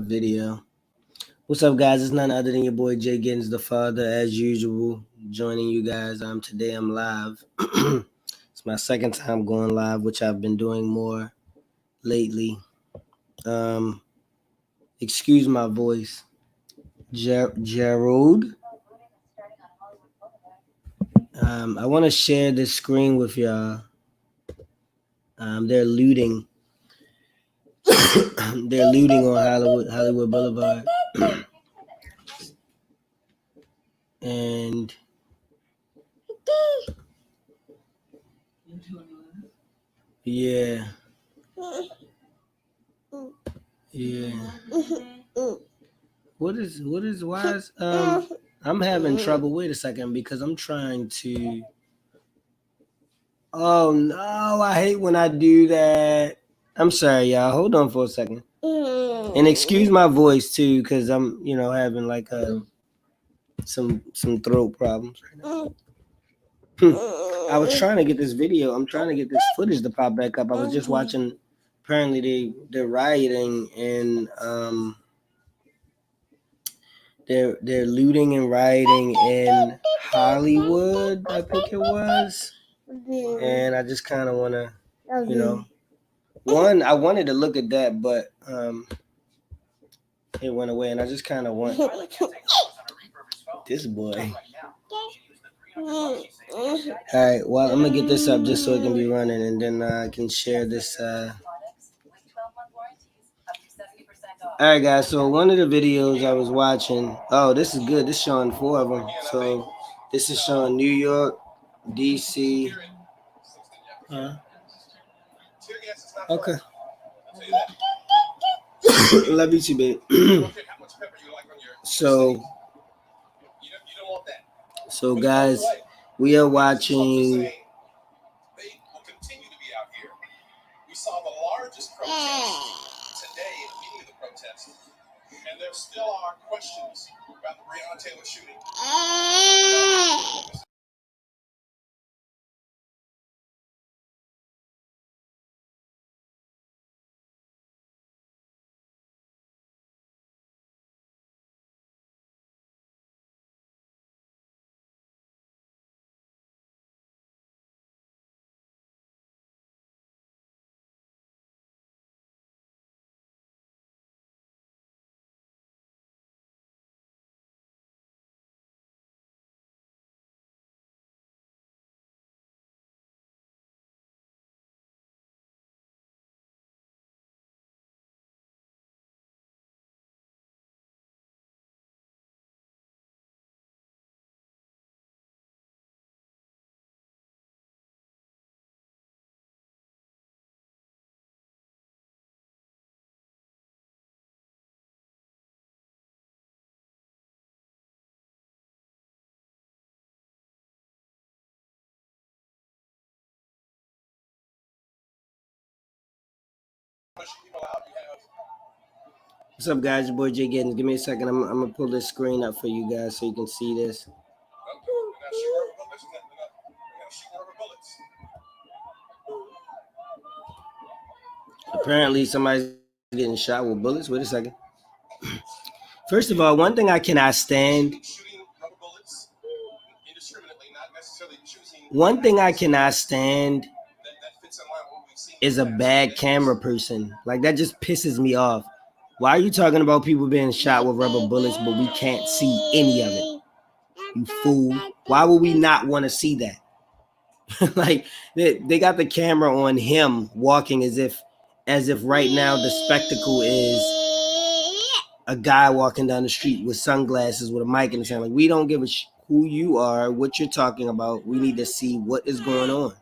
video. What's up, guys? It's none other than your boy JGiddins, the father, as usual, joining you guys. Today I'm live. It's my second time going live, which I've been doing more lately. Excuse my voice. Gerald. I want to share this screen with y'all. They're looting. They're looting on Hollywood Boulevard. And yeah. Why is I'm having trouble. Wait a second, because I'm trying to. Oh no, I hate when I do that. I'm sorry, y'all. Hold on for a second. And excuse my voice too, because I'm, having like some throat problems right now. I was trying to get this video. I'm trying to get this footage to pop back up. I was just watching. Apparently, they're rioting and they're looting and rioting in Hollywood, I think it was. And I just kind of want to, I wanted to look at that, but it went away, and I just kind of want this boy. All right, well, I'm gonna get this up just so it can be running, and then I can share this. All right, guys. So one of the videos I was watching. Oh, this is good. This is showing 4 of them. So this is showing New York, DC. Okay. Love you too, babe. So guys, we are watching. They will continue to be out here. We saw the largest protest today in the beginning of the protest, and there still are questions about the Breonna Taylor shooting. What's up, guys? Your boy JGiddins. Give me a second. I'm gonna pull this screen up for you guys so you can see this. Apparently, somebody's getting shot with bullets. Wait a second. First of all, one thing I cannot stand. One thing I cannot stand is a bad camera person. Like, that just pisses me off. Why are you talking about people being shot with rubber bullets, but we can't see any of it? You fool. Why would we not want to see that? Like, they got the camera on him walking as if right now the spectacle is a guy walking down the street with sunglasses with a mic in his hand. Like, we don't give a who you are, what you're talking about. We need to see what is going on.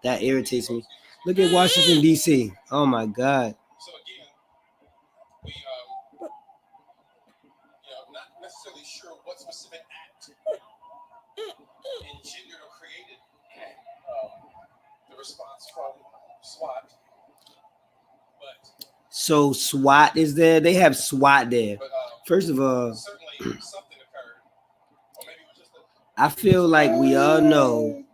That irritates me. Look at Washington, D.C. Oh, my God. So, again, we not necessarily sure what specific act engendered or created the response from SWAT. So SWAT is there? They have SWAT there. First of all, I feel like we all know.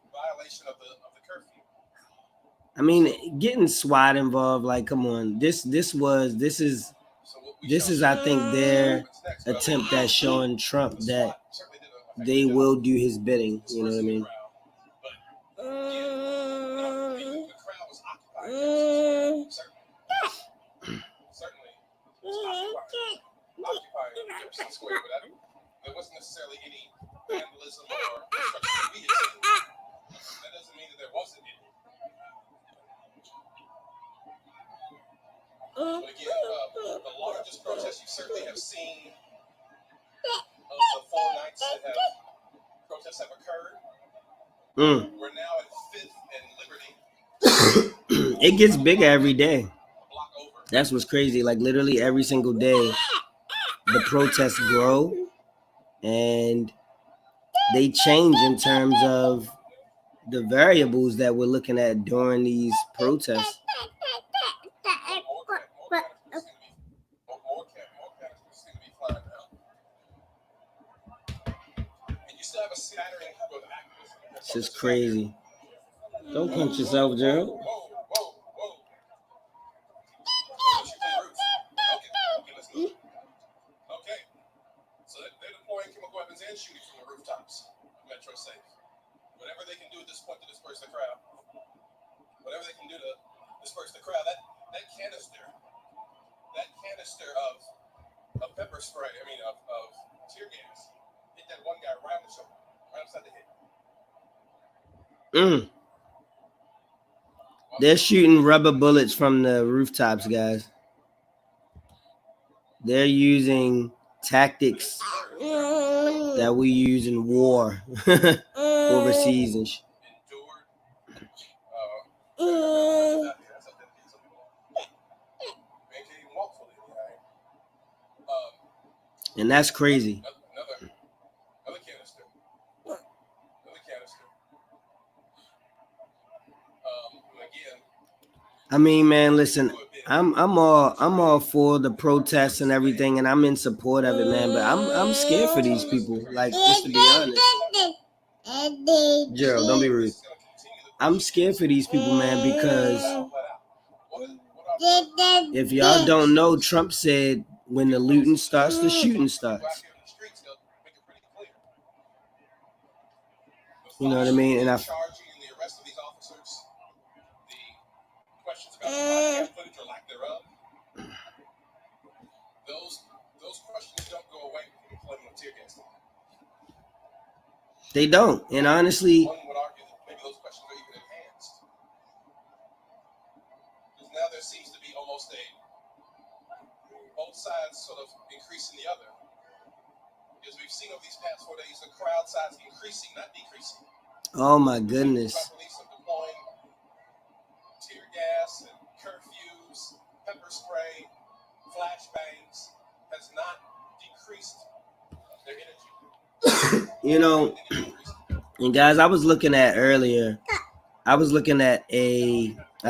I mean, getting SWAT involved, like, come on. This is This is, I think, their attempt at showing Trump that they will do his bidding. You know what I mean? There wasn't necessarily any vandalism or destruction we had seen. That doesn't mean that there wasn't any. But again, the largest protest you certainly have seen of the 4 nights that protests have occurred. We're now at 5th and Liberty. It gets bigger every day. That's what's crazy. Like literally every single day, the protests grow and they change in terms of the variables that we're looking at during these protests. It's just crazy. Don't punch yourself, Gerald. And shooting from the rooftops of Metro Safe. Whatever they can do at this point to disperse the crowd. Whatever they can do to disperse the crowd. That canister of pepper spray, of tear gas, hit that one guy right on the shoulder, right upside the head. They're shooting rubber bullets from the rooftops, guys. They're using tactics that we use in war overseas and and that's crazy. Another canister. Again. I mean, man, listen. I'm all for the protests and everything, and I'm in support of it, man. But I'm scared for these people. Like, just to be honest. Gerald, don't be rude. I'm scared for these people, man, because if y'all don't know, Trump said when the looting starts, the shooting starts. You know what I mean? And footage or lack thereof. Those questions don't go away with deployment of tear gas. They don't, and honestly, one would argue that maybe those questions are even enhanced. Because now there seems to be almost both sides sort of increasing the other. Because we've seen over these past 4 days the crowd size increasing, not decreasing. Oh my goodness. Deploying tear gas and curfews, pepper spray, flashbangs has not decreased their energy. You know, and guys, I was looking at I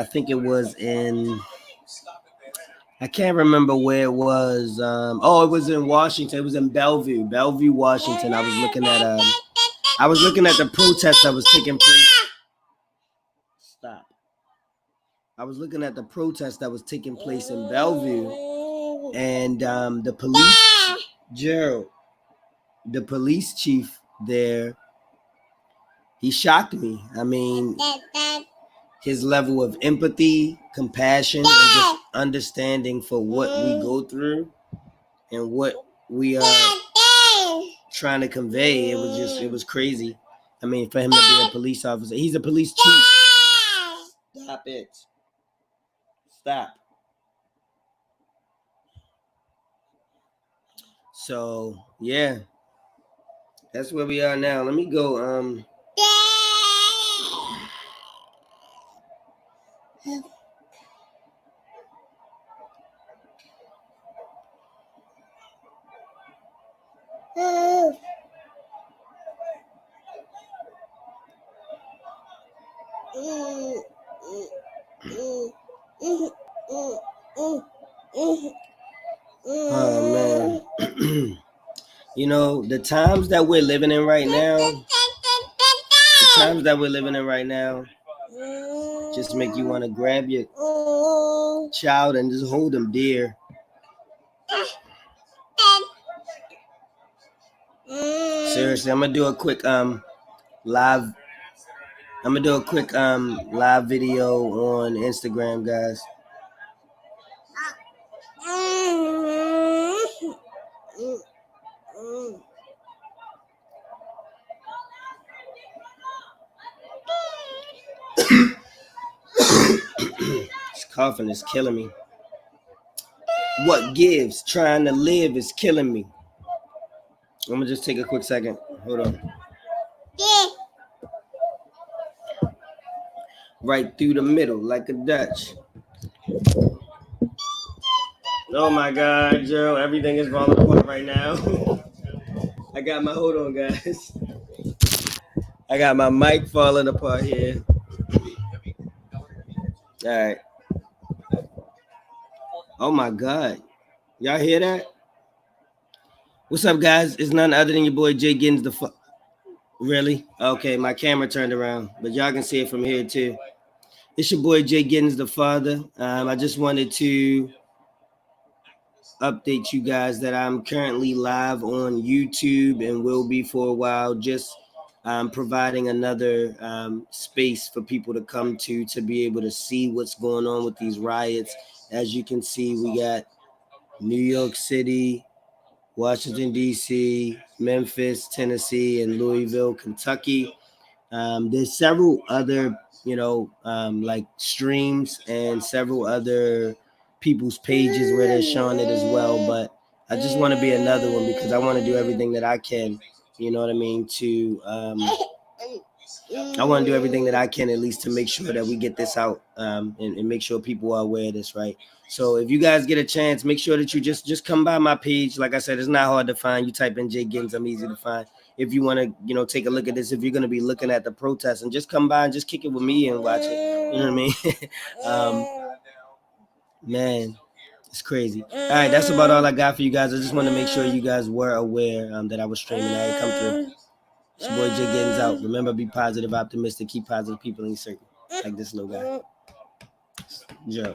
think it was in, I can't remember where it was. It was in Washington. It was in Bellevue, Washington. I was looking at the protest that was taking place. Stop. I was looking at the protest that was taking place in Bellevue, and the police chief there, he shocked me. I mean, his level of empathy, compassion, and just understanding for what we go through and what we are trying to convey. It was crazy. I mean, for him to be a police officer, he's a police chief. Stop it. Stop. So, yeah. That's where we are now. Let me go. Oh, man. You know, the times that we're living in right now, just make you want to grab your child and just hold them dear. Seriously, I'm gonna do a quick live. I'm gonna do a quick live video on Instagram, guys. This coughing is killing me. What gives? Trying to live is killing me. I'm gonna just take a quick second. Hold on. Right through the middle, like a Dutch. Oh my God, Joe! Everything is falling apart right now. I got my hold on, guys. I got my mic falling apart here. All right. Oh my God, y'all hear that? What's up, guys? It's none other than your boy JGiddins. Really? Okay, my camera turned around, but y'all can see it from here too. It's your boy JGiddins, the father. I just wanted to update you guys that I'm currently live on YouTube and will be for a while, just providing another space for people to come to be able to see what's going on with these riots. As you can see, we got New York City, Washington, D.C., Memphis, Tennessee, and Louisville, Kentucky. There's several other, like streams and several other people's pages where they're showing it as well. But I just want to be another one because I want to do everything that I can, you know what I mean, I want to do everything that I can at least to make sure that we get this out and make sure people are aware of this, right? So if you guys get a chance, make sure that you just come by my page. Like I said, it's not hard to find. You type in JGiddins, I'm easy to find. If you want to, take a look at this, if you're going to be looking at the protest, and just come by and just kick it with me and watch it. You know what I mean? Man, it's crazy. All right, that's about all I got for you guys. I just want to make sure you guys were aware that I was streaming. I had come through. It's your boy JGiddins out. Remember, be positive, optimistic, keep positive people in your circle. Like this little guy. Joe.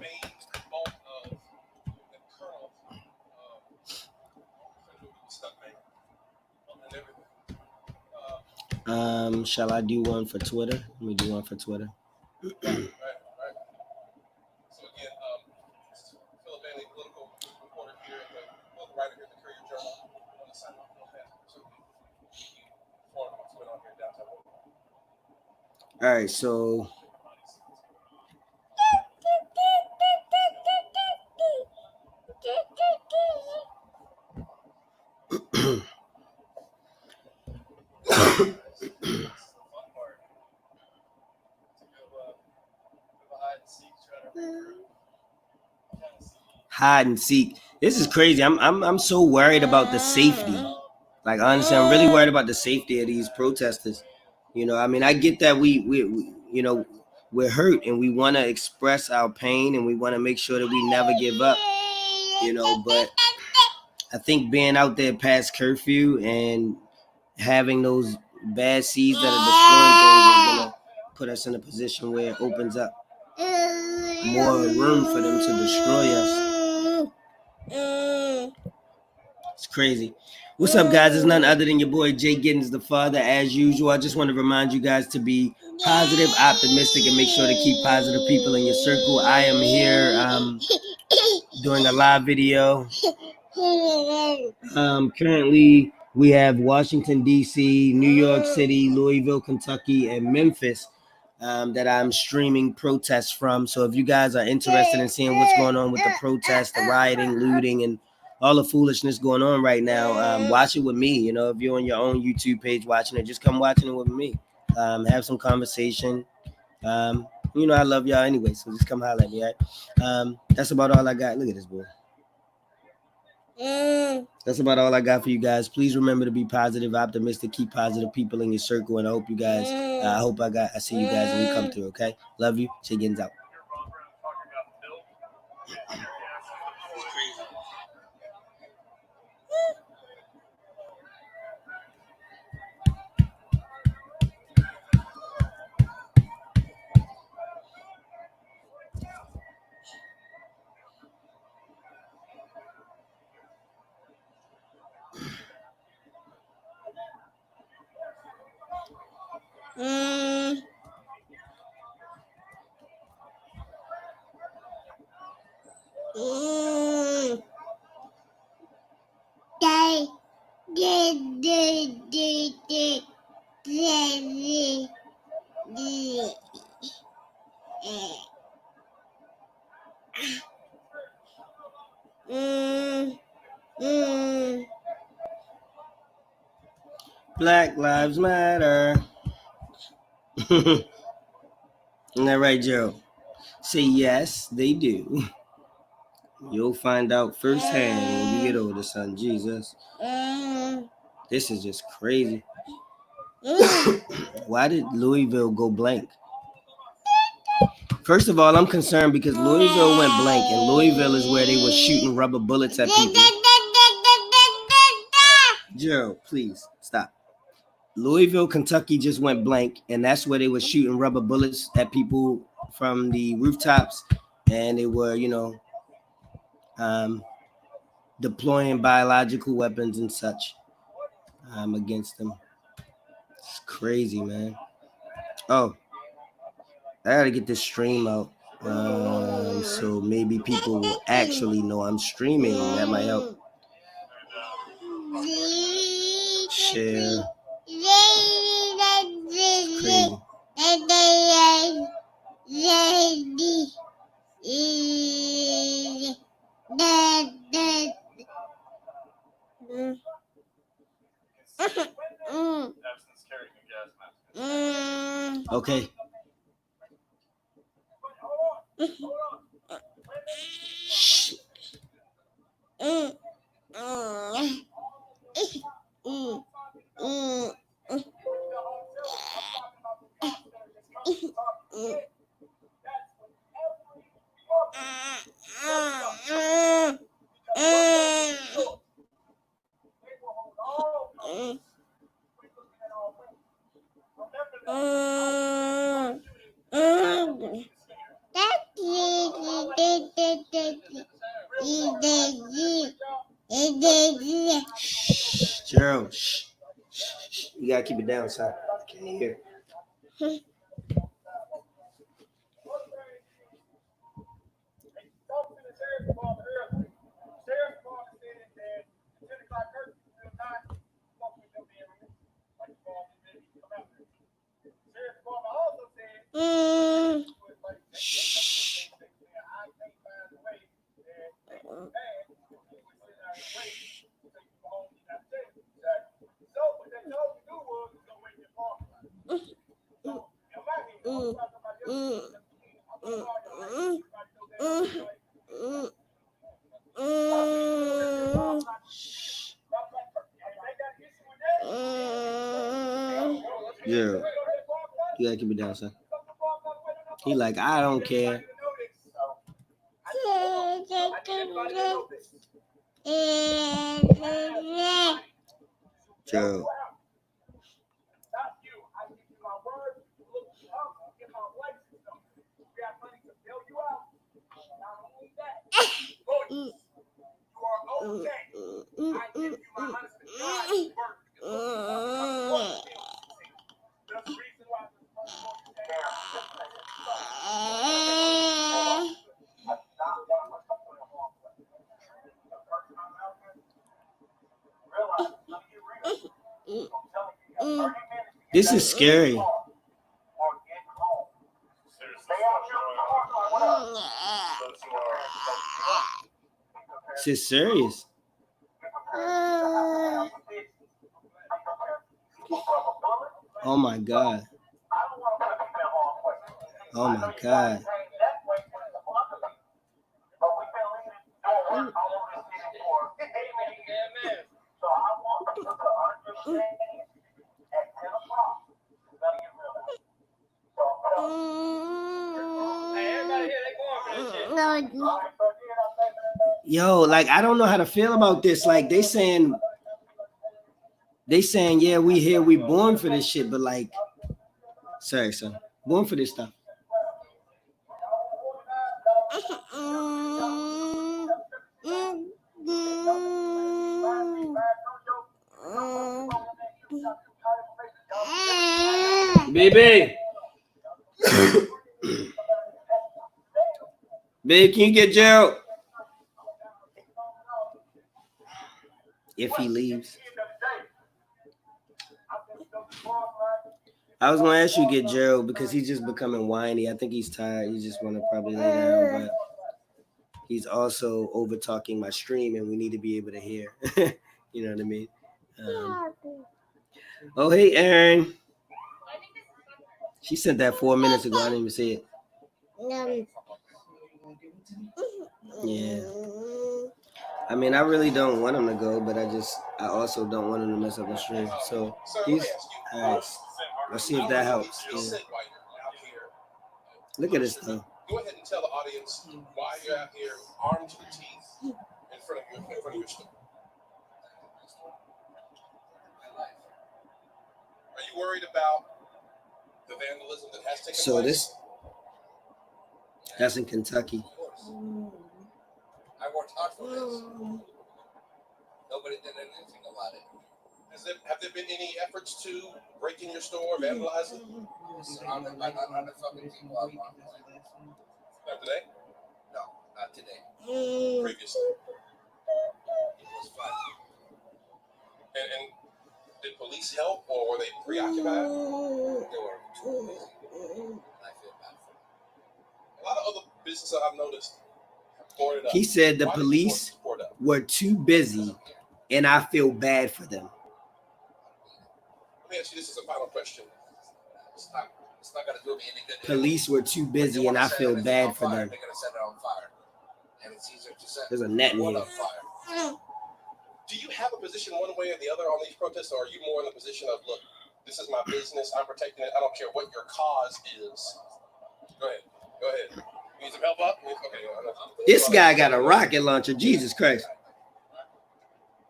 Shall I do one for Twitter? Let me do one for Twitter. All right, so hide and seek. This is crazy. I'm so worried about the safety. Like honestly, I'm really worried about the safety of these protesters. I mean, I get that we we're hurt and we want to express our pain and we want to make sure that we never give up. But I think being out there past curfew and having those bad seeds that are destroying things is gonna put us in a position where it opens up more room for them to destroy us. It's crazy. What's up, guys? It's none other than your boy JGiddins, the father. As usual, I just want to remind you guys to be positive, optimistic, and make sure to keep positive people in your circle. I am here doing a live video. Currently, we have Washington, D.C., New York City, Louisville, Kentucky, and Memphis that I'm streaming protests from. So if you guys are interested in seeing what's going on with the protests, the rioting, looting, and all the foolishness going on right now, watch it with me. If you're on your own YouTube page watching it, just come watching it with me. Have some conversation. I love y'all anyway, so just come holler at me, all right? That's about all I got. Look at this boy. That's about all I got for you guys. Please remember to be positive, optimistic, keep positive people in your circle, and I hope you guys. I see you guys when you come through. Okay, love you. JGiddins out. Black Lives Matter. Isn't that right, Joe? Say yes, they do. You'll find out firsthand when you get older, son. Jesus. This is just crazy. Why did Louisville go blank? First of all, I'm concerned because Louisville went blank, and Louisville is where they were shooting rubber bullets at people. Joe, please stop. Louisville, Kentucky just went blank, and that's where they were shooting rubber bullets at people from the rooftops, and they were, deploying biological weapons and such against them. It's crazy, man. Oh, I gotta get this stream out, so maybe people will actually know I'm streaming. That might help. Share. It's crazy. Okay. Shh. Gerald, shh. You gotta keep it down, son. I can't hear. Shh. Yeah, you gotta keep it down, son. He like, I don't care. Joe. This is scary. This is serious. Oh my God. Oh my God. Yo, like I don't know how to feel about this. Like they saying, yeah, we here, we born for this shit, but like, sorry, son, born for this stuff. Baby. Babe, can you get Gerald? If he leaves. I was gonna ask you to get Gerald because he's just becoming whiny. I think he's tired. He just want to probably lay down, but he's also over talking my stream, and we need to be able to hear. You know what I mean? Oh, hey, Aaron. She sent that 4 minutes ago. I didn't even see it. Yeah. I mean, I really don't want him to go, but I also don't want him to mess up the stream. So he's all right. Let's see if that helps. Yeah. Look at this though. Go ahead and tell the audience why you're out here armed to the teeth in front of your store. Are you worried about the vandalism that has taken place? That's in Kentucky. I worked hard for this. Nobody did anything about it. Have there been any efforts to break in your store, vandalize it? Surrounded by 900 fucking people. Not today? No, not today. Previously. It was fun. And did police help, or were they preoccupied? They were too busy. I feel bad for them. A lot of other businesses I've noticed have boarded up. He said the police were too busy, and I feel bad for them. Let me ask you this as a final question. It's not going to do me any good. Police were too busy, and I feel bad for them. They're going to set it on fire. And it's easier to set There's a net in wood here. on fire. Do you have a position one way or the other on these protests, or are you more in the position of, look, this is my business, I'm protecting it, I don't care what your cause is? Go ahead. You need some help up? Okay. This guy got a rocket launcher. Jesus Christ.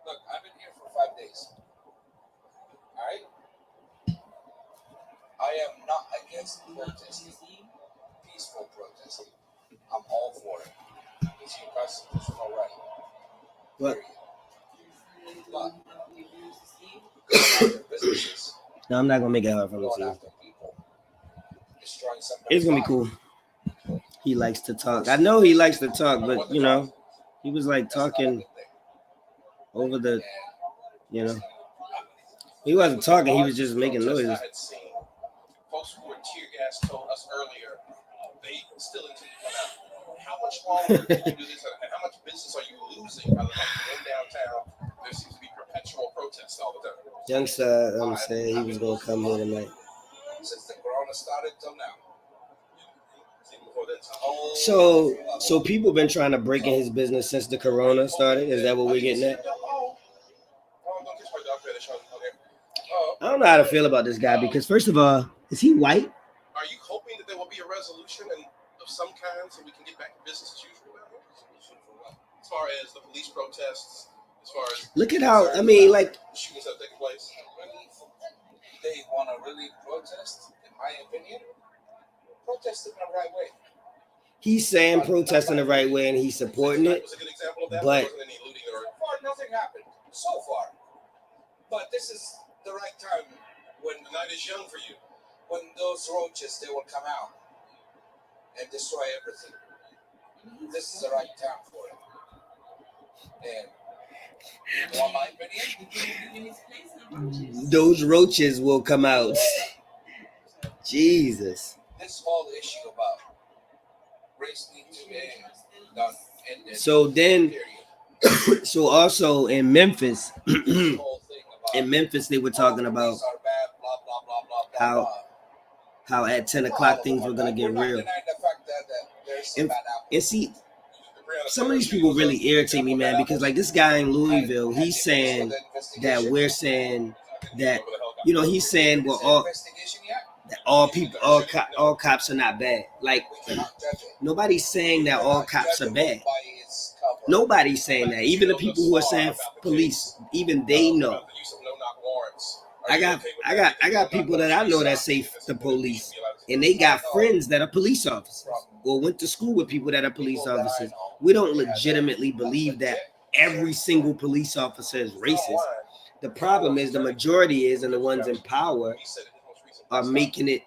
Look, I've been here for 5 days. All right? I am not against protesting. Peaceful protesting. I'm all for it. It's your constitutional right. What? But businesses No, I'm not gonna make it hard for him. going after people, destroying somebody's It's gonna be cool. He likes to talk. I know he likes to talk, but you know, he was like talking over the, you know, he wasn't talking. He was just making noises. Folks who were tear gas told us earlier they still intend to come out. How much longer can you do this, and how much business are you losing by the time you're in downtown? There seems to be perpetual protests all the time. Youngster said he was gonna come here tonight. Since the corona started till now. So people been trying to break in his business since the corona started. Is that what we're getting at? I don't know how to feel about this guy because first of all, is he white? Are you hoping that there will be a resolution of some kind so we can get back to business as usual? As far as the police protests, as far as look at how like shootings that take place. They want to really protest, in my opinion, protest in the right way. He's saying protesting the right way and he's supporting it. Was a good example of that. But Wasn't any looting or So far, nothing happened. So far. But this is the right time when the night is young for you. When those roaches, they will come out and destroy everything. This is the right time for it. And you want my opinion? those roaches will come out. Jesus. This whole issue about race needs to be done. So then, so also in Memphis, in Memphis they were talking about how at 10 o'clock things were gonna get real. And see, some of these people really irritate me, man, because like this guy in Louisville, he's saying that we're saying that, you know, he's saying all cops are not bad. Like nobody's saying that all cops are bad. Nobody's saying that. Even the people who are saying police, even they know. I got people that I know that say the police, and they got friends that are police officers or went to school with people that are police officers. We don't legitimately believe that every single police officer is racist. The problem is the majority is, and the ones in power are making it,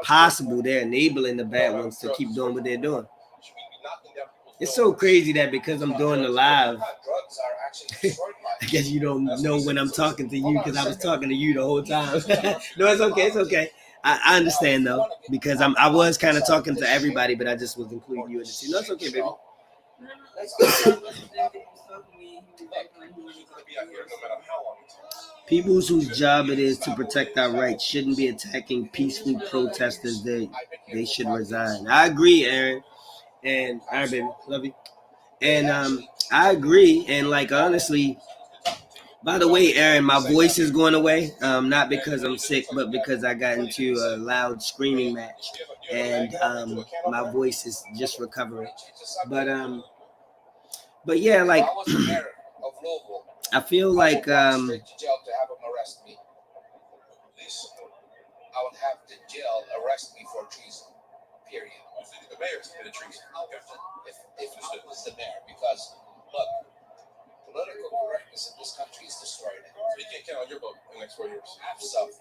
possible. They're enabling the bad ones to keep doing what they're doing. It's so crazy that because I'm doing the live, I guess you don't know when I'm talking to you because I was talking to you the whole time. No, it's okay. It's okay. I understand though because I was kind of talking to everybody, but I just was including you in the scene. No, it's okay, baby. People whose job it is to protect our rights shouldn't be attacking peaceful protesters. They should resign. I agree, Aaron. And all right, baby, love you. And I agree. And like honestly, by the way, Aaron, my voice is going away. Not because I'm sick, but because I got into a loud screaming match, and my voice is just recovering. But yeah, like I feel like I would have the jail arrest me for treason. Period. The mayor's committed treason. If I was the mayor, because look, political correctness in this country is destroyed. So you can't count on your vote in the next 4 years. Absolutely.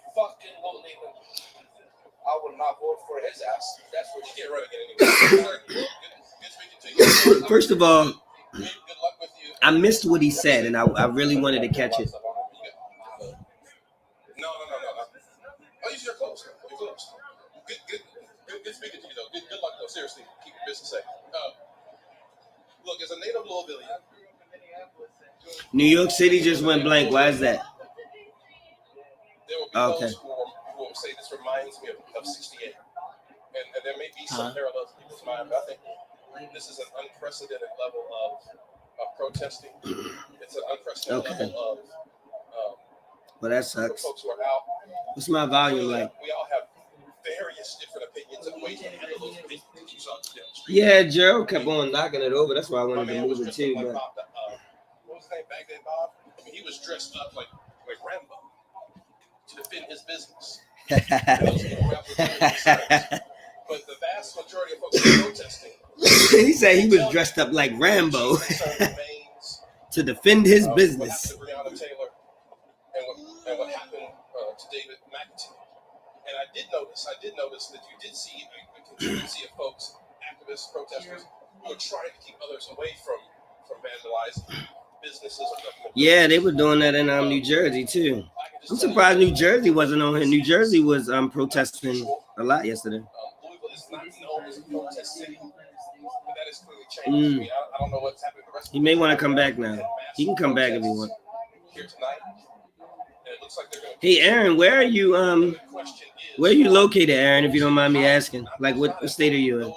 I will not vote for his ass. That's what You can't run again anymore. Good speaking to you. First of all, Good luck with you. I missed what he said, and I really wanted to catch it. No. Oh, you're close. You're close. Good speaking to you, though. Good luck, though. Seriously, keep your business safe. Look, as a native Louisvillian, New York City just went blank. Why is that? There will be Okay. those who will say this reminds me of 68. And there may be some parallels in people's mind, but I think this is an unprecedented level of protesting. It's an unprecedented level of Well, that sucks. folks who are out. What's my volume like? We all have various different opinions and ways to handle those opinions. Yeah, Gerald kept on knocking it over. That's why I wanted to move it too. But What was his name? Baghdad Bob? I mean, he was dressed up like Rambo to defend his business. But the vast majority of folks who are protesting. He said he was dressed up like Rambo to defend his business. What happened to Breonna Taylor and what happened to David McAtee. And I did notice that you did see a contingency of folks, activists, protesters, who are trying to keep others away from vandalizing businesses or government. Yeah, they were doing that in New Jersey too. I'm surprised New Jersey wasn't on here. New Jersey was protesting a lot yesterday. Louisville is not known as a protest city, but that is clearly changed. I mean, I don't know what's happening the rest of He may want to come back now. He can come back if he wants. here tonight. And it looks like they're going to. Hey, Aaron, where are you? Where are you located, Aaron? If you don't mind me asking, like what state are you in?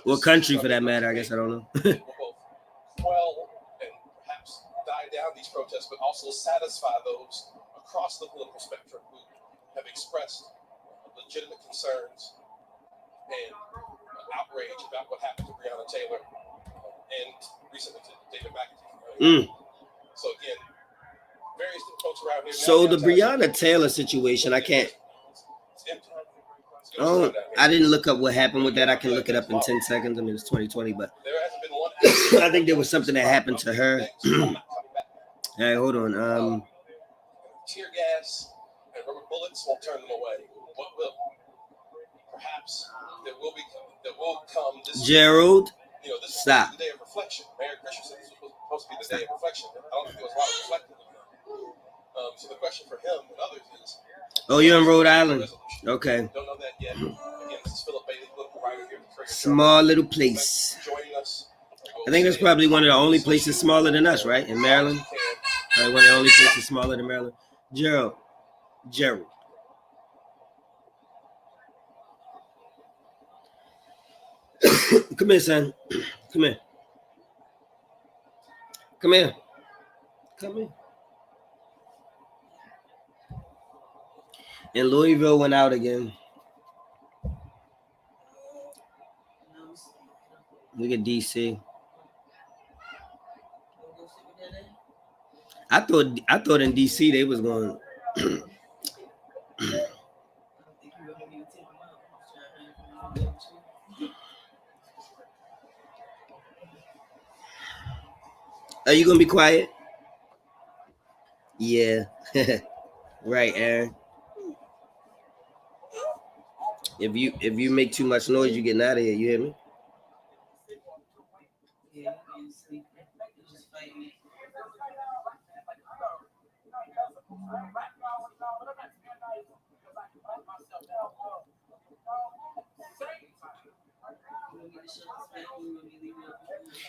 What country, for that matter? I guess I don't know. Well, and perhaps die down these protests, but also satisfy those across the political spectrum who have expressed legitimate concerns and outrage about what happened to Breonna Taylor and recently to David McAtee. So again, various folks around here. So the Breonna Taylor situation, I can't. Oh, I didn't look up what happened with that. I can look it up in 10 seconds. I mean, it's 2020, but I think there was something that happened to her. All right, hold on. Tear gas and rubber bullets won't turn them away. What will? Perhaps there will come this. Gerald, You know, this is stop. the day of reflection. Mayor Christian said this was supposed to be the day of reflection. I don't think there was a lot of reflecting. So the question for him and others is. Oh, you're in Rhode Island. Okay. Don't know that yet. Again, this is Philip Bailey, political writer here at the Small little place. joining us. I think that's probably one of the only places smaller than us, right? In Maryland. Probably one of the only places smaller than Maryland. Gerald. Come here, son. Come here. And Louisville went out again. Look at DC. I thought in DC they was going. Are you gonna be quiet? Yeah. Right, Aaron. If you make too much noise, you getting out of here. You hear me? Yeah, you sleep. You just fight me.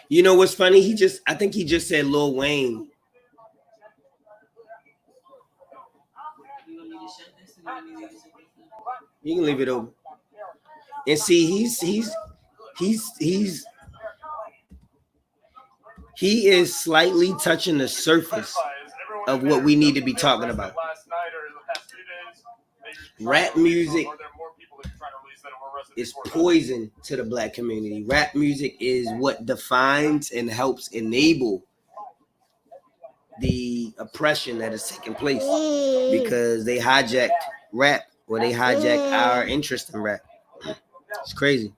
You know what's funny? I think he just said Lil Wayne. You can leave it open. And see, he is slightly touching the surface of what we need to be talking about. Rap music is poison to the black community. Rap music is what defines and helps enable the oppression that is taking place because they hijacked rap, or they hijacked our interest in rap. It's crazy.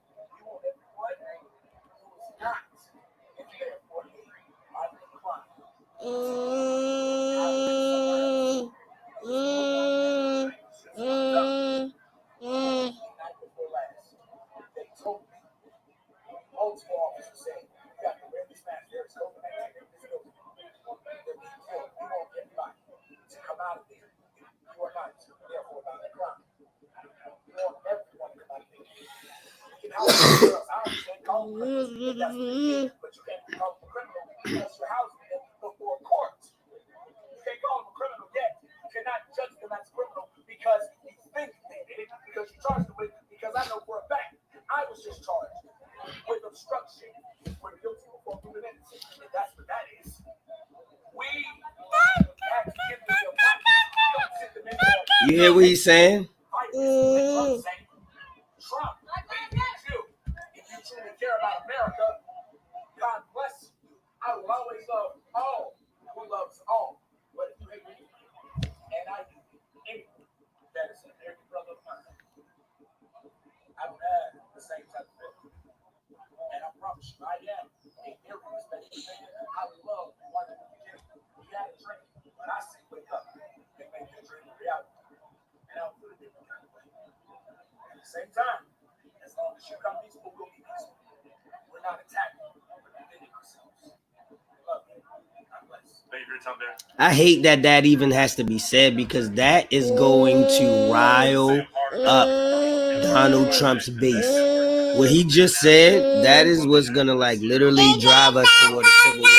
You hear what he's saying? I hate that even has to be said, because that is going to rile up Donald Trump's base. What he just said, that is what's gonna like literally drive us toward a civil war.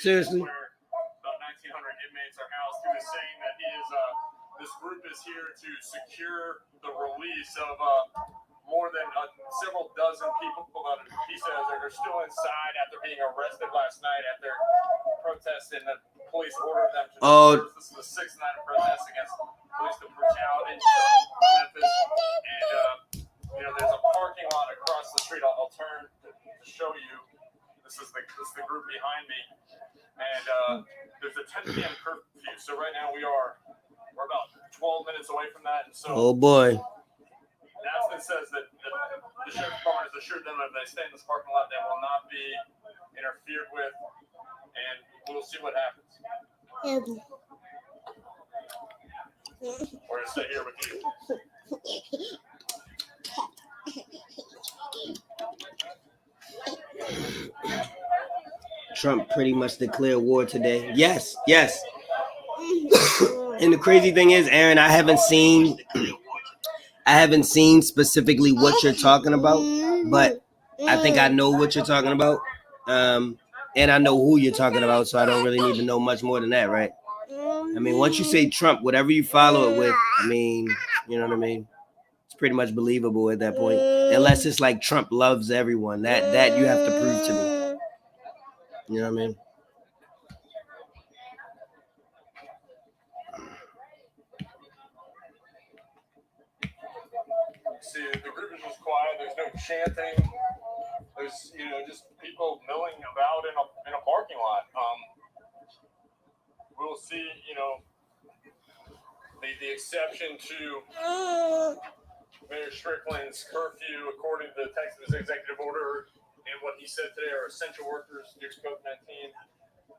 Seriously. About 1,900 inmates are housed. He was saying that this group is here to secure the release of more than several dozen people that he says are still inside after being arrested last night after protests, and the police ordered them to disperse. This is the sixth night of protests against police brutality in Memphis. And there's a parking lot across the street. I'll turn to show you. This is the group behind me. And there's a 10 p.m. curfew. So right now we're about 12 minutes away from that. And so, oh boy. Aspen says that the sheriff's department has assured them that if they stay in this parking lot, they will not be interfered with, and we'll see what happens. We're going to stay here with you. Trump pretty much declared war today. Yes. And the crazy thing is, Aaron, I haven't seen specifically what you're talking about, but I think I know what you're talking about. And I know who you're talking about, so I don't really need to know much more than that, right? I mean, once you say Trump, whatever you follow it with, I mean, you know what I mean? It's pretty much believable at that point. Unless it's like Trump loves everyone. That you have to prove to me. You know what I mean? See, the group is just quiet. There's no chanting. There's just people milling about in a parking lot. We'll see. The exception to Mayor Strickland's curfew, according to the text of his executive order, and what he said today, are essential workers due to COVID-19,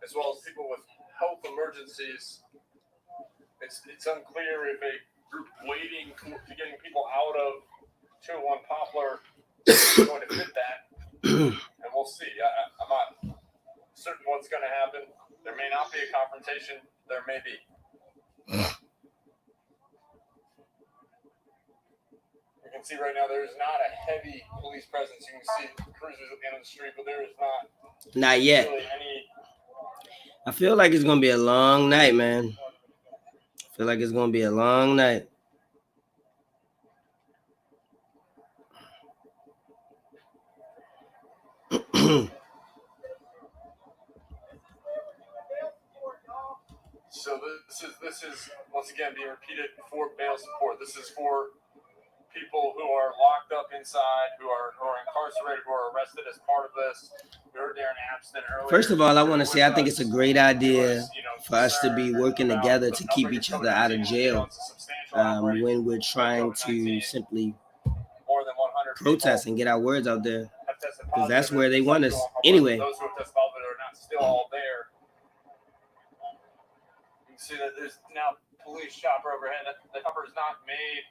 as well as people with health emergencies. It's unclear if a group waiting to getting people out of 201 Poplar is going to fit that, and we'll see. I'm not certain what's going to happen. There may not be a confrontation. There may be. You can see right now there is not a heavy police presence. You can see cruisers at the end of the street, but there is not yet. Really any. I feel like it's gonna be a long night, man. I feel like it's gonna be a long night. So this is once again being repeated for bail support. This is for people who are locked up inside, who are incarcerated, who are arrested as part of this. We heard Darren Abston earlier. First of all, I want to say I think it's a great idea for us to be working together to keep each other out of jail when we're trying to simply protest and get our words out there, because that's where they want us anyway. Those who have tested positive are not still all there. You can see that there's now police chopper overhead. The chopper has not made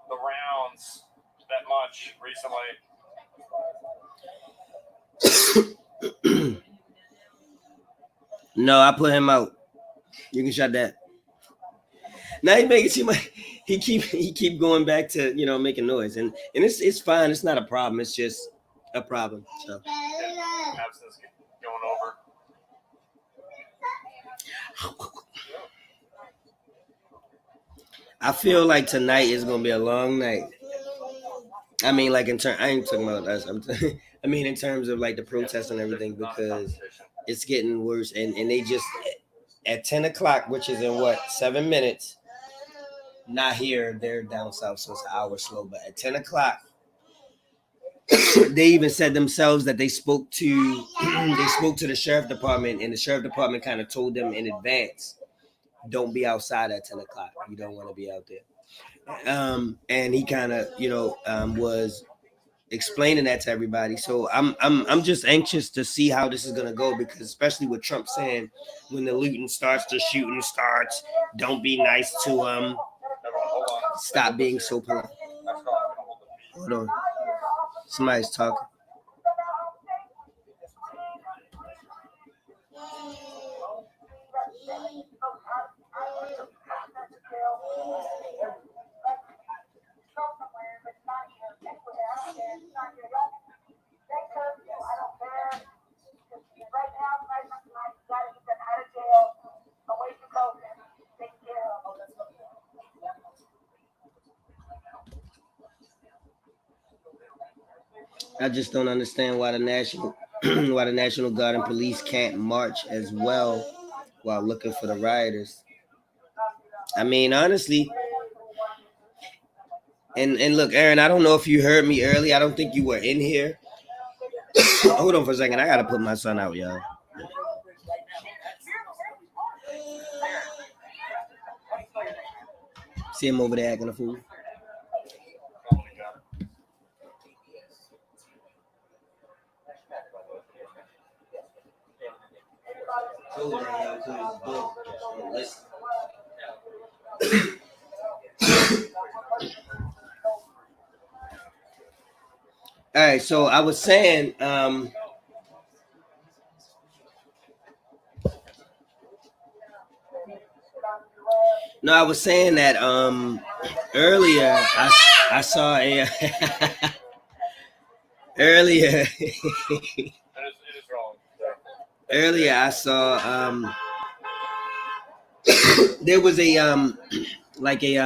the rounds that much recently. No, I put him out. You can shut that. Now he make it seem like he keep going back to making noise, and it's fine. It's not a problem. It's just a problem. So. Absence going over. I feel like tonight is gonna be a long night. I mean, like I ain't talking about us. I mean, in terms of like the protests and everything, because it's getting worse. And they just at 10 o'clock, which is in 7 minutes. Not here, they're down south, so it's an hour slow. But at 10 o'clock, they even said themselves that they spoke to the sheriff department, and the sheriff department kind of told them in advance, don't be outside at 10 o'clock. You don't want to be out there. And he kind of, was explaining that to everybody. So I'm just anxious to see how this is gonna go, because especially with Trump saying when the looting starts, the shooting starts, don't be nice to stop being so polite. Hold on. Somebody's talking. I just don't understand why the National Guard and police can't march as well while looking for the rioters. I mean, honestly, and look, Aaron, I don't know if you heard me early. I don't think you were in here. Hold on for a second. I gotta put my son out, y'all. See him over there acting a fool. All right, so I was saying, I was saying that earlier I saw a earlier earlier I saw there was a like a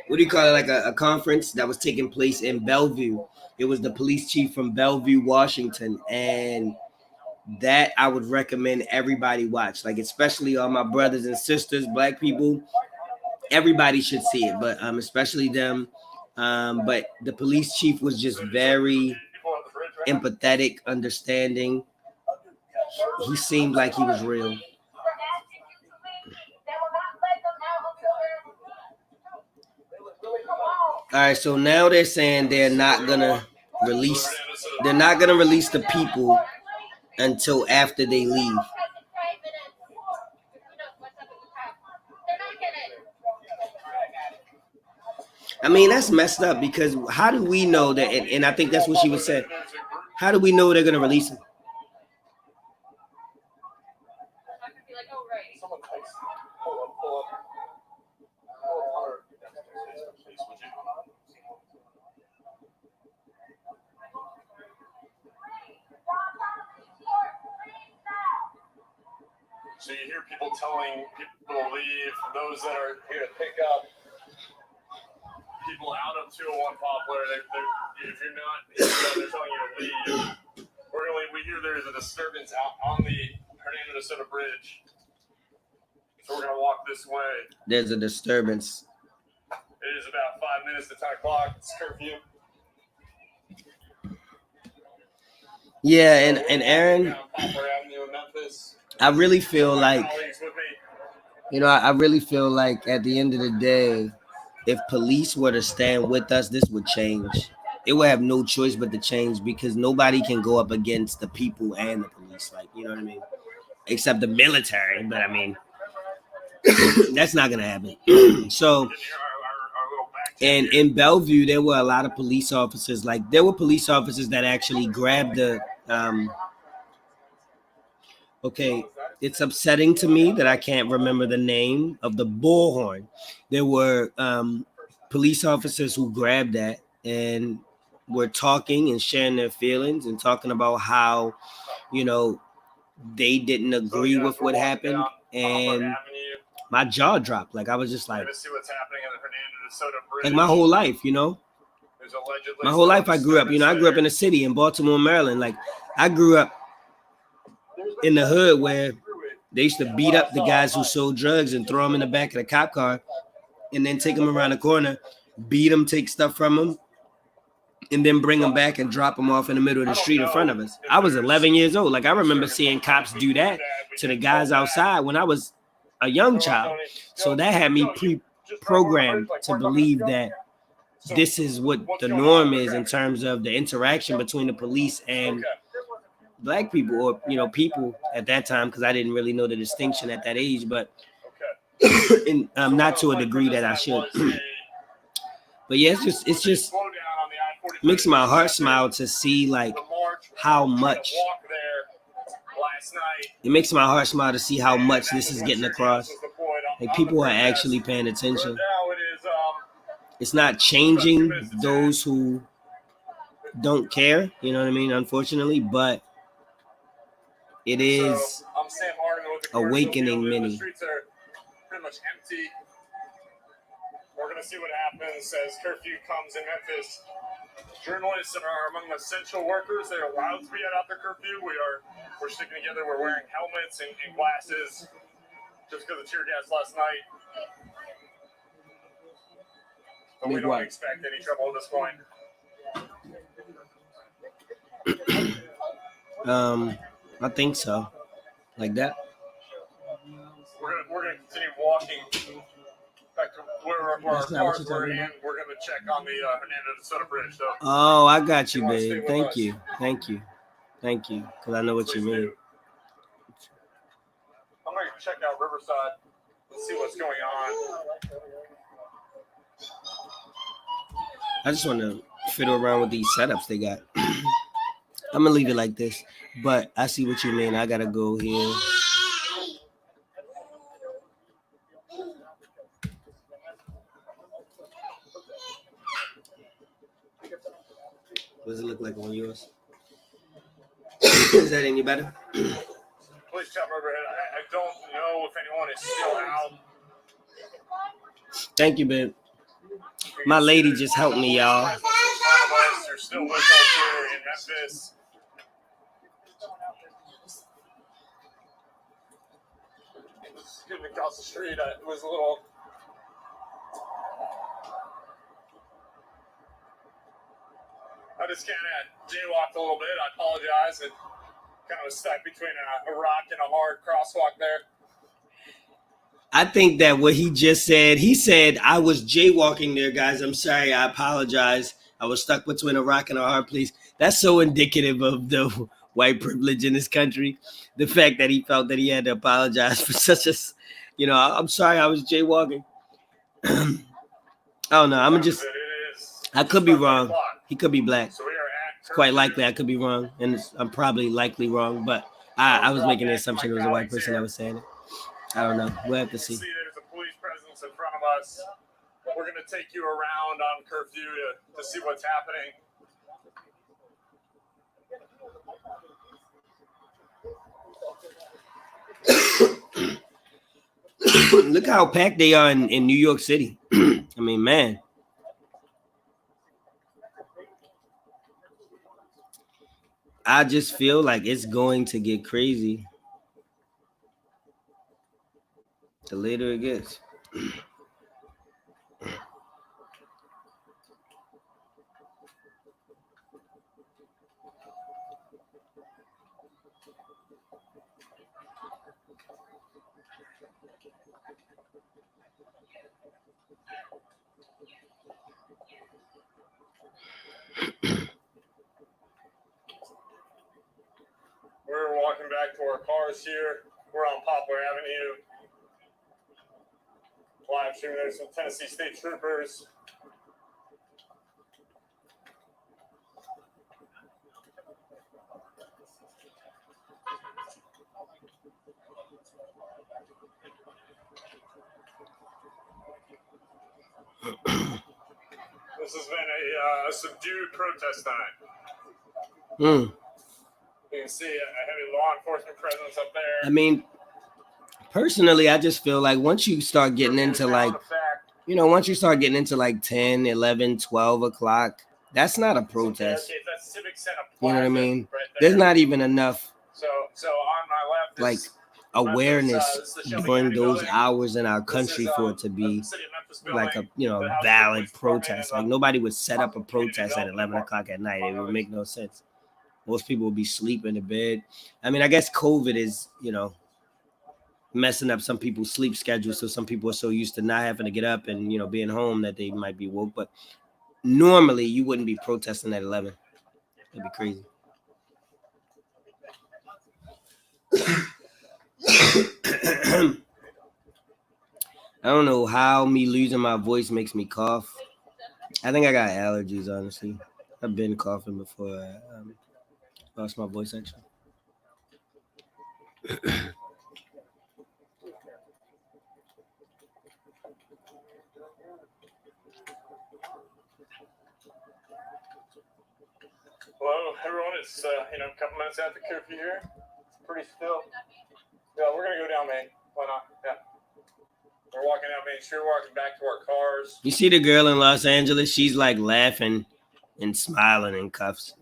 what do you call it, like a conference that was taking place in Bellevue. It was the police chief from Bellevue, Washington, and that I would recommend everybody watch, like especially all my brothers and sisters, black people. Everybody should see it, but especially them. But the police chief was just very empathetic, understanding. He seemed like he was real. All right, so now they're saying they're not gonna release the people until after they leave. I mean, that's messed up because how do we know that? And I think that's what she was saying. How do we know they're gonna release him? Someone takes pull up. So you hear people telling people to leave, those that are here to pick up people out of 201 Poplar. If you're not, they're telling you to leave. We hear there's a disturbance out on the Hernando de Soto Bridge. So we're going to walk this way. There's a disturbance. It is about 5 minutes to 10 o'clock. It's curfew. Yeah, and Aaron, Poplar Avenue in Memphis. I really feel like, I really feel like at the end of the day, if police were to stand with us, this would change. It would have no choice but to change because nobody can go up against the people and the police. Like, you know what I mean? Except the military. But I mean, that's not going to happen. So, and in Bellevue, there were a lot of police officers. Like, there were police officers that actually grabbed the, okay, it's upsetting to me that I can't remember the name of the bullhorn. There were police officers who grabbed that and were talking and sharing their feelings and talking about how, they didn't agree with what happened. And my jaw dropped. Like, I was just like, my whole life, my whole life I grew up, I grew up in a city in Baltimore, Maryland. Like, I grew up in the hood where they used to beat up the guys who sold drugs and throw them in the back of the cop car and then take them around the corner, beat them, take stuff from them, and then bring them back and drop them off in the middle of the street in front of us. I was 11 years old. Like, I remember seeing cops do that to the guys outside when I was a young child. So that had me pre-programmed to believe that this is what the norm is in terms of the interaction between the police and black people, or people at that time, because I didn't really know the distinction at that age, but and not to a degree that I should. But yeah, it's just makes my heart smile to see like how much. It makes my heart smile to see how much this is getting across. Like, people are actually paying attention. It's not changing those who don't care, you know what I mean? Unfortunately, but it is awakening many. The streets are pretty much empty. We're going to see what happens as curfew comes in Memphis. Journalists are among the essential workers. They're allowed to be at after curfew. We're sticking together. We're wearing helmets and glasses just because of tear gas last night. But we don't expect any trouble at this point. I think so. Like that. We're gonna continue walking back to where our cars were, and we're gonna check on the Hernando de Soto Bridge. So. Oh, I got you, babe. Thank you. Because I know what you mean. I'm gonna check out Riverside and see what's going on. I just want to fiddle around with these setups they got. I'm gonna leave it like this, but I see what you mean. I gotta go here. What does it look like on yours? Is that any better? Please tell me overhead. I don't know if anyone is still out. Thank you, babe. My lady just helped me, y'all. They're still with us here in Memphis. Getting across the street, it was a little. I just kind of jaywalked a little bit. I apologize. It kind of was stuck between a rock and a hard crosswalk there. I think that what he just said, he said, I was jaywalking there, guys. I'm sorry. I apologize. I was stuck between a rock and a hard place. That's so indicative of the white privilege in this country. The fact that he felt that he had to apologize for such a, I'm sorry, I was jaywalking. Oh no, I'm Sounds just. that it is I could be just about 10 wrong. o'clock. He could be black. So we are at It's quite curfew. likely I could be wrong, and I'm probably likely wrong. But I was making the assumption it was a white person that was saying it. I don't know. We'll have to You can see. see there's a police presence in front of us. We're going to take you around on curfew to see what's happening. Look how packed they are in New York City. I mean, man. I just feel like it's going to get crazy the later it gets. We're walking back to our cars here. We're on Poplar Avenue. Live streaming. There's some Tennessee State Troopers. This has been a subdued protest tonight. You can see a heavy law enforcement presence up there. I mean, personally, I just feel like once you start getting into like, once you start getting into like 10, 11, 12 o'clock, that's not a protest. You know what I mean? There's not even enough So on my left, like awareness during those hours in our country for it to be like a valid protest. Like nobody would set up a protest at 11 o'clock at night. It would make no sense. Most people would be sleeping in bed. I mean, I guess COVID is, messing up some people's sleep schedule. So some people are so used to not having to get up and, being home that they might be woke. But normally you wouldn't be protesting at 11. That'd be crazy. I don't know how me losing my voice makes me cough. I think I got allergies, honestly. I've been coughing before I lost my voice, actually. Hello, everyone. It's a couple minutes after curfew here. It's pretty still. Yeah, we're gonna go down Main. Why not? Yeah. We're walking down Main Street. We're walking back to our cars. You see the girl in Los Angeles? She's like laughing and smiling in cuffs.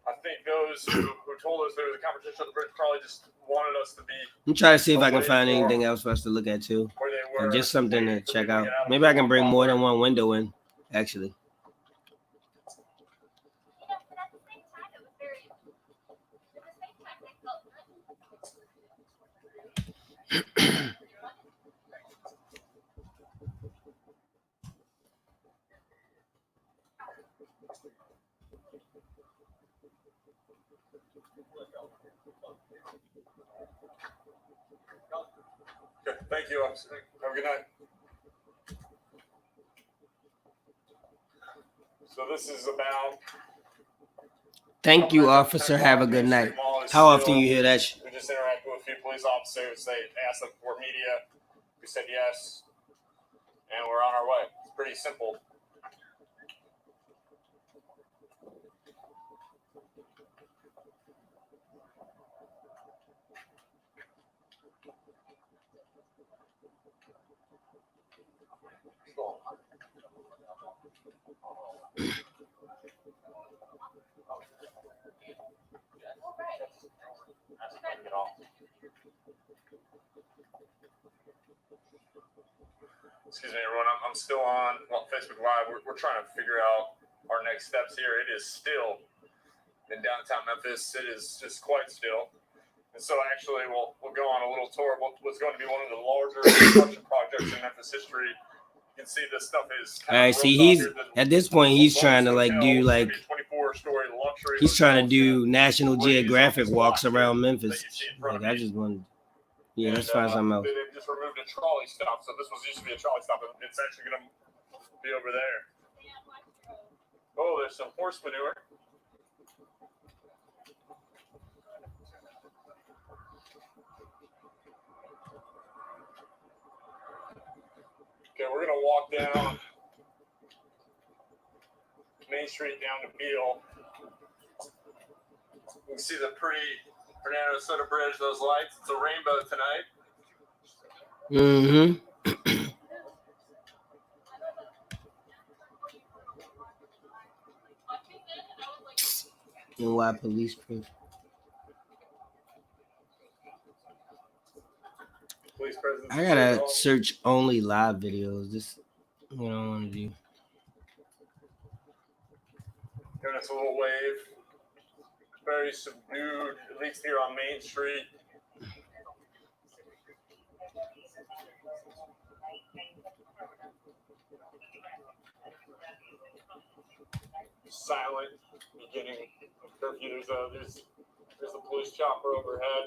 I think those who told us there was a competition at the bridge probably just wanted us to be. I'm trying to see if I can find anything else for us to look at too. Where they were. Or just something to check out. Maybe I can bring more than one window in, actually. Okay, thank you, officer. Have a good night. So this is about. Thank you, officer. Have a good night. How often you hear that shit? We just interacted with a few police officers. They asked them for media. We said yes. And we're on our way. It's pretty simple. Excuse me, everyone. I'm still on Facebook Live. We're trying to figure out our next steps here. It is still in downtown Memphis. It is just quite still. And so actually, we'll go on a little tour of what's going to be one of the larger construction projects in Memphis history. You can see this stuff is. All right, see, he's at this point he's trying to like do like 24-story luxury. he's trying to do National Geographic walks around Memphis. Like I just wanted, let's find something else. They just removed a trolley stop, so this was used to be a trolley stop. It's actually going to be over there. Oh, there's some horse manure. Okay, we're gonna walk down Main Street down to Beale. You can see the pretty Fernando Soto Bridge, those lights. It's a rainbow tonight. Mm-hmm. And why police crew? Police presence. I gotta search only live videos. This what I want to do. Giving us a little wave. Very subdued, at least here on Main Street. Silent beginning of curfew. There's the police chopper overhead.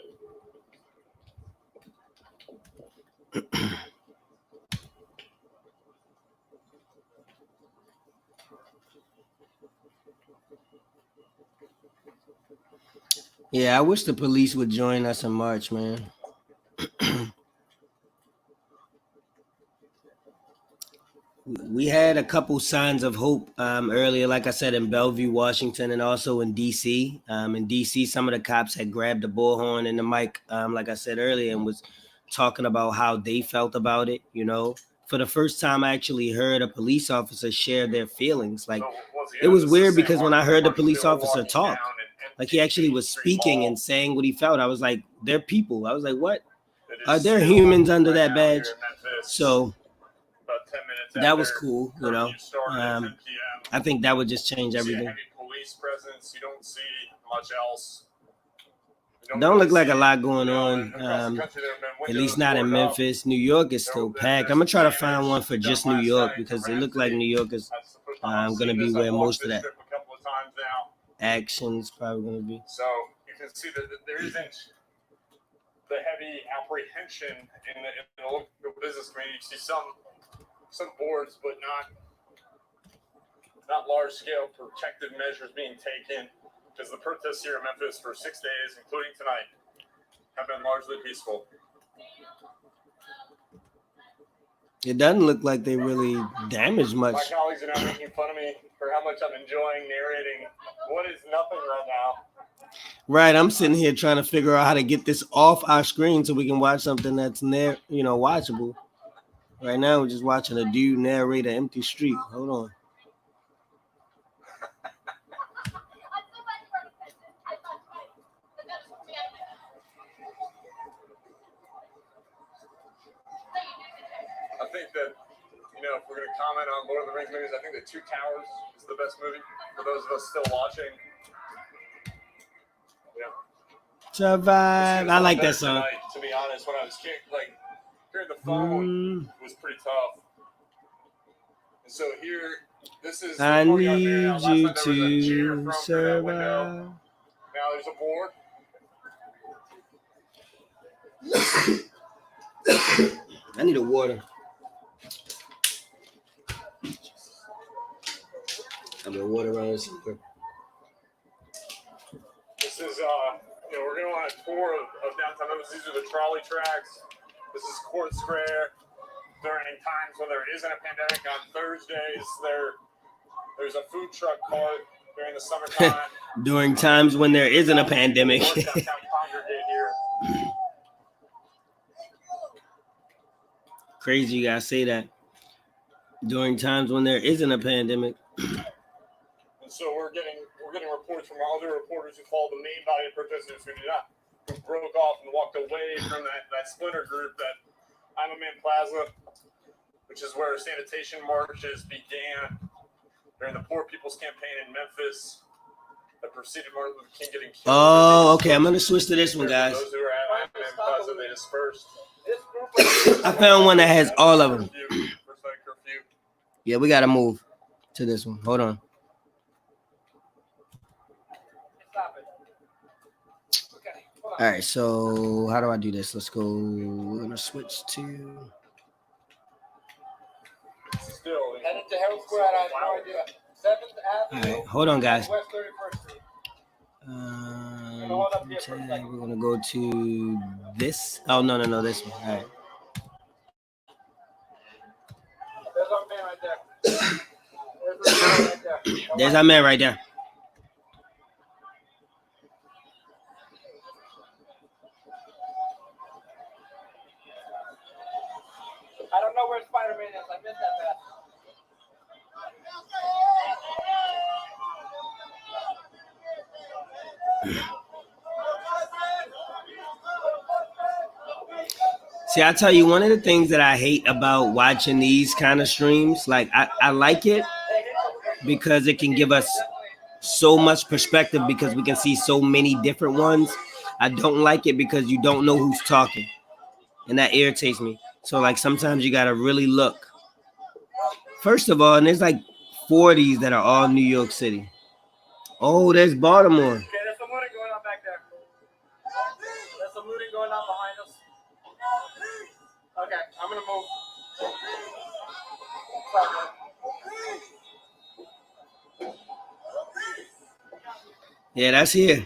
Yeah, I wish the police would join us in March, man. We had a couple signs of hope earlier, like I said, in Bellevue, Washington, and also in D.C. In D.C., some of the cops had grabbed the bullhorn and the mic, like I said earlier, and was talking about how they felt about it. You know, for the first time, I actually heard a police officer share their feelings. Like, it was weird because when I heard the police officer talk, like he actually was speaking and saying what he felt, I was like, they're people. I was like, what? Are there humans under that badge? So that was cool, you know. I think that would just change everything. Heavy police presence. You don't see much else. Don't look like a lot going on. At least not in Memphis. New York is still packed. I'm gonna try to find one for just New York because it looked like New York is gonna be where most of that action's probably gonna be. So you can see that there isn't the heavy apprehension in the local business community. You see some boards, but not large scale protective measures being taken, because the protests here in Memphis for 6 days, including tonight, have been largely peaceful. It doesn't look like they really damaged much. My colleagues are now making fun of me for how much I'm enjoying narrating what is nothing right now. Right, I'm sitting here trying to figure out how to get this off our screen so we can watch something that's watchable. Right now, we're just watching a dude narrate an empty street. Hold on. I think that, if we're going to comment on Lord of the Rings movies, I think that Two Towers is the best movie for those of us still watching. Survive. I like that song. Tonight, to be honest, when I was hearing the phone was pretty tough. And so here, this is. I need you to survive. Now there's a board. I need a water. I mean, water around somewhere. This is we're going on a tour of downtown Memphis. These are the trolley tracks. This is Court Square. During times when there isn't a pandemic, on Thursdays there's a food truck cart during the summertime. During times when there isn't a pandemic. Crazy you guys say that. During times when there isn't a pandemic. And so we're getting reports from other reporters who follow the main body of protesters who broke off and walked away from that splinter group that I'm a Man Plaza, which is where sanitation marches began during the Poor People's Campaign in Memphis that preceded Martin Luther King getting killed. Oh, okay. I'm going to switch to this one, guys. Those who were at I'm a Man Plaza, they dispersed. I found one that has all of them. Yeah, we got to move to this one. Hold on. All right, so how do I do this? Let's go. We're going to switch to... Still, Headed to Herald Square, I had no idea. 7th All Avenue. right, hold on, guys. West 31st Street. We're gonna go to this. Oh no, this one. All right. There's our man right there. There's our man right there. There's our man right there. I don't know where Spider-Man is. I missed that pass. See, I tell you, one of the things that I hate about watching these kind of streams, like I like it because it can give us so much perspective because we can see so many different ones. I don't like it because you don't know who's talking, and that irritates me. So like sometimes you gotta really look. First of all, and there's like 40s that are all New York City. Oh, there's Baltimore. Okay, there's some looting going on back there. There's some looting going on behind us. Okay, I'm gonna move. Yeah, that's here.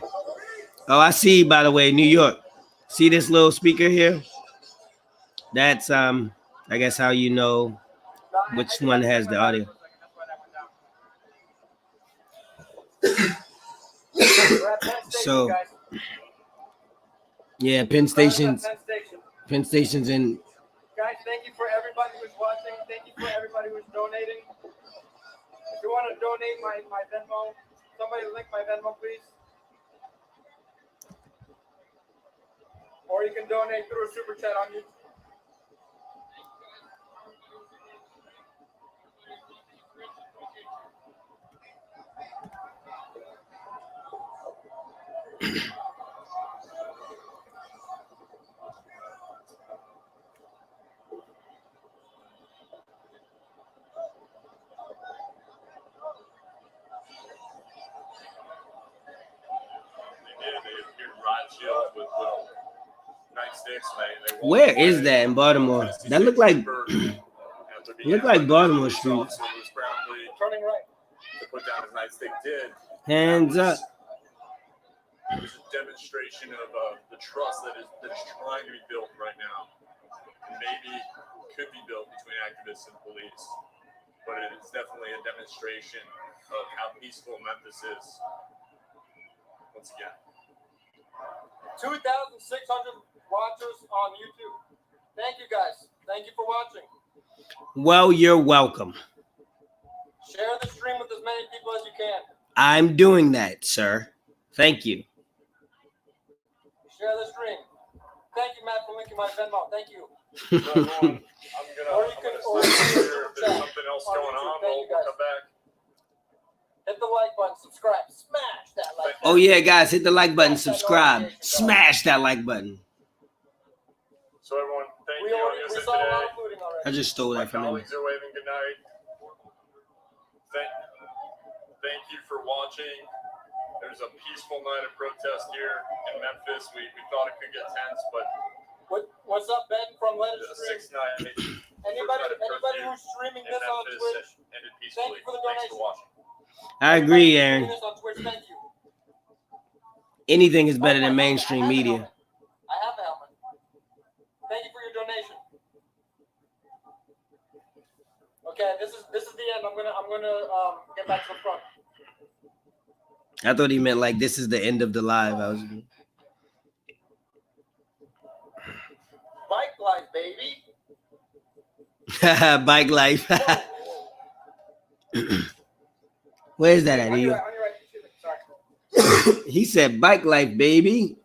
Oh, I see, by the way, New York. See this little speaker here? That's I guess how you know which one has the audio. So yeah, Penn Station's in. Guys, thank you for everybody who's watching. Thank you for everybody who's donating. If you want to donate my Venmo, somebody link my Venmo, please. Or you can donate through a super chat on YouTube. Where is that in Baltimore? That look like Baltimore streets. Turning right. To put down his nightstick did. Hands up. It was a demonstration of the trust that is trying to be built right now. And maybe could be built between activists and police. But it is definitely a demonstration of how peaceful Memphis is. Once again. 2,600 watchers on YouTube. Thank you guys. Thank you for watching. Well, you're welcome. Share the stream with as many people as you can. I'm doing that, sir. Thank you. Share the stream. Thank you, Matt, for linking my Venmo. Thank you. So everyone, there's something else going on. We'll come back. Hit the like button, subscribe, smash that like button. Oh yeah, guys, hit the like button, subscribe, smash that like button. So everyone, thank you. We saw a lot of looting already. I just stole that from him. Colleagues are waving good night. Thank you for watching. There's a peaceful night of protest here in Memphis. We thought it could get tense, but what's up, Ben from Let It Stream? 6-9. Anybody who's streaming this on Twitch, ended thank you for the donation. Thanks for watching. I agree, Aaron. This on Twitch, thank you. Anything is better than mainstream media. I have a helmet. Thank you for your donation. Okay, this is the end. I'm gonna get back to the front. I thought he meant like this is the end of the live. Bike life, baby. Bike life. Where's that at? On your right. Sorry. He said bike life, baby.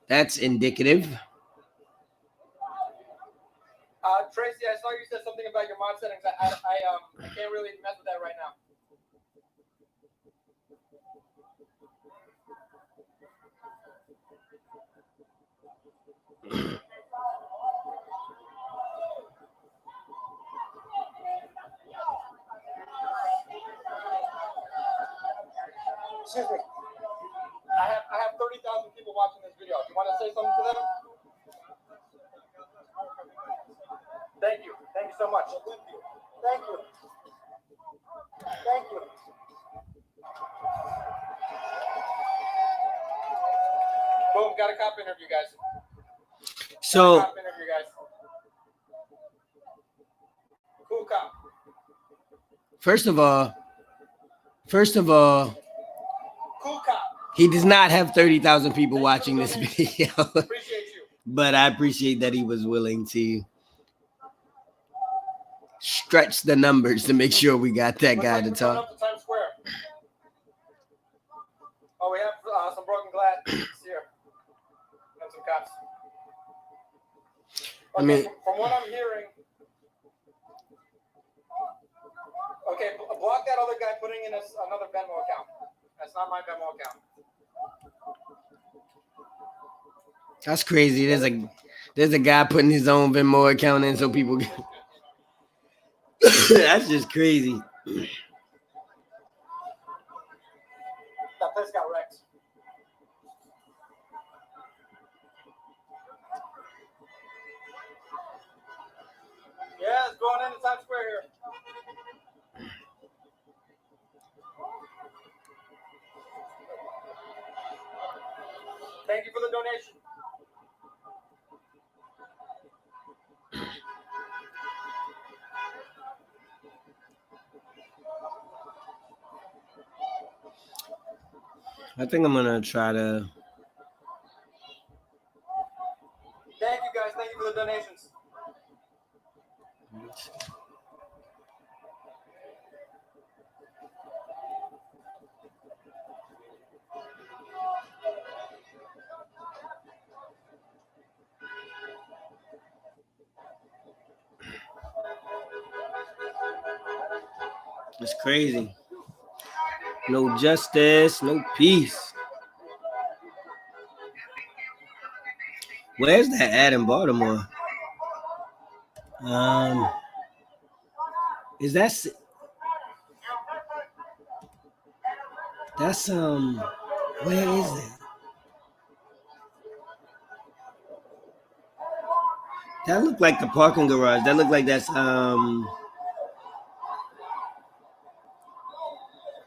That's indicative. Tracy, I saw you said something about your mod settings. I can't really mess with that right now. Excuse me. I have 30,000 people watching this video. Do you want to say something to them? Thank you. Thank you so much. Thank you. Thank you. Boom, got a cop interview, guys. So, Cop interview, guys. Cool cop. first of all, Cool cop. he does not have 30,000 people watching this video. Appreciate you. But I appreciate that he was willing to stretch the numbers to make sure we got that guy to Looks like we're going talk. up to Times Square. Oh, we have some broken glass here. And some cops. Okay, I mean, from what I'm hearing. Okay, block that other guy putting in another Venmo account. That's not my Venmo account. that's crazy. There's a guy putting his own Venmo account in so people can. That's just crazy. That place got wrecked. Yeah, it's going into Times Square here. Thank you for the donation. I think I'm gonna try to. Thank you, guys. Thank you for the donations. It's crazy. No justice, no peace. Where's that at in Baltimore? Is that that's where is that? That looked like the parking garage. That looked like that's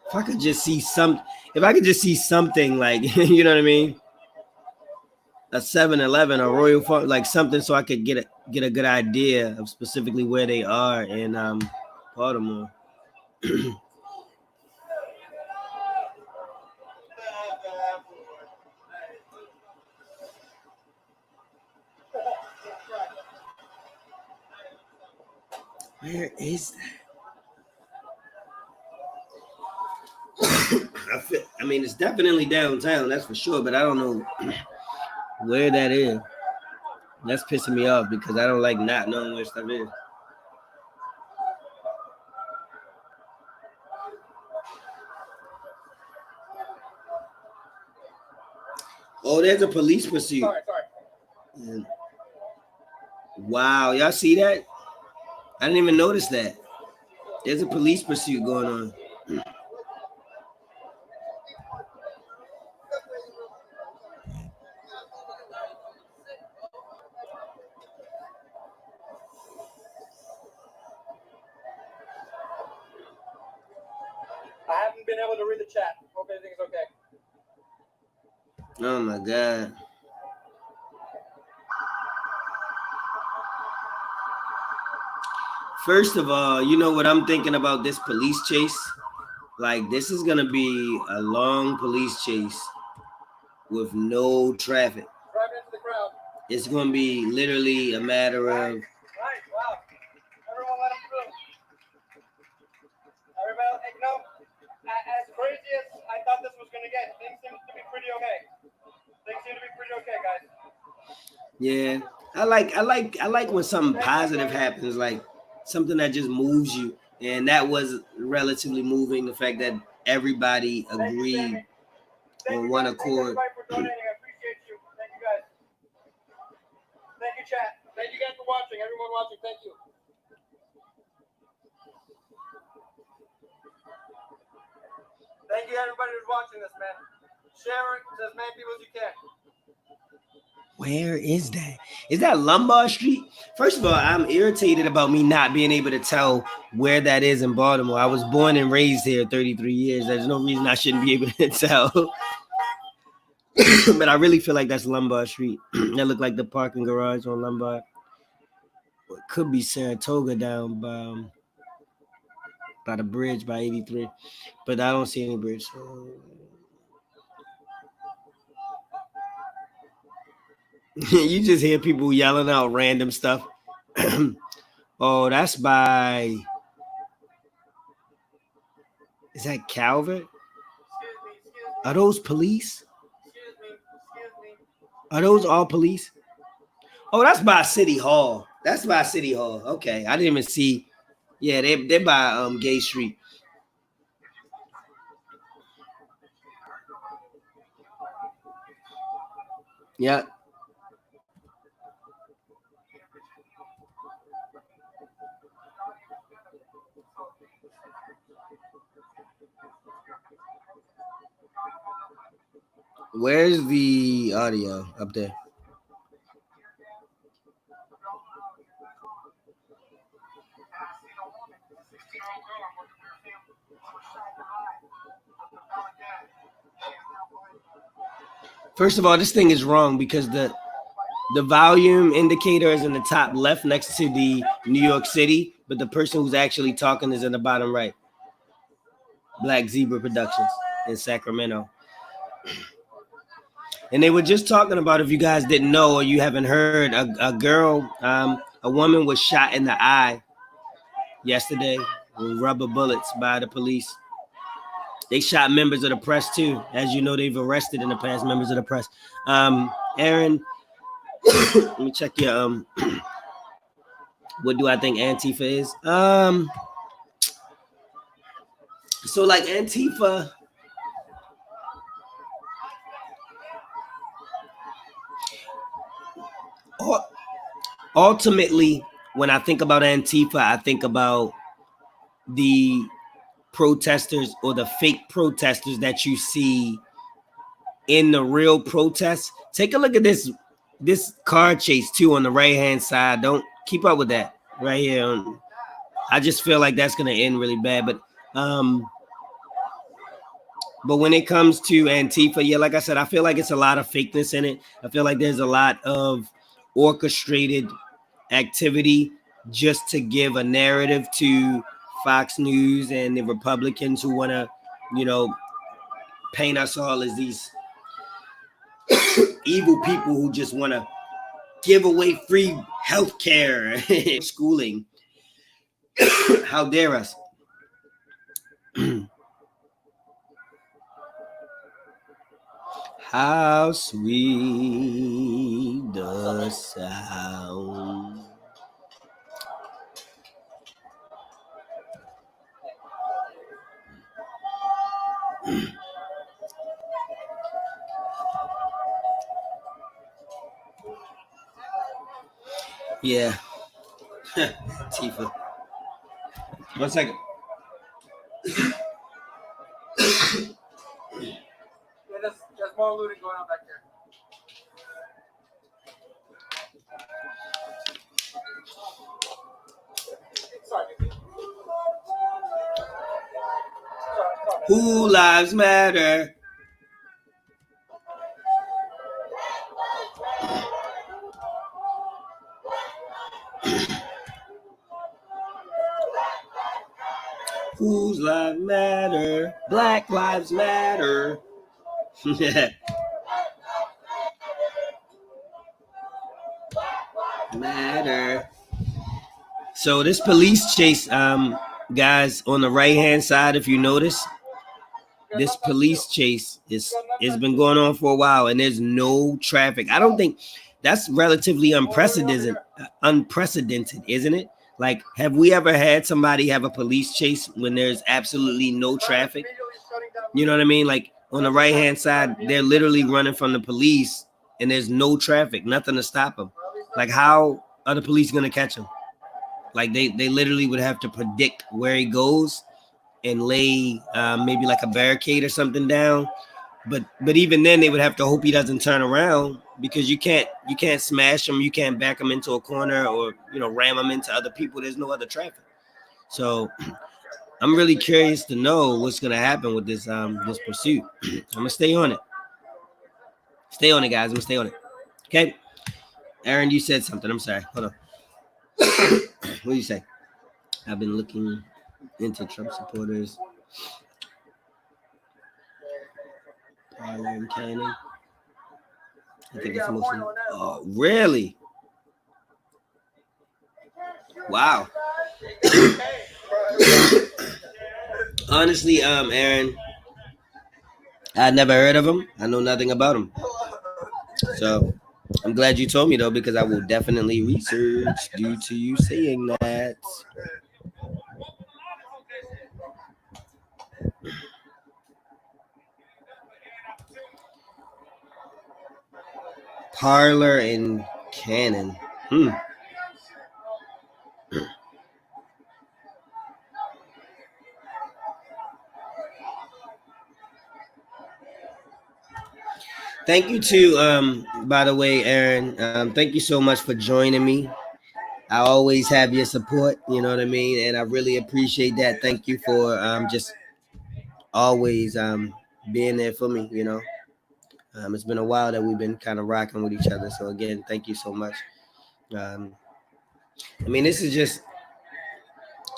if I could just see something like you know what I mean? A 7-Eleven, a Royal Farm, like something so I could get a good idea of specifically where they are in Baltimore. Where is that? I mean, it's definitely downtown, that's for sure, but I don't know where that is. That's pissing me off because I don't like not knowing where stuff is. Oh, there's a police pursuit. Sorry. Wow, y'all see that? I didn't even notice that. There's a police pursuit going on. I haven't been able to read the chat. Hope everything's okay. Oh my God. First of all, you know what I'm thinking about this police chase? Like, this is going to be a long police chase with no traffic. Driving into the crowd. It's going to be literally a matter of. Right, wow. Everyone let him through. Everybody, as crazy as I thought this was going to get, things seem to be pretty okay. Guys. Yeah, I like when something positive happens, like something that just moves you, and that was relatively moving. The fact that everybody agreed on one accord. Thank you, everybody, for donating. I appreciate you. Thank you, guys. Thank you, chat. Thank you guys for watching. Everyone watching, thank you. Thank you, everybody who's watching this, man. Share it to as many people as you can. Where is that? Is that Lombard Street? First of all, I'm irritated about me not being able to tell where that is in Baltimore. I was born and raised here 33 years. There's no reason I shouldn't be able to tell. But I really feel like that's Lombard Street. That looked like the parking garage on Lombard. It could be Saratoga down by the bridge by 83. But I don't see any bridge. So... You just hear people yelling out random stuff. Oh, that's by... Is that Calvert? Are those police? Are those all police? Oh, that's by City Hall. That's by City Hall. Okay, I didn't even see. Yeah, they're by Gay Street. Yeah. Where's the audio up there? First of all, this thing is wrong because the volume indicator is in the top left next to the New York City, but the person who's actually talking is in the bottom right. Black Zebra Productions in Sacramento. And they were just talking about, if you guys didn't know or you haven't heard, a girl, a woman was shot in the eye yesterday with rubber bullets by the police. They shot members of the press too. As you know, they've arrested in the past members of the press. Aaron, let me check your what do I think Antifa is? So like Antifa, ultimately, when I think about Antifa, I think about the protesters or the fake protesters that you see in the real protests. Take a look at this car chase too on the right hand side. Don't keep up with that right here. I just feel like that's gonna end really bad. But when it comes to Antifa, yeah, like I said, I feel like it's a lot of fakeness in it. I feel like there's a lot of orchestrated activity just to give a narrative to Fox News and the Republicans who want to, paint us all as these evil people who just want to give away free health care, schooling. How dare us? How sweet the sound. Yeah. Tifa. 1 second. There's more looting going on back there. Sorry. Who lives matter? Whose lives matter? Black lives matter. Matter. So this police chase, guys, on the right hand side, if you notice, this police chase is been going on for a while, and there's no traffic. I don't think that's relatively unprecedented, isn't it? Like, have we ever had somebody have a police chase when there's absolutely no traffic? You know what I mean? Like on the right hand side, they're literally running from the police, and there's no traffic, nothing to stop them. Like, how are the police gonna catch him? Like they literally would have to predict where he goes and lay maybe like a barricade or something down. But even then they would have to hope he doesn't turn around, because you can't smash him, you can't back him into a corner, or ram him into other people. There's no other traffic. So I'm really curious to know what's gonna happen with this pursuit. I'm gonna stay on it. Stay on it, guys. I'm gonna stay on it. Okay. Aaron, you said something. I'm sorry. Hold on. What do you say? I've been looking into Trump supporters. Parler and Cannon. I think it's mostly. Oh, really? Wow. Honestly, Aaron, I never heard of him. I know nothing about him. So I'm glad you told me though, because I will definitely research due to you saying that. Parler and Cannon. Thank you to by the way, Aaron. Thank you so much for joining me. I always have your support, you know what I mean? And I really appreciate that. Thank you for just always being there for me, It's been a while that we've been kind of rocking with each other. So again, thank you so much. I mean, this is just,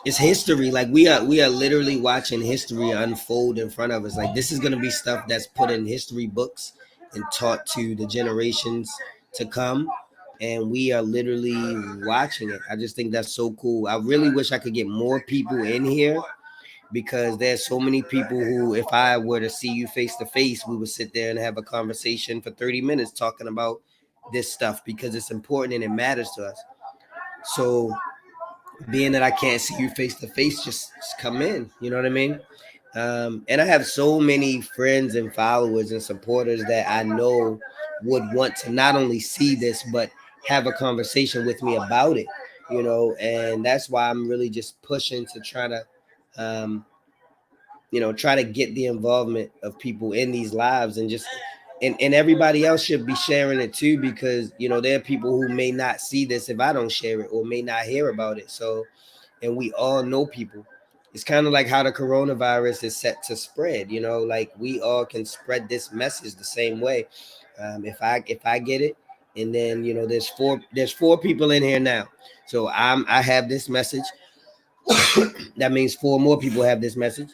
it's history. Like we are literally watching history unfold in front of us. Like this is gonna be stuff that's put in history books and taught to the generations to come. And we are literally watching it. I just think that's so cool. I really wish I could get more people in here, because there's so many people who, if I were to see you face to face, we would sit there and have a conversation for 30 minutes talking about this stuff, because it's important and it matters to us. So being that I can't see you face to face, just come in. You know what I mean? And I have so many friends and followers and supporters that I know would want to not only see this, but have a conversation with me about it, and that's why I'm really just pushing to try to, try to get the involvement of people in these lives, and just, and everybody else should be sharing it too, because, there are people who may not see this if I don't share it, or may not hear about it. So, and we all know people. It's kind of like how the coronavirus is set to spread, like we all can spread this message the same way. If I get it, and then there's four people in here now, so I have this message. That means four more people have this message.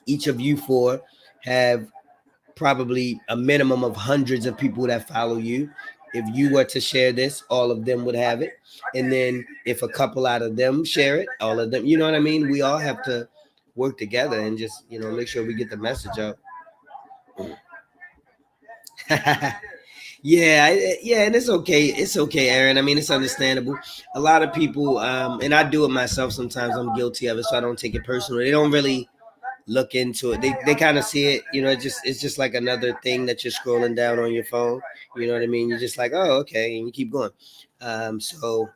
Each of you four have probably a minimum of hundreds of people that follow you. If you were to share this, all of them would have it. And then if a couple out of them share it, all of them, you know what I mean? We all have to work together and just, make sure we get the message out. Yeah, and it's okay. It's okay, Aaron. I mean, it's understandable. A lot of people, and I do it myself sometimes. I'm guilty of it, so I don't take it personal. They don't really look into it. They kind of see it, it's just like another thing that you're scrolling down on your phone. You know what I mean? You're just like, oh, okay, and you keep going. So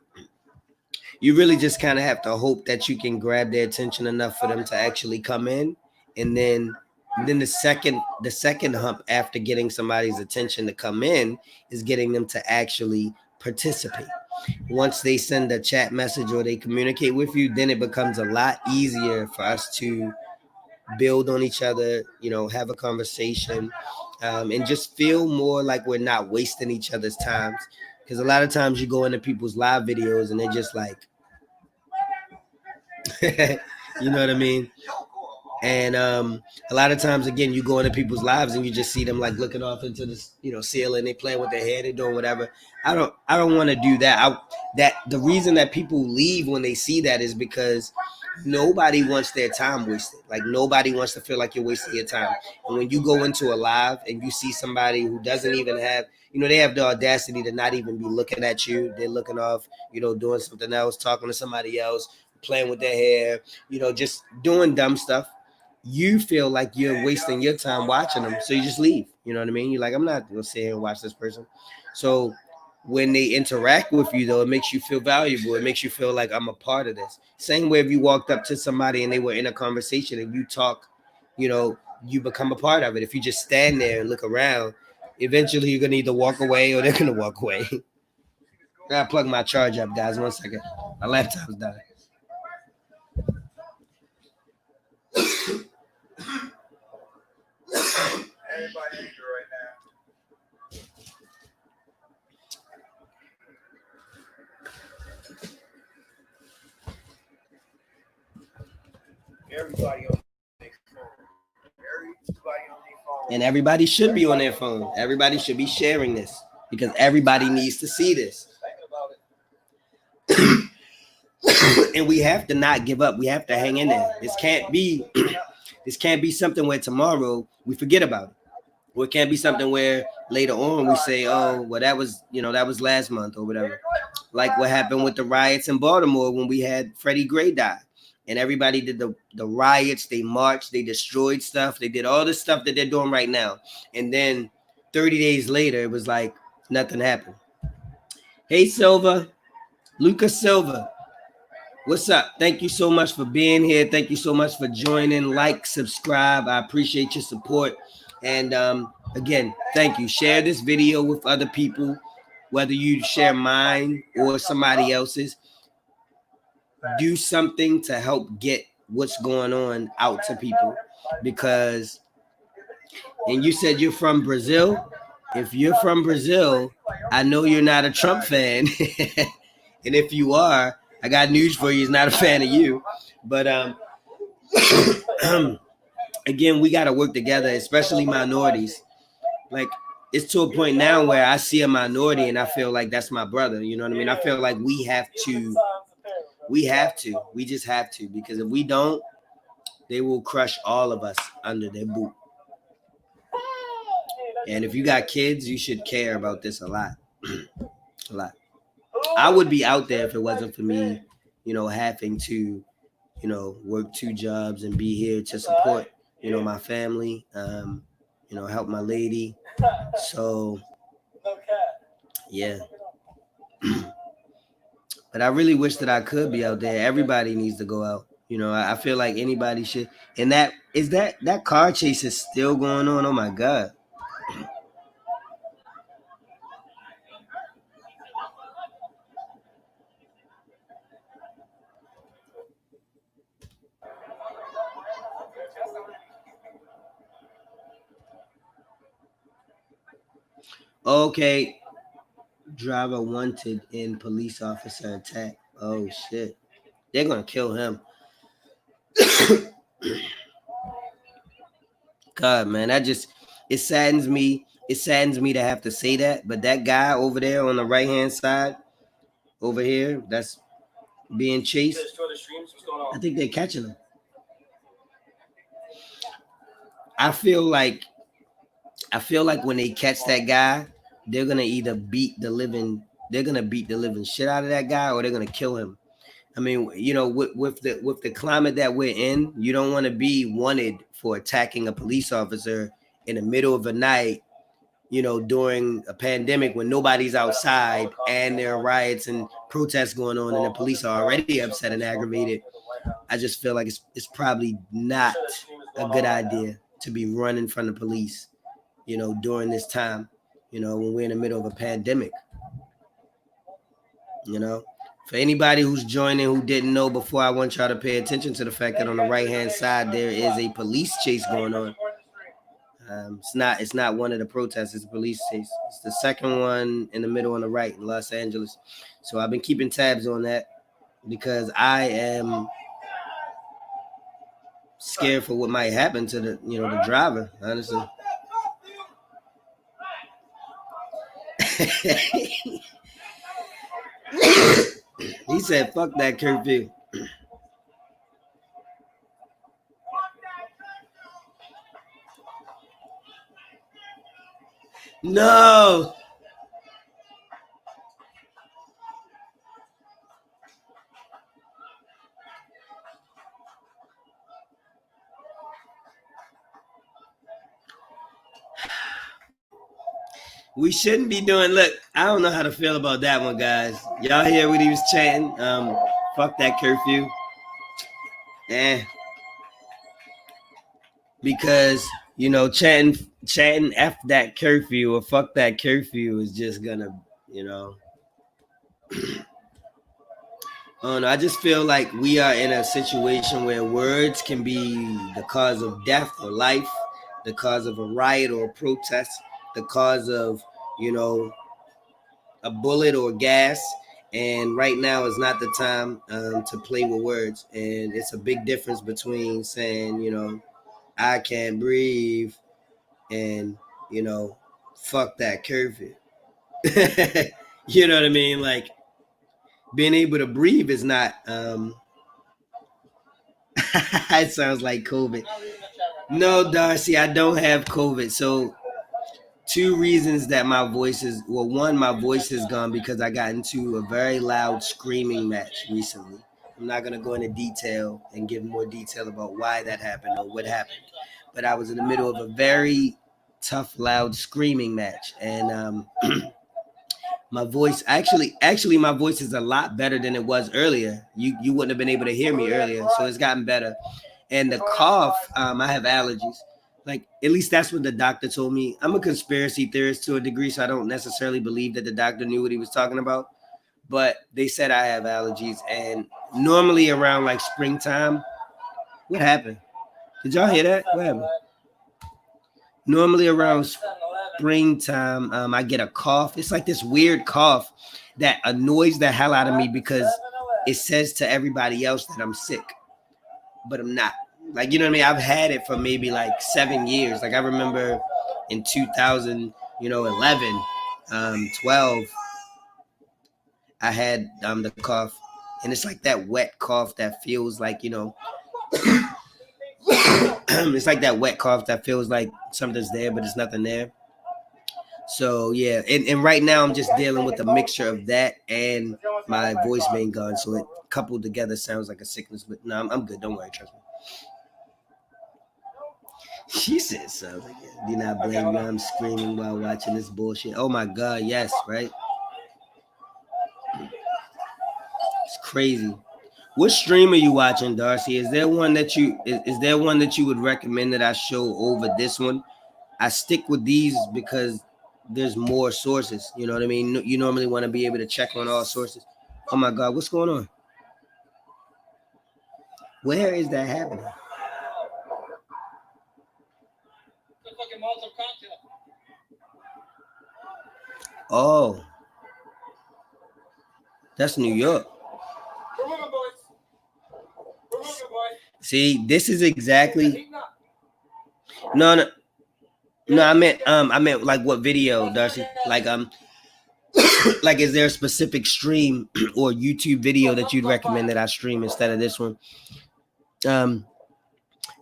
you really just kind of have to hope that you can grab their attention enough for them to actually come in, and then the second hump after getting somebody's attention to come in is getting them to actually participate. Once they send a chat message or they communicate with you, then it becomes a lot easier for us to build on each other, have a conversation, and just feel more like we're not wasting each other's times. Because a lot of times you go into people's live videos and they're just like, you know what I mean? And a lot of times, again, you go into people's lives and you just see them like looking off into the ceiling. They playing with their hair, they're doing whatever. I don't want to do that. That the reason that people leave when they see that is because nobody wants their time wasted. Like nobody wants to feel like you're wasting your time. And when you go into a live and you see somebody who doesn't even have, they have the audacity to not even be looking at you. They're looking off, doing something else, talking to somebody else, playing with their hair, just doing dumb stuff. You feel like you're wasting your time watching them, so you just leave. You know what I mean? You're like, I'm not gonna sit here and watch this person. So when they interact with you, though, it makes you feel valuable. It makes you feel like I'm a part of this. Same way if you walked up to somebody and they were in a conversation and you talk, you become a part of it. If you just stand there and look around, eventually you're gonna either walk away or they're gonna walk away. I gotta plug my charge up, guys. 1 second. My laptop's dying. Everybody angry right now. Everybody on their phone. Everybody on their phone. And everybody should be on their phone. Everybody should be sharing this because everybody needs to see this. And we have to not give up. We have to hang in there. This can't be something where tomorrow we forget about it. Or it can't be something where later on we say, oh, well, that was last month or whatever. Like what happened with the riots in Baltimore when we had Freddie Gray die. And everybody did the riots, they marched, they destroyed stuff, they did all this stuff that they're doing right now. And then 30 days later, it was like nothing happened. Hey, Silva, Lucas Silva, what's up? Thank you so much for being here. Thank you so much for joining. Like, subscribe. I appreciate your support. And again, thank you. Share this video with other people, whether you share mine or somebody else's. Do something to help get what's going on out to people, because, and you said you're from Brazil. If you're from Brazil, I know you're not a Trump fan. And if you are, I got news for you. He's not a fan of you. But again, we got to work together, especially minorities. Like, it's to a point now where I see a minority and I feel like that's my brother. You know what I mean? I feel like we just have to, because if we don't, they will crush all of us under their boot. And if you got kids, you should care about this a lot. A lot. I would be out there if it wasn't for me, having to, work 2 jobs and be here to support, my family, help my lady. So, yeah. But I really wish that I could be out there. Everybody needs to go out. I feel like anybody should. And that car chase is still going on. Oh my God. Okay. Driver wanted in police officer attack. Oh shit. They're gonna kill him. God, man, it saddens me. It saddens me to have to say that. But that guy over there on the right hand side, over here, that's being chased. I think they're catching him. I feel like when they catch that guy, they're gonna either beat the living shit out of that guy, or they're gonna kill him. I mean, with the climate that we're in, you don't want to be wanted for attacking a police officer in the middle of the night, during a pandemic when nobody's outside and there are riots and protests going on and the police are already upset and aggravated. I just feel like it's probably not a good idea to be running from the police, during this time, when we're in the middle of a pandemic. For anybody who's joining who didn't know before, I want y'all to pay attention to the fact that on the right-hand side, there is a police chase going on. It's not one of the protests, it's a police chase. It's the second one in the middle on the right in Los Angeles. So I've been keeping tabs on that because I am scared for what might happen to the driver, honestly. He said, fuck that curfew. No. We shouldn't be doing. Look, I don't know how to feel about that one, guys. Y'all hear what he was chanting? Fuck that curfew. because chatting F that curfew or fuck that curfew is just gonna, you know. I don't know. I just feel like we are in a situation where words can be the cause of death or life, the cause of a riot or a protest, the cause of, you know, a bullet or gas. And right now is not the time to play with words. And it's a big difference between saying, I can't breathe and, fuck that curfew. You know what I mean? Like, being able to breathe is not it sounds like COVID. No, Darcy, I don't have COVID. So two reasons that my voice is, well, one, my voice is gone because I got into a very loud screaming match recently. I'm not going to go into detail and give more detail about why that happened or what happened, but I was in the middle of a very tough loud screaming match, and my voice actually my voice is a lot better than it was earlier. You wouldn't have been able to hear me earlier, so it's gotten better. And the cough, I have allergies. Like, at least that's what the doctor told me. I'm a conspiracy theorist to a degree, so I don't necessarily believe that the doctor knew what he was talking about. But they said I have allergies, and normally around like springtime, what happened? Did y'all hear that? What happened? Normally around springtime, I get a cough. It's like this weird cough that annoys the hell out of me because it says to everybody else that I'm sick, but I'm not. Like, you know what I mean? I've had it for maybe like 7 years. Like, I remember in 2011, 12, I had the cough, and it's like that wet cough that feels like, it's like that wet cough that feels like something's there, but it's nothing there. So yeah, and right now I'm just dealing with a mixture of that and my voice being gone. So it coupled together sounds like a sickness, but no, I'm good. Don't worry, trust me. She said something. Do not blame me. I'm screaming while watching this bullshit. Oh my god, yes, right? It's crazy. What stream are you watching, Darcy? Is there one that is there one that you would recommend that I show over this one? I stick with these because there's more sources. You know what I mean? You normally want to be able to check on all sources. Oh my god, what's going on? Where is that happening? Oh, that's New York. See, this is exactly. No. No, I meant like what video, Darcy? Like like, is there a specific stream or YouTube video that you'd recommend that I stream instead of this one? Um,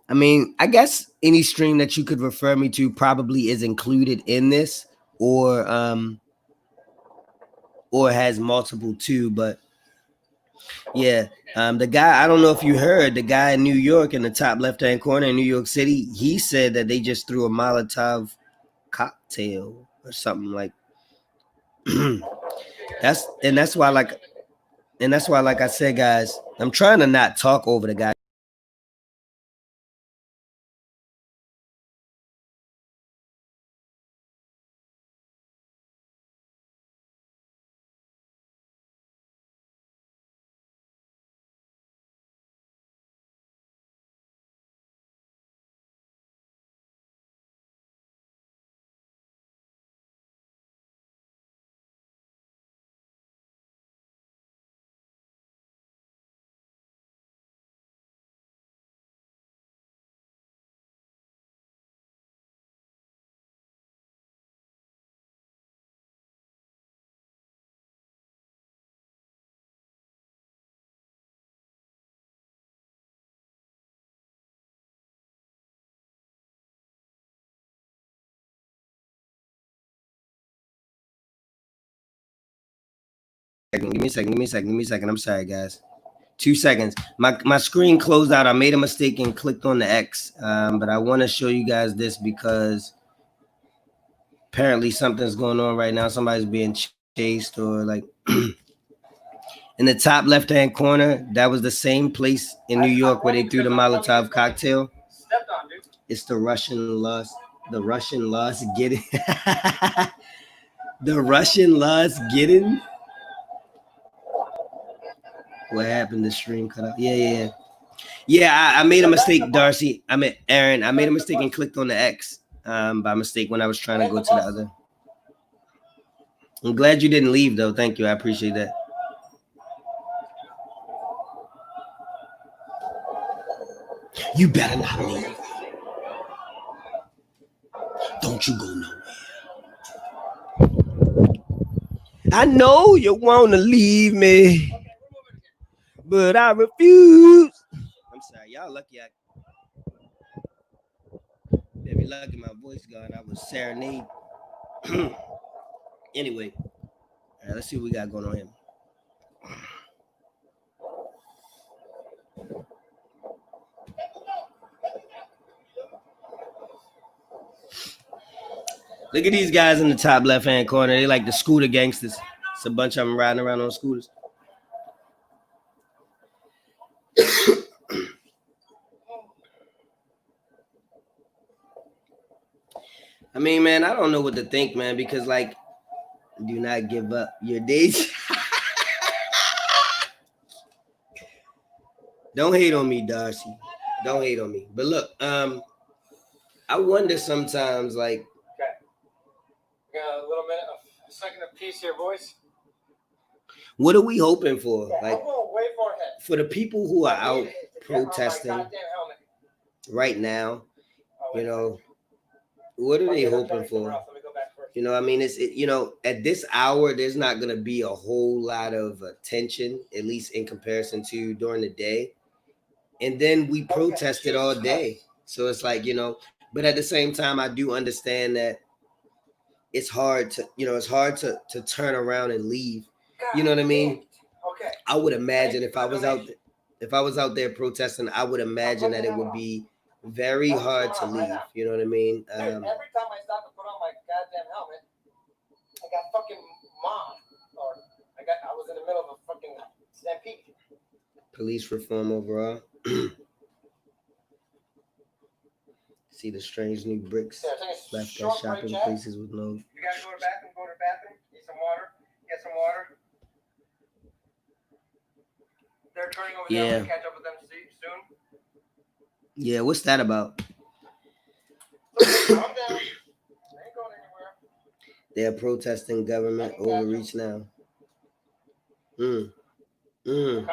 I mean, I guess any stream that you could refer me to probably is included in this, or has multiple too. But yeah, the guy, I don't know if you heard, the guy in New York in the top left hand corner in New York City, he said that they just threw a Molotov cocktail or something like. That's why, like I said, guys, I'm trying to not talk over the guy. Give me a second. I'm sorry, guys. 2 seconds. My screen closed out. I made a mistake and clicked on the X. But I want to show you guys this because apparently something's going on right now. Somebody's being chased or like in the top left hand corner. That was the same place in New York where they threw the Molotov cocktail. It's the Russian lost. The Russian lost getting. The Russian lost getting. What happened? The stream cut out. Yeah. I made a mistake, Darcy. I mean, Aaron. I made a mistake and clicked on the X by mistake when I was trying to go to the other. I'm glad you didn't leave, though. Thank you. I appreciate that. You better not leave. Don't you go nowhere. I know you want to leave me, but I refuse. I'm sorry. Y'all lucky Baby, lucky my voice gone. I was serenade. Anyway, all right, let's see what we got going on here. Look at these guys in the top left-hand corner. They like the scooter gangsters. It's a bunch of them riding around on scooters. I mean, man, I don't know what to think, man, because, like, do not give up your days. Don't hate on me, Darcy. Don't hate on me. But look, I wonder sometimes, like. Okay. We got a little minute, a second of peace here, boys. What are we hoping for? Yeah, like, for the people who are out protesting right now, you know, what are they hoping for? You know, I mean, you know, at this hour, there's not going to be a whole lot of attention, at least in comparison to during the day. And then we protested all day. So it's like, you know, but at the same time, I do understand that it's hard to, you know, it's hard to turn around and leave. You know what I mean? Okay. I would imagine if I was out there protesting, I would imagine that it would be very hard to leave. You know what I mean? Every time I stop to put on my goddamn helmet, I got fucking mobbed, or I was in the middle of a fucking stampede. Police reform overall. See the strange new bricks left at shopping places with no. You gotta go to the bathroom, need some water, get some water. They're turning over there. We'll catch up with them soon. Yeah, what's that about? Calm down. They ain't going anywhere. They're protesting government overreach now. Calm down,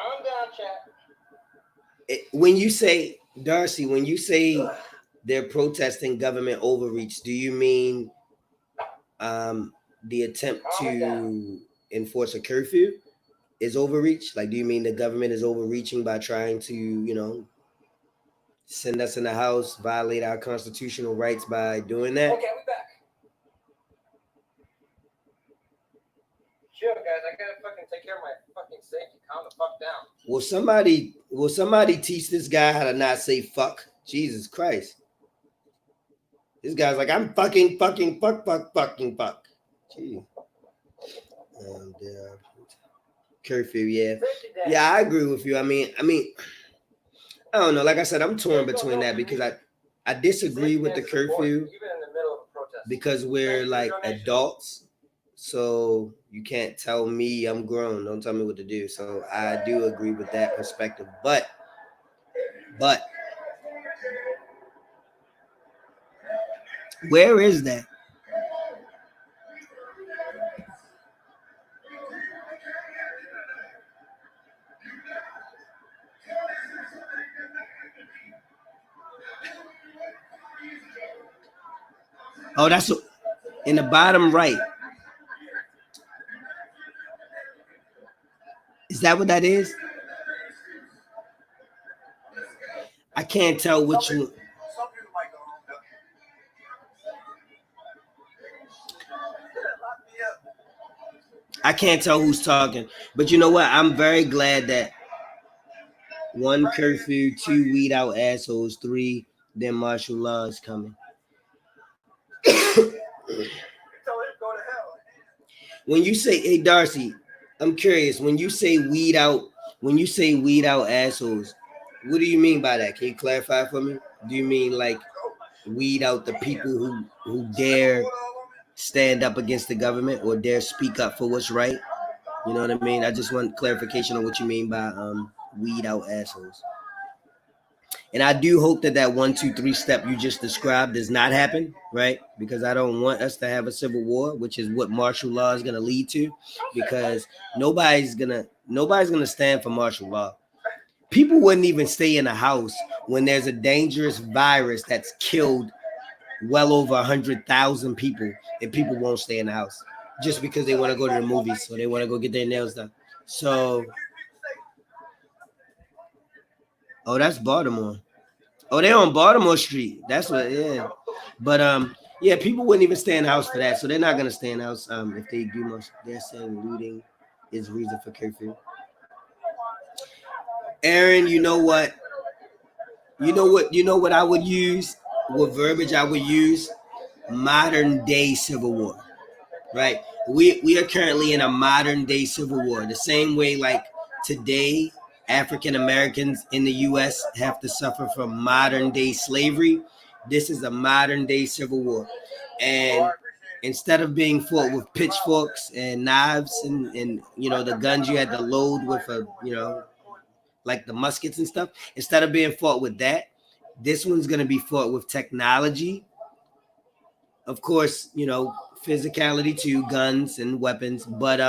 chat. When you say, Darcy, when you say they're protesting government overreach, do you mean the attempt to enforce a curfew is overreach? Like, do you mean the government is overreaching by trying to, you know, send us in the house, violate our constitutional rights by doing that? Okay, we back. Chill, guys. I gotta fucking take care of my fucking safety. Calm the fuck down. Will somebody teach this guy how to not say fuck? Jesus Christ. This guy's like, I'm fucking fuck. Gee. And curfew, yeah. Yeah, I agree with you. I mean, I don't know. Like I said, I'm torn between that because I disagree with the curfew because we're like adults. So you can't tell me I'm grown. Don't tell me what to do. So I do agree with that perspective. But where is that? Oh, that's in the bottom right. Is that what that is? I can't tell which one. I can't tell who's talking. But you know what? I'm very glad that 1, curfew, 2, weed out assholes, 3, then martial law is coming. When you say, hey Darcy, I'm curious, when you say weed out assholes, what do you mean by that? Can you clarify for me? Do you mean like weed out the people who dare stand up against the government or dare speak up for what's right. You know what I mean? I just want clarification on what you mean by weed out assholes. And I do hope that that 1, 2, 3 step you just described does not happen, right? Because I don't want us to have a civil war, which is what martial law is going to lead to. Because nobody's gonna stand for martial law. People wouldn't even stay in a house when there's a dangerous virus that's killed well over 100,000 people, and people won't stay in the house just because they want to go to the movies or they want to go get their nails done. So, oh, that's Baltimore. Oh, they're on Baltimore Street. That's what, yeah. But yeah, people wouldn't even stay in the house for that, so they're not gonna stay in the house if they do much. They're saying looting is reason for curfew. Aaron, you know what? You know what I would use? What verbiage I would use? Modern day civil war. Right? We are currently in a modern day civil war. The same way like today African Americans in the US have to suffer from modern day slavery. This is a modern day civil war. And instead of being fought with pitchforks and knives and you know the guns you had to load with a, you know, like the muskets and stuff, instead of being fought with that, this one's going to be fought with technology. Of course, you know, physicality too, guns and weapons, but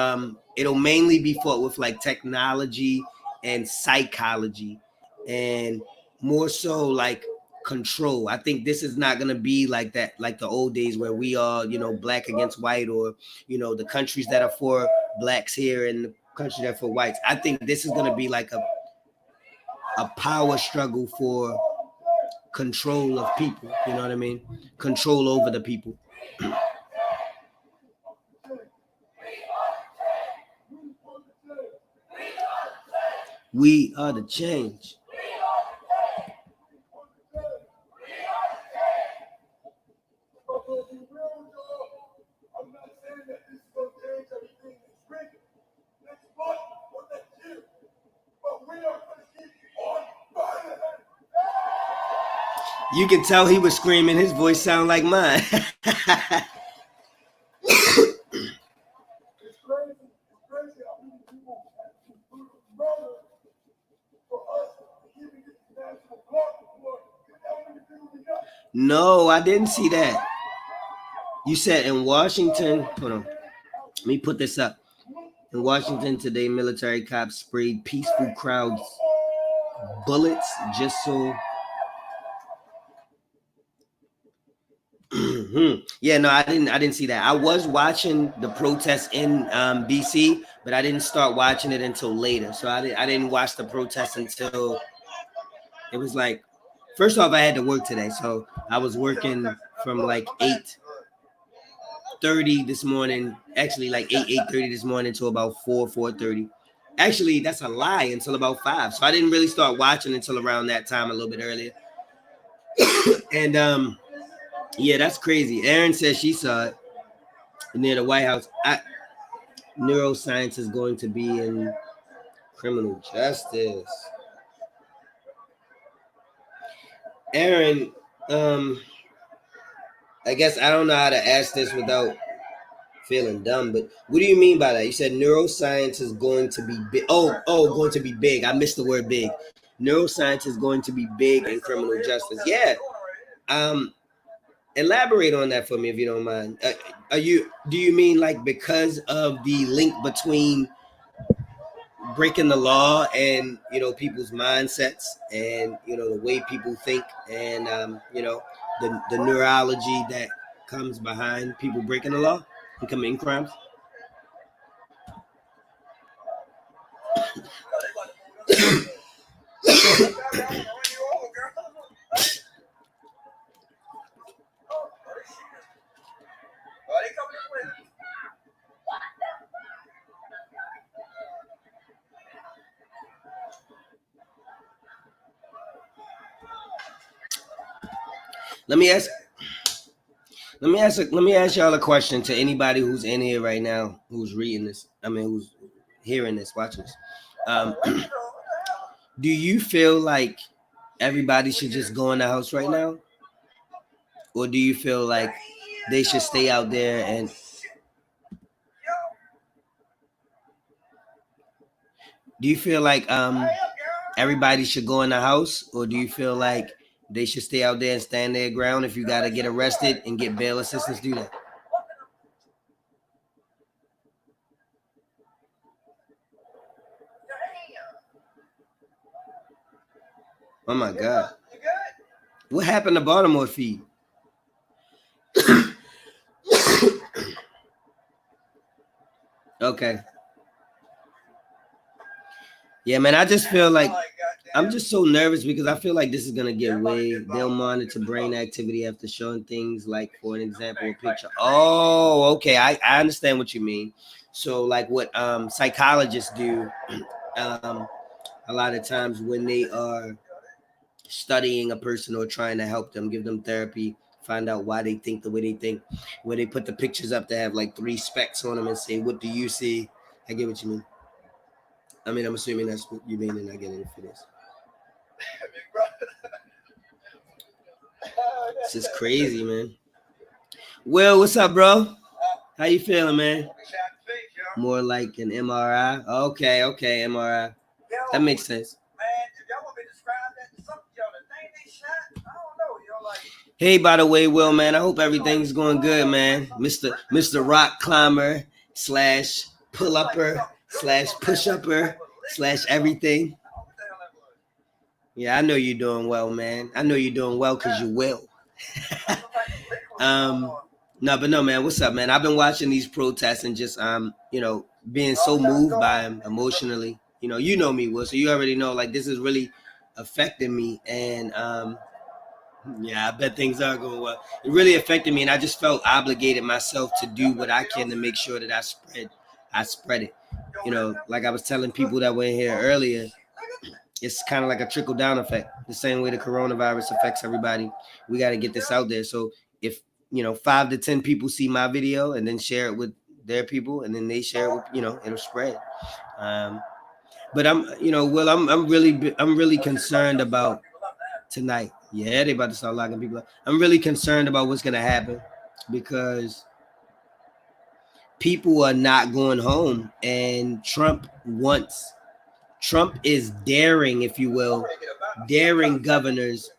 it'll mainly be fought with like technology and psychology and more so like control. I think this is not going to be like that, like the old days where we are, you know, black against white, or, you know, the countries that are for blacks here and the countries that are for whites. I think this is going to be like a power struggle for control of people. You know what I mean? Control over the people. We are the change. You can tell he was screaming. His voice sounded like mine. No, I didn't see that. You said in Washington, hold on. Let me put this up. In Washington today, military cops sprayed peaceful crowds bullets just so. Yeah, no, I didn't see that. I was watching the protests in BC, but I didn't start watching it until later. So I didn't watch the protests until it was like, first off, I had to work today, so I was working from like 8:30 this morning, actually like 8:30 this morning to about 4:30. Actually, that's a lie, until about 5. So I didn't really start watching until around that time, a little bit earlier. And yeah, that's crazy. Erin says she saw it near the White House. Neuroscience is going to be in criminal justice. Erin, I guess I don't know how to ask this without feeling dumb, but what do you mean by that? You said neuroscience is going to be big. Going to be big. I missed the word big. Neuroscience is going to be big in criminal justice. Yeah. Elaborate on that for me if you don't mind. Do you mean like because of the link between breaking the law and, you know, people's mindsets and, you know, the way people think and you know, the neurology that comes behind people breaking the law and committing crimes? Let me ask y'all a question, to anybody who's in here right now, who's reading this. I mean, who's hearing this, watching this. Do you feel like everybody should just go in the house right now? or do you feel like they should stay out there and do you feel like everybody should go in the house, or do you feel like they should stay out there and stand their ground? If you gotta get arrested and get bail assistance, do that. Oh my God. What happened to Baltimore feed? Okay. Yeah, man, I just feel like I'm just so nervous because I feel like this is gonna get way. They'll monitor brain activity after showing things like, for an example, a picture. Oh, okay, I understand what you mean. So, like what psychologists do, a lot of times when they are studying a person or trying to help them, give them therapy, find out why they think the way they think, where they put the pictures up to have like 3 specks on them and say, "What do you see?" I get what you mean. I mean, I'm assuming that's what you mean, and I get it for this. This is crazy, man. Will, what's up, bro? How you feeling, man? More like an MRI. Okay, MRI. That makes sense. Hey, by the way, Will, man, I hope everything's going good, man. Mr. Rock Climber / pull upper / push upper / everything. Yeah, I know you're doing well, man. I know you're doing well because you will. No, man. What's up, man? I've been watching these protests and just being so moved by them emotionally. You know me, Will, so you already know like this is really affecting me, and yeah, I bet things are going well. It really affected me, and I just felt obligated myself to do what I can to make sure that I spread it. Like I was telling people that were in here earlier, it's kind of like a trickle down effect. The same way the coronavirus affects everybody, we got to get this out there. So if 5 to 10 people see my video and then share it with their people, and then they share it with, it'll spread. But Will, I'm really concerned about tonight. Yeah, they about to start locking people up. I'm really concerned about what's gonna happen because people are not going home, and Trump is daring, if you will, daring governors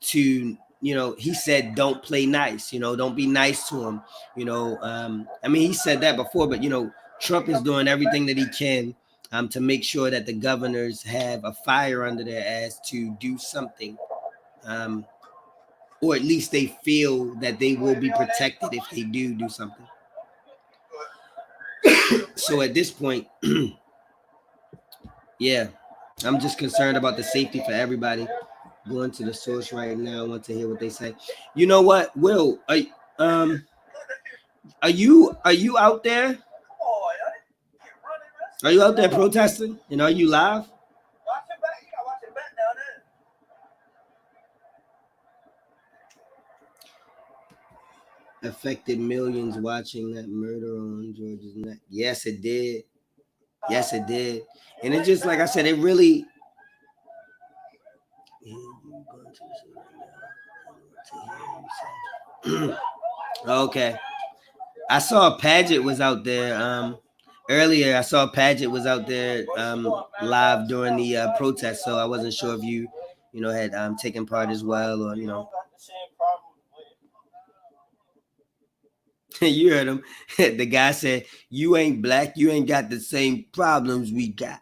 to, he said, don't play nice, don't be nice to him. I mean, he said that before, but Trump is doing everything that he can to make sure that the governors have a fire under their ass to do something. Or at least they feel that they will be protected if they do something. So at this point, yeah, I'm just concerned about the safety for everybody. Going to the source right now. I want to hear what they say. You know what, Will? Are you out there? Are you out there protesting? And are you live? Affected millions watching that murder on George's neck. Yes, it did. Yes, it did. And it just, like I said, it really. Okay. I saw Paget was out there earlier. I saw Paget was out there live during the protest, so I wasn't sure if you had taken part as well, or you heard him. The guy said, "You ain't black. You ain't got the same problems we got."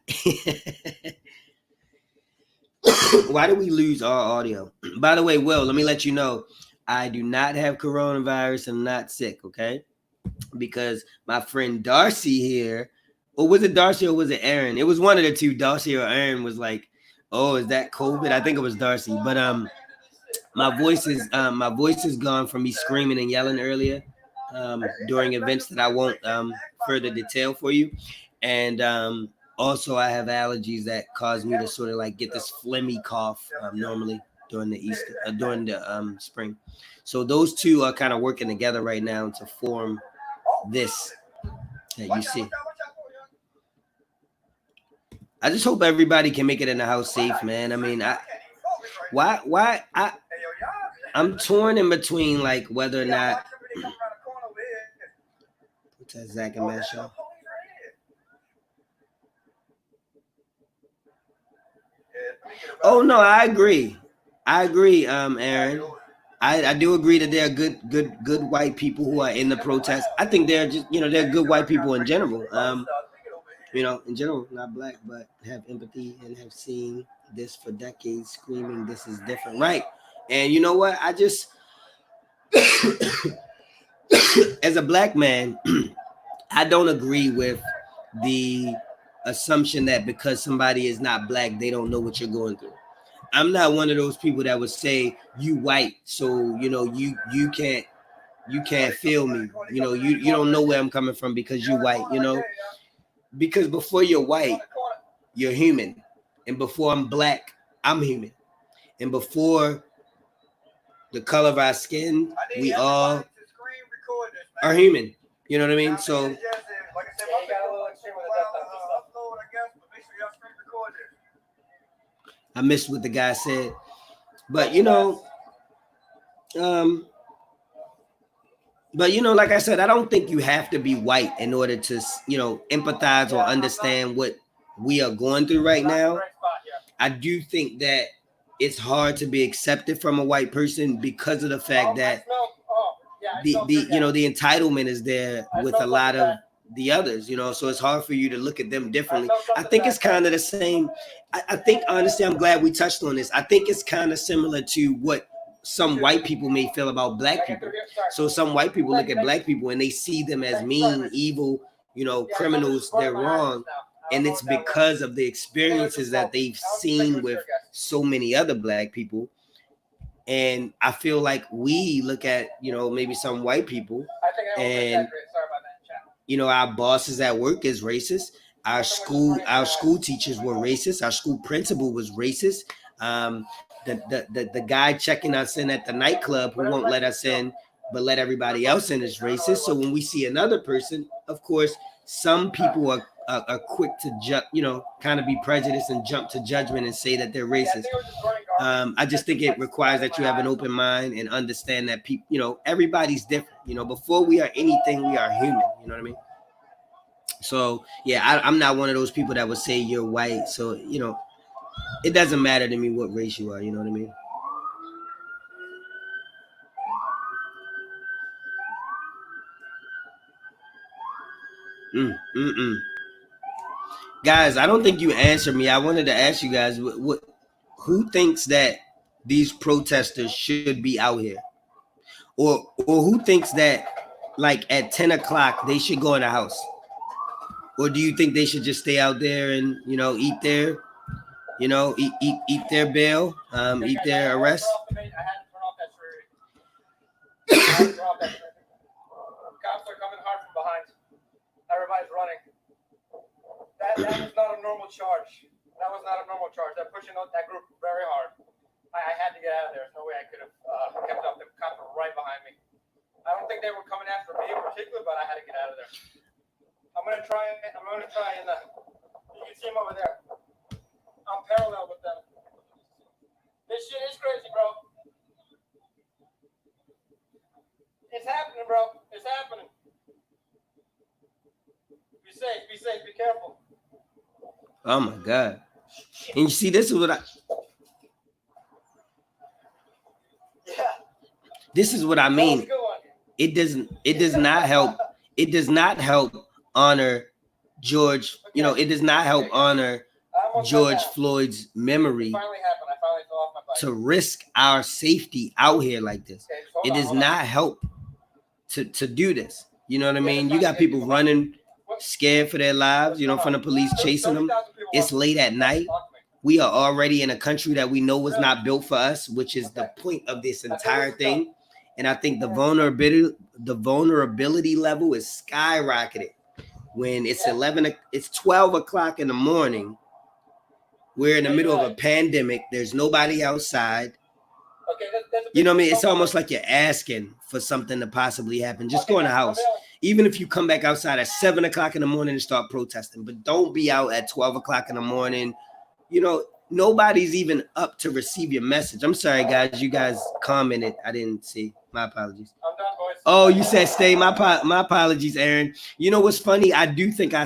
Why did we lose our audio? By the way, Will, let me let you know, I do not have coronavirus. I'm not sick, okay? Because my friend Darcy here, or was it Darcy or was it Aaron? It was one of the two. Darcy or Aaron was like, "Oh, is that COVID?" I think it was Darcy. But my voice is gone from me screaming and yelling earlier during events that I won't further detail for you. And also I have allergies that cause me to sort of like get this phlegmy cough normally during the spring. So those two are kind of working together right now to form this that you see. I just hope everybody can make it in the house safe, man. I mean, I'm torn in between like whether or Yeah, not watch somebody come around the corner over here. what's that Zach and Matt That's show. the police right here. Yeah, let me get a Oh no, valid- I agree. Aaron. I do agree that there are good white people who are in the protest. I think they're just they're good white people in general. In general, not black, but have empathy and have seen this for decades, screaming this is different. Right. And you know what? I just as a black man, I don't agree with the assumption that because somebody is not black, they don't know what you're going through. I'm not one of those people that would say you white, so you can't feel me. You don't know where I'm coming from because you white. Because before you're white, you're human, and before I'm black, I'm human, and before the color of our skin, we all are human. You know what I mean? So I missed what the guy said, but like I said, I don't think you have to be white in order to empathize or understand what we are going through right now. I do think that it's hard to be accepted from a white person because of the fact that the entitlement is there with a lot of the others, so it's hard for you to look at them differently. I think it's kind of the same. I think, honestly, I'm glad we touched on this. I think it's kind of similar to what some white people may feel about black people. So some white people look at black people and they see them as mean, evil, criminals. They're wrong. And it's because of the experiences that they've seen with so many other black people. And I feel like we look at, maybe some white people and, our bosses at work is racist. Our school teachers were racist. Our school principal was racist. The guy checking us in at the nightclub who won't let us in, but let everybody else in is racist. So when we see another person, of course, some people are quick to kind of be prejudiced and jump to judgment and say that they're racist. I just think it requires that you have an open mind and understand that people, everybody's different. Before we are anything, we are human. You know what I mean? So yeah, I'm not one of those people that would say you're white. So it doesn't matter to me what race you are. You know what I mean? Guys, I don't think you answered me. I wanted to ask you guys who thinks that these protesters should be out here, or who thinks that like at 10 o'clock they should go in the house, or do you think they should just stay out there and eat their eat their bail, eat their arrest? Cops are coming hard from behind. Everybody's running. That was not a normal charge. They're pushing out that group very hard. I had to get out of there. There's no way I could have kept up. The cops were right behind me. I don't think they were coming after me in particular, but I had to get out of there. I'm gonna try and you can see him over there. I'm parallel with them. This shit is crazy, bro. It's happening, bro. It's happening. Be safe, be careful. Oh my God. And you see, this is what I mean. It does not help. It does not help honor George. It does not help honor George Floyd's memory to risk our safety out here like this. It does not help to do this. You know what I mean? You got people running scared for their lives, from the police chasing them. It's late at night. We are already in a country that we know was not built for us, which is the point of this entire thing. And I think the vulnerability level is skyrocketed when it's 12 o'clock in the morning. We're in the middle of a pandemic. There's nobody outside. You know what I mean? It's almost like you're asking for something to possibly happen. Just go in the house. Even if you come back outside at 7 o'clock in the morning and start protesting, but don't be out at 12 o'clock in the morning. nobody's even up to receive your message. I'm sorry, guys. You guys commented. I didn't see. My apologies. I'm done, boys. Oh, you said stay. My apologies, Aaron. You know what's funny? I do think I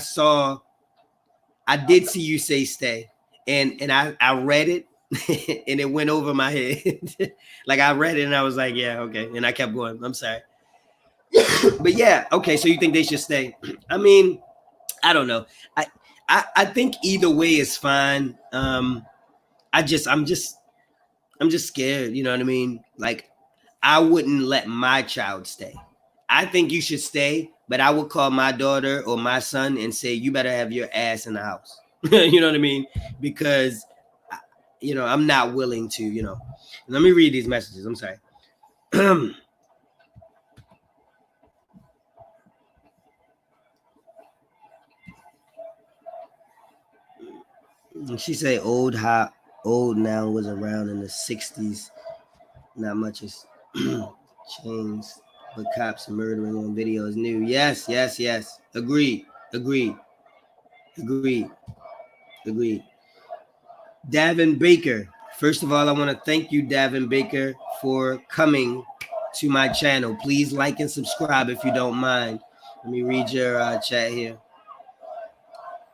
did see you say stay, and I read it and it went over my head. Like I read it and I was like, yeah, okay, and I kept going. I'm sorry. But yeah, okay. So you think they should stay? I mean, I don't know. I think either way is fine. I'm just scared. You know what I mean? Like, I wouldn't let my child stay. I think you should stay, but I would call my daughter or my son and say, you better have your ass in the house. You know what I mean? Because, I'm not willing to, Let me read these messages. I'm sorry. She say old now was around in the 60s. Not much has changed, but cops murdering on video is new. Yes. Agreed. Davin Baker. First of all, I want to thank you, Davin Baker, for coming to my channel. Please like and subscribe if you don't mind. Let me read your chat here.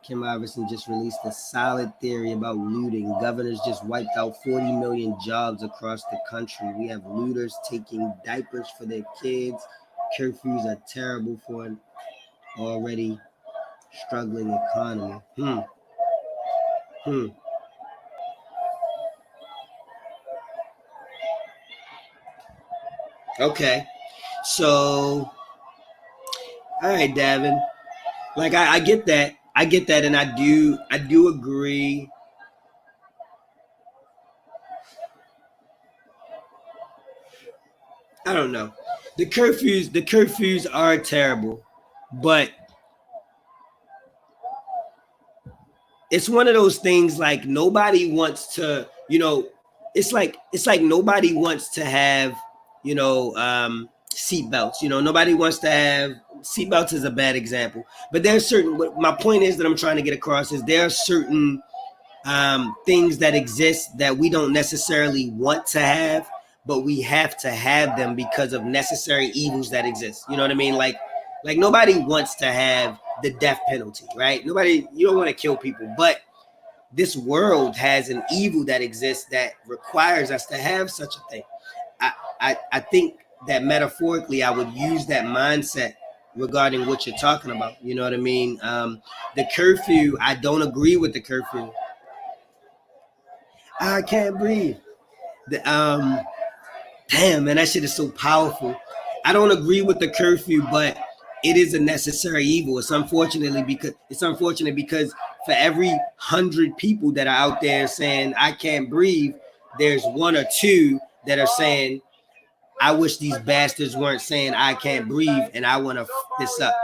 Kim Iverson just released a solid theory about looting. Governors just wiped out 40 million jobs across the country. We have looters taking diapers for their kids. Curfews are terrible for an already struggling economy. Okay. So, all right, Davin. Like I get that. And I do agree. I don't know. The curfews are terrible, but it's one of those things like nobody wants to, it's like nobody wants to have, seatbelts. Nobody wants to have seatbelts is a bad example, but there's certain. My point is that I'm trying to get across is there are certain things that exist that we don't necessarily want to have, but we have to have them because of necessary evils that exist. You know what I mean? Like nobody wants to have the death penalty, right? You don't want to kill people, but this world has an evil that exists that requires us to have such a thing. I think that metaphorically, I would use that mindset regarding what you're talking about. You know what I mean? The curfew, I don't agree with the curfew. I can't breathe. Damn, man, that shit is so powerful. I don't agree with the curfew, but it is a necessary evil. It's unfortunate because for every 100 people that are out there saying I can't breathe, there's one or two that are saying, I wish these bastards weren't saying I can't breathe and I want to f this up.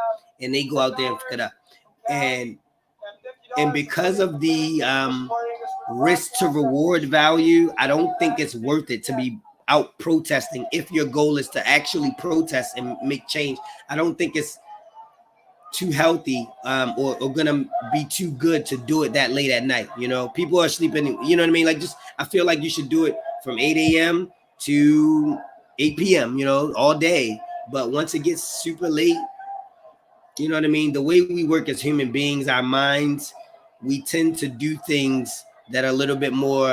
And they go out there and f it up. And because of the risk to reward value, I don't think it's worth it to be out protesting. If your goal is to actually protest and make change, I don't think it's too healthy or gonna be too good to do it that late at night. People are sleeping, you know what I mean? Like, just I feel like you should do it from 8 a.m. to 8 p.m., all day. But once it gets super late, you know what I mean? The way we work as human beings, our minds, we tend to do things that are a little bit more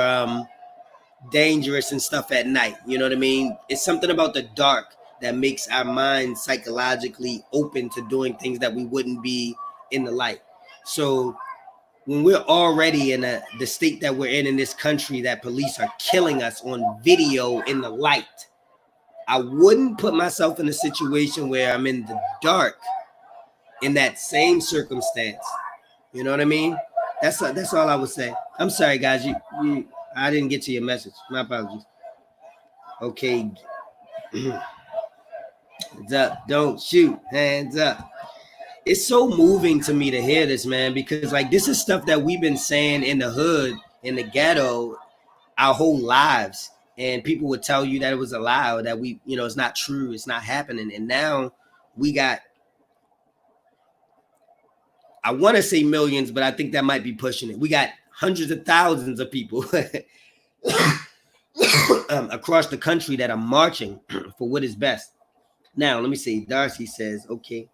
dangerous and stuff at night. You know what I mean? It's something about the dark that makes our minds psychologically open to doing things that we wouldn't be in the light. So when we're already in the state that we're in this country, that police are killing us on video in the light, I wouldn't put myself in a situation where I'm in the dark in that same circumstance. You know what I mean? That's all I would say. I'm sorry, guys. I didn't get to your message. My apologies. Okay. Hands up. Don't shoot. Hands up. It's so moving to me to hear this, man, because like this is stuff that we've been saying in the hood, in the ghetto, our whole lives. And people would tell you that it was a lie or that it's not true. It's not happening. And now we got, I want to say millions, but I think that might be pushing it. We got hundreds of thousands of people across the country that are marching for what is best. Now, let me see. Darcy says, okay.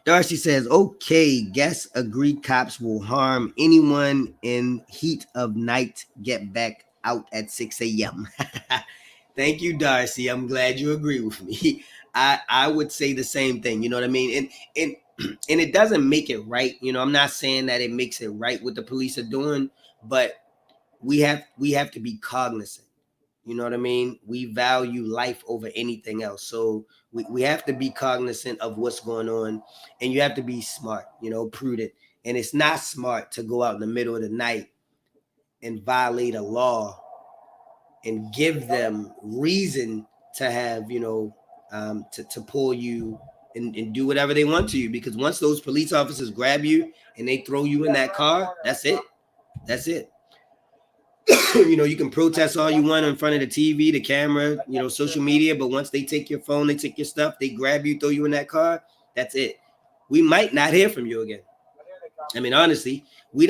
Darcy says, okay, guess agreed cops will harm anyone in heat of night. Get back out at 6 a.m. Thank you, Darcy. I'm glad you agree with me. I would say the same thing. You know what I mean? And and it doesn't make it right. You know, I'm not saying that it makes it right what the police are doing, but we have to be cognizant. You know what I mean? We value life over anything else. So we have to be cognizant of what's going on, and you have to be smart, you know, prudent. And it's not smart to go out in the middle of the night and violate a law and give them reason to have, you know, to pull you and do whatever they want to you. Because once those police officers grab you and they throw you in that car, that's it. That's it. You know, you can protest all you want in front of the TV, the camera, you know, social media, but once they take your phone, they take your stuff, they grab you, throw you in that car, that's it. We might not hear from you again. I mean, honestly, we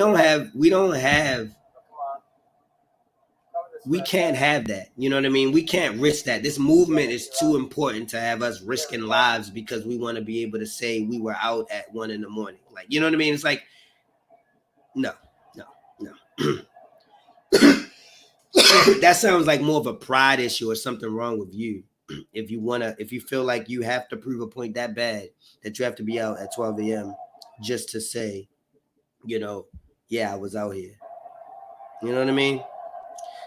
can't have that. You know what I mean? We can't risk that. This movement is too important to have us risking lives because we want to be able to say we were out at 1 a.m. Like, you know what I mean? It's like, no. That sounds like more of a pride issue or something wrong with you. If you feel like you have to prove a point that bad that you have to be out at 12 a.m. just to say, you know, yeah, I was out here. You know what I mean?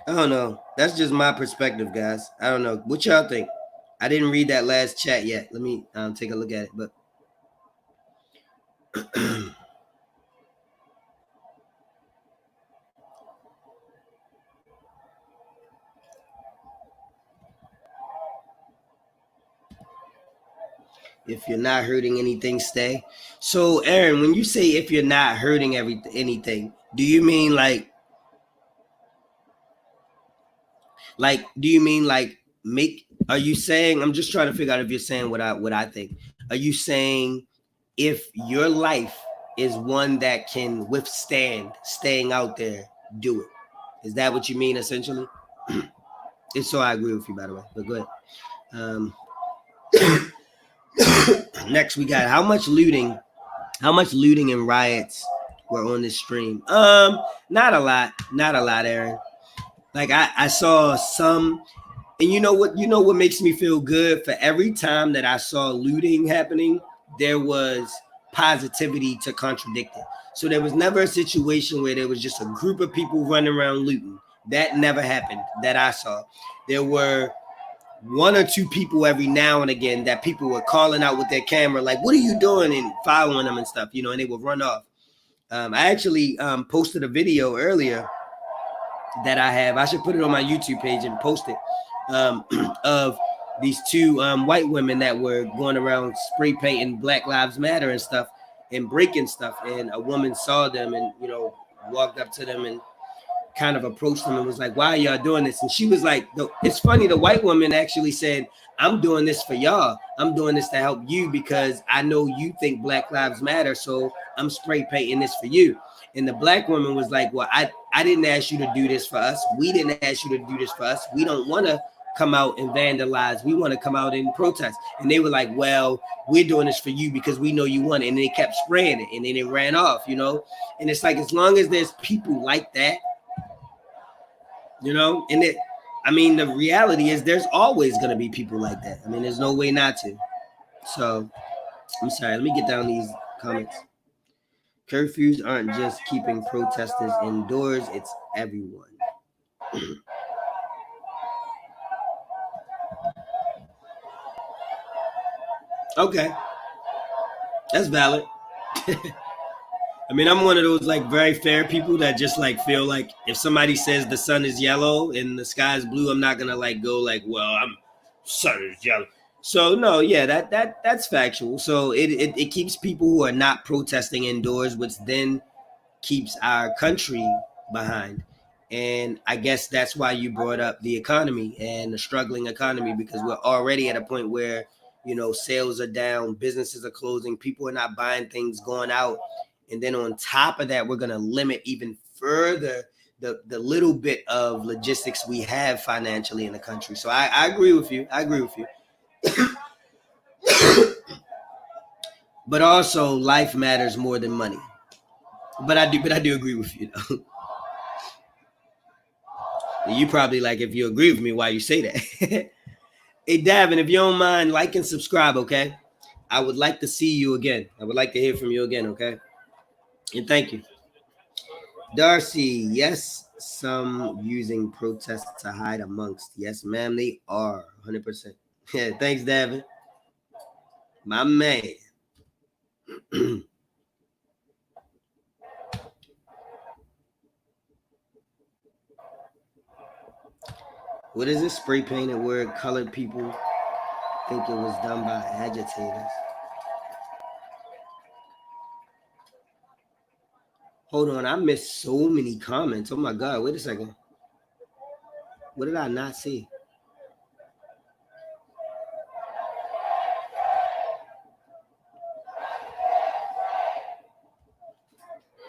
I don't know. That's just my perspective, guys. I don't know. What y'all think? I didn't read that last chat yet. Let me take a look at it. But if you're not hurting anything, stay. So, Aaron, when you say if you're not hurting anything, do you mean like do you mean like are you saying, I'm just trying to figure out if you're saying what I think. Are you saying if your life is one that can withstand staying out there, do it? Is that what you mean essentially? If so, I agree with you, by the way, but go ahead. Next, we got how much looting and riots were on this stream. Not a lot, Aaron. Like I saw some, and you know what makes me feel good? For every time that I saw looting happening, there was positivity to contradict it. So there was never a situation where there was just a group of people running around looting. That never happened that I saw. There were one or two people every now and again that people were calling out with their camera, like, what are you doing? And following them and stuff, you know, and they would run off. I actually posted a video earlier that I should put it on my YouTube page and post it, of these two white women that were going around spray painting Black Lives Matter and stuff and breaking stuff. And a woman saw them and, you know, walked up to them and kind of approached them and was like, why are y'all doing this? And she was like, it's funny, the white woman actually said, I'm doing this for y'all. I'm doing this to help you because I know you think Black Lives Matter, so I'm spray painting this for you. And the black woman was like, well, I didn't ask you to do this for us. We didn't ask you to do this for us. We don't want to come out and vandalize. We want to come out and protest. And they were like, well, we're doing this for you because we know you want it. And they kept spraying it and then it ran off, you know? And it's like, as long as there's people like that, you know, and the reality is there's always going to be people like that. I mean, there's no way not to. So I'm sorry. Let me get down these comments. Curfews aren't just keeping protesters indoors. It's everyone. Okay. That's valid. I mean, I'm one of those like very fair people that just like feel like if somebody says the sun is yellow and the sky is blue, I'm not gonna like go like, well, sun is yellow. So no, yeah, that's factual. So it keeps people who are not protesting indoors, which then keeps our country behind. And I guess that's why you brought up the economy and the struggling economy, because we're already at a point where, you know, sales are down, businesses are closing, people are not buying things, going out. And then on top of that, we're going to limit even further the little bit of logistics we have financially in the country. So I agree with you. I agree with you. But also, life matters more than money. But I do agree with you, though. You probably like, if you agree with me, why you say that. Hey, Davin, if you don't mind, like and subscribe, okay? I would like to see you again. I would like to hear from you again, okay? And thank you. Darcy, yes, some using protests to hide amongst. Yes, ma'am, they are 100%. Yeah, thanks, Davin. My man. What is this spray painted word? Colored people think it was done by agitators. Hold on, I missed so many comments. Oh my God, wait a second. What did I not see?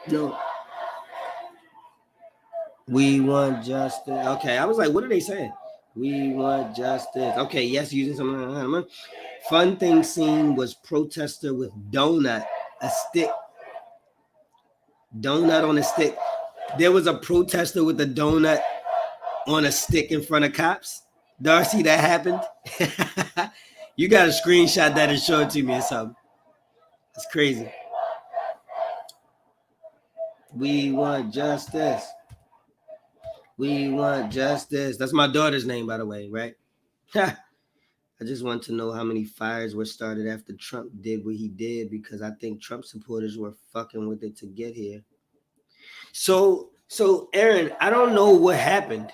No. We want justice. Okay, I was like, what are they saying? We want justice. Okay, yes, using some fun thing seen was protester with donut, a stick. Donut on a stick. There was a protester with a donut on a stick in front of cops. Darcy, that happened. You got to screenshot that and show it to me or something. It's crazy. We want justice. We want justice. That's my daughter's name, by the way, right? I just want to know how many fires were started after Trump did what he did, because I think Trump supporters were fucking with it to get here. So Aaron, I don't know what happened.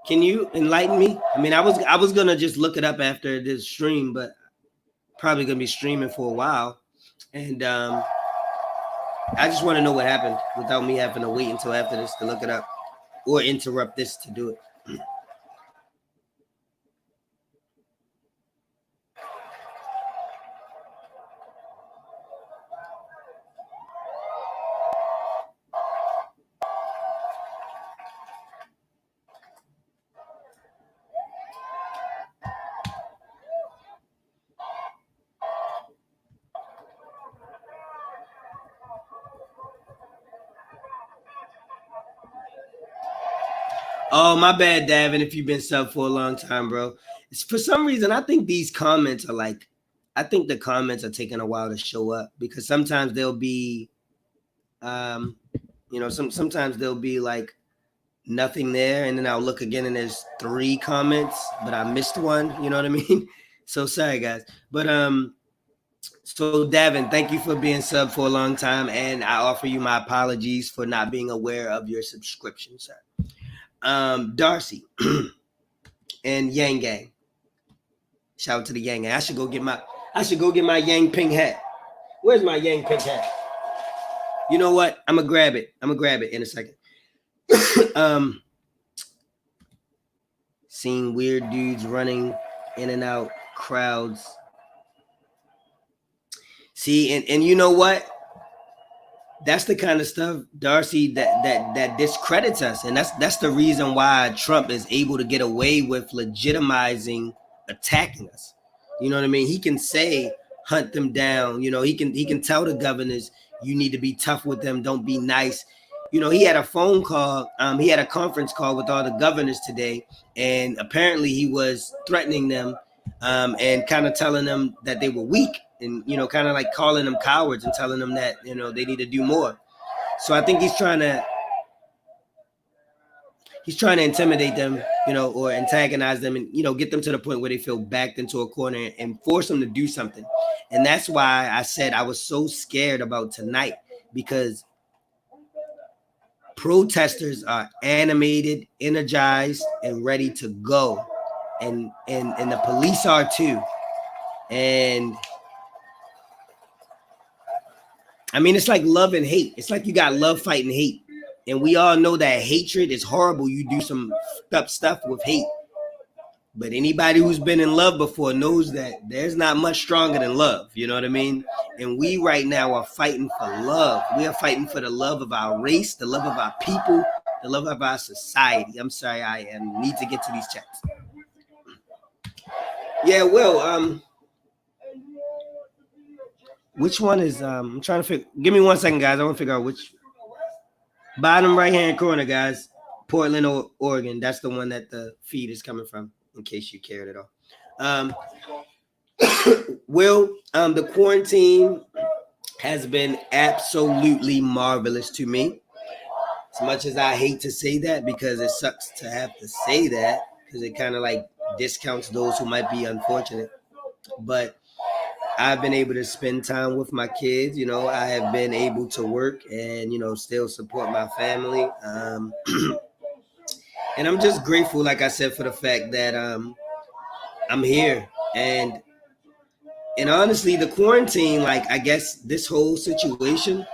Can you enlighten me? I mean, I was gonna just look it up after this stream, but probably gonna be streaming for a while, and I just want to know what happened without me having to wait until after this to look it up or interrupt this to do it. Oh, my bad, Davin, if you've been sub for a long time, bro. It's, for some reason, I think these comments are like, I think the comments are taking a while to show up, because sometimes they'll be, sometimes there'll be like nothing there, and then I'll look again and there's 3 comments, but I missed one, you know what I mean? So sorry, guys. But so Davin, thank you for being sub for a long time, and I offer you my apologies for not being aware of your subscription, sir. Darcy and Yang Gang. Shout out to the Yang Gang. I should go get my Yang pink hat. Where's my Yang pink hat? You know what? I'm gonna grab it in a second. Seeing weird dudes running in and out crowds. See, and you know what? That's the kind of stuff, Darcy, that discredits us. And that's the reason why Trump is able to get away with legitimizing attacking us. You know what I mean? He can say, hunt them down. You know, he can tell the governors, you need to be tough with them. Don't be nice. You know, he had a phone call. He had a conference call with all the governors today. And apparently he was threatening them and kind of telling them that they were weak. And, you know, kind of like calling them cowards and telling them that, you know, they need to do more. So I think he's trying to intimidate them, you know, or antagonize them and, you know, get them to the point where they feel backed into a corner and force them to do something. And that's why I said I was so scared about tonight, because protesters are animated, energized, and ready to go. And the police are too. And I mean, it's like love and hate. It's like you got love fighting hate. And we all know that hatred is horrible. You do some fucked up stuff with hate. But anybody who's been in love before knows that there's not much stronger than love. You know what I mean? And we right now are fighting for love. We are fighting for the love of our race, the love of our people, the love of our society. I'm sorry, I need to get to these chats. Yeah, Will, which one is I'm trying to figure. Give me 1 second, guys. I want to figure out which bottom right hand corner, guys. Portland, Oregon. That's the one that the feed is coming from, in case you cared at all. Will, the quarantine has been absolutely marvelous to me. As much as I hate to say that, because it sucks to have to say that, because it kind of like discounts those who might be unfortunate. But I've been able to spend time with my kids. You know, I have been able to work and, you know, still support my family. And I'm just grateful, like I said, for the fact that I'm here. And honestly, the quarantine, like, I guess this whole situation,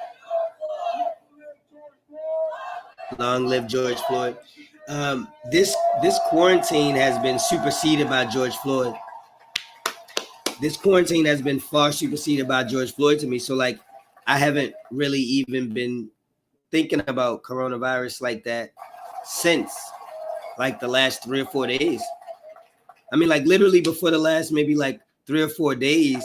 long live George Floyd, this quarantine has been superseded by George Floyd. This quarantine has been far superseded by George Floyd to me. So, like, I haven't really even been thinking about coronavirus like that since, like, the last 3 or 4 days. I mean, like, literally before the last maybe, like, 3 or 4 days,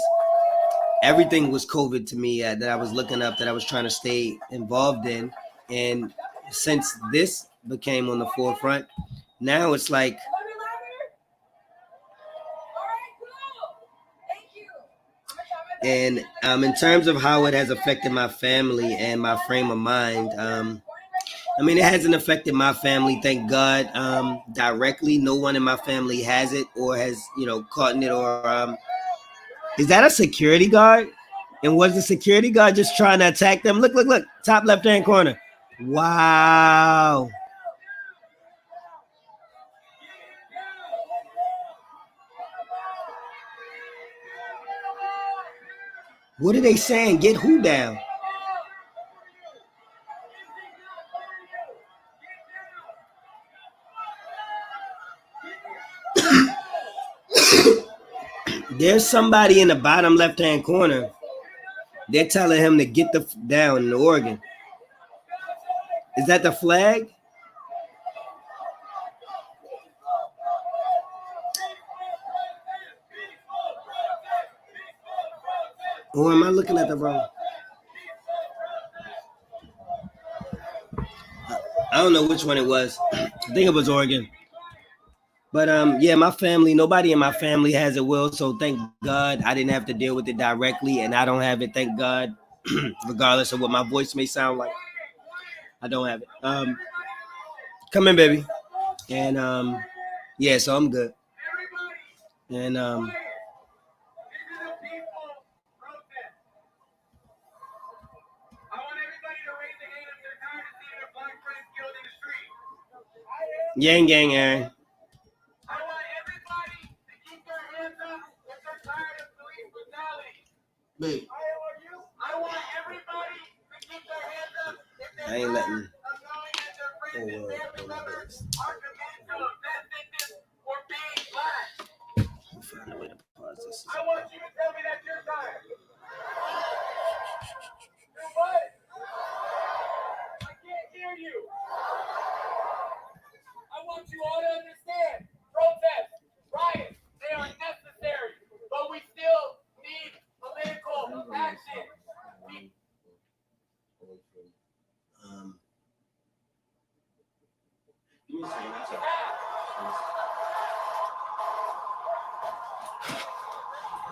everything was COVID to me that I was looking up, that I was trying to stay involved in. And since this became on the forefront, now it's like, and in terms of how it has affected my family and my frame of mind, I mean, it hasn't affected my family, thank God, directly. No one in my family has it or has, you know, caught in it. Or is that a security guard? And was the security guard just trying to attack them? Look, top left-hand corner. Wow. What are they saying? Get who down? There's somebody in the bottom left-hand corner. They're telling him to get the down in Oregon. Is that the flag? Or am I looking at the wrong? I don't know which one it was. I think it was Oregon. But yeah, my family, nobody in my family has it, Will. So thank God I didn't have to deal with it directly, and I don't have it, thank God, regardless of what my voice may sound like. I don't have it. Come in, baby. And yeah, so I'm good. And Yang gang, Aaron. I want everybody to keep their hands up if they're tired of police brutality. Me. I want everybody to keep their hands up if they're I ain't letting. of knowing that their friends and family members are committed to a death sentence or being black. Find a way to pause this. I want you to tell me that you're tired. You're what? I can't hear you. I want you all to understand, protests, riots, they are necessary, but we still need political action. Give me a second.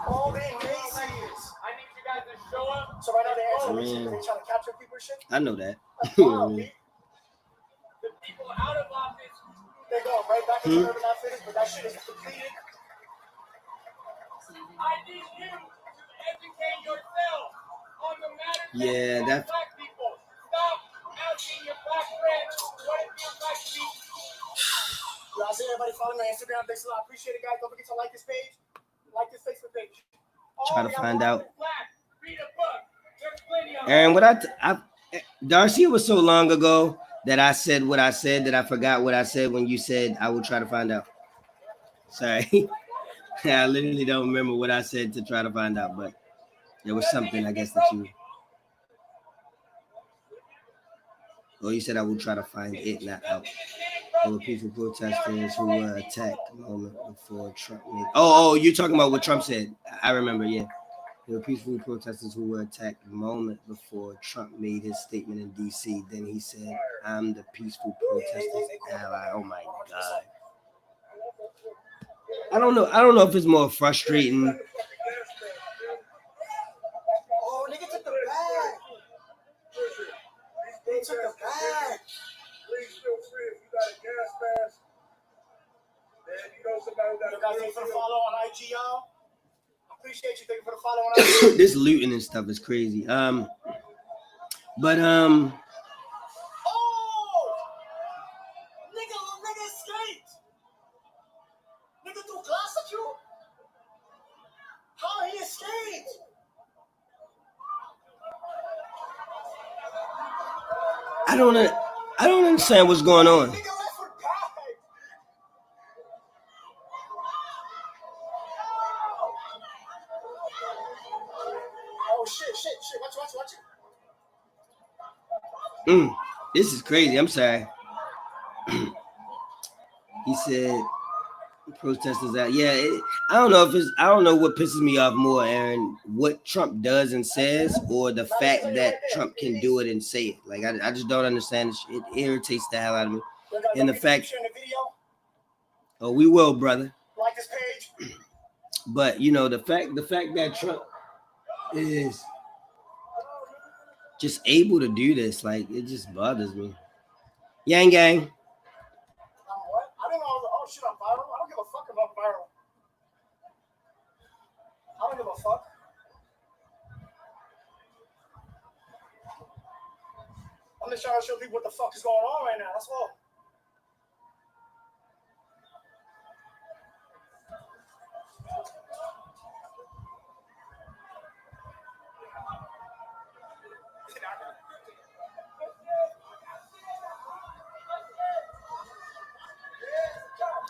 All they say is, I need you guys to show up. So right now they answer, they trying to capture people and shit. I know that. The people out of office, they're going right back into urban outfitters, but that shit is completed. I need you to educate yourself on the matters that black people. Stop asking your black friends what it feels like to be. I see everybody following my Instagram. Thanks a lot. Appreciate it, guys. Don't forget to like this page, like this Facebook page. Try to find out. Read a book. There's plenty of And what Darcy, it was so long ago that I said what I said that I forgot what I said when you said I will try to find out. Sorry. I literally don't remember what I said to try to find out, but there was something, I guess, that you... Oh, you said I will try to find it, not out. There were peaceful protesters who were attacked a moment before Trump made... Oh, you're talking about what Trump said. I remember, yeah. There were peaceful protesters who were attacked a moment before Trump made his statement in D.C. Then he said, I'm the peaceful protesters ally. Oh, my God. I don't know if it's more frustrating. Oh, nigga took the bag. They took the bag. Please feel free if you got a gas pass. Then you know somebody got You guys, thank you for the follow on IG, y'all. Appreciate you. Thank you for the follow on IG. This looting and stuff is crazy. But Oh, nigga escaped. Nigga threw glass at you. How he escaped? I don't understand what's going on. Nigga left with bag. Oh shit. Watch it. This is crazy. I'm sorry. He said protesters out. Yeah, I don't know what pisses me off more, Aaron, what Trump does and says, or the fact that Trump can do it and say it. Like I just don't understand. It irritates the hell out of me. And the fact, oh, we will, brother. Like this page. But you know, the fact that Trump is just able to do this, like it just bothers me. Yang gang. What? I don't know. Oh shit, I'm viral. I don't give a fuck about viral. I don't give a fuck. I'm just trying to show people what the fuck is going on right now. That's all.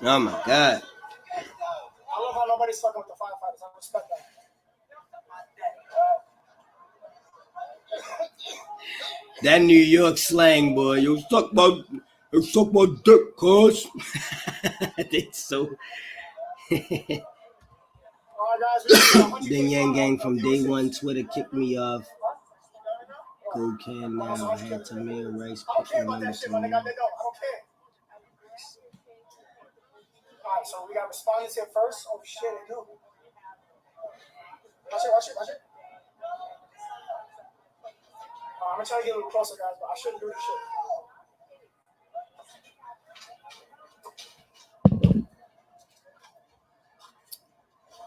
Oh my God. I love how nobody's fucking with the firefighters. I respect that. That New York slang, boy. You suck my dick, cuz. It's so. Alright, guys. Then Yang Gang from day one Twitter kicked me off. Go can now. I had tomato rice. I don't care about that shit, my nigga. They don't. I don't care. Alright, so we got respondents here first. Oh shit, they do. Watch it. I'm gonna try to get a little closer, guys, but I shouldn't do this shit.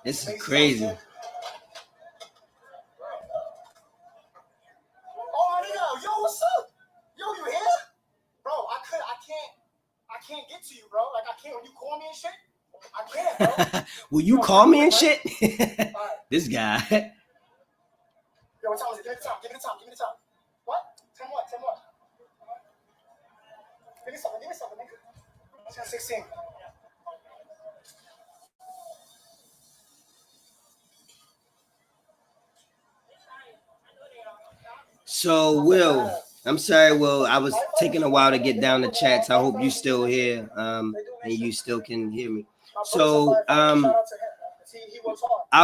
This is crazy. Oh my nigga, yo, what's up? Yo, you here? Bro, I can't get to you, bro. Like I can't when you call me and shit. I can't, bro. Will you call me and shit? Right. This guy. Yo, what time is it? Give me the time. What? 10 what? Give me something, nigga. 10:16. So, Will, I'm sorry, Will. I was taking a while to get down the chats. I hope you still here, and you still can hear me. So, I'll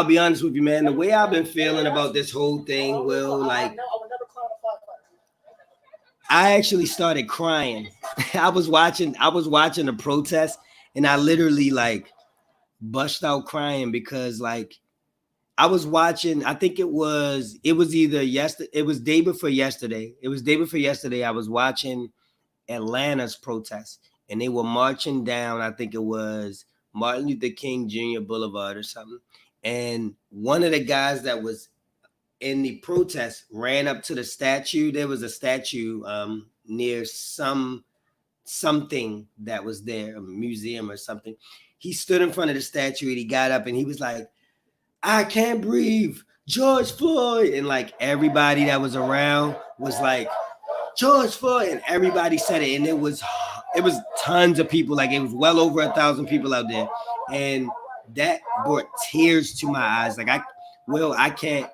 be honest with you, man. The way I've been feeling about this whole thing, Will, like, I actually started crying. I was watching the protest, and I literally like bust out crying because like I was watching. I think it was either yesterday. It was day before yesterday. I was watching Atlanta's protest, and they were marching down. I think it was Martin Luther King Jr. Boulevard or something. And one of the guys that was in the protest ran up to the statue. There was a statue near something that was there, a museum or something. He stood in front of the statue and he got up and he was like, I can't breathe, George Floyd. And like everybody that was around was like, George Floyd. And everybody said it. And it was tons of people. Like it was well over 1,000 people out there. And that brought tears to my eyes. Like I can't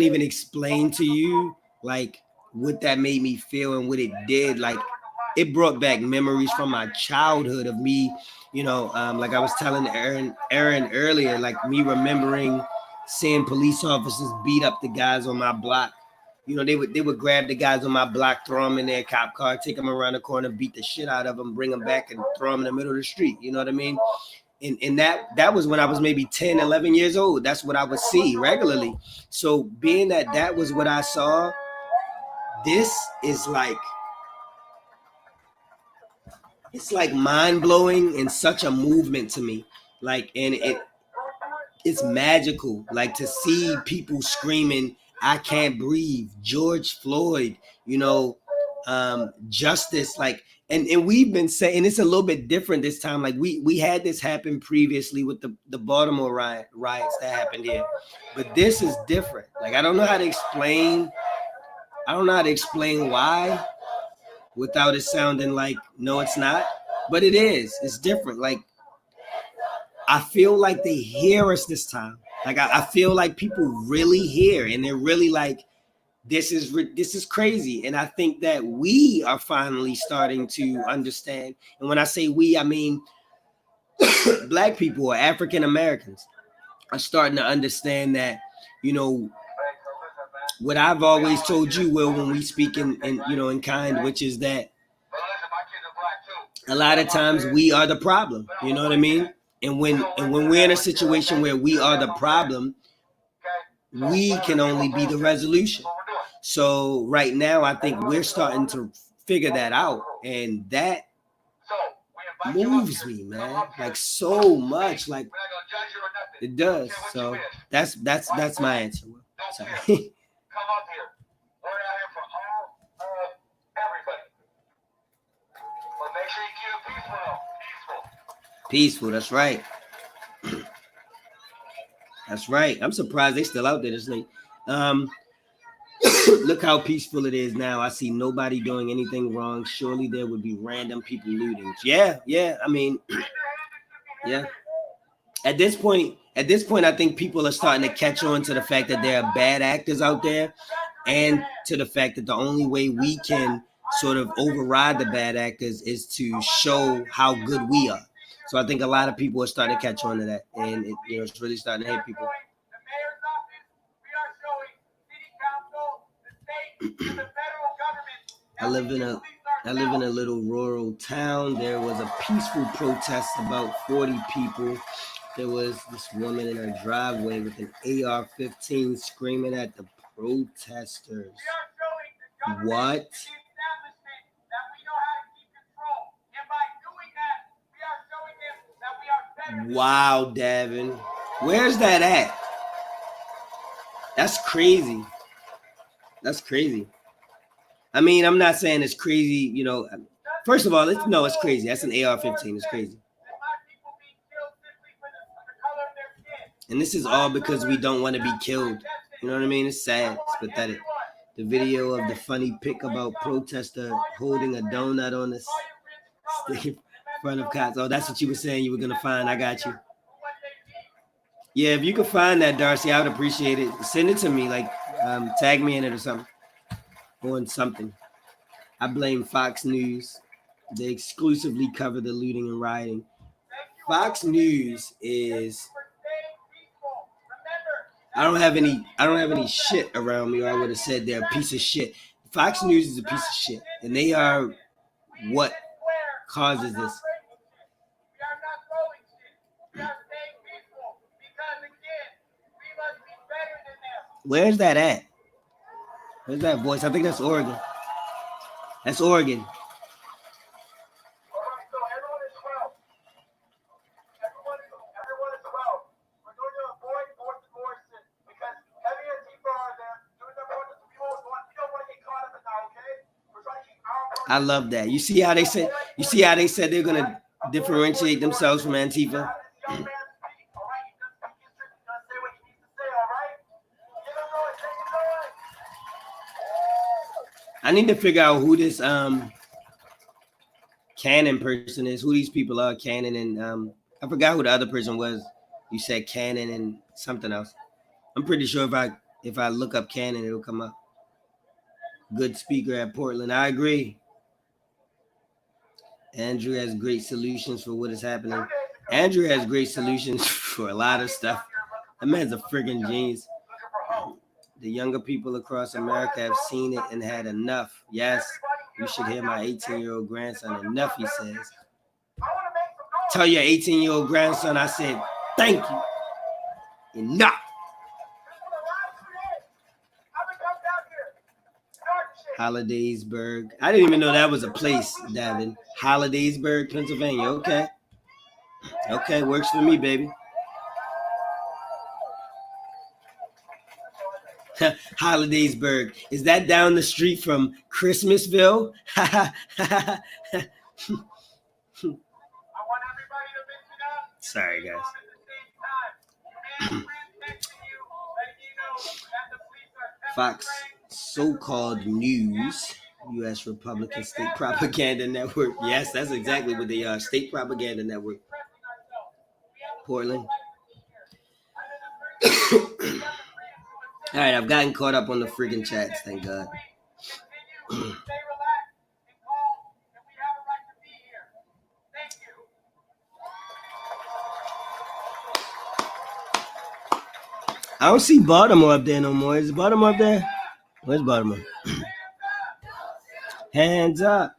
even explain to you like what that made me feel and what it did. Like it brought back memories from my childhood of me, like I was telling Aaron earlier, like me remembering seeing police officers beat up the guys on my block. They would grab the guys on my block, throw them in their cop car, take them around the corner, beat the shit out of them, bring them back and throw them in the middle of the street. You know what I mean? And that was when I was maybe 10, 11 years old. That's what I would see regularly. So being that was what I saw, this is like, it's like mind-blowing and such a movement to me. Like, and it's magical, like to see people screaming, I can't breathe, George Floyd, justice, like, and we've been saying it's a little bit different this time. Like we had this happen previously with the Baltimore riots that happened here, but this is different. Like I don't know how to explain why without it sounding like no it's not, but it is. It's different. Like I feel like they hear us this time. Like I feel like people really hear, and they're really like, this is crazy. And I think that we are finally starting to understand. And when I say we, I mean Black people or African Americans are starting to understand that, what I've always told you, Will, when we speak in kind, which is that a lot of times we are the problem. You know what I mean? And when we're in a situation where we are the problem, we can only be the resolution. So right now, I think we're starting to figure that out, and that moves me, man, like so much, like it does. So that's my answer. Sorry. Come up here. We're out here for all everybody. But make sure you keep it peaceful. Peaceful, that's right. That's right. I'm surprised they still out there this late. Look how peaceful it is now. I see nobody doing anything wrong. Surely there would be random people looting. Yeah. I mean, yeah. At this point, I think people are starting to catch on to the fact that there are bad actors out there, and to the fact that the only way we can sort of override the bad actors is to show how good we are. So I think a lot of people are starting to catch on to that, and it's really starting to hit people. I live in a little rural town. There was a peaceful protest, about 40 people. There was this woman in her driveway with an AR-15 screaming at the protesters. What? Wow, Davin. Where's that at? That's crazy. That's crazy. I mean, I'm not saying it's crazy, First of all, it's crazy. That's an AR-15. It's crazy. And this is all because we don't want to be killed. You know what I mean? It's sad. It's pathetic. The video of the funny pic about protester holding a donut on the stick in front of cops. Oh, that's what you were saying you were going to find. I got you. Yeah, if you could find that, Darcy, I would appreciate it. Send it to me. Like, tag me in it or something. On something. I blame Fox News. They exclusively cover the looting and rioting. Fox News is... I don't have any shit around me, or I would have said they're a piece of shit. Fox News is a piece of shit, and they are what causes this. Where's that at? Where's that voice? I think that's Oregon. That's Oregon. I love that. You see how they said they're gonna differentiate themselves from Antifa? I need to figure out who this Cannon person is, who these people are, Cannon and I forgot who the other person was. You said Cannon and something else. I'm pretty sure if I look up Cannon, it'll come up. Good speaker at Portland. I agree. Andrew has great solutions for what is happening. Andrew has great solutions for a lot of stuff. That man's a friggin' genius. The younger people across America have seen it and had enough. Yes, you should hear my 18-year-old grandson. Enough, he says. Tell your 18-year-old grandson I said, thank you. Enough. Hollidaysburg. I didn't even know that was a place, Davin. Hollidaysburg, Pennsylvania. Okay. Okay, works for me, baby. Hollidaysburg. Is that down the street from Christmasville? Sorry, guys. Fox so-called news, U.S. Republican State Propaganda Network. Yes, that's exactly what they are. State Propaganda Network. Portland. All right, I've gotten caught up on the freaking chats, thank God. I don't see Baltimore up there no more. Is Baltimore up there? Where's Baltimore? Hands up.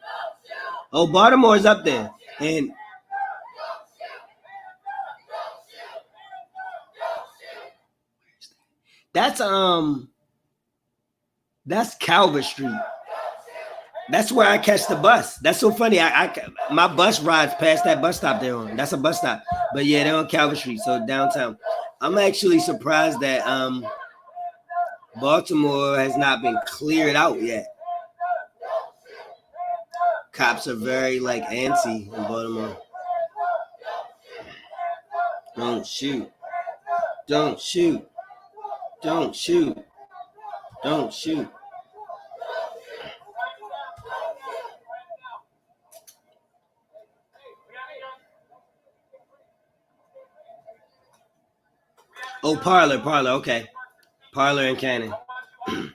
Oh, Baltimore's up there. And that's Calvert Street. That's where I catch the bus. That's so funny. My bus rides past that bus stop they're on. That's a bus stop. But yeah, they're on Calvert Street, so downtown. I'm actually surprised that Baltimore has not been cleared out yet. Cops are very antsy in Baltimore. Don't shoot. Don't shoot. Don't shoot. Don't shoot. Oh, Parlor, okay. Parlor and Cannon. I'm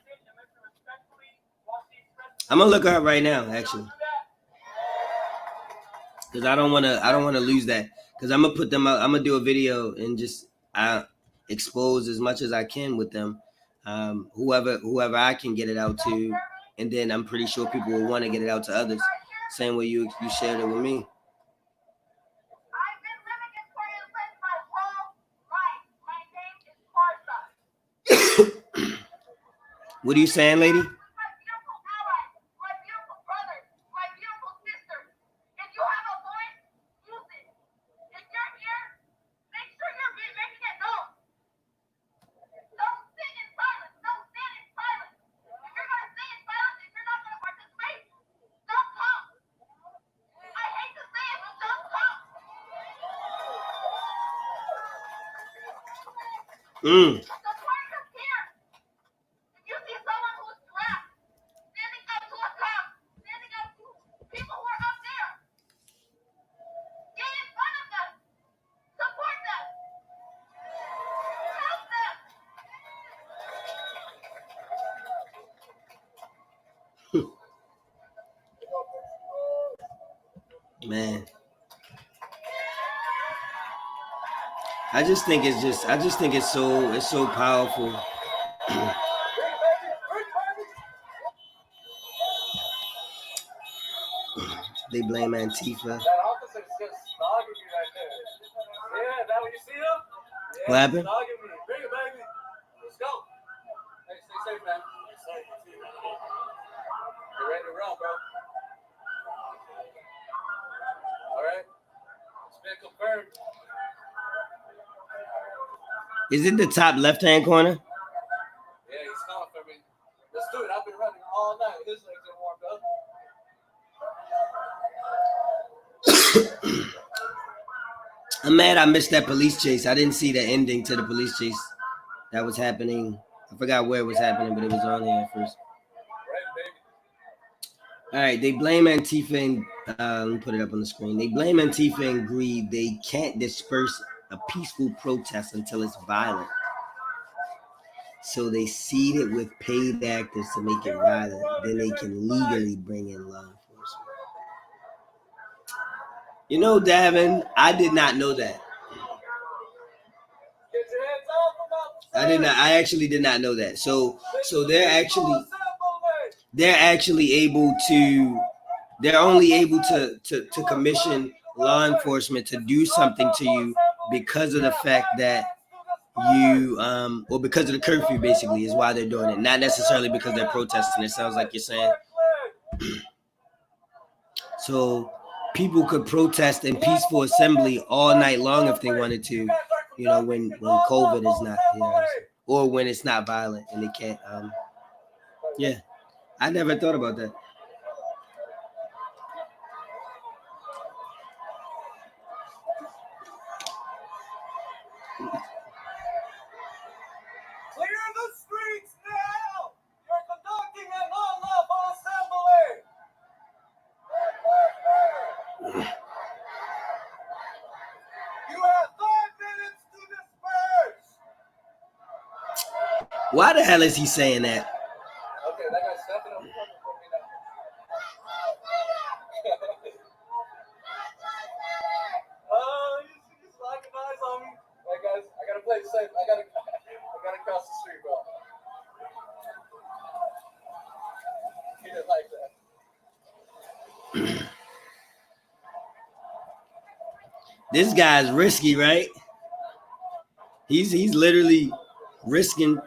gonna look her up right now, actually, because I don't wanna lose that. Because I'm gonna put them out. I'm gonna do a video and just expose as much as I can with them. Whoever I can get it out to, and then I'm pretty sure people will want to get it out to others. Same way you shared it with me. What are you saying, lady? Man, I just think it's so powerful. They blame Antifa. That officer is just dogging you right there. Yeah, that what you see him? Yeah, What happened? Dogging me. Bring it, baby. Let's go. Hey, stay safe, man. Stay safe. Get ready to run, bro. All right. It's been confirmed. Is it the top left-hand corner? Yeah, he's coming for me. Let's do it. I've been running all night. His legs are warmed up. I'm mad I missed that police chase. I didn't see the ending to the police chase that was happening. I forgot where it was happening, but it was on here first. All right, they blame Antifa and let me put it up on the screen. They blame Antifa and greed. They can't disperse a peaceful protest until it's violent. So they seed it with paid actors to make it violent. Then they can legally bring in law enforcement. You know, Davin, I did not know that. I actually did not know that. So they're actually able to. They're only able to commission law enforcement to do something to you because of the fact that you or because of the curfew, basically, is why they're doing it, not necessarily because they're protesting. It sounds like you're saying. So people could protest in peaceful assembly all night long if they wanted to, you know, when COVID is not here, or when it's not violent and they can't. Yeah, I never thought about that. Clear the streets now! You're conducting an unlawful assembly! You have 5 minutes to disperse! Why the hell is he saying that? Okay, that guy's stepping up for me now. He's locking eyes on me. Hey guys, I gotta play it safe. I gotta cross the street, bro. He didn't like that. This guy's risky, right? He's literally risking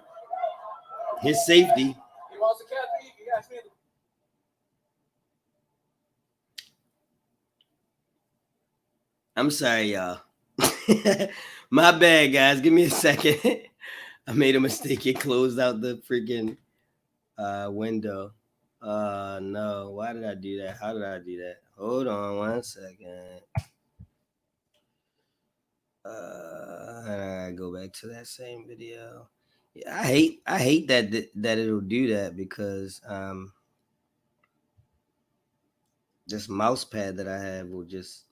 his safety. He wants a cat to eat. He asked me to. I'm sorry, y'all. My bad, guys. Give me a second. I made a mistake. It closed out the freaking window. No. Why did I do that? How did I do that? Hold on 1 second. I go back to that same video. Yeah, I hate that it'll do that because this mouse pad that I have will just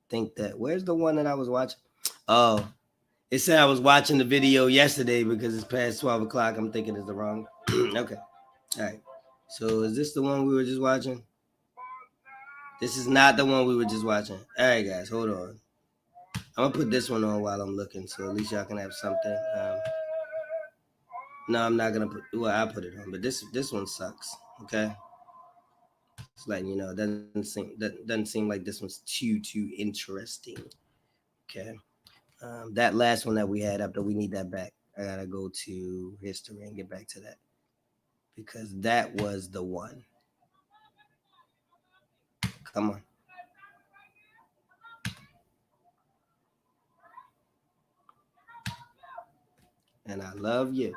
think that. Where's the one that I was watching? Oh, it said I was watching the video yesterday because it's past 12 o'clock. I'm thinking it's the wrong. Okay. All right. So is this the one we were just watching? This is not the one we were just watching. All right, guys, hold on. I'm gonna put this one on while I'm looking, so at least y'all can have something. No, I'm not gonna put. Well, I'll put it on, but this one sucks. Okay. Just letting you know, it doesn't seem like this one's too interesting. Okay. That last one that we had up there, we need that back. I gotta go to history and get back to that because that was the one. Come on. And I love you.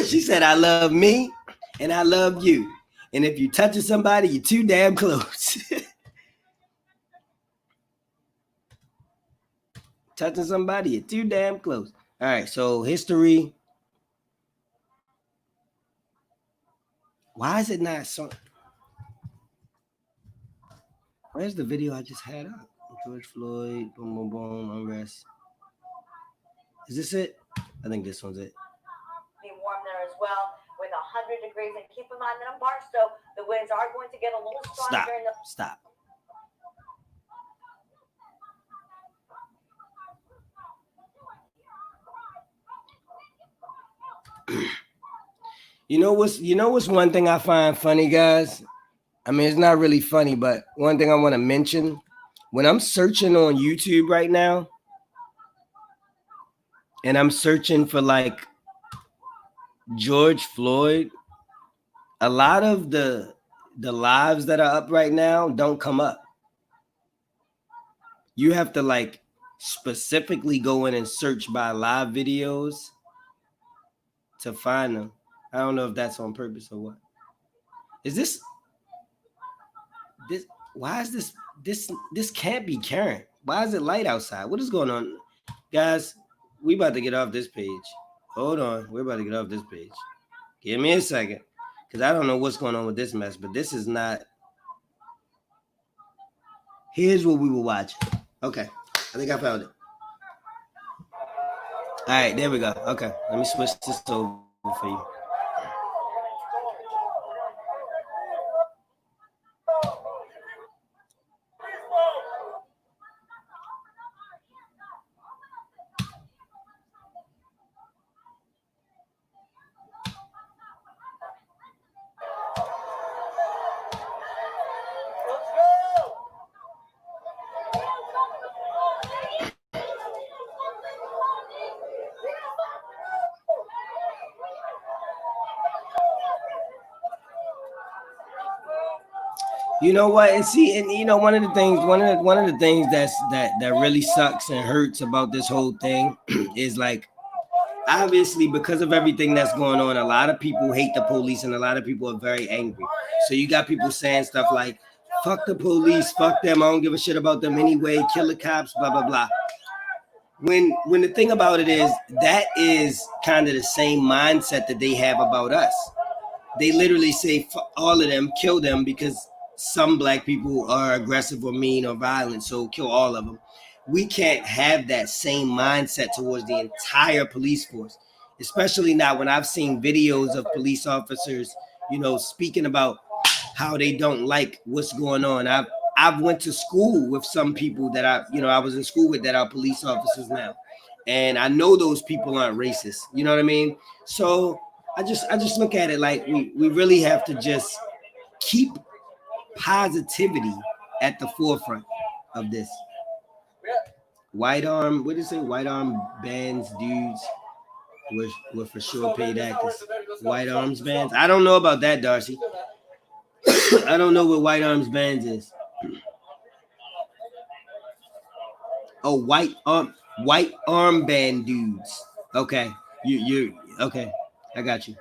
She said, I love me and I love you. And if you're touching somebody, you're too damn close. Touching somebody, you're too damn close. All right, so history. Why is it not so? Where's the video I just had up? George Floyd, boom, boom, boom, unrest. Is this it? I think this one's it. Be warm there as well with 100 degrees. And keep in mind that in Barstow, the winds are going to get a little stronger. Stop. You know what's one thing I find funny, guys? I mean, it's not really funny, but one thing I want to mention, when I'm searching on YouTube right now, and I'm searching for like George Floyd, a lot of the lives that are up right now don't come up. You have to like specifically go in and search by live videos to find them. I don't know if that's on purpose or what. Is this why is this can't be current? Why is it light outside? What is going on? Guys, we about to get off this page. Hold on. We're about to get off this page. Give me a second. Because I don't know what's going on with this mess, but this is not. Here's what we were watching. Okay. I think I found it. All right, there we go. Okay. Let me switch this over for you. You know what? And see, and you know, one of the things that really sucks and hurts about this whole thing is like, obviously, because of everything that's going on, a lot of people hate the police and a lot of people are very angry. So you got people saying stuff like, fuck the police, fuck them, I don't give a shit about them anyway, kill the cops, blah blah blah. When the thing about it is, that is kind of the same mindset that they have about us. They literally say fuck all of them, kill them, because some black people are aggressive or mean or violent, so kill all of them. We can't have that same mindset towards the entire police force, especially now when I've seen videos of police officers, you know, speaking about how they don't like what's going on. I've went to school with some people that I was in school with that are police officers now, and I know those people aren't racist. You know what I mean? So I just look at it like we really have to just keep positivity at the forefront of this. White arm, what did it say? White arm bands, dudes were for sure paid actors. White arms bands. I don't know about that, Darcy. I don't know what white arms bands is. Oh, white armband dudes. Okay, you okay? I got you.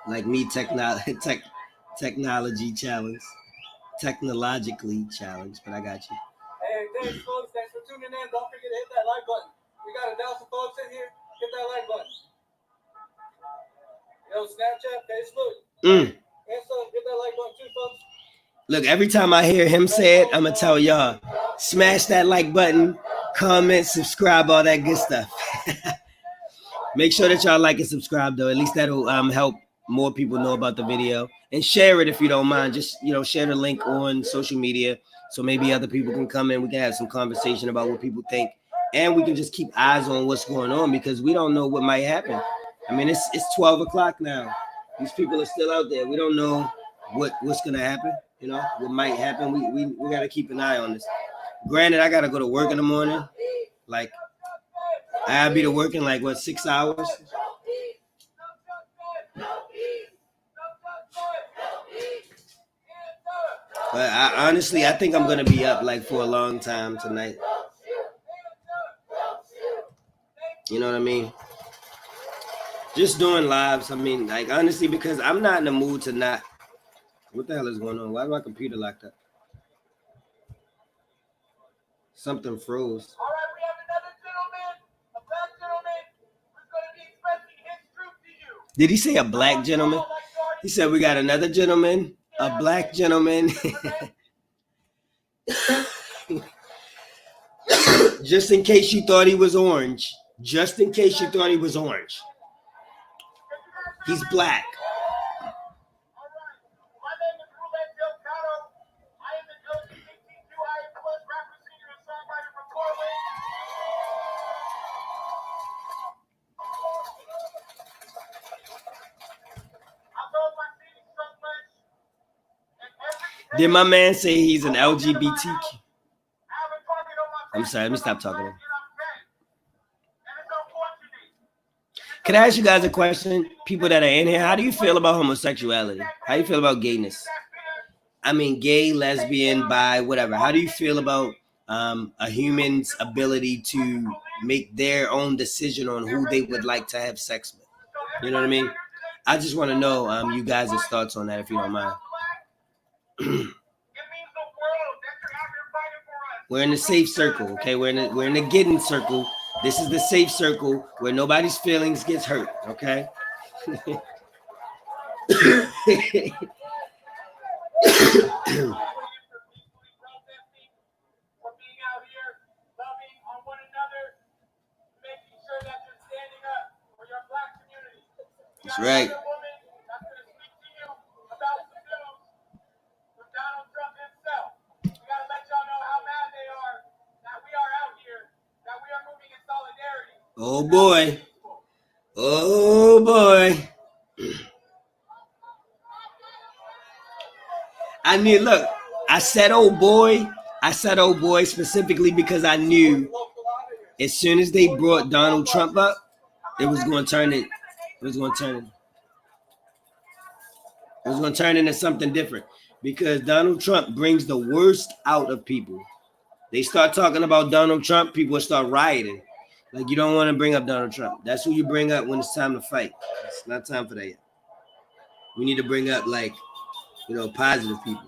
Like me, technology challenge, technologically challenged, but I got you. Hey, thanks, folks. Thanks for tuning in. Don't forget to hit that like button. We got 1,000 folks in here. Hit that like button. Yo, Snapchat, Facebook, Insta, hit that like button too, folks. Look, every time I hear him say it, I'm gonna tell y'all, smash that like button, comment, subscribe, all that good stuff. Make sure that y'all like and subscribe though. At least that'll help more people know about the video, and share it if you don't mind. Just share the link on social media so maybe other people can come in. We can have some conversation about what people think, and we can just keep eyes on what's going on, because we don't know what might happen. I mean, it's 12 o'clock now. These people are still out there. We don't know what's gonna happen. What might happen. We gotta keep an eye on this. Granted, I gotta go to work in the morning. Like, I'll be to work in 6 hours. But I think I'm gonna be up for a long time tonight. You know what I mean? Just doing lives. I mean, honestly, because I'm not in the mood to not. What the hell is going on? Why is my computer locked up? Something froze. All right, we have another gentleman, a black gentleman, who's going to be expressing his truth to you. Did he say a black gentleman? He said we got another gentleman, a black gentleman. Just in case you thought he was orange. Just in case you thought he was orange. He's black. Did my man say he's an LGBT? I'm sorry, let me stop talking. Can I ask you guys a question? People that are in here, how do you feel about homosexuality? How do you feel about gayness? I mean, gay, lesbian, bi, whatever. How do you feel about a human's ability to make their own decision on who they would like to have sex with? You know what I mean? I just want to know you guys' thoughts on that, if you don't mind. We're in the safe circle, okay? We're in the Giddins circle, This is the safe circle where nobody's feelings gets hurt, okay? That's right. Oh boy. Oh boy. I knew, look, I said oh boy. I said oh boy specifically because I knew as soon as they brought Donald Trump up, it was going to turn it. It was going to turn it. It was going to turn into something different because Donald Trump brings the worst out of people. They start talking about Donald Trump, people start rioting. Like, you don't want to bring up Donald Trump. That's who you bring up when it's time to fight. It's not time for that yet. We need to bring up, like, you know, positive people.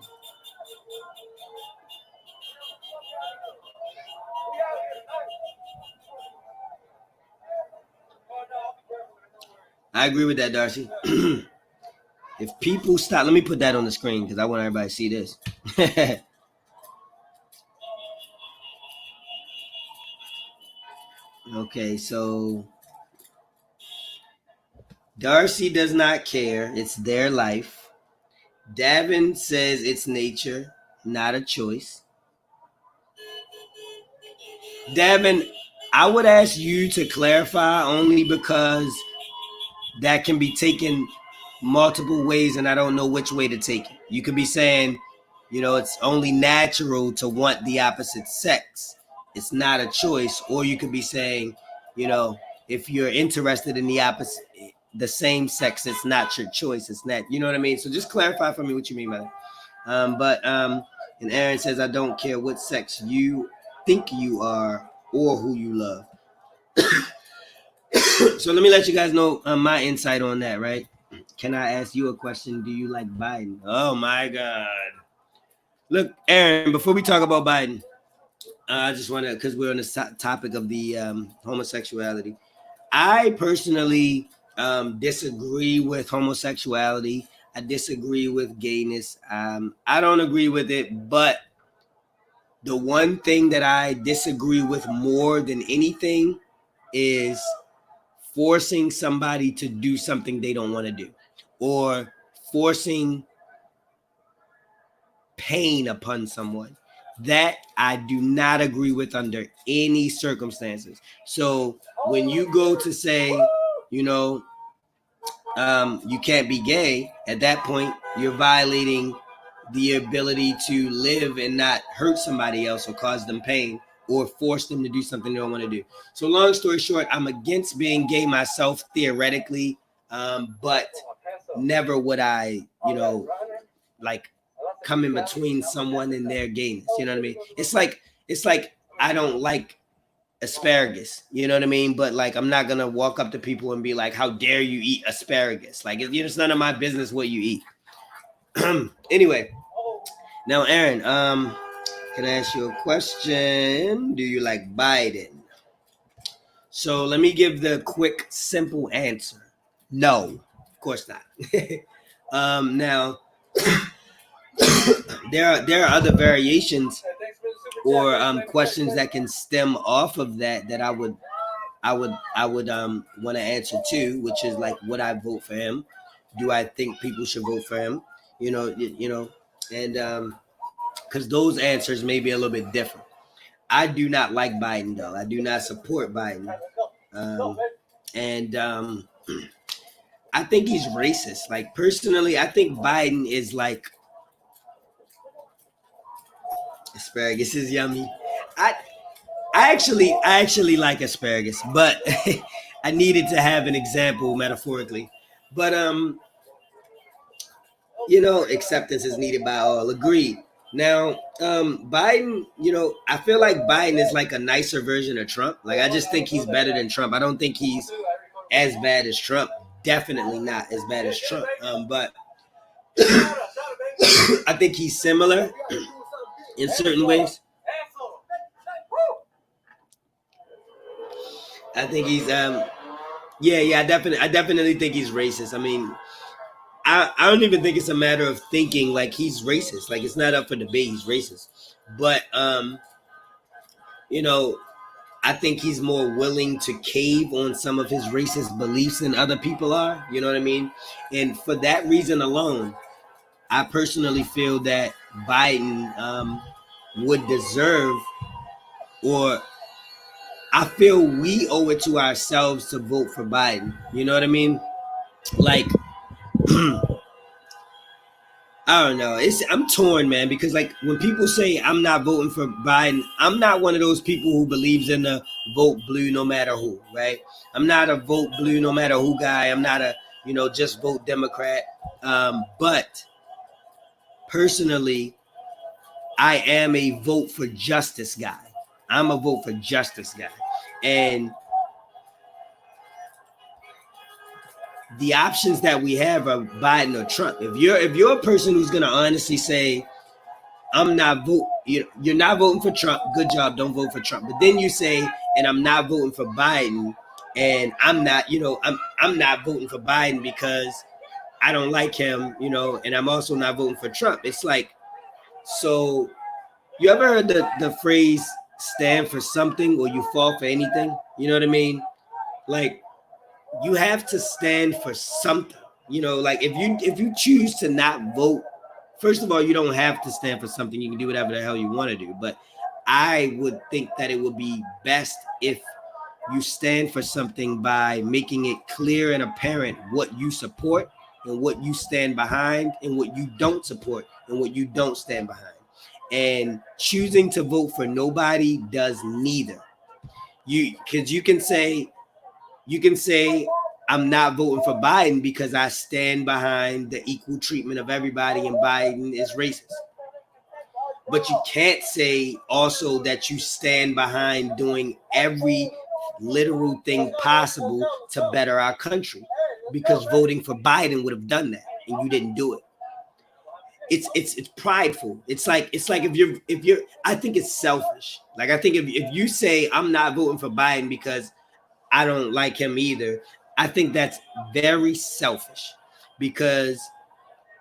I agree with that, Darcy. If people stop, let me put that on the screen because I want everybody to see this. Okay, so Darcy does not care. It's their life. Davin says it's nature, not a choice. Davin, I would ask you to clarify only because that can be taken multiple ways and I don't know which way to take it. You could be saying, you know, it's only natural to want the opposite sex. It's not a choice. Or you could be saying, you know, if you're interested in the opposite, the same sex, it's not your choice. It's not, you know what I mean? So just clarify for me what you mean by that. And Aaron says, I don't care what sex you think you are or who you love. So let me let you guys know my insight on that, right? Can I ask you a question? Do you like Biden? Oh my God. Look, Aaron, before we talk about Biden, I just want to, because we're on the topic of the homosexuality. I personally disagree with homosexuality. I disagree with gayness. I don't agree with it, but the one thing that I disagree with more than anything is forcing somebody to do something they don't want to do, or forcing pain upon someone. That I do not agree with under any circumstances. So when you go to say, you know, you can't be gay, at that point, you're violating the ability to live and not hurt somebody else or cause them pain or force them to do something they don't want to do. So long story short, I'm against being gay myself theoretically, but never would I, you know, like come in between someone and their gayness. You know what I mean? It's like I don't like asparagus, you know what I mean? But like, I'm not gonna walk up to people and be like, how dare you eat asparagus? Like, it's none of my business what you eat. Anyway, now Aaron, can I ask you a question? Do you like Biden? So let me give the quick, simple answer. No, of course not. Now there are other variations or questions that can stem off of that I would want to answer too, which is like, would I vote for him? Do I think people should vote for him? You know, and because those answers may be a little bit different. I do not like Biden though. I do not support Biden, and I think he's racist. Like personally, I think Biden is like, asparagus is yummy. I actually like asparagus, but I needed to have an example metaphorically. But you know, acceptance is needed by all. Agreed. Now, Biden, you know, I feel like Biden is like a nicer version of Trump. Like, I just think he's better than Trump. I don't think he's as bad as Trump. Definitely not as bad as Trump. But I think he's similar in certain ways. I think he's yeah, I definitely think he's racist. I mean, I don't even think it's a matter of thinking like he's racist. Like it's not up for debate. He's racist, but you know, I think he's more willing to cave on some of his racist beliefs than other people are. You know what I mean? And for that reason alone, I personally feel that Biden would deserve, or I feel we owe it to ourselves to vote for Biden. You know what I mean? Like, I don't know. I'm torn, man, because like when people say I'm not voting for Biden, I'm not one of those people who believes in the vote blue no matter who, right? I'm not a vote blue no matter who guy. I'm not a, just vote Democrat. But personally, I am a vote for justice guy. I'm a vote for justice guy. And the options that we have are Biden or Trump. If you're a person who's gonna honestly say, I'm not you're not voting for Trump, good job, don't vote for Trump. But then you say, and I'm not voting for Biden, and I'm not, I'm not voting for Biden because I don't like him, and I'm also not voting for Trump. It's like, so you ever heard the phrase stand for something or you fall for anything? You know what I mean? Like, you have to stand for something. Like if you choose to not vote, first of all, you don't have to stand for something. You can do whatever the hell you want to do. But I would think that it would be best if you stand for something by making it clear and apparent what you support and what you stand behind and what you don't support and what you don't stand behind. And choosing to vote for nobody does neither. Because you can say I'm not voting for Biden because I stand behind the equal treatment of everybody and Biden is racist. But you can't say also that you stand behind doing every literal thing possible to better our country, because voting for Biden would have done that and you didn't do it. It's prideful. It's like if you're I think it's selfish. Like, I think if you say I'm not voting for Biden because I don't like him either, I think that's very selfish, because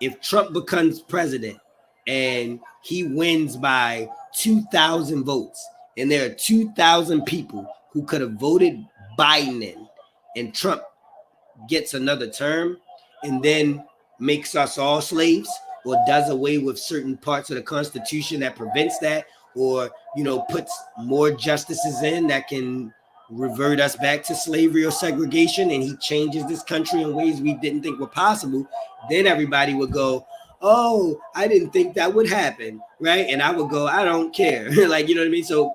if Trump becomes president and he wins by 2,000 votes, and there are 2,000 people who could have voted Biden in, and Trump gets another term and then makes us all slaves, or does away with certain parts of the Constitution that prevents that, or puts more justices in that can revert us back to slavery or segregation, and he changes this country in ways we didn't think were possible, then everybody would go, oh, I didn't think that would happen, right? And I would go, I don't care. Like, you know what I mean? So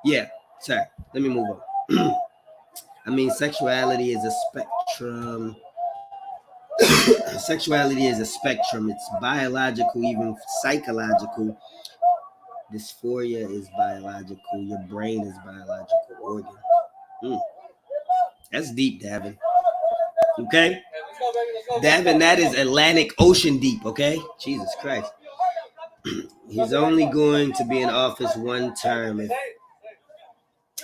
yeah, sorry, let me move on. I mean, sexuality is a spectrum. Sexuality is a spectrum. It's biological, even psychological. Dysphoria is biological. Your brain is biological organ. That's deep, Davin. Okay? Davin, that is Atlantic Ocean deep, okay? Jesus Christ. He's only going to be in office one term.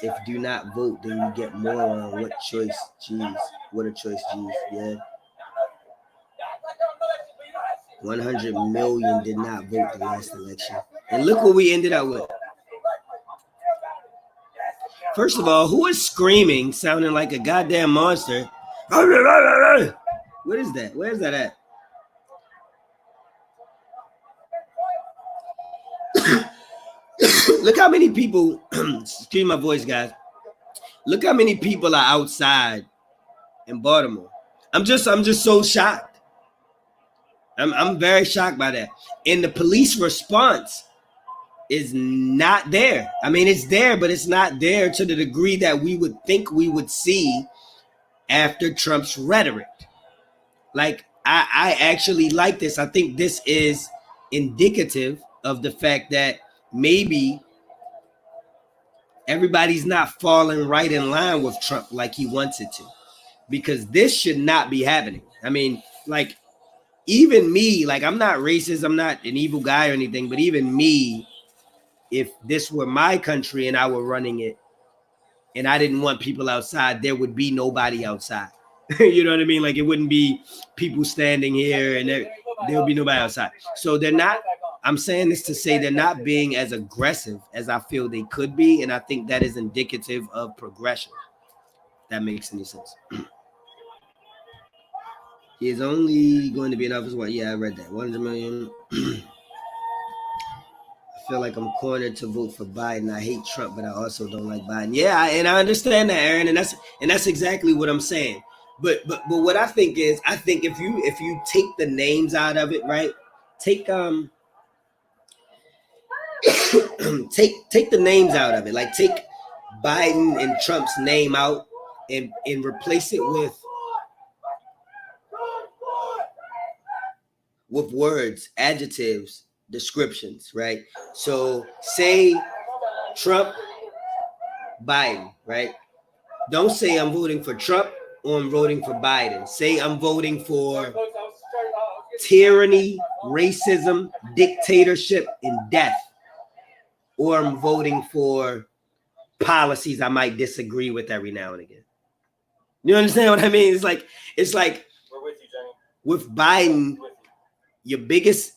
If do not vote, then you get more on what choice? Jeez. What a choice, jeez. Yeah. 100 million did not vote the last election. And look what we ended up with. First of all, who is screaming, sounding like a goddamn monster? What is that? Where's that at? Look how many people, excuse my voice, guys. Look how many people are outside in Baltimore. I'm just so shocked. I'm very shocked by that. And the police response is not there. I mean, it's there, but it's not there to the degree that we would think we would see after Trump's rhetoric. Like, I actually like this. I think this is indicative of the fact that maybe everybody's not falling right in line with Trump like he wants it to, because this should not be happening. I mean, like, even me, like, I'm not racist, I'm not an evil guy or anything, but even me, if this were my country and I were running it, and I didn't want people outside, there would be nobody outside. You know what I mean? Like it wouldn't be people standing here and there would be nobody outside. So they're not, I'm saying this to say they're not being as aggressive as I feel they could be. And I think that is indicative of progression. If that makes any sense. He is only going to be in office. What? Yeah, I read that. 100 million. I feel like I'm cornered to vote for Biden. I hate Trump, but I also don't like Biden. Yeah, and I understand that, Aaron, and that's exactly what I'm saying. But what I think is, I think if you take the names out of it, right? Take take the names out of it. Like take Biden and Trump's name out and replace it with words, adjectives, descriptions, right? So say Trump, Biden, right? Don't say I'm voting for Trump or I'm voting for Biden. Say I'm voting for tyranny, racism, dictatorship, and death. Or I'm voting for policies I might disagree with every now and again. You understand what I mean? It's like We're with you, Jenny. With Biden, your biggest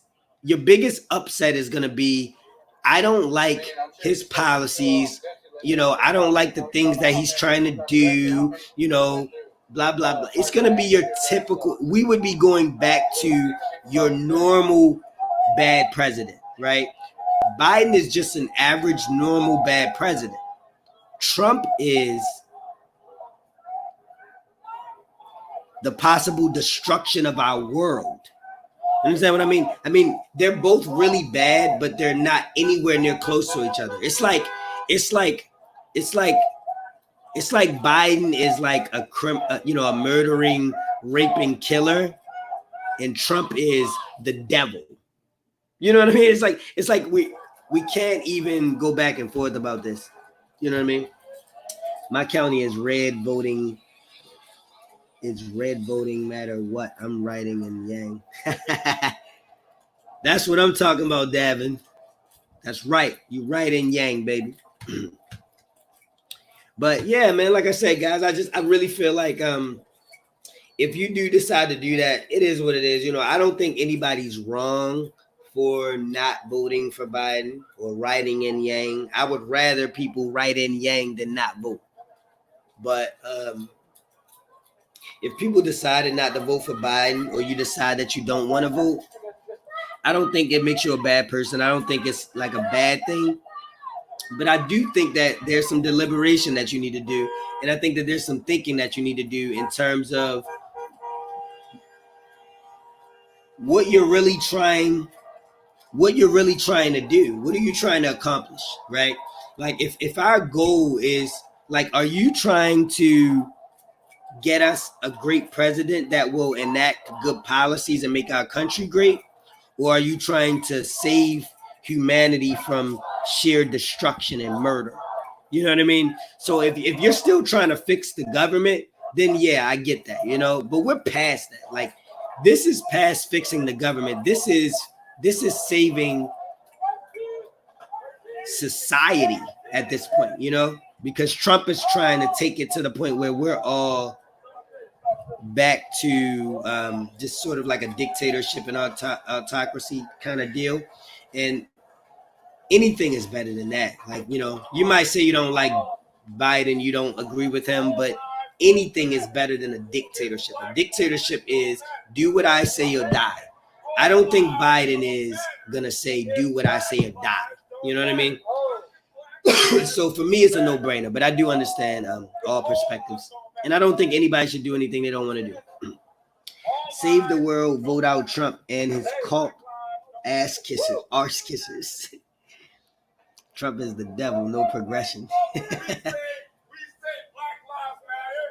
upset is gonna be, I don't like his policies. You know, I don't like the things that he's trying to do. You know, blah blah blah. It's gonna be your typical. We would be going back to your normal bad president, right? Biden is just an average, normal bad president. Trump is the possible destruction of our world. Understand what I mean? I mean, they're both really bad, but they're not anywhere near close to each other. It's like Biden is like a murdering, raping killer, and Trump is the devil. You know what I mean? It's like we can't even go back and forth about this. You know what I mean? My county is red voting. It's red voting matter what I'm writing in Yang. That's what I'm talking about, Davin. That's right. You write in Yang, baby. But yeah, man, like I said, guys, I really feel like if you do decide to do that, it is what it is. You know, I don't think anybody's wrong for not voting for Biden or writing in Yang. I would rather people write in Yang than not vote. But if people decided not to vote for Biden, or you decide that you don't want to vote, I don't think it makes you a bad person. I don't think it's like a bad thing. But I do think that there's some deliberation that you need to do. And I think that there's some thinking that you need to do in terms of what you're really trying to do. What are you trying to accomplish, right? Like if our goal is like, are you trying to get us a great president that will enact good policies and make our country great? Or are you trying to save humanity from sheer destruction and murder? You know what I mean? So if you're still trying to fix the government, then yeah, I get that, you know, but we're past that. Like, this is past fixing the government. This is saving society at this point, you know, because Trump is trying to take it to the point where we're all back to just sort of like a dictatorship and autocracy kind of deal. And anything is better than that. Like, you know, you might say you don't like Biden, you don't agree with him, but anything is better than a dictatorship. A dictatorship is do what I say or die. I don't think Biden is gonna say do what I say or die. You know what I mean? So for me, it's a no-brainer, but I do understand all perspectives. And I don't think anybody should do anything they don't want to do. Save the world, vote out Trump and his cult arse kissers. Trump is the devil, no progression. We say Black Lives Matter.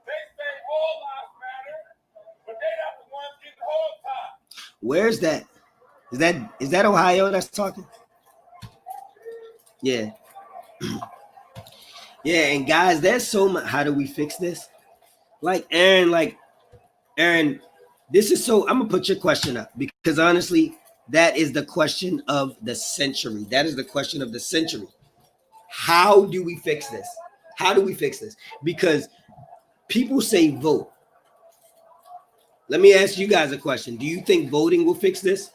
They say all lives matter, but they not the ones getting hog tied. Where's that? Is that Ohio that's talking? Yeah. Yeah, and guys, there's so much. How do we fix this? Like Aaron, this is so. I'm gonna put your question up because honestly, that is the question of the century. That is the question of the century. How do we fix this? How do we fix this? Because people say vote. Let me ask you guys a question. Do you think voting will fix this?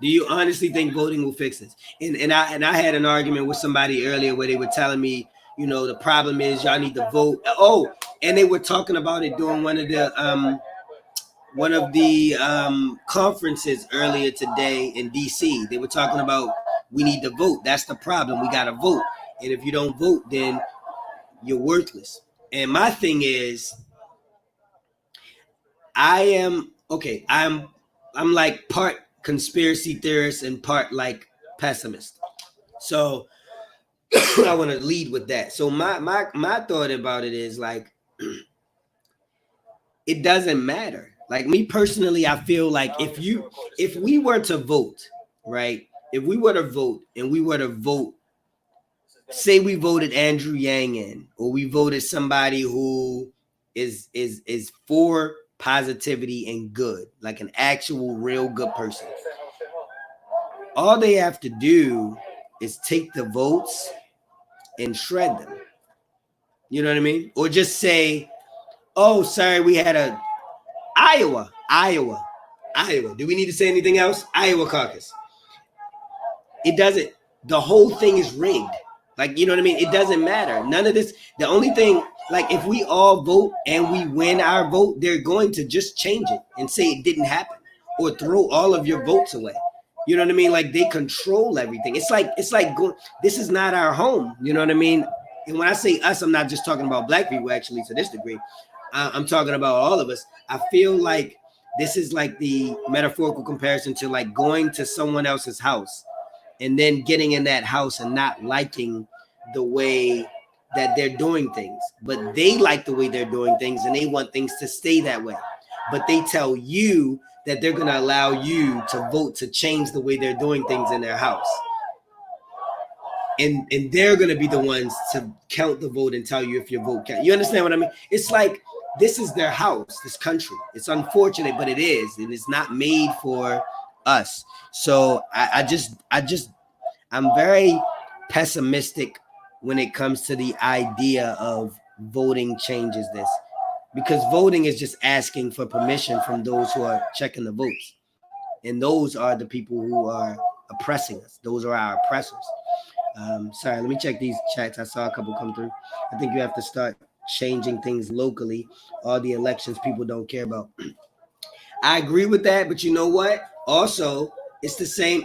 Do you honestly think voting will fix this? And I had an argument with somebody earlier where they were telling me, you know, the problem is y'all need to vote. Oh, and they were talking about it during one of the conferences earlier today in DC. They were talking about we need to vote. That's the problem. We got to vote. And if you don't vote, then you're worthless. And my thing is, I'm like part conspiracy theorist and part like pessimist. So I want to lead with that. So my thought about it is like, it doesn't matter. Like me personally, I feel like if we were to vote, right? If we were to vote and we were to vote, say we voted Andrew Yang in, or we voted somebody who is for positivity and good, like an actual real good person. All they have to do is take the votes and shred them. You know what I mean? Or just say, oh, sorry, we had a Iowa. Do we need to say anything else? Iowa caucus. It doesn't, the whole thing is rigged. Like, you know what I mean? It doesn't matter. None of this, the only thing, like if we all vote and we win our vote, they're going to just change it and say it didn't happen or throw all of your votes away. You know what I mean? Like they control everything. It's like going, this is not our home. You know what I mean? And when I say us, I'm not just talking about black people actually to this degree. I'm talking about all of us. I feel like this is like the metaphorical comparison to like going to someone else's house and then getting in that house and not liking the way that they're doing things, but they like the way they're doing things and they want things to stay that way. But they tell you that they're going to allow you to vote to change the way they're doing things in their house. And they're going to be the ones to count the vote and tell you if your vote counts. You understand what I mean? It's like, this is their house, this country. It's unfortunate, but it is. And it's not made for us. So I'm very pessimistic when it comes to the idea of voting changes this, because voting is just asking for permission from those who are checking the votes. And those are the people who are oppressing us. Those are our oppressors. Sorry, let me check these chats. I saw a couple come through. I think you have to start changing things locally. All the elections people don't care about. I agree with that, but you know what? Also, it's the same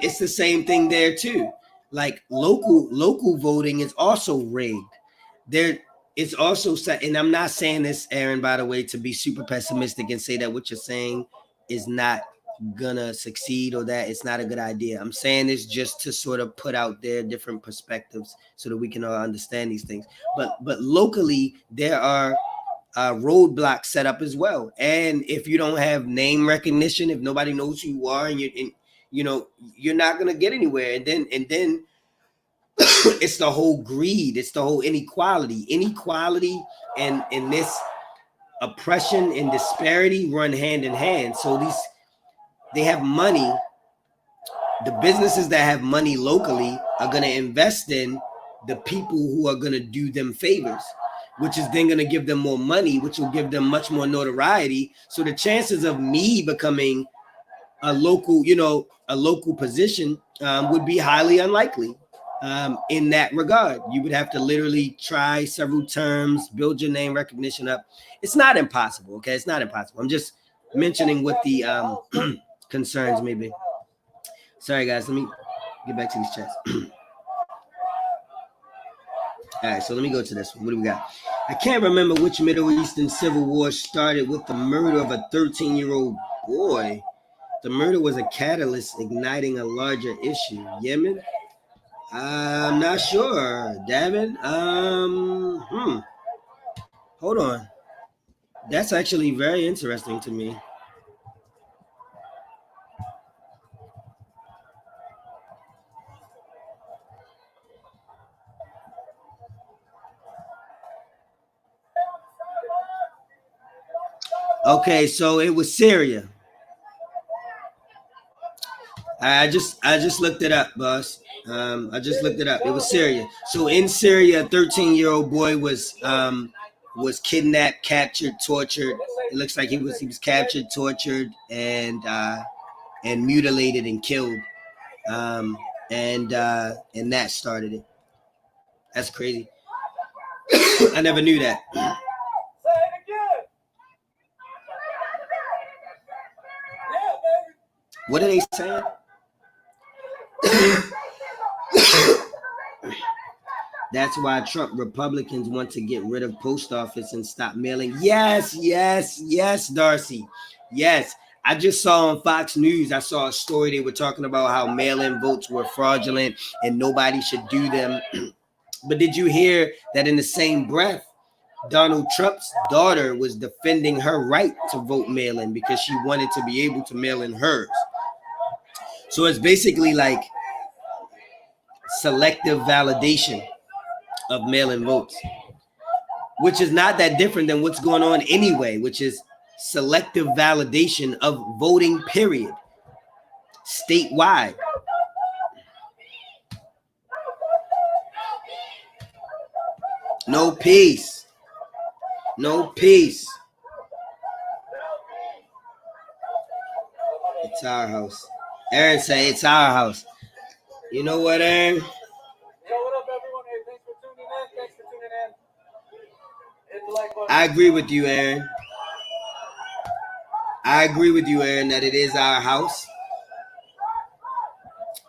thing there too. Like local voting is also rigged. It's also set, and I'm not saying this, Aaron, by the way, to be super pessimistic and say that what you're saying is not gonna succeed or that it's not a good idea. I'm saying this just to sort of put out there different perspectives so that we can all understand these things. But locally, there are roadblocks set up as well. And if you don't have name recognition, if nobody knows who you are, and you're not gonna get anywhere. And then it's the whole greed, it's the whole inequality and this oppression and disparity run hand in hand. So they have money. The businesses that have money locally are going to invest in the people who are going to do them favors, which is then going to give them more money, which will give them much more notoriety. So the chances of me becoming a local position would be highly unlikely. In that regard, you would have to literally try several terms, build your name recognition up. It's not impossible. Okay. It's not impossible. I'm just mentioning what the concerns may be. Sorry guys, let me get back to these chats. All right, so let me go to this one. What do we got? I can't remember which Middle Eastern civil war started with the murder of a 13-year-old boy. The murder was a catalyst igniting a larger issue. Yemen? I'm not sure. Davin? Hold on. That's actually very interesting to me. Okay, so it was Syria. I just looked it up, boss. I just looked it up. It was Syria. So in Syria, a 13-year-old boy was kidnapped, captured, tortured. It looks like he was captured, tortured, and mutilated and killed. And that started it. That's crazy. I never knew that. What are they saying? That's why Trump Republicans want to get rid of post office and stop mailing. Yes, Darcy. Yes. I just saw on Fox News, I saw a story. They were talking about how mail-in votes were fraudulent and nobody should do them. But did you hear that in the same breath, Donald Trump's daughter was defending her right to vote mail-in because she wanted to be able to mail in hers? So it's basically like selective validation of mail-in votes, which is not that different than what's going on anyway, which is selective validation of voting, period, statewide. No peace. No peace. It's our house. Aaron say it's our house. You know what, Aaron? Yo, what up, everyone? Hey, thanks for tuning in. Hit the like button. I agree with you, Aaron. That it is our house.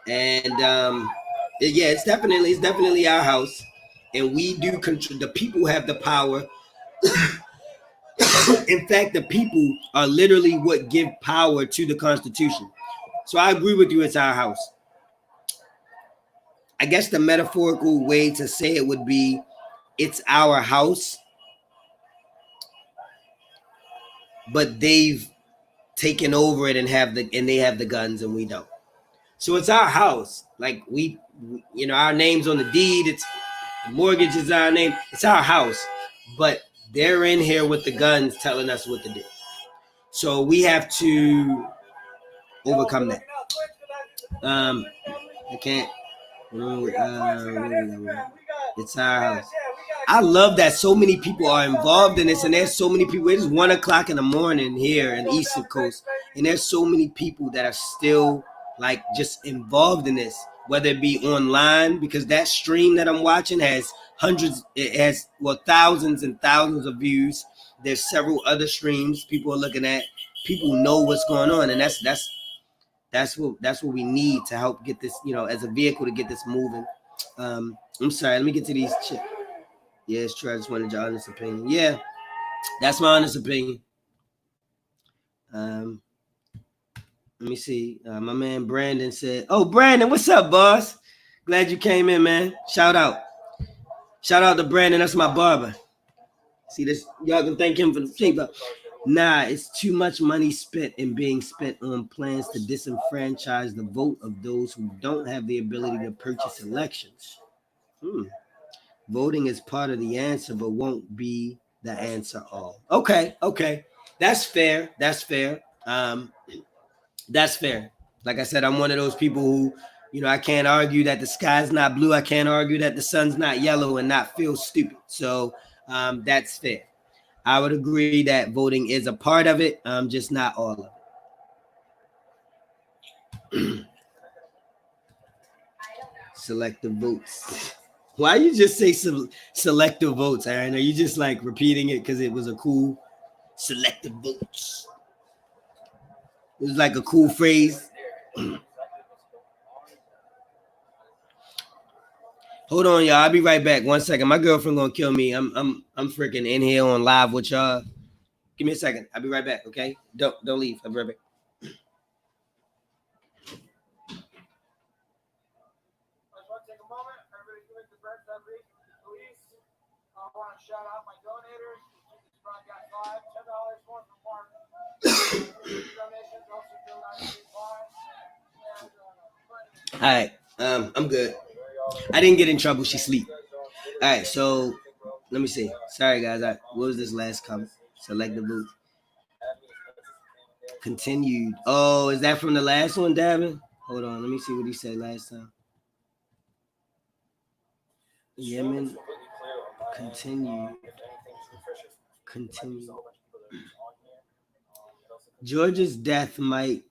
And yeah, it's definitely our house. And we do control. The people have the power. In fact, the people are literally what give power to the Constitution. So I agree with you, it's our house. I guess the metaphorical way to say it would be, it's our house, but they've taken over it and they have the guns and we don't. So it's our house. Like our name's on the deed. It's the mortgage is our name. It's our house, but they're in here with the guns telling us what to do. So we have to overcome that. I can't. It's our house. I love that so many people are involved in this, and there's so many people. It's 1 o'clock in the morning here in the East Coast, and there's so many people that are still like just involved in this, whether it be online, because that stream that I'm watching has thousands and thousands of views. There's several other streams people are looking at. People know what's going on, and that's what we need to help get this, as a vehicle to get this moving. I'm sorry, let me get to these. Yeah, it's true. I just wanted your honest opinion. Yeah, that's my honest opinion. Let me see. My man Brandon said, "Oh, Brandon, what's up, boss? Glad you came in, man. Shout out to Brandon. That's my barber. See this? Y'all can thank him for the shape up. Nah, it's too much money spent and being spent on plans to disenfranchise the vote of those who don't have the ability to purchase elections. Voting is part of the answer, but won't be the answer all." Okay. That's fair. That's fair. Like I said, I'm one of those people who, I can't argue that the sky's not blue. I can't argue that the sun's not yellow and not feel stupid. So that's fair. I would agree that voting is a part of it, just not all of it. Selective votes. Why you just say selective votes, Aaron? Are you just like repeating it because it was a cool selective votes? It was like a cool phrase. Hold on, y'all. I'll be right back. 1 second. My girlfriend gonna kill me. I'm freaking in here on live with y'all. Give me a second. I'll be right back. Okay? Don't leave. I'll be right back. I want to shout out my donators. This broadcast live, $10 more from Mark. Donations also filled out. All right, I'm good. I didn't get in trouble. She sleep. All right, so let me see. Sorry, guys. What was this last comment? Select the booth. Continued. Oh, is that from the last one, Davin? Hold on. Let me see what he said last time. Yemen continue. George's death might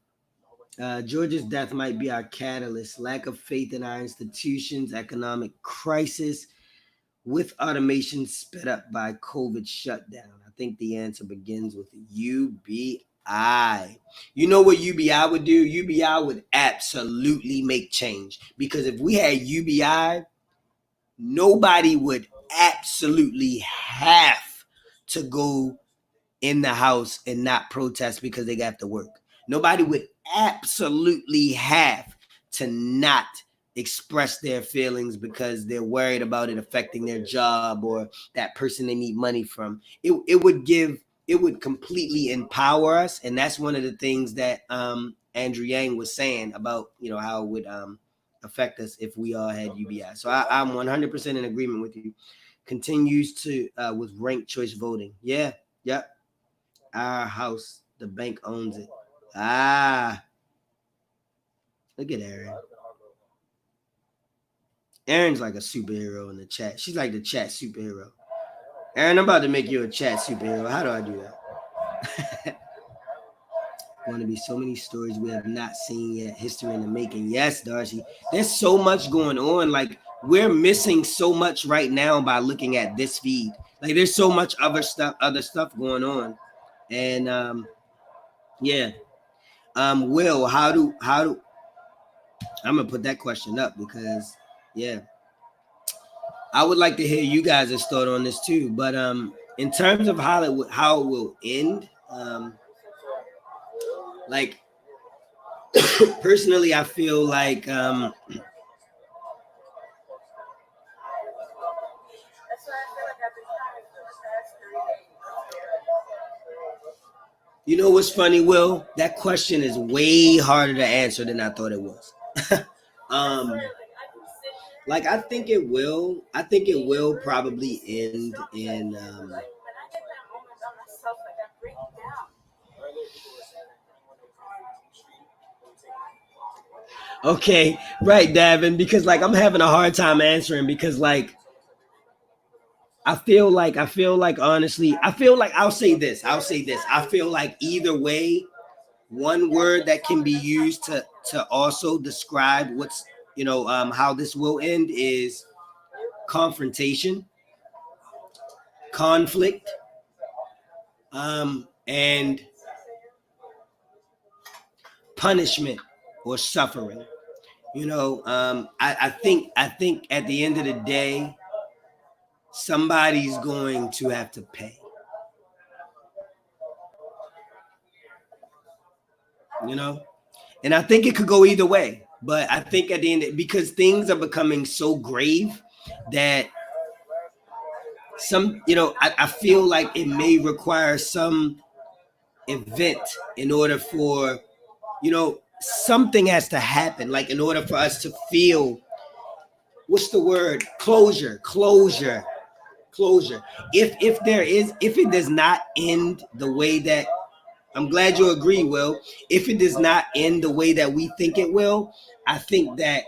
be our catalyst. Lack of faith in our institutions, economic crisis, with automation sped up by COVID shutdown. I think the answer begins with UBI. You know what UBI would do? UBI would absolutely make change, because if we had UBI, nobody would absolutely have to go in the house and not protest because they got to work. Nobody would absolutely have to not express their feelings because they're worried about it affecting their job or that person they need money from. It would completely empower us, and that's one of the things that Andrew Yang was saying about how it would affect us if we all had UBI. So I'm 100% in agreement with you. Continues to with ranked choice voting. Yeah, yep. Our house, the bank owns it. Look at Aaron. Aaron's like a superhero in the chat. She's like the chat superhero. Aaron, I'm about to make you a chat superhero. How do I do that? Going to be so many stories we have not seen yet. History in the making. Yes, Darcy. There's so much going on. Like, we're missing so much right now by looking at this feed. Like, there's so much other stuff going on. And yeah. Will, how do I'm gonna put that question up because I would like to hear you guys' thought on this too. But in terms of how it will end, like personally, I feel like you know what's funny, Will? That question is way harder to answer than I thought it was. Like I think it will probably end in okay, right, Davin, because like I'm having a hard time answering because like I feel like honestly, I'll say this. I feel like either way, one word that can be used to also describe what's how this will end is confrontation, conflict, and punishment or suffering. I think at the end of the day, somebody's going to have to pay. And I think it could go either way. But I think at the end, because things are becoming so grave that I feel like it may require some event in order for, something has to happen. Like in order for us to feel, what's the word? Closure. If it does not end the way that, I'm glad you agree, Will. If it does not end the way that we think it will, I think that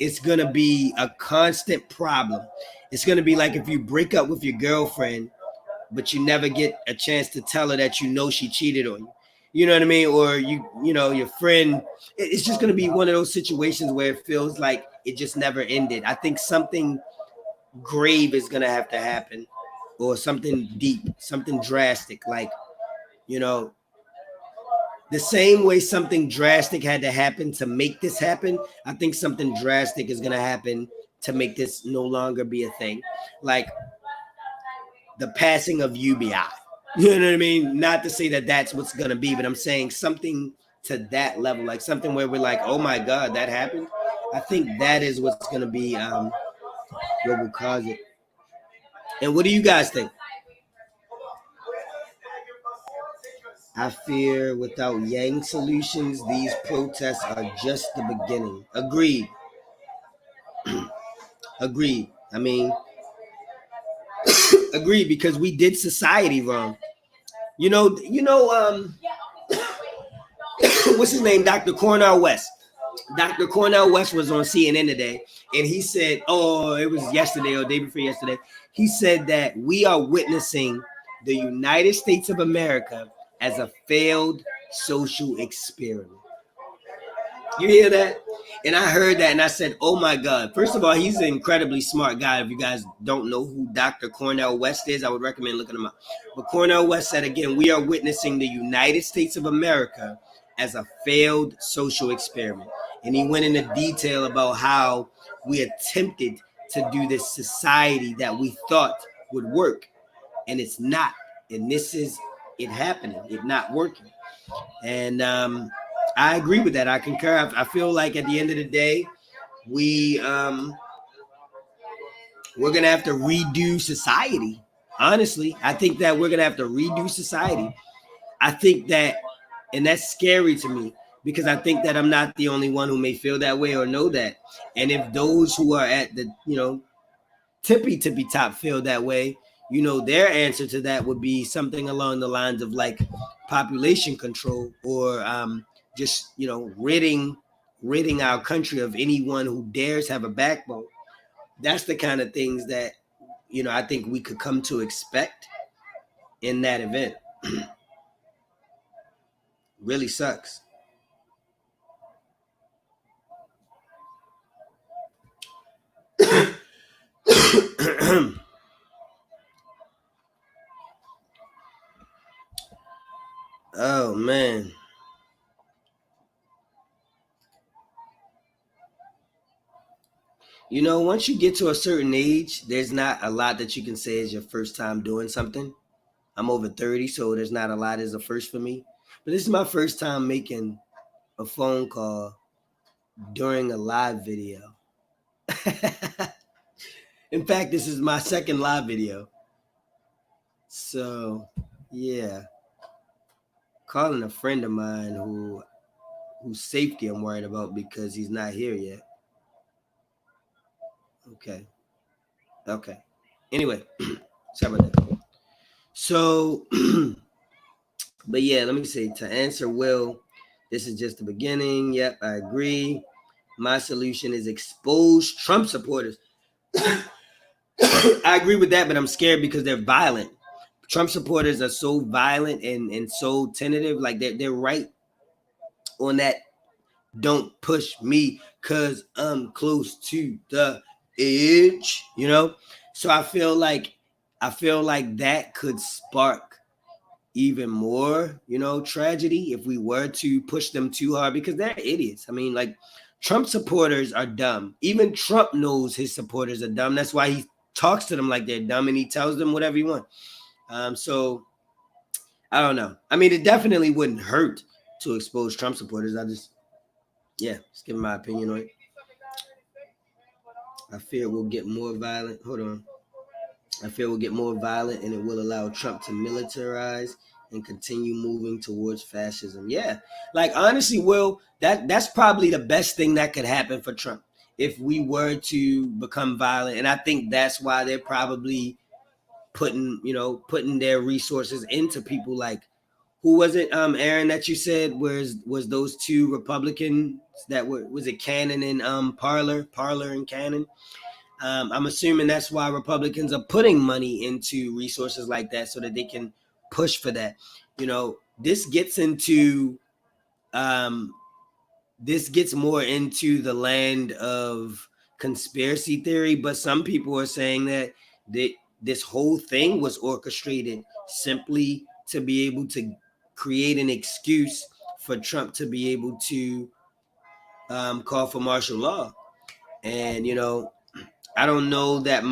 it's going to be a constant problem. It's going to be like if you break up with your girlfriend, but you never get a chance to tell her that she cheated on you. You know what I mean? Or your friend, it's just going to be one of those situations where it feels like it just never ended. I think something grave is going to have to happen, or something deep, something drastic, like, the same way something drastic had to happen to make this happen, I think something drastic is going to happen to make this no longer be a thing. Like the passing of UBI. You know what I mean? Not to say that that's what's going to be, but I'm saying something to that level, like something where we're like, oh my God, that happened. I think that is what's going to be what will cause it. And what do you guys think? I fear without Yang solutions, these protests are just the beginning. Agreed. Agreed. I mean, agreed, because we did society wrong. What's his name? Dr. Cornel West. Dr. Cornel West was on CNN today, and he said, oh, it was yesterday or day before yesterday. He said that we are witnessing the United States of America as a failed social experiment. You hear that? And I heard that and I said, oh my God. First of all, he's an incredibly smart guy. If you guys don't know who Dr. Cornel West is, I would recommend looking him up. But Cornel West said again, we are witnessing the United States of America as a failed social experiment. And he went into detail about how we attempted to do this society that we thought would work. And it's not. And this is it happening. It's not working. And I agree with that. I concur. I feel like at the end of the day, we're gonna have to redo society. Honestly, I think that we're gonna have to redo society. I think that, and that's scary to me because I think that I'm not the only one who may feel that way or know that. And if those who are at the tippy top feel that way, their answer to that would be something along the lines of like population control or just ridding our country of anyone who dares have a backbone. That's the kind of things that I think we could come to expect in that event. Really sucks. Oh man. Once you get to a certain age, there's not a lot that you can say is your first time doing something. I'm over 30, so there's not a lot as a first for me. But this is my first time making a phone call during a live video. In fact, this is my second live video. So, yeah. Calling a friend of mine whose safety I'm worried about because he's not here yet. Okay. Anyway, sorry about that. So, but yeah, let me say to answer Will, this is just the beginning. Yep, I agree. My solution is expose Trump supporters. I agree with that, but I'm scared because they're violent. Trump supporters are so violent and so tentative. Like they're right on that. Don't push me because I'm close to the edge, So I feel like that could spark even more, tragedy if we were to push them too hard because they're idiots. I mean, like Trump supporters are dumb. Even Trump knows his supporters are dumb. That's why he talks to them like they're dumb and he tells them whatever he wants. So I don't know. I mean, it definitely wouldn't hurt to expose Trump supporters. Just give my opinion on it. I fear we'll get more violent. Hold on. I fear we'll get more violent and it will allow Trump to militarize and continue moving towards fascism. Yeah. Like honestly, Will, that's probably the best thing that could happen for Trump if we were to become violent. And I think that's why they're probably putting their resources into people like who was it, Aaron, that you said was those two Republicans that was it Cannon and Parler and Cannon? I'm assuming that's why Republicans are putting money into resources like that so that they can push for that. This gets more into the land of conspiracy theory, but some people are saying that this whole thing was orchestrated simply to be able to create an excuse for Trump to be able to call for martial law. And I don't know that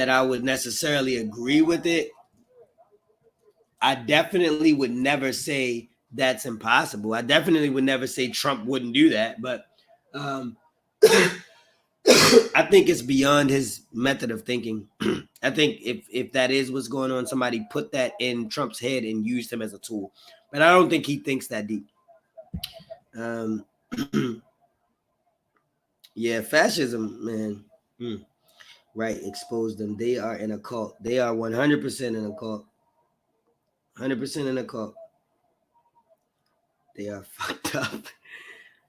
I would necessarily agree with it. I definitely would never say that's impossible. I definitely would never say Trump wouldn't do that, but I think it's beyond his method of thinking. I think if that is what's going on, somebody put that in Trump's head and used him as a tool. But I don't think he thinks that deep. Yeah, fascism, man. Right, expose them. They are in a cult. They are 100% in a cult. 100% in a cult. They are fucked up.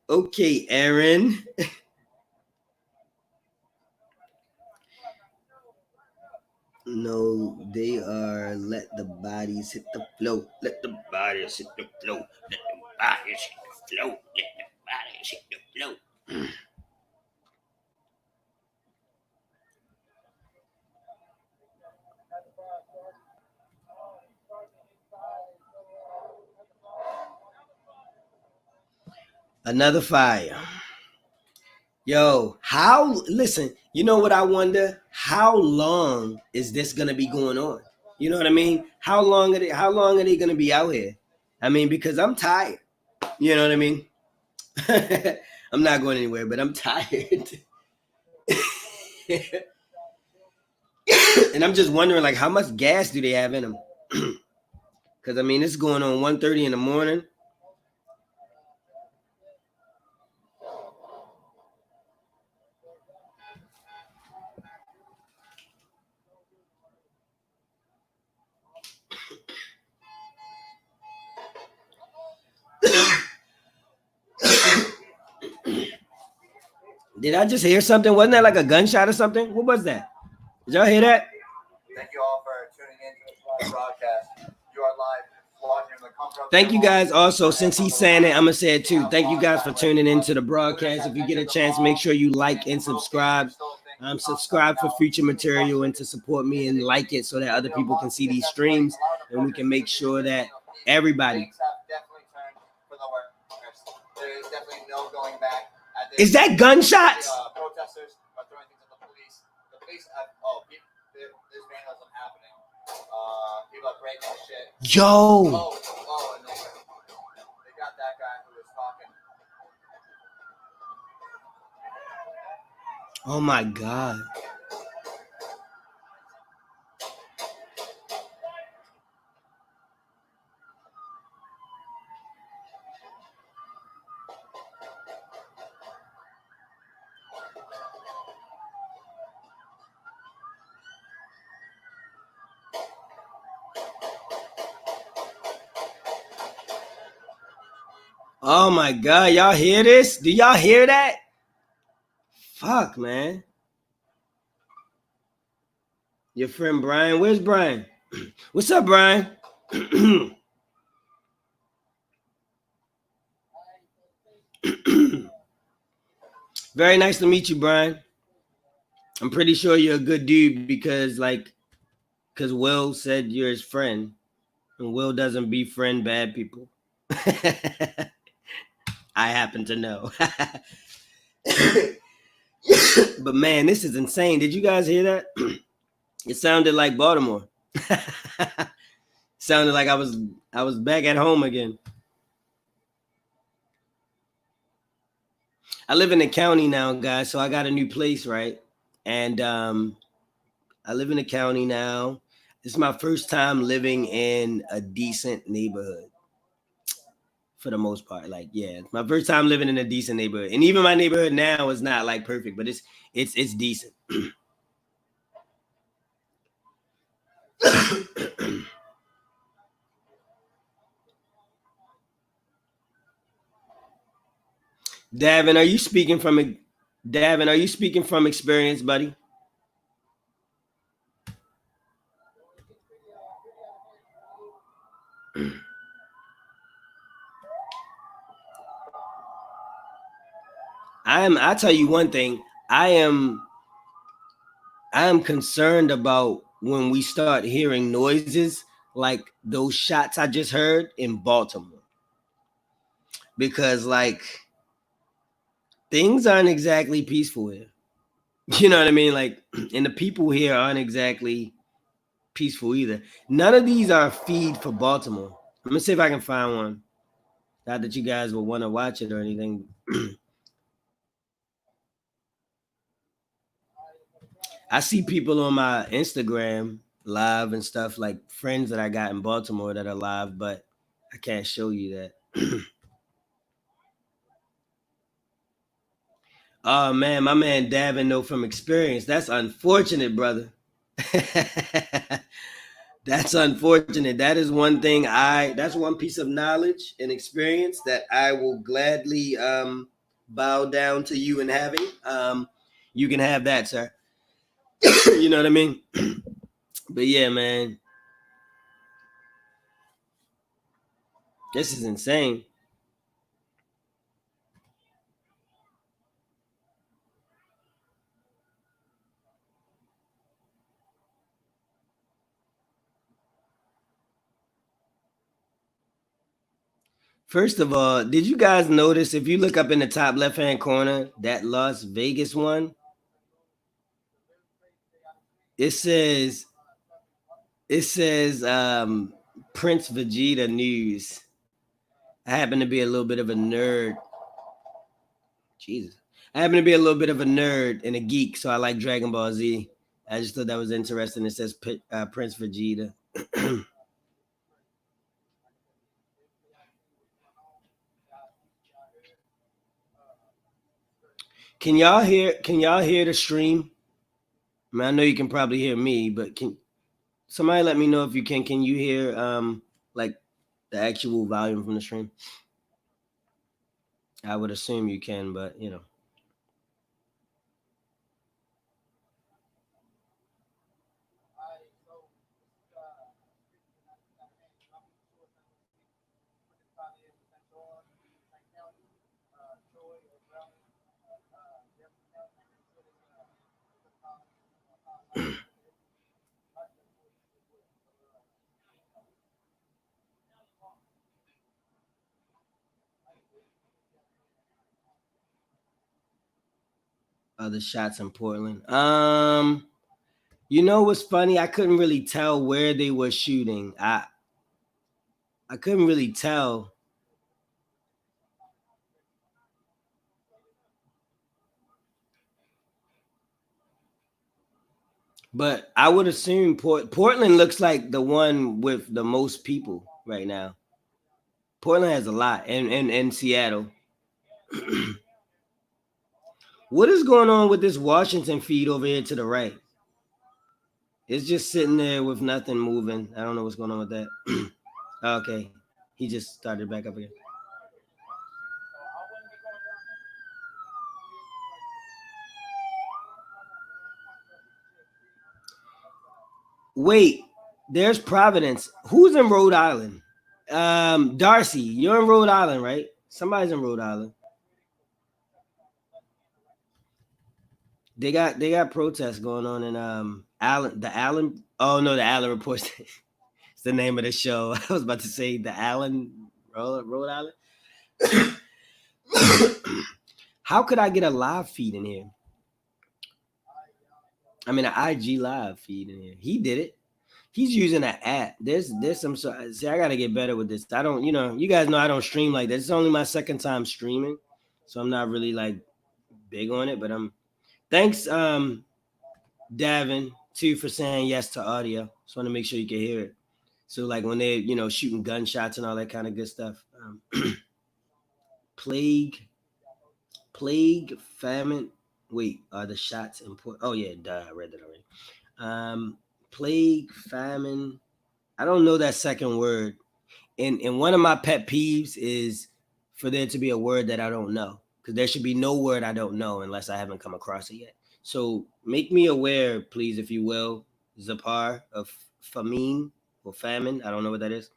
Okay, Aaron. No, they are let the bodies hit the flow. Let the bodies hit the flow. Let the bodies hit the flow. Let the bodies hit the flow. Another fire. Yo, listen, you know what I wonder? How long is this gonna be going on? You know what I mean? How long are they gonna be out here? I mean, because I'm tired. You know what I mean? I'm not going anywhere, but I'm tired. And I'm just wondering, like, how much gas do they have in them? Because I mean, it's going on 1:30 in the morning. Did I just hear something? Wasn't that like a gunshot or something? What was that? Did y'all hear that? Thank you all for tuning in to this live broadcast. You are live. Thank you guys also. Since he's saying it, I'm gonna say it too. Thank you guys for tuning into the broadcast. If you get a chance, make sure you like and subscribe. Subscribe for future material and to support me and like it so that other people can see these streams and we can make sure that everybody. There is definitely no going back. Is that gunshots? Protesters are throwing things at the police. The police, there's vandalism happening. People are breaking shit. Yo. And they got that guy who was talking. Oh my God. Oh my God, y'all hear this? Do y'all hear that? Fuck, man. Your friend Brian, where's Brian? What's up, Brian? Very nice to meet you, Brian. I'm pretty sure you're a good dude because Will said you're his friend, and Will doesn't befriend bad people. I happen to know. But man, this is insane. Did you guys hear that? It sounded like Baltimore. Sounded like I was back at home again. I live in the county now, guys, so I got a new place, right? And I live in the county now. This is my first time living in a decent neighborhood. For the most part, it's my first time living in a decent neighborhood, and even my neighborhood now is not like perfect, but it's decent. Davin, are you speaking from experience, buddy? I'll tell you one thing. I am concerned about when we start hearing noises like those shots I just heard in Baltimore. Because things aren't exactly peaceful here. You know what I mean? And the people here aren't exactly peaceful either. None of these are a feed for Baltimore. Let me see if I can find one. Not that you guys will want to watch it or anything. I see people on my Instagram live and stuff, like friends that I got in Baltimore that are live, but I can't show you that. Oh man, my man Davin know from experience. That's unfortunate, brother. That's unfortunate. That is one thing that's one piece of knowledge and experience that I will gladly bow down to you in having. You can have that, sir. You know what I mean? But yeah, man, this is insane. First of all, did you guys notice if you look up in the top left hand corner that Las Vegas one? It says Prince Vegeta news. I happen to be a little bit of a nerd. Jesus. I happen to be a little bit of a nerd and a geek, so I like Dragon Ball Z. I just thought that was interesting. It says Prince Vegeta. Can y'all hear? Can y'all hear the stream? I mean, I know you can probably hear me, but can somebody let me know if you can? Can you hear like the actual volume from the stream? I would assume you can, but you know. Other shots in Portland. You know what's funny? I couldn't really tell where they were shooting. I couldn't really tell. But I would assume Portland looks like the one with the most people right now. Portland has a lot, and Seattle. What is going on with this Washington feed over here to the right? It's just sitting there with nothing moving. I don't know what's going on with that. Okay, he just started back up again. Wait, there's Providence. Who's in Rhode Island? Darcy, you're in Rhode Island, right? Somebody's in Rhode Island. They got protests going on in Allen the Allen. Oh no, the Allen Reports. It's the name of the show. I was about to say the Allen Rhode Island. How could I get a live feed in here? I mean, an IG live feed in here. He did it. He's using an app. There's some. See, I gotta get better with this. I don't. You know, you guys know I don't stream like that. It's only my second time streaming, so I'm not really like big on it. But I'm. Thanks, Davin, too, for saying yes to audio. Just want to make sure you can hear it. So like when they're shooting gunshots and all that kind of good stuff. Plague, famine. Wait, are the shots important? Oh yeah, duh, I read that already. Plague, famine. I don't know that second word. And one of my pet peeves is for there to be a word that I don't know, because there should be no word I don't know unless I haven't come across it yet. So make me aware, please, if you will, Zapar, of famine or famine. I don't know what that is.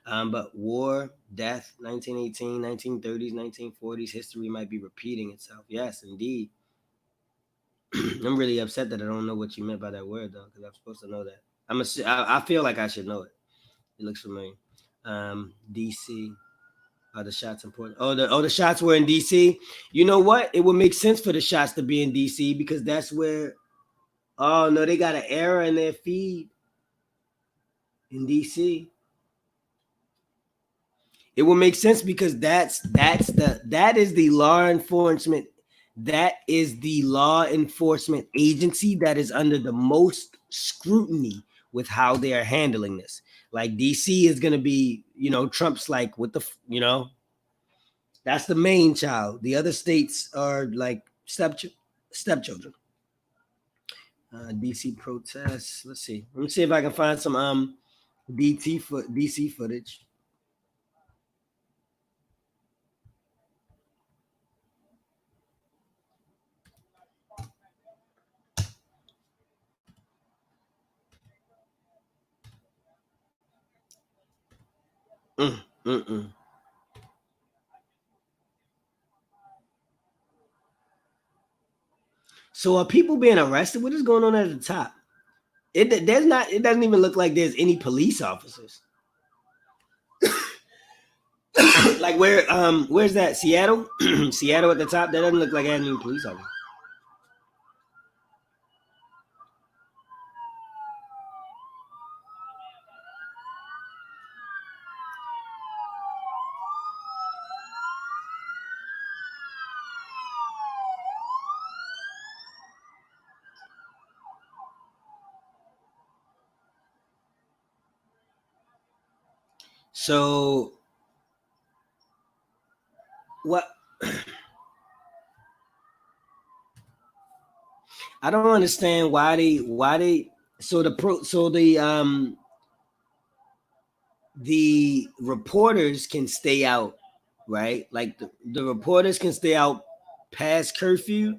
But war, death, 1918, 1930s, 1940s, history might be repeating itself. Yes, indeed. I'm really upset that I don't know what you meant by that word, though, because I'm supposed to know that. I feel like I should know it. It looks familiar. DC. Are the shots important? The shots were in DC. You know what? It would make sense for the shots to be in DC because that's where. Oh no, they got an error in their feed in DC. It will make sense because that is the law enforcement. That is the law enforcement agency that is under the most scrutiny with how they are handling this. Like DC is gonna be, Trump's like with the, that's the main child. The other states are like stepchildren. DC protests. Let's see. Let me see if I can find some DC footage. Mm. So are people being arrested? What is going on at the top? It doesn't even look like there's any police officers. Like where's that? Seattle? Seattle at the top? That doesn't look like it has any police officers. So what I don't understand why they so the reporters can stay out, right? Like the reporters can stay out past curfew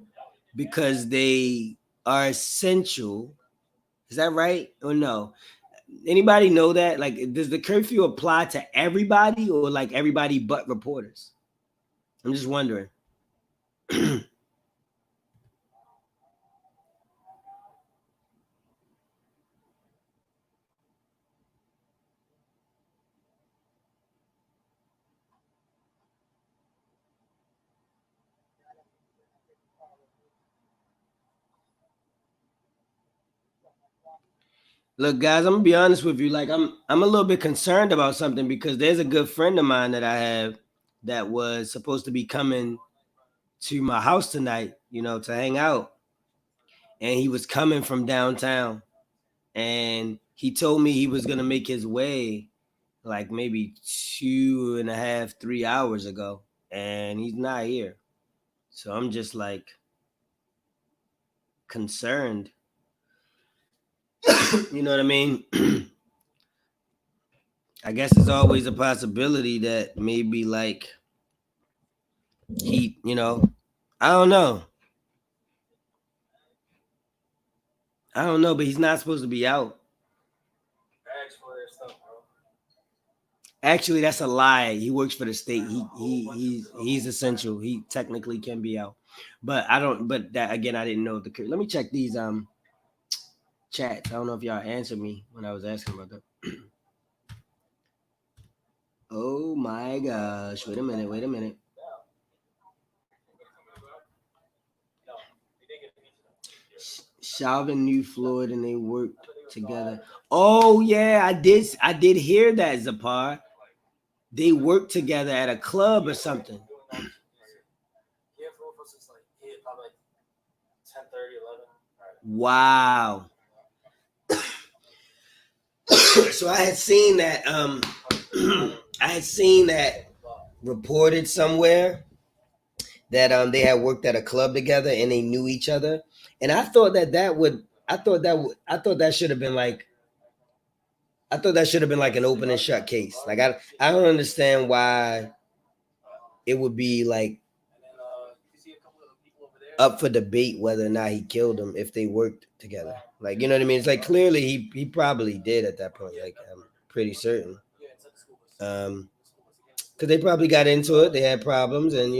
because they are essential. Is that right or no? Anybody know that? Like, does the curfew apply to everybody or like everybody but reporters? I'm just wondering. Look, guys, I'm gonna be honest with you. Like, I'm a little bit concerned about something because there's a good friend of mine that I have that was supposed to be coming to my house tonight, to hang out, and he was coming from downtown, and he told me he was gonna make his way like maybe 2.5, 3 hours ago, and he's not here. So I'm just like concerned. You know what I mean? I guess it's always a possibility that maybe like he, I don't know. I don't know, but he's not supposed to be out. Actually, that's a lie. He works for the state. He's essential. He technically can be out, but I don't. But that again, I didn't know the. Let me check these chats. I don't know if y'all answered me when I was asking about that. Oh my gosh! Wait a minute. Wait a minute. Shalvin knew Floyd and they worked together. Oh yeah, I did hear that, Zapar. They worked together at a club or something. Wow. So I had seen that I had seen that reported somewhere that they had worked at a club together and they knew each other. And I thought that should have been like an open and shut case. Like I don't understand why it would be like up for debate whether or not he killed him if they worked together. Like, you know what I mean? It's like clearly he probably did at that point. Like, I'm pretty certain. Because they probably got into it. They had problems, and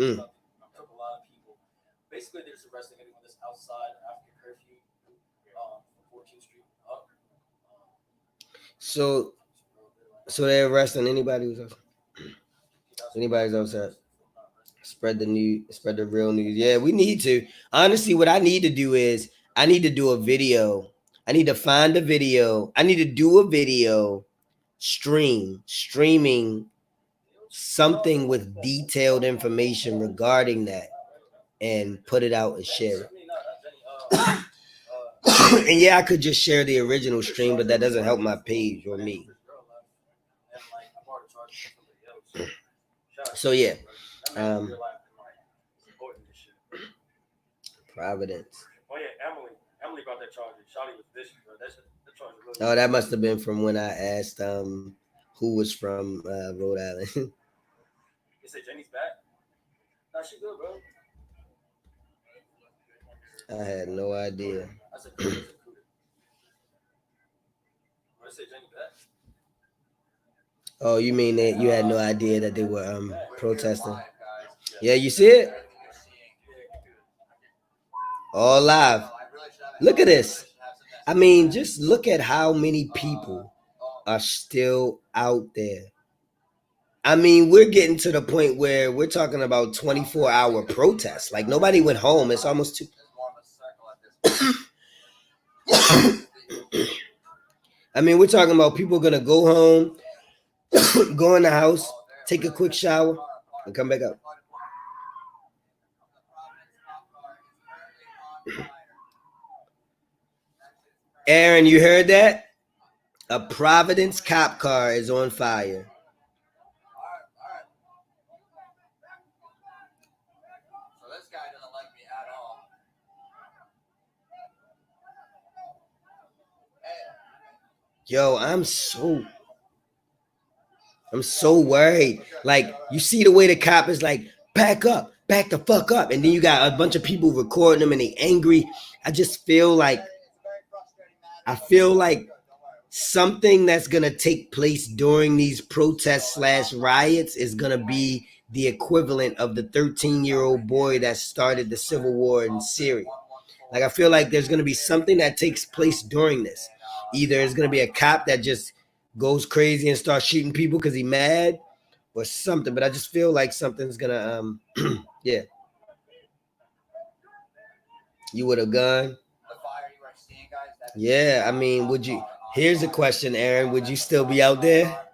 Mm. So they're arresting anybody's outside. Spread the news, spread the real news. Yeah, we need to. Honestly, what I need to do is I need to do a video. I need to find a video. I need to do a video streaming something with detailed information regarding that and put it out and share it. And yeah, I could just share the original stream, but that doesn't help my page or me. So yeah. Providence. Oh yeah, Emily brought that charge. Shawty was vicious, bro. That charge was Oh, that must have been from when I asked who was from Rhode Island. You said Jenny's back? Nah, she good, bro. I had no idea. Oh, you mean that you had no idea that they were protesting? Yeah, you see it? All live. Look at this. I mean, just look at how many people are still out there. I mean, we're getting to the point where we're talking about 24-hour protests. Like, nobody went home. It's almost too. I mean, we're talking about people gonna go home, go in the house, take a quick shower, and come back up. Aaron, you heard that? A Providence cop car is on fire. So this guy doesn't like me at all. Yo, I'm so worried. Like, you see the way the cop is like, back the fuck up. And then you got a bunch of people recording them and they angry. I feel like something that's gonna take place during these protests / riots is gonna be the equivalent of the 13-year-old boy that started the civil war in Syria. Like, I feel like there's gonna be something that takes place during this. Either it's gonna be a cop that just goes crazy and starts shooting people because he's mad, or something. But I just feel like something's gonna yeah. You with a gun? Yeah, I mean, would you? Here's a question, Aaron. Would you still be out there?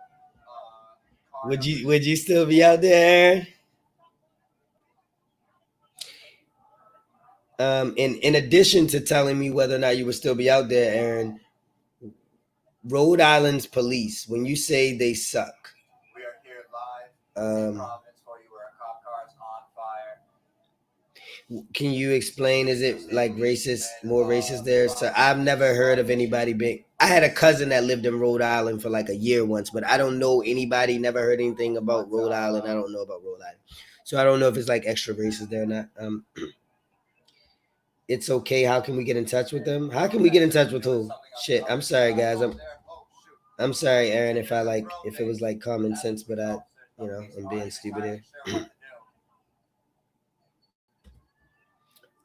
Would you still be out there, Aaron? In addition to telling me whether or not you would still be out there, Aaron, Rhode Island's police, when you say they suck, We are here live in Providence for you where a cop car is on fire. can you explain? Is it like racist, more racist there? So I've never heard of anybody being. I had a cousin that lived in Rhode Island for like a year once, but I don't know anybody. Never heard anything about Rhode Island. I don't know about Rhode Island, so I don't know if it's like extra racist there or not. It's okay. How can we get in touch with them? How can we get in touch with who? Shit, I'm sorry, guys. I'm sorry, Aaron, if it was like common sense, but I'm being stupid here.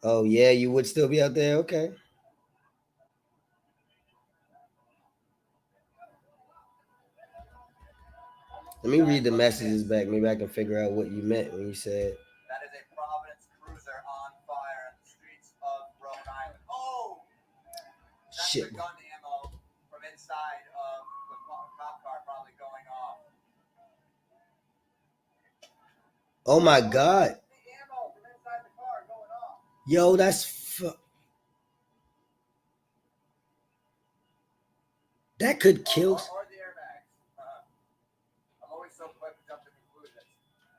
Oh yeah, you would still be out there? Okay. Let me read the messages back. Maybe I can figure out what you meant when you said. That is a Providence cruiser on fire in the streets of Rhode Island. Oh! That's Shit. the gun ammo from inside of the cop car probably going off. Oh my God. The ammo from inside the car going off. Yo, that could kill. Or the airbags. I'm always so quick to jump to conclusions.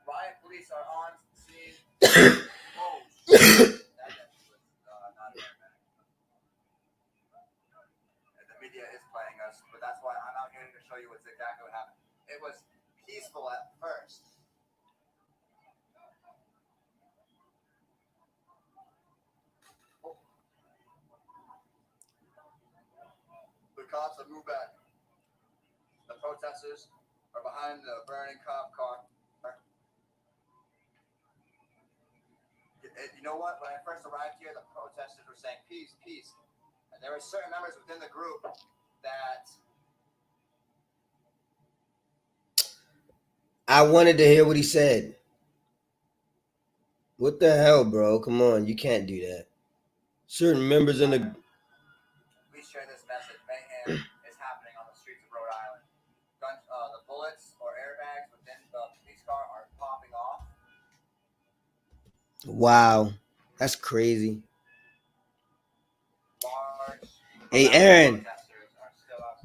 Riot police are on scene. Oh, shit. That was not an airbag. The media is playing us, but that's why I'm out here to show you what's exactly what happened. It was peaceful at first. The cops have moved back. The protesters are behind the burning cop car. You know what? When I first arrived here, the protesters were saying peace, peace. And there were certain members within the group that I wanted to hear what he said. What the hell, bro? Come on, you can't do that. Certain members in the. we share this message. Mayhem is happening on the streets of Rhode Island. The bullets or airbags within the police car are popping off. Wow, that's crazy. Large. Hey, Aaron,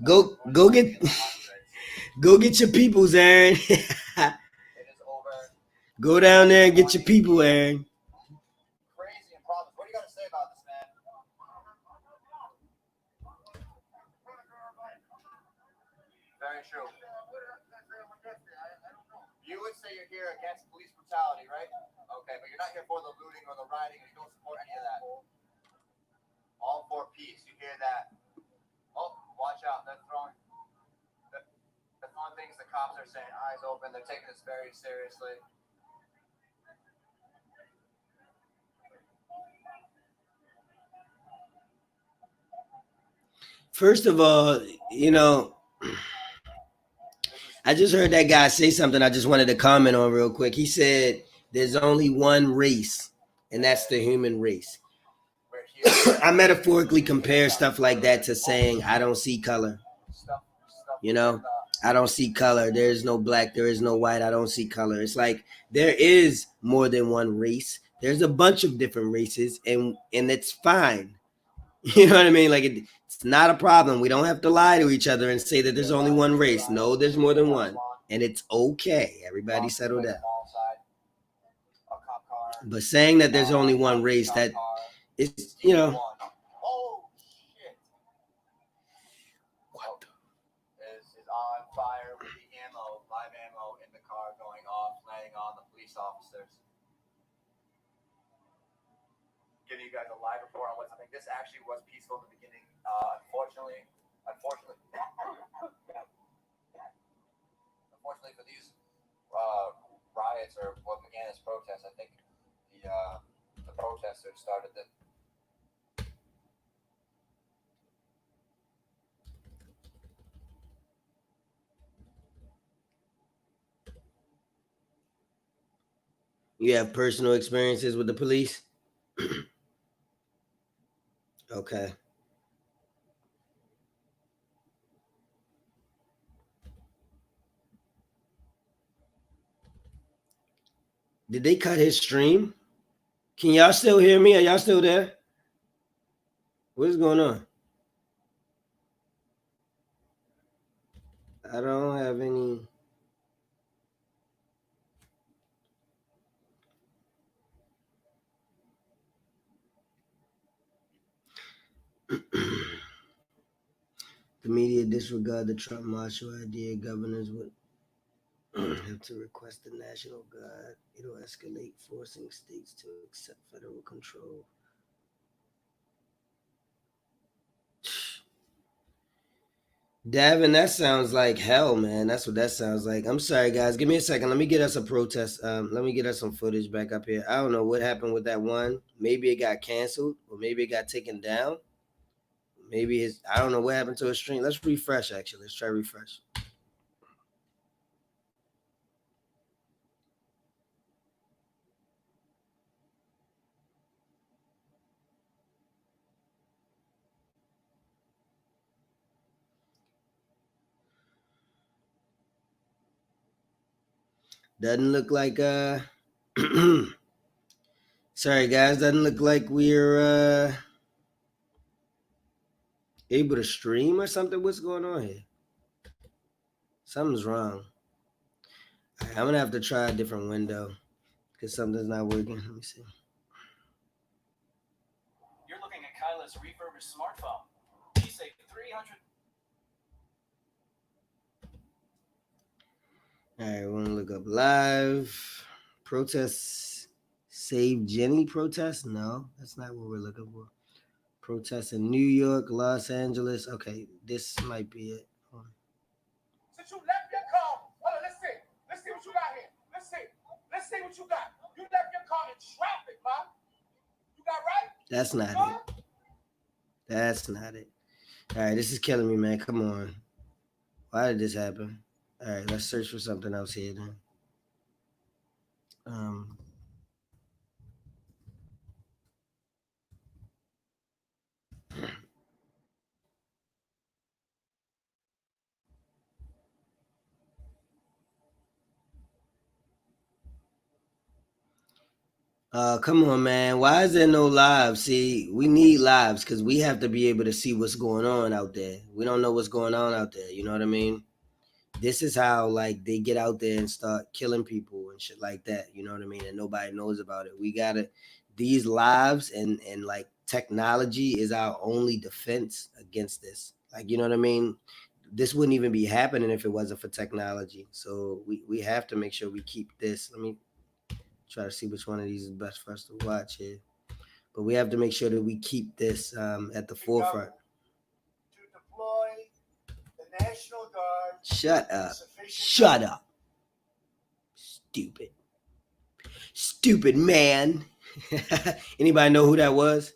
go get your peoples, Aaron. It is over. Go down there and get your people, Aaron. Crazy and problems. What do you got to say about this, man? Very true. You would say you're here against police brutality, right? Okay, but you're not here for the looting or the rioting, and you don't support any of that. All for peace. You hear that? Oh, watch out! They're throwing things. The cops are saying eyes open. They're taking this very seriously. First of all, I just heard that guy say something I just wanted to comment on real quick. He said there's only one race, and that's the human race. I metaphorically compare stuff like that to saying I don't see color. I don't see color. There is no black, there is no white. I don't see color. It's like there is more than one race. There's a bunch of different races, and it's fine. You know what I mean? Like it's not a problem. We don't have to lie to each other and say that there's only one race. No, there's more than one, and it's okay. Everybody settle down. But saying that there's only one race, that is, is on fire with the live ammo in the car going off, landing on the police officers. Giving you guys a live report on what's happening. This actually was peaceful in the beginning. Unfortunately for these riots, or what began as protests, I think the protesters started the. You have personal experiences with the police? Okay. Did they cut his stream? Can y'all still hear me? Are y'all still there? What is going on? I don't have any. The media disregard the Trump martial idea. Governors would have to request the National Guard. It'll escalate, forcing states to accept federal control. Davin, that sounds like hell, man. That's what that sounds like. I'm sorry, guys. Give me a second. Let me get us a protest. Let me get us some footage back up here. I don't know what happened with that one. Maybe it got canceled, or maybe it got taken down. Maybe I don't know what happened to a stream. Let's refresh, actually. Let's try refresh. Doesn't look like sorry guys, doesn't look like we're able to stream or something. What's going on here? Something's wrong. All right, I'm gonna have to try a different window because something's not working. Let me see. You're looking at Kyla's refurbished smartphone. He saved 300. All right, we're gonna look up live protests. Save Jenny protest? No, that's not what we're looking for. Protests in New York, Los Angeles. Okay, this might be it. Since you left your car, hold on, let's see what you got here. Let's see what you got. You left your car in traffic, man. You got right? That's not it. That's not it. All right, this is killing me, man. Come on. Why did this happen? All right, let's search for something else here then. Come on, man. Why is there no lives? See, we need lives because we have to be able to see what's going on out there. We don't know what's going on out there. You know what I mean? This is how like they get out there and start killing people and shit like that. You know what I mean? And nobody knows about it. We gotta these lives and like technology is our only defense against this. Like, you know what I mean? This wouldn't even be happening if it wasn't for technology. So we have to make sure we keep this. Let me try to see which one of these is best for us to watch here. But we have to make sure that we keep this at the forefront. To deploy the National Guard. Shut up. Shut up. Stupid man. Anybody know who that was?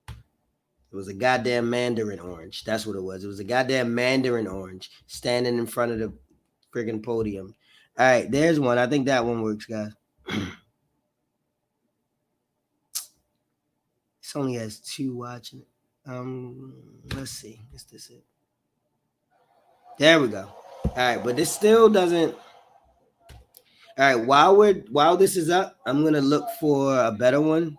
It was a goddamn Mandarin orange. That's what it was. It was a goddamn Mandarin orange standing in front of the friggin' podium. All right, there's one. I think that one works, guys. This only has 2 watching it. Let's see. Is this it? There we go. All right, but this still doesn't. All right, while this is up, I'm gonna look for a better one.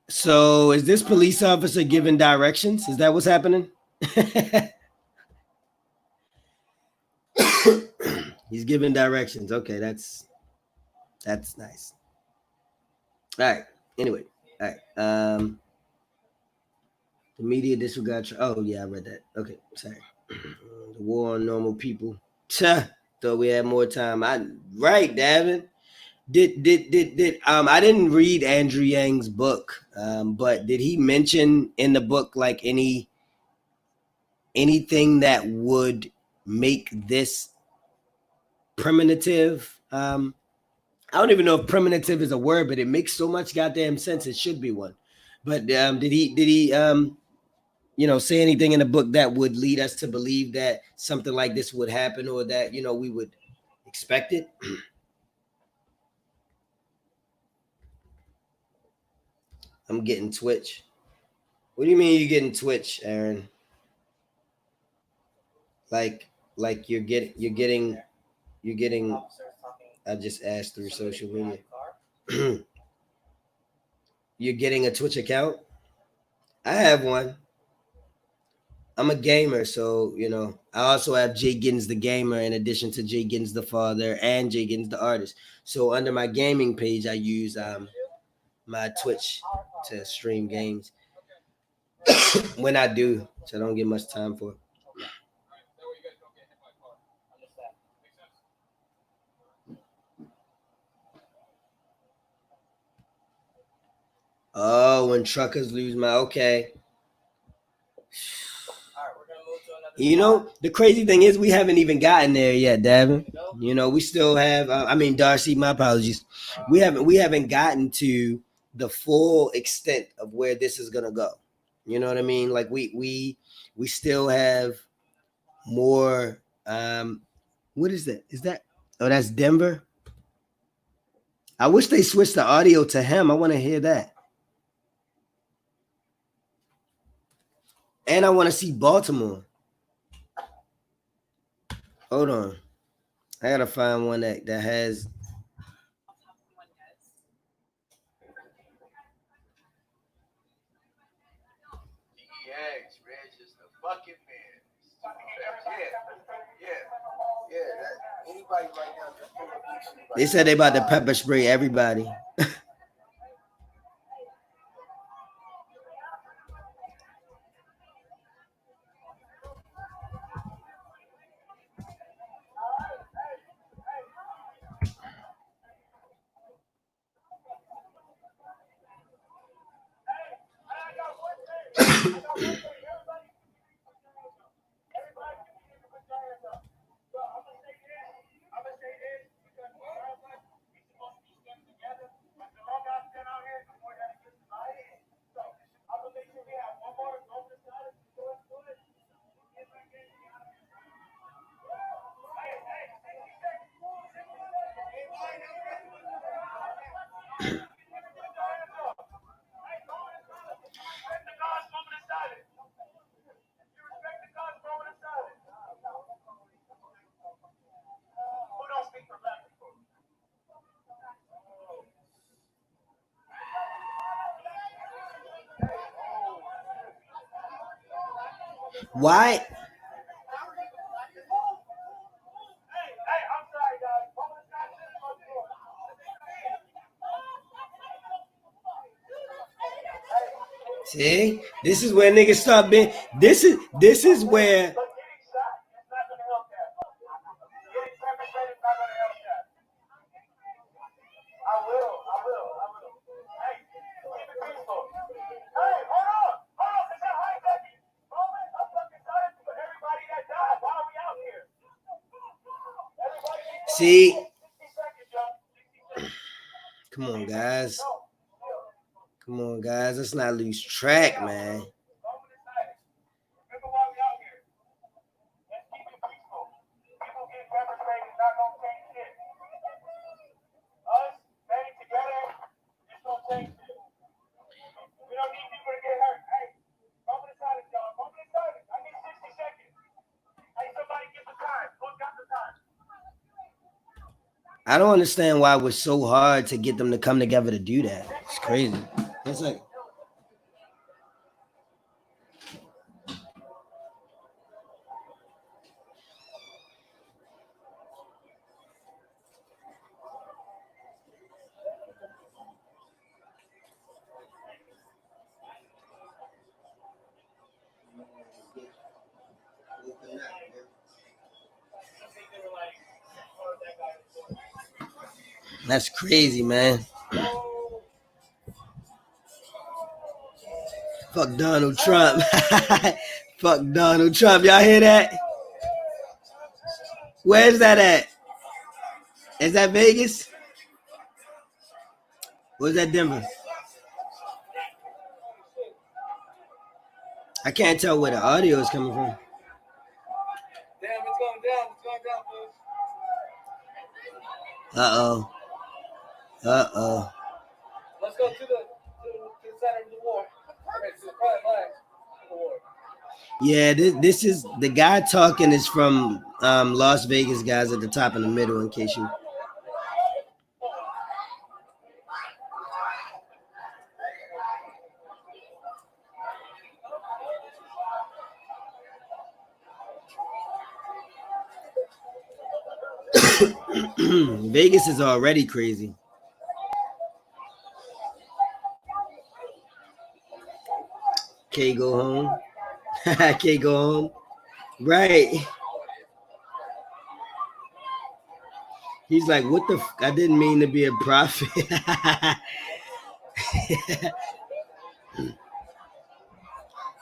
So is this police officer giving directions? Is that what's happening? He's giving directions. Okay, that's nice. All right. Anyway, all right. The media disregard. Oh yeah, I read that. Okay, sorry. The war on normal people. Thought we had more time. Right, Davin. Did I didn't read Andrew Yang's book, but did he mention in the book like anything that would make this primitive? I don't even know if primitive is a word, but it makes so much goddamn sense. It should be one. But did he say anything in the book that would lead us to believe that something like this would happen, or that we would expect it? I'm getting Twitch. What do you mean you're getting Twitch, Aaron? Like you're getting. I just asked through social media. You're getting a Twitch account? I have one. I'm a gamer, so I also have JGiddins the gamer in addition to JGiddins the father and JGiddins the artist. So under my gaming page, I use my Twitch to stream games when I do, so I don't get much time for it. Oh, when truckers lose my okay. The crazy thing is we haven't even gotten there yet, Davin. We still have. Darcy. My apologies. We haven't gotten to the full extent of where this is gonna go. You know what I mean? Like we still have more. What is that? Is that? Oh, that's Denver. I wish they switched the audio to him. I want to hear that. And I want to see Baltimore. Hold on. I gotta find one that has. DEX, Reg is the fucking man. Yeah. Anybody right now just pull up YouTube. They said they about to pepper spray everybody. Why? See, this is where niggas start being. This is where. See, come on, guys. Come on, guys. Let's not lose track, man. I don't understand why it was so hard to get them to come together to do that. It's crazy. It's like. That's crazy, man. Fuck Donald Trump. Fuck Donald Trump. Y'all hear that? Where's that at? Is that Vegas? Or is that Denver? I can't tell where the audio is coming from. Damn, it's going down. It's going down, folks. Uh-oh. Uh-oh. Let's go to the center of the war. Okay, to the front line of the war. Yeah, this is the guy talking is from Las Vegas, guys, at the top and the middle, in case you. Vegas is already crazy. Can't go home. Can't go home. Right. He's like, what the I didn't mean to be a prophet.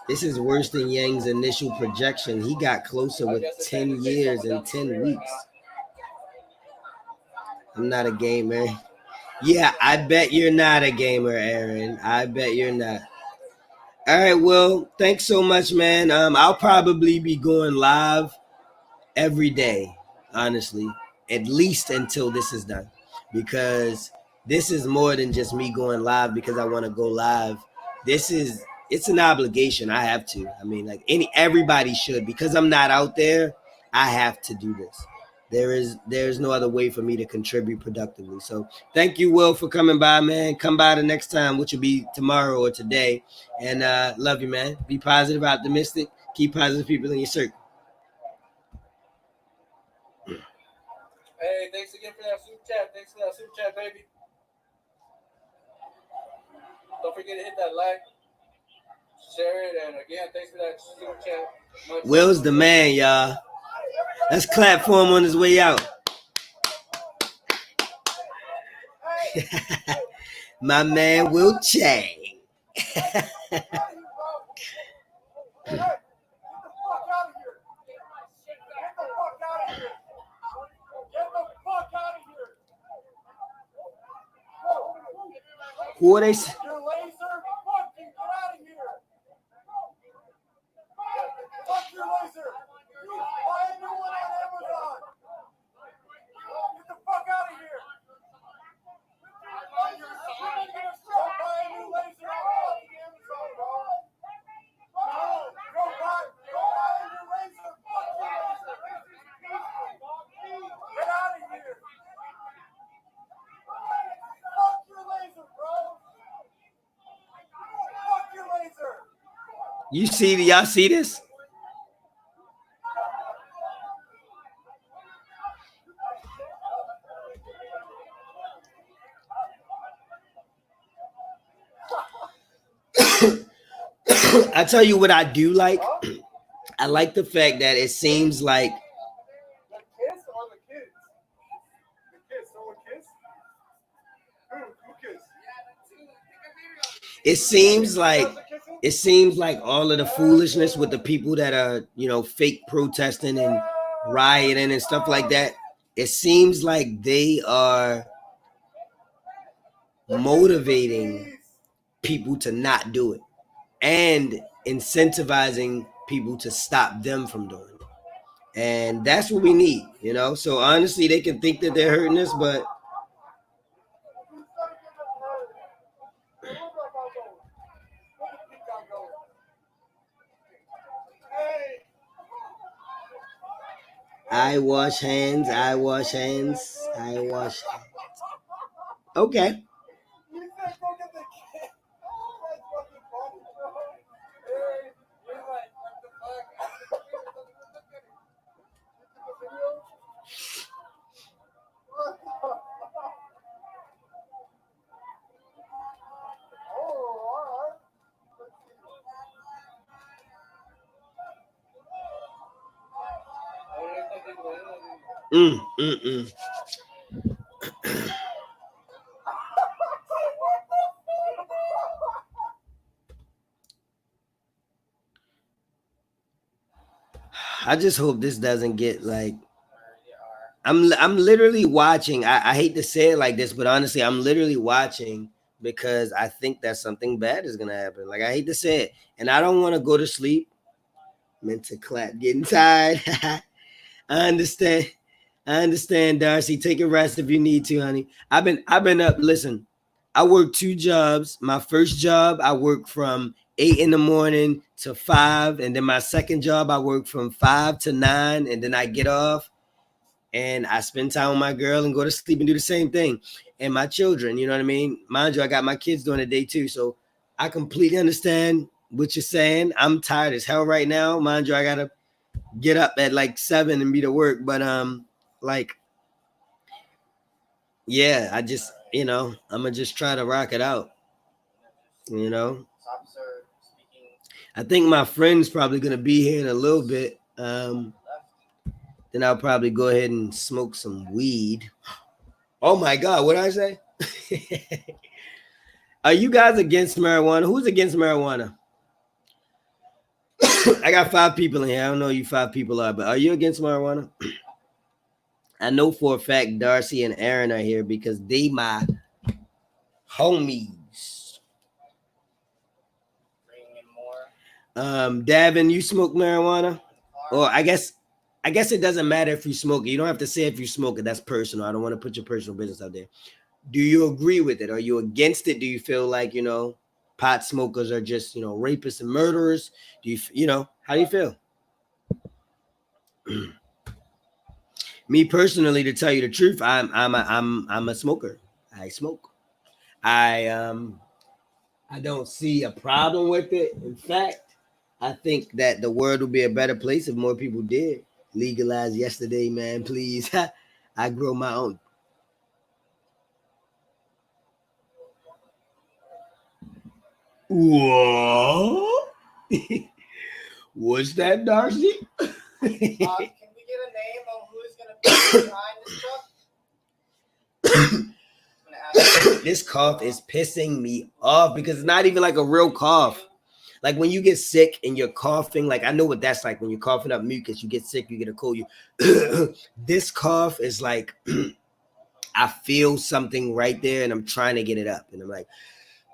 This is worse than Yang's initial projection. He got closer with 10 years and 10 weeks. I'm not a gamer. Yeah, I bet you're not a gamer, Aaron. I bet you're not. All right, well, thanks so much, man. I'll probably be going live every day, honestly, at least until this is done, because this is more than just me going live because I want to go live. It's an obligation. I have to. I mean, like everybody should, because I'm not out there. I have to do this. There's no other way for me to contribute productively. So thank you, Will, for coming by, man. Come by the next time, which will be tomorrow or today. And love you, man. Be positive, optimistic. Keep positive people in your circle. Hey, thanks again for that super chat. Thanks for that super chat, baby. Don't forget to hit that like, share it, and again, thanks for that super chat. Will's the man, y'all. Let's clap for him on his way out. My man Will Chang. Who are they? Y'all see this? I tell you what I do like. I like the fact that it seems like The kiss or the kids? The kiss, someone kiss? Who kissed? it seems like all of the foolishness with the people that are, you know, fake protesting and rioting and stuff like that. It seems like they are motivating people to not do it and incentivizing people to stop them from doing it. And that's what we need, you know. So honestly, they can think that they're hurting us, but I wash hands, I wash hands, I wash hands. Okay. You said go get the kid. Oh, that's fucking funny, bro. Hey, you're like, what the fuck? Mm, mm, mm. I just hope this doesn't get like I'm literally watching. I hate to say it like this, but honestly, I'm literally watching because I think that something bad is gonna happen. Like I hate to say it, and I don't want to go to sleep. Meant to clap, getting tired. I understand. I understand, Darcy. Take a rest if you need to, honey. I've been up. Listen, I work 2 jobs. My first job, I work from 8 in the morning to 5, and then my second job, I work from 5 to 9, and then I get off and I spend time with my girl and go to sleep and do the same thing. And my children, you know what I mean? Mind you, I got my kids during the day too, so I completely understand what you're saying. I'm tired as hell right now. Mind you, I gotta get up at like 7 and be to work, but like yeah, I just, you know, I'm gonna just try to rock it out. You know, I think my friend's probably gonna be here in a little bit. Then I'll probably go ahead and smoke some weed. Oh my God, what did I say? Are you guys against marijuana? Who's against marijuana? I got 5 people in here. I don't know who you 5 people are, but are you against marijuana? I know for a fact Darcy and Aaron are here because they my homies. Davin, you smoke marijuana? Or I guess it doesn't matter if you smoke it. You don't have to say if you smoke it. That's personal. I don't want to put your personal business out there. Do you agree with it? Are you against it? Do you feel like, you know, pot smokers are just, you know, rapists and murderers? Do you, you know, how do you feel? Me personally, to tell you the truth, I'm a smoker. I smoke. I don't see a problem with it. In fact, I think that the world would be a better place if more people did legalize yesterday, man. Please, I grow my own. What? What's that, Darcy? Can we get a name on who's gonna be behind this truck? This cough is pissing me off because it's not even like a real cough. Like when you get sick and you're coughing, like I know what that's like when you're coughing up mucus, you get sick, you get a cold. This cough is like I feel something right there and I'm trying to get it up. And I'm like,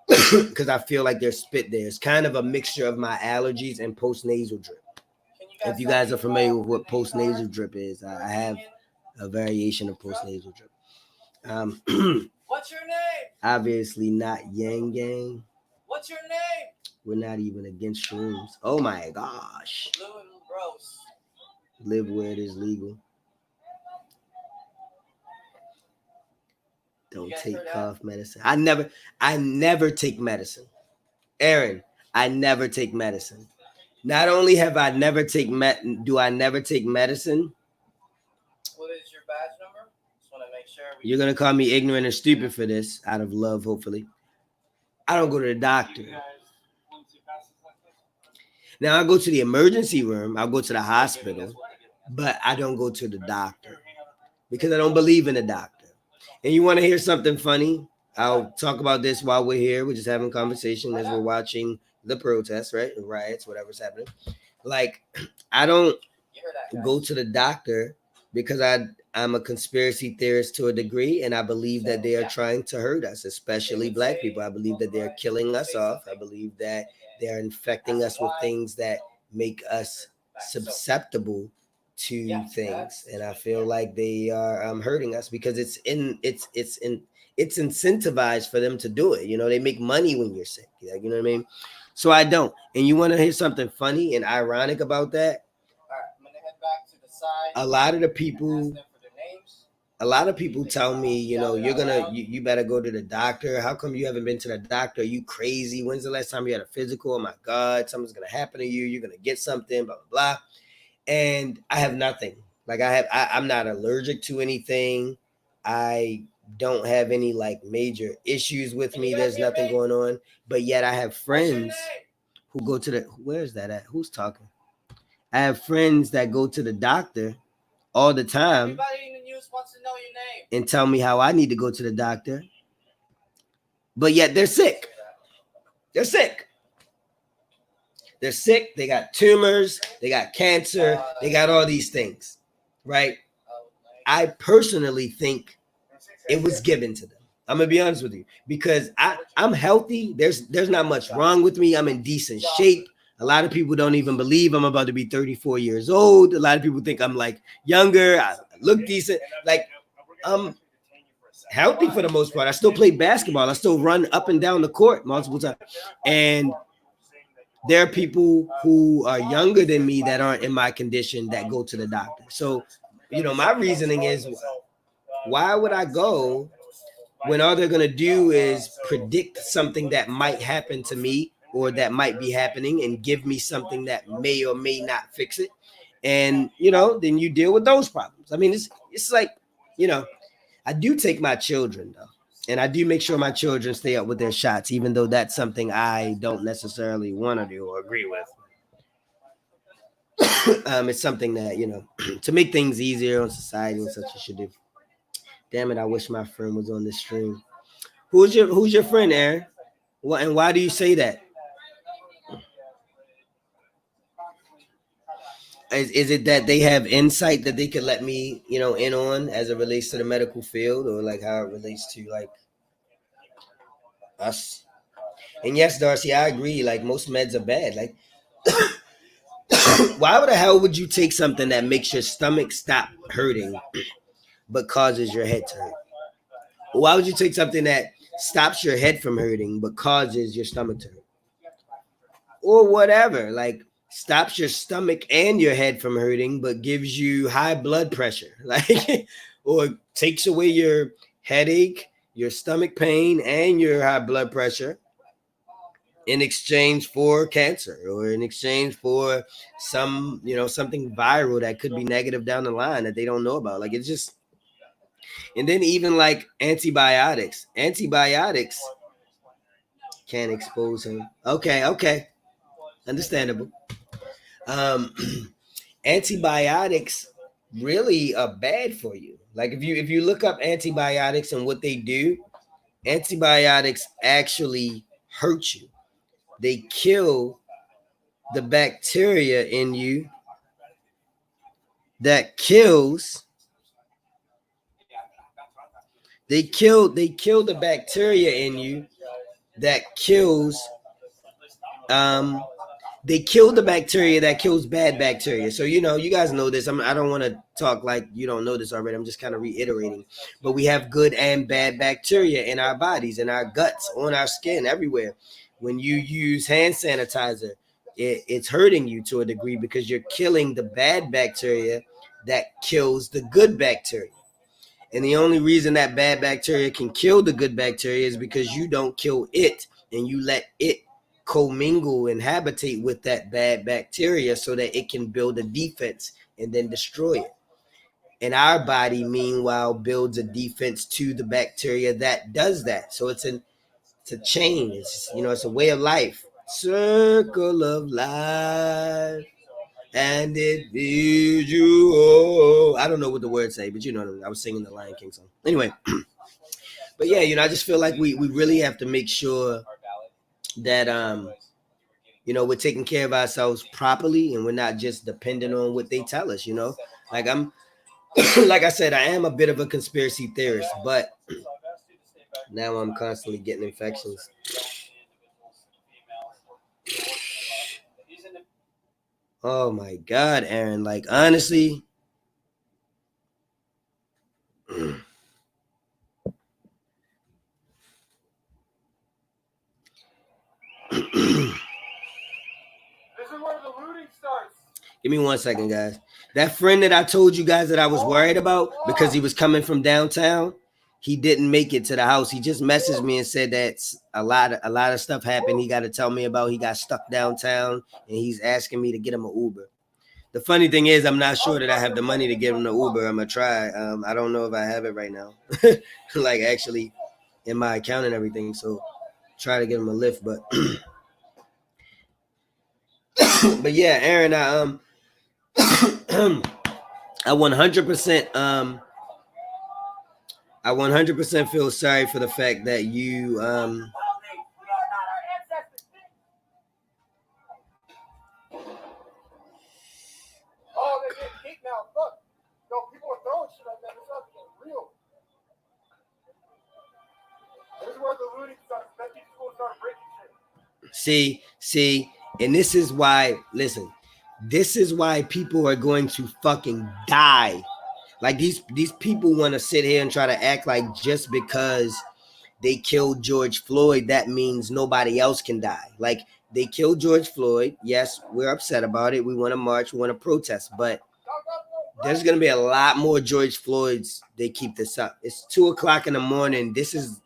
because I feel like there's spit there. It's kind of a mixture of my allergies and post-nasal drip. If you guys are familiar with what post-nasal drip is, I have a variation of post-nasal drip. What's your name? Obviously not Yang Gang. What's your name? We're not even against shrooms. Oh my gosh. Gross. Live where it is legal. Don't take cough medicine. I never take medicine. Aaron, I never take medicine. Not only have I never do I never take medicine. What is your badge number? Just want to make sure. You're gonna call me ignorant and stupid for this, out of love, hopefully. I don't go to the doctor. Now I go to the emergency room, I'll go to the hospital, but I don't go to the doctor because I don't believe in the doctor. And you want to hear something funny? I'll talk about this while we're here. We're just having conversation as we're watching the protests, right? The riots, whatever's happening. Like, I don't go to the doctor because I'm a conspiracy theorist to a degree, and I believe that they are trying to hurt us, especially black people. I believe that they're killing us off. I believe that they're infecting us with things that make us susceptible to things, and I feel like they are hurting us because it's incentivized for them to do it. You know, they make money when you're sick. Like, you know what I mean? So I don't. And you want to hear something funny and ironic about that? A lot of the people, a lot of people tell me, you know, you better go to the doctor. How come you haven't been to the doctor? Are you crazy? When's the last time you had a physical? Oh my God, something's gonna happen to you. You're gonna get something, blah blah blah. And I have nothing. Like I'm not allergic to anything. I don't have any like major issues with me. There's nothing going on. But yet I have friends who go to the, where's that at? Who's talking? I have friends that go to the doctor all the time. Everybody in the news wants to know your name. And tell me how I need to go to the doctor. But yet they're sick. They're sick. They're sick. They got tumors. They got cancer. They got all these things, right? I personally think it was given to them. I'm gonna be honest with you because I'm healthy. There's not much wrong with me. I'm in decent shape. A lot of people don't even believe I'm about to be 34 years old. A lot of people think I'm like younger. I look decent. Like I'm healthy for the most part. I still play basketball. I still run up and down the court multiple times. And there are people who are younger than me that aren't in my condition that go to the doctor. So, you know, my reasoning is, why would I go when all they're going to do is predict something that might happen to me or that might be happening and give me something that may or may not fix it? And, you know, then you deal with those problems. I mean, it's like, you know, I do take my children, though. And I do make sure my children stay up with their shots, even though that's something I don't necessarily want to do or agree with. It's something that, you know, to make things easier on society and such you should do. Damn it, I wish my friend was on this stream. Who's your friend, Aaron? What and why do you say that? Is it that they have insight that they could let me, you know, in on as it relates to the medical field, or like how it relates to like us? And yes, Darcy, I agree. Like most meds are bad. Like, why the hell would you take something that makes your stomach stop hurting but causes your head to hurt? Why would you take something that stops your head from hurting but causes your stomach to hurt? Or whatever, like stops your stomach and your head from hurting but gives you high blood pressure, like, or takes away your headache, your stomach pain, and your high blood pressure in exchange for cancer or in exchange for some, you know, something viral that could be negative down the line that they don't know about. Like, it's just, and then even like antibiotics can expose him. Okay. Understandable. Antibiotics really are bad for you. Like if you look up antibiotics and what they do, antibiotics actually hurt you. They kill the bacteria in you that kills. They kill the bacteria in you that kills. They kill the bacteria that kills bad bacteria. So, you know, you guys know this. I don't want to talk like you don't know this already. I'm just kind of reiterating. But we have good and bad bacteria in our bodies, in our guts, on our skin, everywhere. When you use hand sanitizer, it's hurting you to a degree because you're killing the bad bacteria that kills the good bacteria. And the only reason that bad bacteria can kill the good bacteria is because you don't kill it and you let it commingle and habitate with that bad bacteria so that it can build a defense and then destroy it. And our body, meanwhile, builds a defense to the bacteria that does that. So it's a chain. It's, you know, it's a way of life. circle of life, and it leads you. Oh, I don't know what the words say, but you know what I mean. I was singing the Lion King song. Anyway, but yeah, I just feel like we really have to make sure that we're taking care of ourselves properly, and we're not just dependent on what they tell us. Like I'm, like I said, I am a bit of a conspiracy theorist, but now I'm constantly getting infections. Oh my God, Aaron! Like honestly. This is where the looting starts. Give me 1 second, guys. That friend that I told you guys that I was worried about because he was coming from downtown, he didn't make it to the house. He just messaged me and said that a lot of stuff happened. He got to tell me about. He got stuck downtown, and he's asking me to get him an Uber. The funny thing is, I'm not sure that I have the money to give him the Uber. I'm gonna try. I don't know if I have it right now, like actually in my account and everything. So try to get him a lift, but but yeah, Aaron, I 100% I 100% feel sorry for the fact that you Oh, they get hit now. Look. No, people are throwing shit like that. It's not real. This is where the looting starts. Then people start breaking shit. see, and this is why, listen, this is why people are going to fucking die. Like these people want to sit here and try to act like just because they killed George Floyd, that means nobody else can die. Like they killed George Floyd. Yes, we're upset about it. We want to march, we want to protest, but there's gonna be a lot more George Floyds. They keep this up. It's 2:00 in the morning. This is,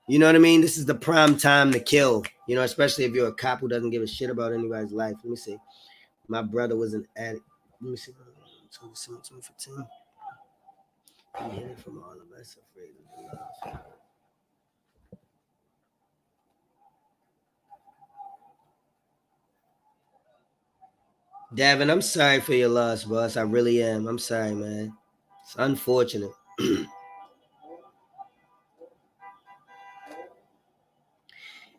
you know what I mean? This is the prime time to kill. Especially if you're a cop who doesn't give a shit about anybody's life. Let me see. My brother was an addict. Let me see. 2015. He hid it from all of us, afraid of the love. Davin, I'm sorry for your loss, boss. I really am. I'm sorry, man. It's unfortunate.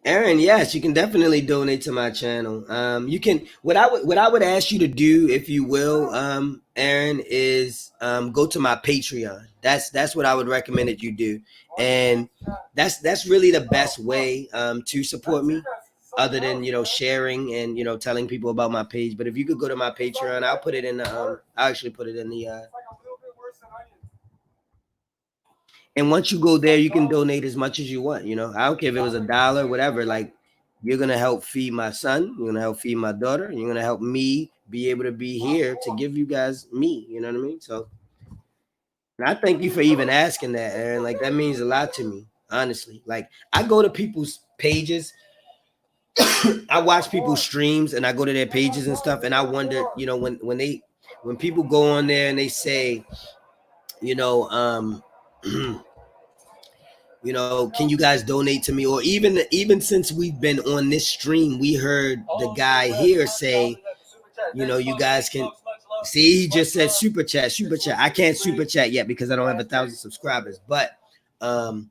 Aaron, yes, you can definitely donate to my channel. You can. What I would ask you to do, if you will, Aaron, is go to my Patreon. That's what I would recommend that you do, and that's really the best way to support me, other than sharing and telling people about my page. But if you could go to my Patreon, I'll put it in the I'll actually put it in the and once you go there, you can donate as much as you want. I don't care if it was $1, whatever. Like, you're gonna help feed my son, you're gonna help feed my daughter, you're gonna help me be able to be here to give you guys me. You know what I mean? So, and I thank you for even asking that, Aaron. Like, that means a lot to me, honestly. Like, I go to people's pages, I watch people's streams, and I go to their pages and stuff, and I wonder, when people go on there and they say, can you guys donate to me? Or even since we've been on this stream, we heard the guy here say, you guys can see. He just said super chat. I can't super chat yet because I don't have 1,000 subscribers, but I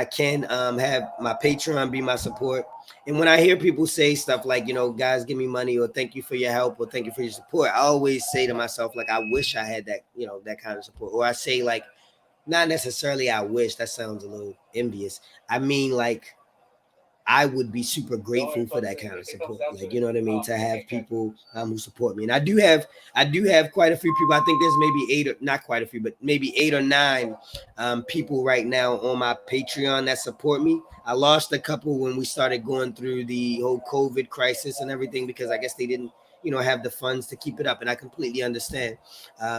can have my Patreon be my support. And when I hear people say stuff like, guys, give me money, or thank you for your help, or thank you for your support, I always say to myself, like, I wish I had that, that kind of support. Or I say, like, not necessarily I wish, that sounds a little envious. I mean, like, I would be super grateful for that kind of support. Like, you know what I mean? To have people who support me. And I do have quite a few people. I think there's maybe 8 or not quite a few, but maybe 8 or 9 people right now on my Patreon that support me. I lost a couple when we started going through the whole COVID crisis and everything, because I guess they didn't, have the funds to keep it up. And I completely understand.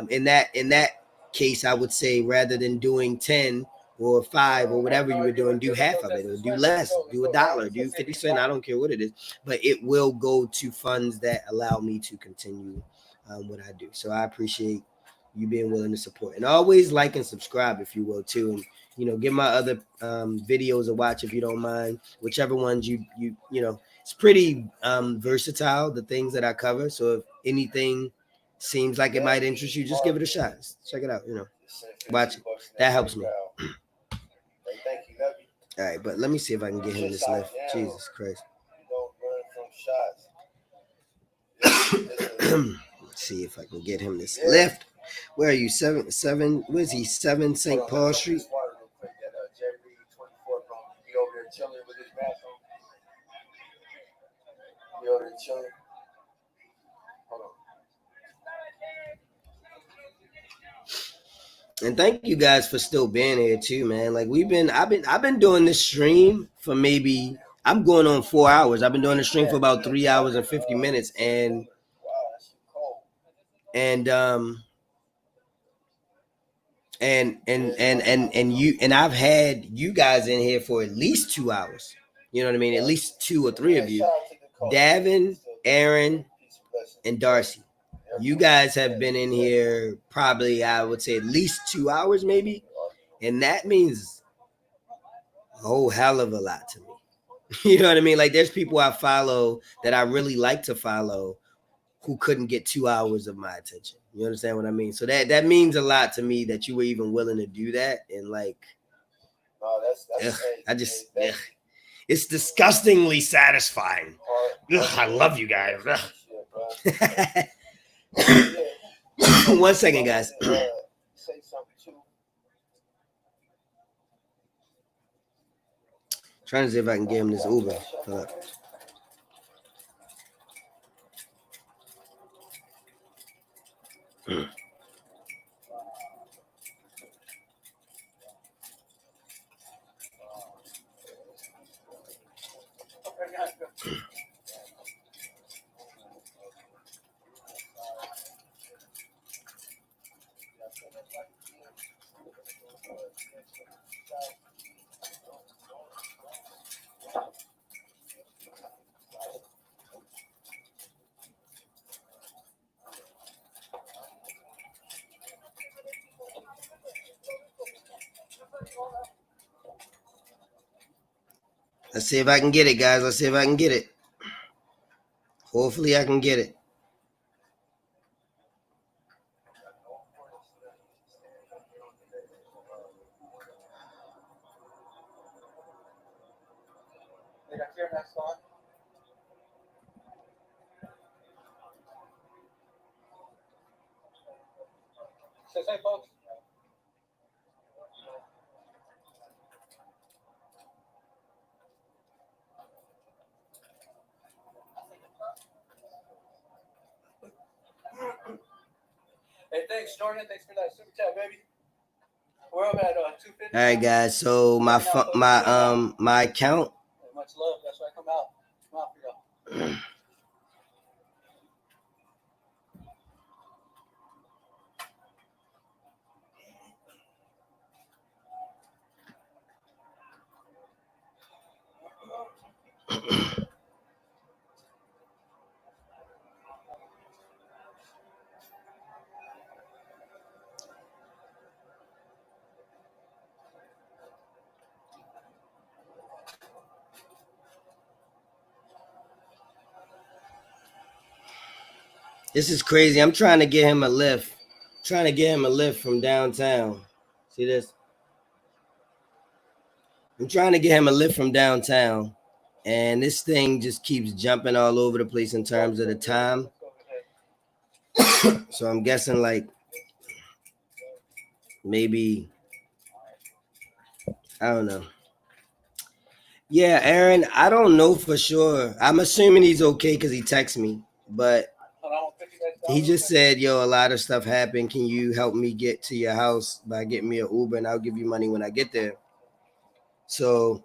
In that case, I would say, rather than doing 10 or 5 or whatever you were doing, do half of it, or do less, do $1, do 50 cents. I don't care what it is, but it will go to funds that allow me to continue what I do. So I appreciate you being willing to support. And always like and subscribe if you will too. And give my other videos a watch if you don't mind. Whichever ones you it's pretty versatile, the things that I cover. So if anything seems like it might interest you, just give it a shot. Check it out, watch it. That helps me. All right, but let me see if I can get him this lift. Jesus Christ. Let's see if I can get him this lift. Where are you? Seven? Where's he? 7 St. Paul Street. And thank you guys for still being here too, man. Like I've been doing this stream for maybe I'm going on 4 hours. I've been doing the stream for about 3 hours and 50 minutes, and I've had you guys in here for at least 2 hours. You know what I mean? At least 2 or 3 of you. Davin, Aaron, and Darcy. You guys have been in here probably, I would say, at least 2 hours, maybe. And that means a whole hell of a lot to me. You know what I mean? Like, there's people I follow that I really like to follow who couldn't get 2 hours of my attention. You understand what I mean? So that means a lot to me that you were even willing to do that. And like, it's disgustingly satisfying. I love you guys. 1 second, guys. Trying to see if I can get him this Uber. Hold up. Let's see if I can get it, guys. Let's see if I can get it. Hopefully I can get it. Hey, folks. Hey, thanks, Jordan. Thanks for that super chat, baby. We're up at 250. All right, guys. So my account. Much love. That's why I come out. Come out for y'all. This is crazy. I'm trying to get him a lift. Trying to get him a lift from downtown. See this? I'm trying to get him a lift from downtown. And this thing just keeps jumping all over the place in terms of the time. So I'm guessing like maybe, I don't know. Yeah, Aaron, I don't know for sure. I'm assuming he's okay because he texted me. But he just said, yo, a lot of stuff happened. Can you help me get to your house by getting me an Uber and I'll give you money when I get there? So,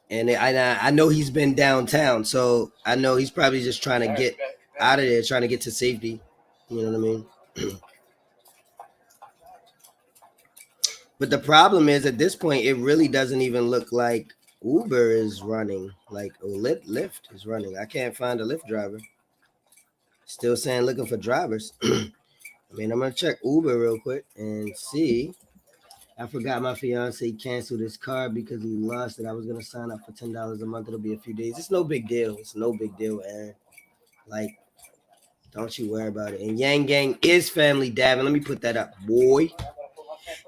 and I know he's been downtown. So I know he's probably just trying to get out of there, trying to get to safety. You know what I mean? But the problem is at this point, it really doesn't even look like Uber is running, like Lyft is running. I can't find a Lyft driver. Still saying looking for drivers. I mean, I'm gonna check Uber real quick and see. I forgot my fiance canceled his card because he lost it. I was gonna sign up for $10 a month. It'll be a few days. It's no big deal. It's no big deal, Aaron. Like, don't you worry about it. And Yang Gang is family, Davin. Let me put that up, boy.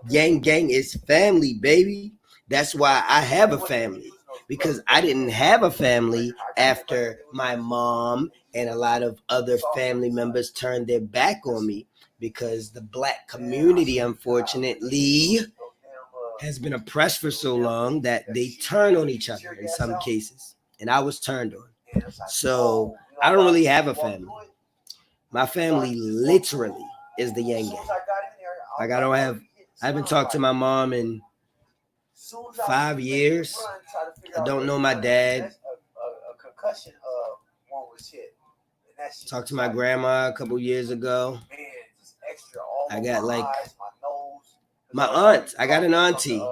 Yang Gang is family, baby. That's why I have a family. Because I didn't have a family after my mom and a lot of other family members turned their back on me. Because the black community, unfortunately, has been oppressed for so long that they turn on each other in some cases. And I was turned on. So I don't really have a family. My family literally is the Yang Gang. Like I haven't talked to my mom in 5 years. I don't know my dad. Talked to my grandma a couple years ago. I got like my aunt. I got an auntie.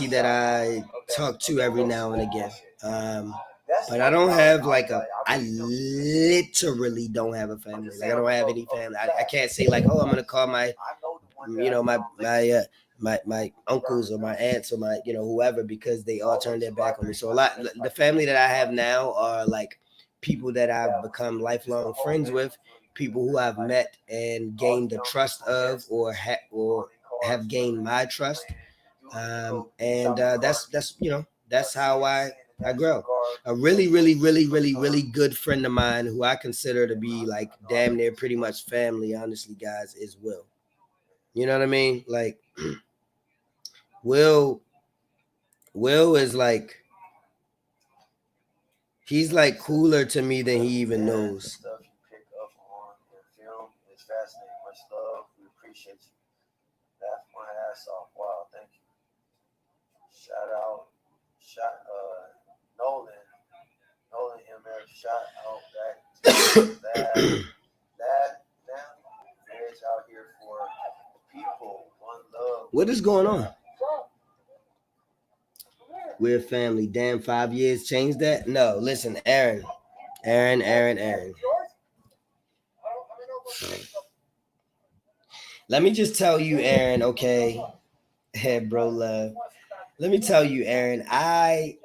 That I talk to every now and again. But I don't have like I literally don't have a family. Like I don't have any family. I can't say like, oh, I'm gonna call my my uncles or my aunts or my whoever, because they all turned their back on me. So the family that I have now are like people that I've become lifelong friends with, people who I've met and gained the trust of, or have gained my trust. And that's how I grow. A really, really, really, really, really good friend of mine who I consider to be like damn near pretty much family, honestly, guys, is Will. You know what I mean? Like Will is like, he's like cooler to me than he even knows. Nolan MF, shout out that out here for people, one love. What is going on? We're family. Damn, 5 years changed that? No, listen, Aaron. Let me just tell you, Aaron, okay? Hey, bro, love. Let me tell you, Aaron, I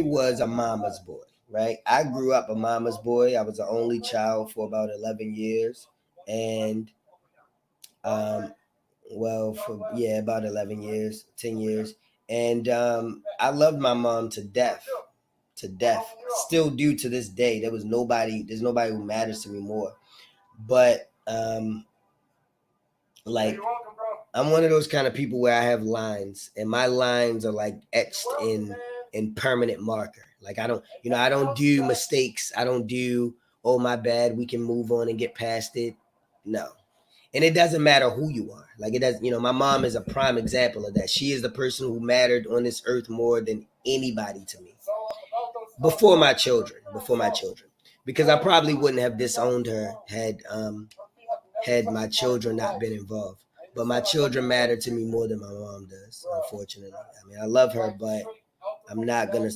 was a mama's boy, right? I grew up a mama's boy. I was the only child for about 11 years. And, about 11 years, 10 years. And I loved my mom to death. Still do to this day. There's nobody who matters to me more. But like, I'm one of those kind of people where I have lines, and my lines are like etched in permanent marker. Like I don't do mistakes. I don't do, oh my bad, we can move on and get past it. No. And it doesn't matter who you are. Like it does, my mom is a prime example of that. She is the person who mattered on this earth more than anybody to me. Before my children. Because I probably wouldn't have disowned her had my children not been involved. But my children matter to me more than my mom does, unfortunately. I mean, I love her, but I'm not gonna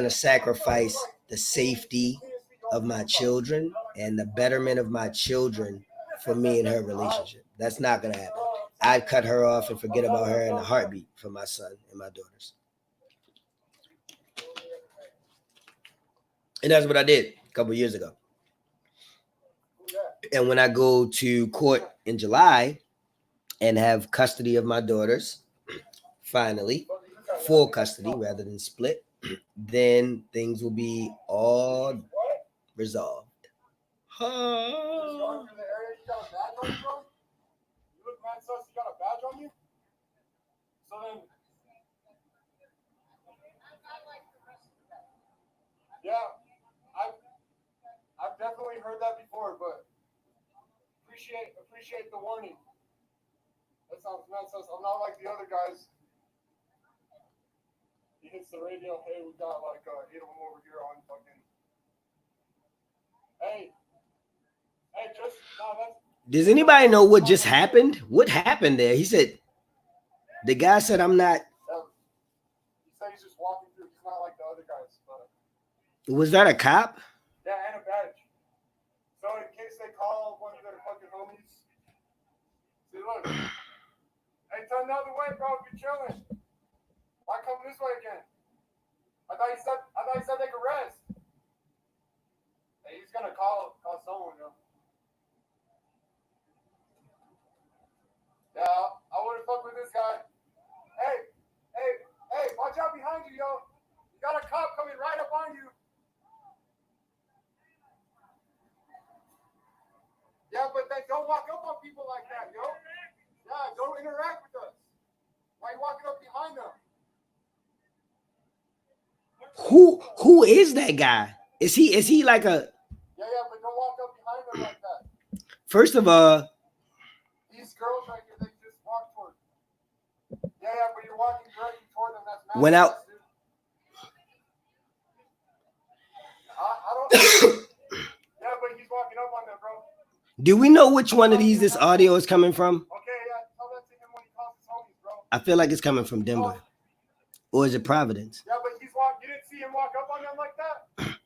sacrifice the safety of my children and the betterment of my children for me and her relationship. That's not gonna happen. I'd cut her off and forget about her in a heartbeat for my son and my daughters. And that's what I did a couple years ago. And when I go to court in July and have custody of my daughters, finally, full custody rather than split, then things will be all resolved. Yeah, I've definitely heard that before, but appreciate the warning. That sounds nonsense. I'm not like the other guys. He hits the radio. Hey, we got like 8 of them over here on fucking. Hey, just that's. Does anybody know what just happened? What happened there? He said, the guy said, I'm not. He said he's just walking through. He's not like the other guys. But... Was that a cop? Yeah, and a badge. So in case they call one of look. Hey, turn the other way, bro. If you're chilling. Why come this way again? I thought you said they could rest. Hey, he's gonna call someone, yo. Yeah, I wouldn't fuck with this guy. Hey, watch out behind you, yo. You got a cop coming right up on you. Yeah, but then don't walk up on people like that, yo. Yeah, don't interact with us. Why you walking up behind them? Who is that guy? Is he like a? Yeah, but don't walk up behind them like that. First of all, these girls right here, they just walk toward. Yeah, but you're walking directly toward them. That's mad. When I don't. Yeah, but he's walking up on them, bro. do we know which one of these this audio is coming from? Okay, yeah, tell that to him when he calls his homies, bro. I feel like it's coming from Denver, or is it Providence? Yeah, but you didn't see him walk up on them like that.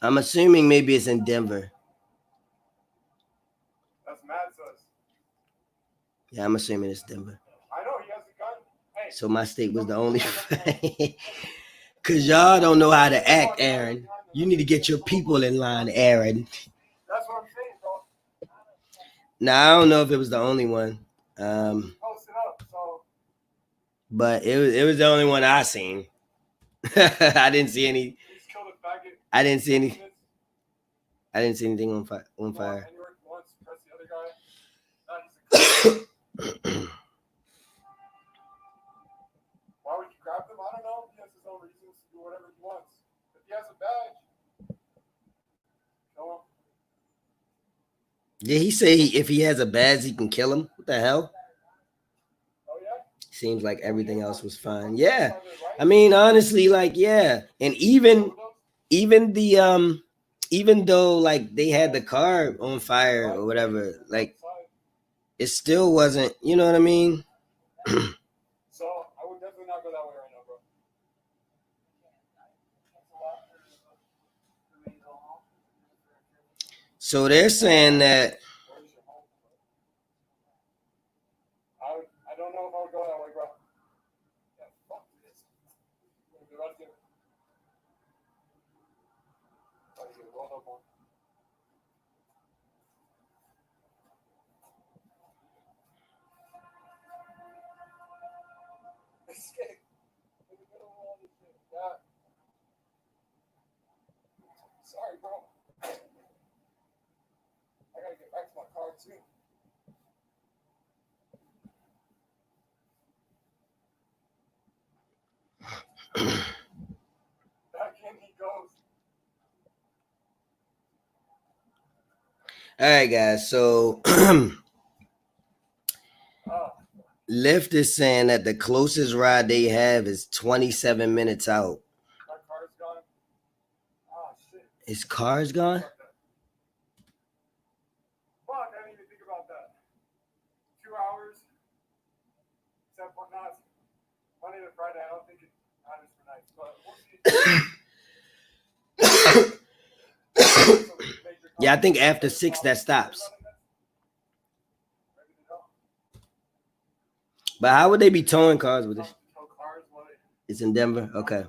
I'm assuming maybe it's in Denver. That's mad sus. Yeah, I'm assuming it's Denver. I know he has a gun. Hey, so my state was the only. Cause y'all don't know how to act, Aaron. You need to get your people in line, Aaron. That's what I'm saying, bro. Now I don't know if it was the only one. Post it up, so. But it was the only one I seen. I didn't see any. I didn't see any. I didn't see anything on fire. Why would you grab them? I don't know. He has his own reasons to do whatever he wants. If he has a badge, kill him. Did he say if he has a badge, he can kill him? What the hell? Oh, yeah? Seems like everything else was fine. Yeah. I mean, honestly, like, yeah. And even the even though like they had the car on fire or whatever, like it still wasn't, you know what I mean? So I would definitely not go that way right now, bro. So they're saying that I don't know if I would go that way, bro. Yeah, fuck this. Escape. In the middle of all this shit. Yeah. Sorry, bro. I gotta get back to my car too. Back in he goes. all right, guys. So Lyft is saying that the closest ride they have is 27 minutes out. My car's gone. Oh, shit. His car's gone? Fuck, I didn't even think about that. 2 hours. Except for not Monday to Friday. I don't think it matters for nights, but we'll see. Yeah, I think after 6 that stops. But how would they be towing cars with this? It's in Denver? Okay.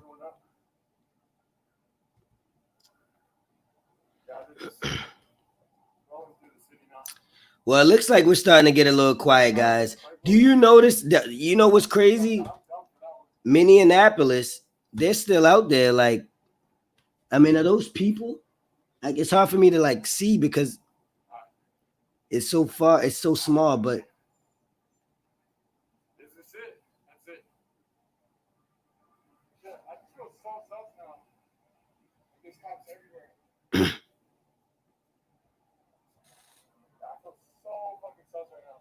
Well, it looks like we're starting to get a little quiet, guys. Do you notice that, you know what's crazy? Minneapolis, they're still out there. Like, I mean, are those people? Like, it's hard for me to like see because it's so far, it's so small, but Is this it? That's it. Yeah, I feel so tough now. There's cops everywhere. Yeah, I feel so fucking sus right now.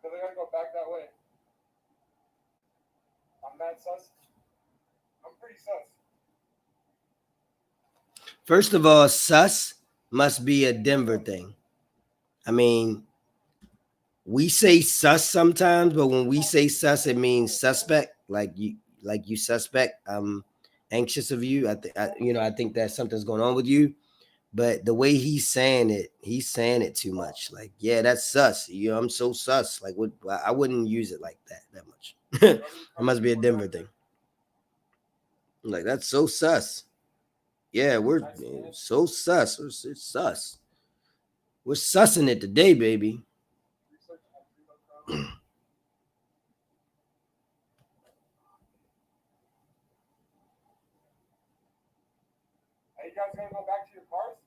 Because I gotta go back that way. I'm mad sus. I'm pretty sus. first of all, sus must be a Denver thing. I mean, we say sus sometimes, but when we say sus, it means suspect. Like you suspect. anxious of you. I think that something's going on with you. But the way he's saying it too much. Like, yeah, that's sus. I'm so sus. Like, what? I wouldn't use it like that much. It must be a Denver thing. Like, that's so sus. Yeah, we're so sus. It's sus. We're sussing it today, baby. Are you guys gonna go back to your cars?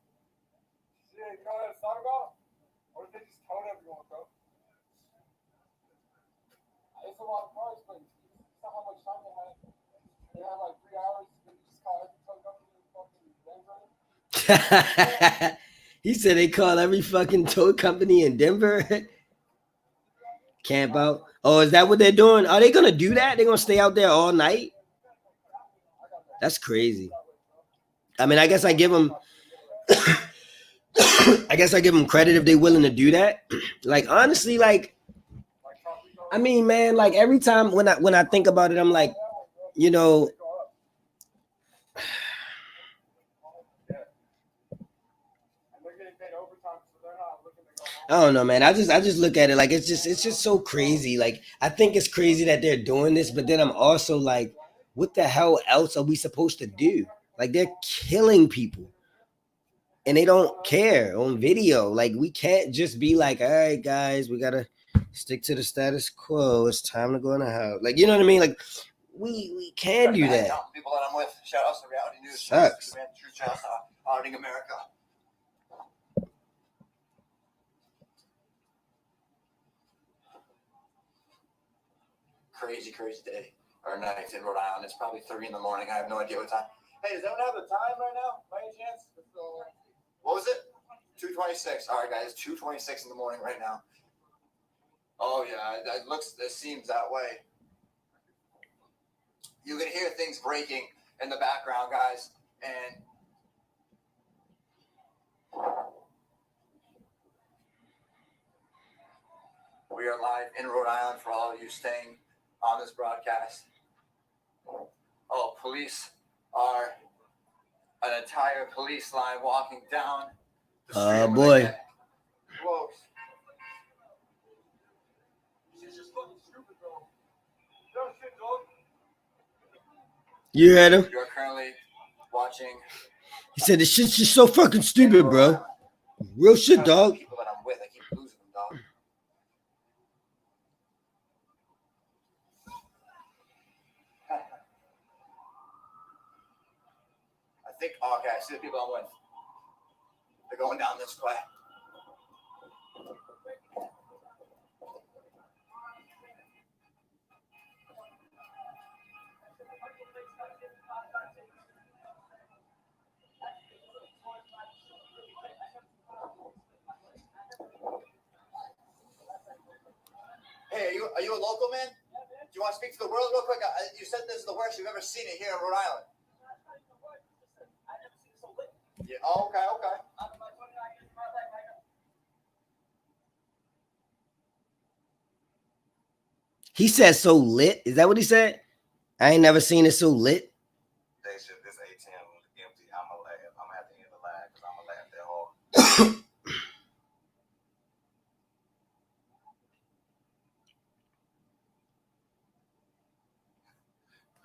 You know what it's thought about? Or if they just towed everyone, bro? It's a lot of cars, but you saw how much time they had. They had like 3 hours. They just call every tow company and fucking Denver. He said they call every fucking tow company in Denver. Camp out. Oh, is that what they're doing? Are they gonna do that? They're gonna stay out there all night? That's crazy. I mean, I guess I give them credit if they're willing to do that. Like, honestly, like, I mean, man, like, every time when I think about it, I'm like, you know, I don't know, man. I just look at it like it's just so crazy. Like, I think it's crazy that they're doing this, but then I'm also like, what the hell else are we supposed to do? Like, they're killing people and they don't care on video. Like, we can't just be like, all right, guys, we gotta stick to the status quo. It's time to go in the house. Like, you know what I mean? Like, we can do that. People that I'm with, shout out to Reality News. Sucks. True shout out Outing America. Crazy day or night in Rhode Island. It's probably 3 in the morning. I have no idea what time. Hey, does anyone have the time right now? By any chance? What was it? 2:26. All right, guys, 2:26 in the morning right now. Oh yeah, it seems that way. You can hear things breaking in the background, guys, and we are live in Rhode Island for all of you staying on this broadcast. Oh, police are an entire police line walking down the street. Oh boy. Close. She's just fucking stupid, bro. No shit, dog. You heard him? You are currently watching. He said this shit's just so fucking stupid, bro. Real shit, dog. People that I'm with, I keep losing them, dog. Okay, I see the people I'm with. They're going down this way. Hey, are you a local man? Do you want to speak to the world real quick? You said this is the worst you've ever seen it here in Rhode Island. Yeah. Oh, okay. He said so lit. Is that what he said? I ain't never seen it so lit. They should. This ATM was empty. I'm gonna have to end the line because I'm gonna laugh that hard.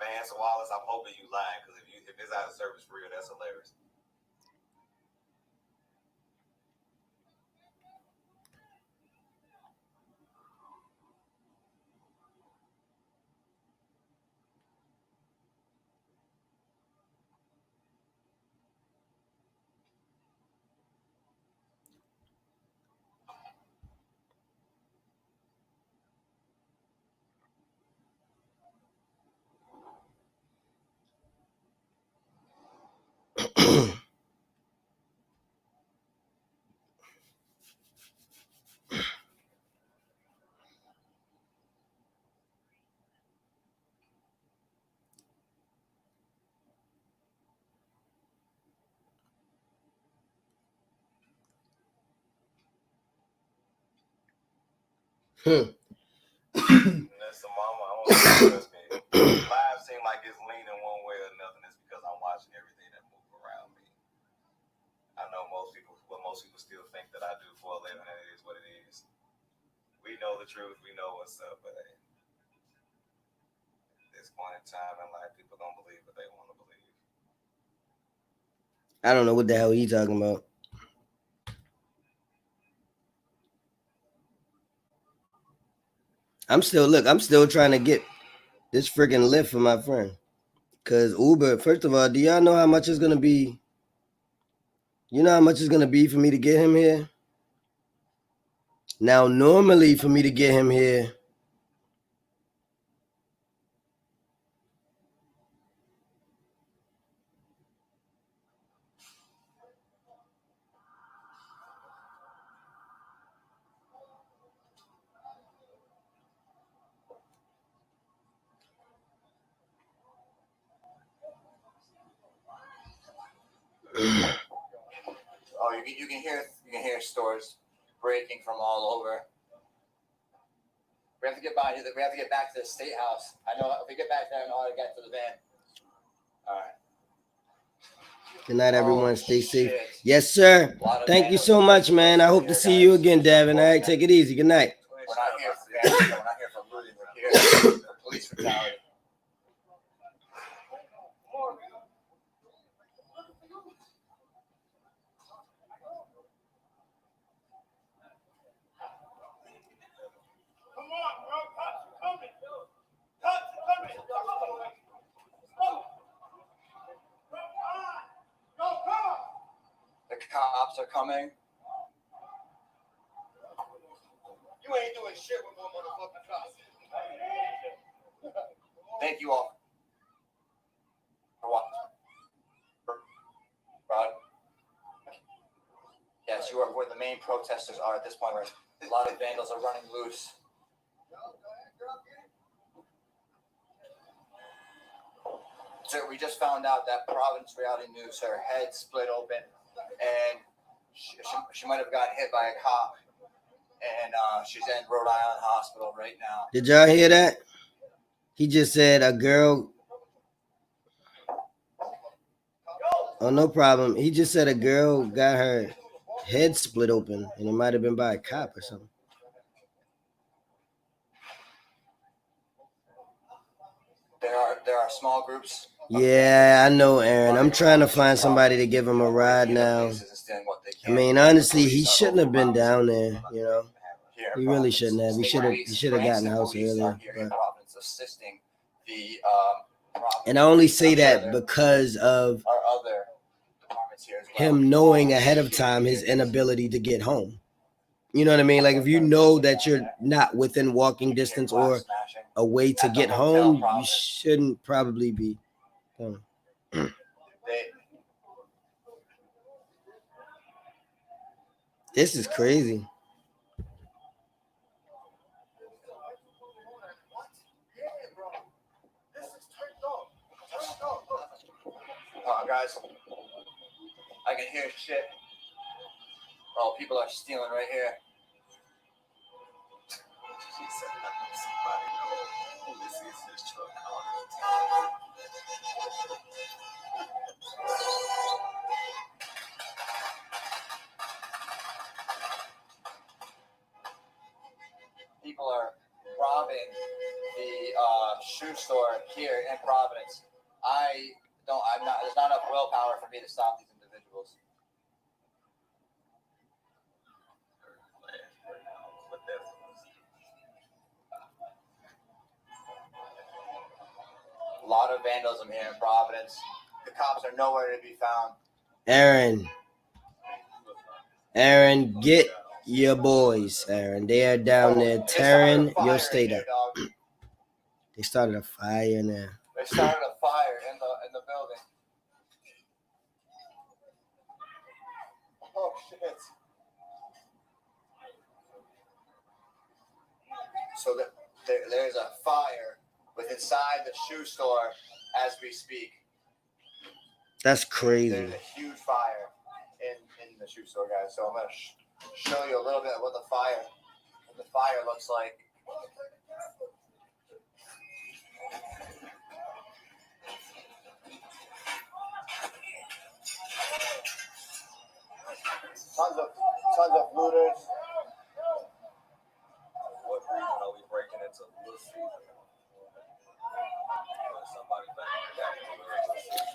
Vance Wallace, I'm hoping you lying because if it's out of service for real, that's hilarious. That's the mama. I want to trust me. Live seem like it's leaning one way or another. It's because most people still think that I do for a living, and it is what it is. We know the truth. We know what's up, but at this point in time in life, people don't believe what they want to believe. I don't know what the hell he talking about. I'm still trying to get this freaking lift for my friend. Cause Uber, first of all, do y'all know how much it's gonna be? You know how much it's gonna be for me to get him here? Now, normally for me to get him here, Oh, you can hear stores breaking from all over. We have to get back to the state house. I know if we get back there, I know how to get to the van. All right. good night, everyone. Stay safe. Shit. Yes, sir. Thank you so much, man. I hope to see you again, Devin. All right, take it easy. Good night. We're not here for vandalism. We're not here for looting. We're here for police brutality. Come on, bro. Cops are coming. Cops are coming. Go, come on. The cops are coming. You ain't doing shit with more motherfucking cops. Thank you all for watching. Rod? Yes, you are where the main protesters are at this point. Where a lot of vandals are running loose. So we just found out that Providence Reality News, her head split open, and she might have gotten hit by a cop, and she's in Rhode Island Hospital right now. Did y'all hear that? He just said a girl. Oh, no problem. He just said a girl got her head split open, and it might have been by a cop or something. There are small groups. Yeah, I know, Aaron. I'm trying to find somebody to give him a ride now. I mean, honestly, he shouldn't have been down there. You know, he really shouldn't have. He should have gotten the house earlier. But... And I only say that because of him knowing ahead of time his inability to get home. You know what I mean? Like, if you know that you're not within walking distance or a way to get home, you shouldn't probably be home. This is crazy. Guys, I can hear shit. Oh, people are stealing right here. People are robbing the shoe store here in Providence. There's not enough willpower for me to stop these individuals. A lot of vandalism here in Providence. The cops are nowhere to be found. Aaron, get your boys, Aaron. They are down there tearing your state up. They started a fire now. They started a fire in the building. Oh shit! So there's a fire inside the shoe store as we speak. That's crazy. There's a huge fire in the shoe store, guys. So I'm gonna show you a little bit of what the fire looks like. Tons of looters. What reason are we breaking into this season?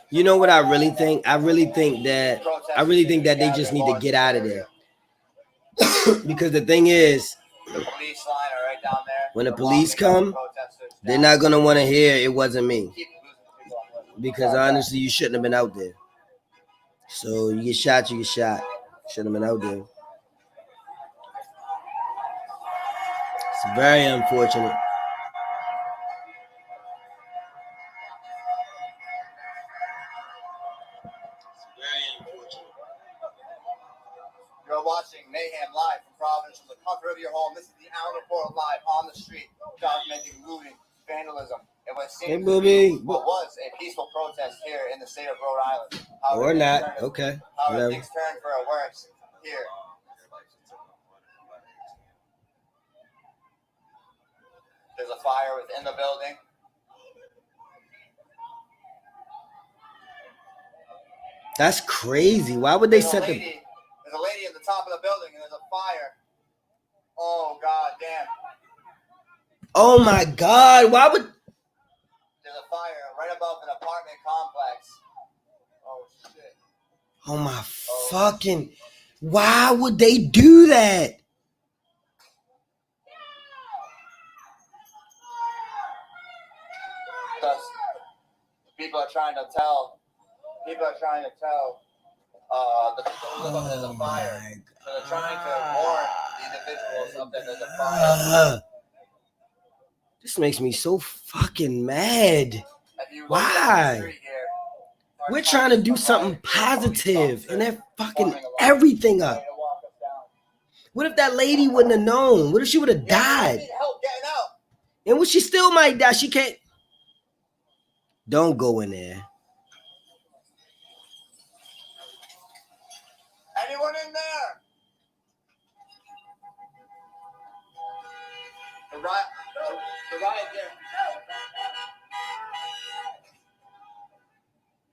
You know what I really think? I really think that they just need to get out of there. Because the thing is, The police line are right down there. when the police come, they're not gonna want to hear it wasn't me. Because honestly, you shouldn't have been out there. So you get shot, you get shot. Shouldn't have been out there. It's very unfortunate. You're watching Mayhem live from Providence from the comfort of your home. This is the Allen Report live on the street, documenting looting, vandalism, and what seems to be what was a peaceful protest here in the state of Rhode Island. Or not. Okay. How things turned for a worse here. There's a fire within the building. That's crazy. Why would they set the... There's a lady at the top of the building and there's a fire. Oh, God damn. Oh, my God. Why would... There's a fire right above an apartment complex. Oh, shit. Oh, my fucking... Why would they do that? People are trying to tell the people who live up there's a fire. So they're trying to warn the individuals up there there's a fire. This makes me so fucking mad. Why? We're trying to do something positive and they're fucking everything up. What if that lady wouldn't have known? What if she would have died? And what she still might die? She can't. Don't go in there. Anyone in there? The riot there.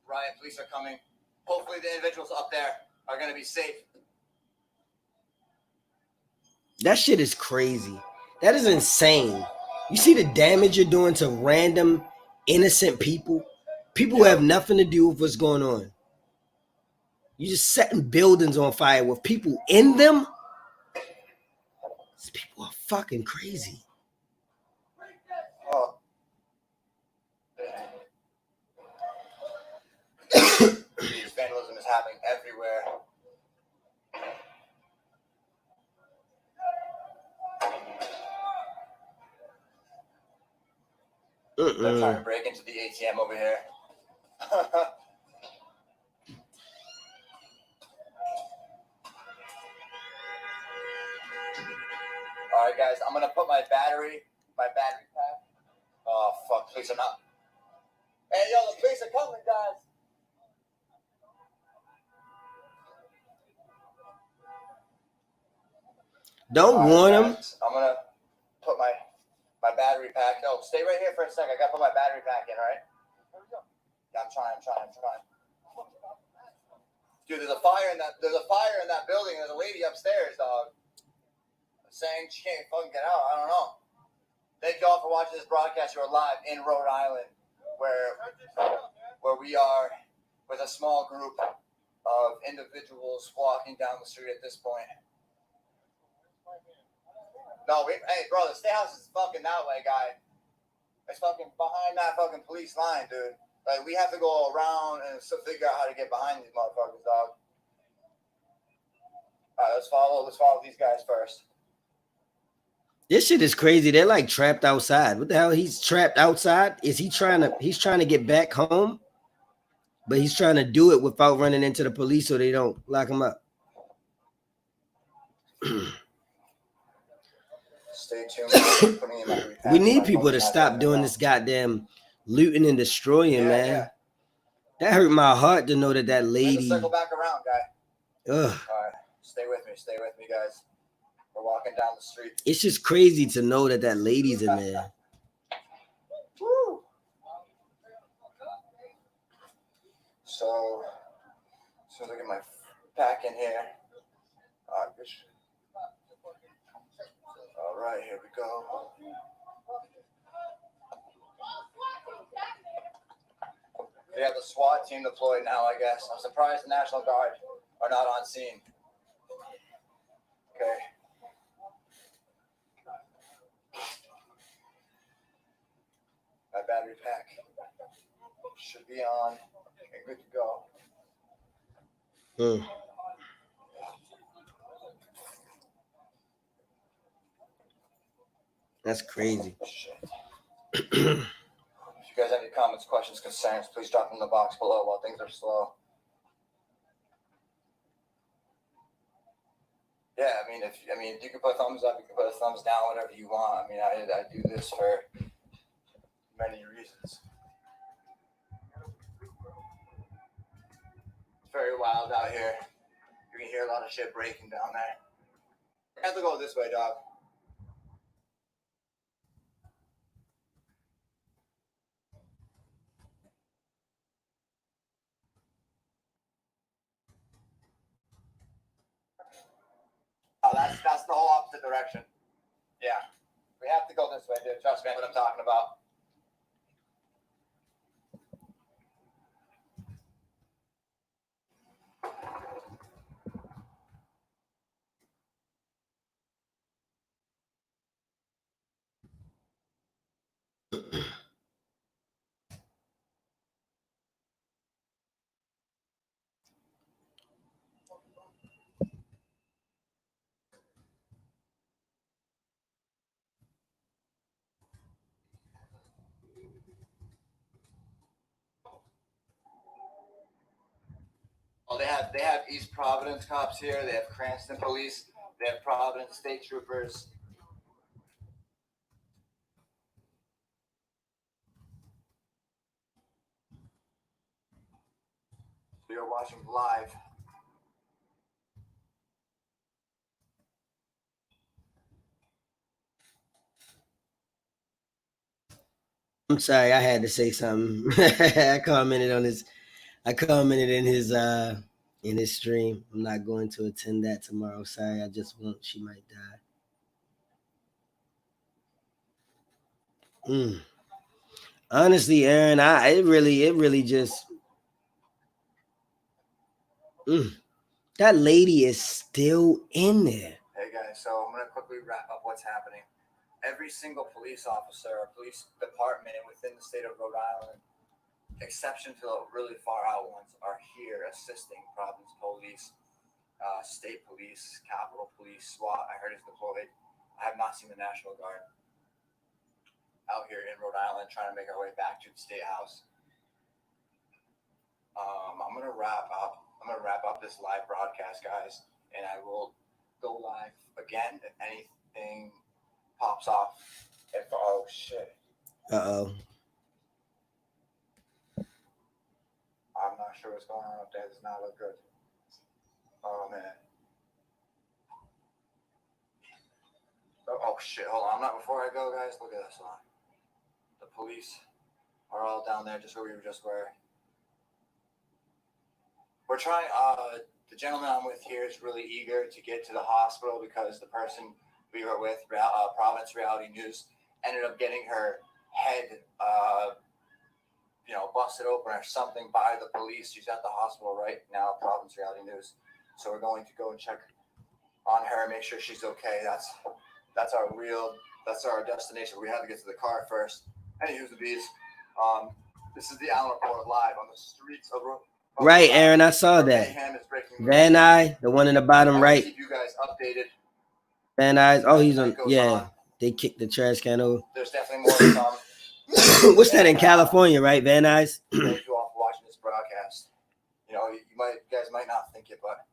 Riot police are coming. Hopefully the individuals up there are going to be safe. That shit is crazy. That is insane. You see the damage you're doing to random innocent people who have nothing to do with what's going on. You're just setting buildings on fire with people in them. These people are fucking crazy. Oh. Vandalism is happening everywhere. They're trying to break into the ATM over here. All right, guys, I'm gonna put my battery pack. Oh fuck, police are not. Hey, yo, the police are coming, guys. Don't warn them. I'm gonna put my battery pack. No, stay right here for a second. I gotta put my battery pack in, all right? Here we go. Yeah, I'm trying. Dude, there's a fire in that building. There's a lady upstairs, dog. Saying she can't fucking get out. I don't know. Thank you all for watching this broadcast. You're live in Rhode Island, where we are with a small group of individuals walking down the street at this point. No, hey, bro, the state house is fucking that way, guy. It's fucking behind that fucking police line, dude. Like, we have to go around and still figure out how to get behind these motherfuckers, dog. All right, let's follow these guys first. This shit is crazy. They're like trapped outside. What the hell? He's trapped outside? Is he trying to get back home? But he's trying to do it without running into the police so they don't lock him up. Stay tuned. We need people to stop doing this goddamn looting and destroying, man. Yeah. That hurt my heart to know that lady. Circle back around, guy. Ugh. All right, stay with me, guys. We're walking down the street. It's just crazy to know that lady's in there. Woo. So, as soon as I get my pack in here. All right, here we go. We have the SWAT team deployed now, I guess. I'm surprised the National Guard are not on scene. Okay. My battery pack should be on and good to go. That's crazy. If you guys have any comments, questions, concerns, please drop them in the box below while things are slow. Yeah, I mean, you can put a thumbs up, you can put a thumbs down, whatever you want. I mean, I do this for many reasons. It's very wild out here. You can hear a lot of shit breaking down there. I have to go this way, dog. Oh, that's the whole opposite direction. Yeah. We have to go this way, dude. Trust me, what I'm talking about. Well, they have East Providence cops here. They have Cranston police. They have Providence state troopers. We are watching live. I'm sorry, I had to say something. I commented in his stream. I'm not going to attend that tomorrow. Sorry, I just won't. She might die. Honestly, Aaron, it really just that lady is still in there. Hey guys, so I'm gonna quickly wrap up what's happening. Every single police officer or police department within the state of Rhode Island, exception to the really far out ones, are here assisting Providence police, state police, Capitol Police, SWAT. I heard it's deployed. I have not seen the National Guard out here in Rhode Island trying to make our way back to the State House. I'm gonna wrap up this live broadcast, guys, and I will go live again if anything pops off. Oh shit. Uh-oh. I'm not sure what's going on up there. It does not look good. Oh man. Oh shit. Hold on. Before I go, guys, look at this line. The police are all down there just where we just were. We're trying, the gentleman I'm with here is really eager to get to the hospital because the person we were with, Providence Reality News, ended up getting her head, busted open or something by the police. She's at the hospital right now, Providence Reality News. So we're going to go and check on her, make sure she's okay. That's our destination. We have to get to the car first. Anywho's the bees. This is the Allen Report live on the streets of Right, Aaron, I saw that. Van Nuys, the one in the bottom right. Keep you guys updated. Van Nuys, oh, he's on. Yeah, they kicked the trash can over. There's definitely more to come. What's that in California, right, Van Nuys? Thank you all for watching this broadcast. You guys might not think it, but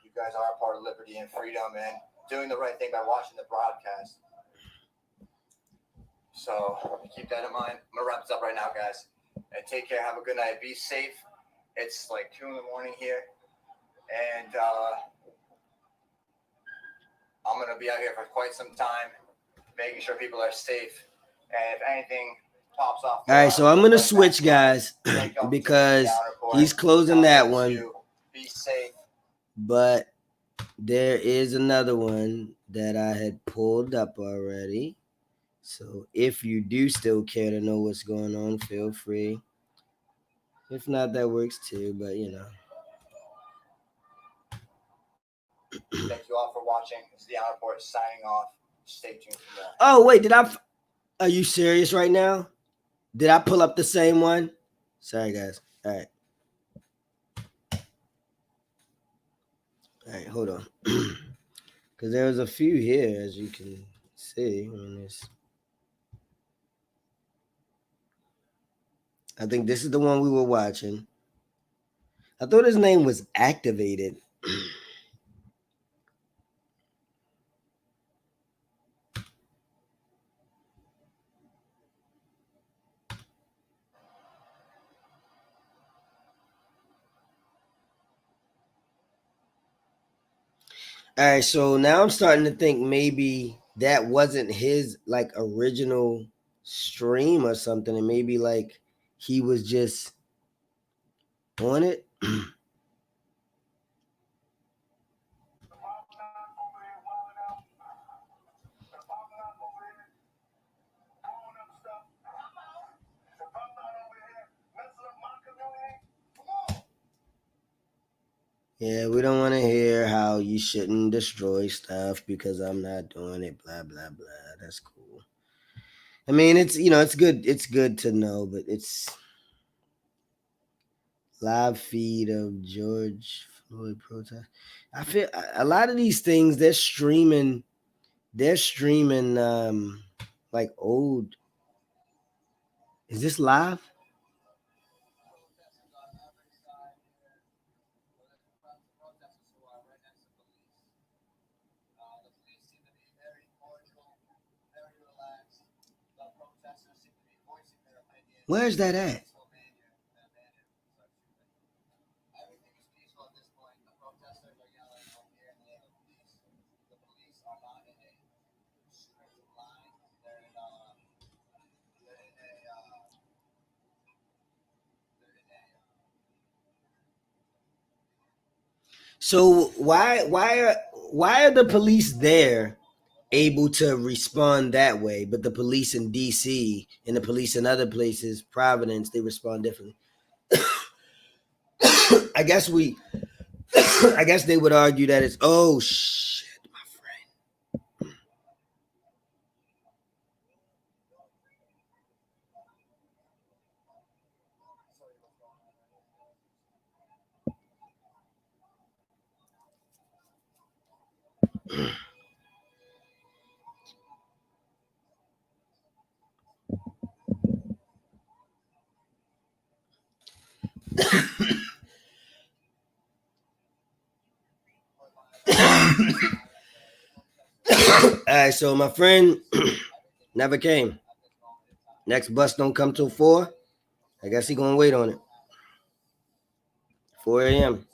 you guys are a part of liberty and freedom and doing the right thing by watching the broadcast. So keep that in mind. I'm gonna wrap this up right now, guys. And take care. Have a good night. Be safe. It's like 2 a.m. here, and I'm going to be out here for quite some time, making sure people are safe, and if anything pops off. All right, so I'm going to switch, guys, because he's closing that one. Be safe. But there is another one that I had pulled up already. So if you do still care to know what's going on, feel free. If not, that works too. But you know. Thank you all for watching. This is the Honor Report signing off. Stay tuned for more. Oh wait, are you serious right now? Did I pull up the same one? Sorry guys. All right. All right, hold on. Because there was a few here, as you can see. I think this is the one we were watching. I thought his name was Activated. All right, so now I'm starting to think maybe that wasn't his like original stream or something, and maybe like he was just on it. Yeah, we don't want to hear how you shouldn't destroy stuff because I'm not doing it. Blah blah blah. That's cool. I mean, it's it's good. It's good to know, but it's live feed of George Floyd protest. I feel a lot of these things they're streaming. They're streaming like old. Is this live? Where's that at? So why are the police there able to respond that way, but the police in DC and the police in other places, Providence, they respond differently? I guess I guess they would argue that it's oh shit, my friend. All right, so my friend never came. Next bus don't come till 4. I guess he gonna wait on it. 4 a.m.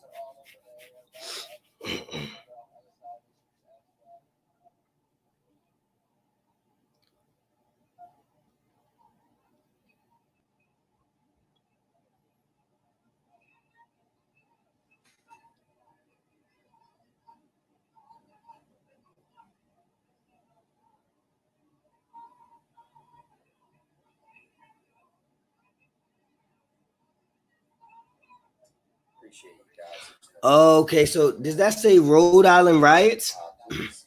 Appreciate you guys. Okay, so does that say Rhode Island riots? Please, if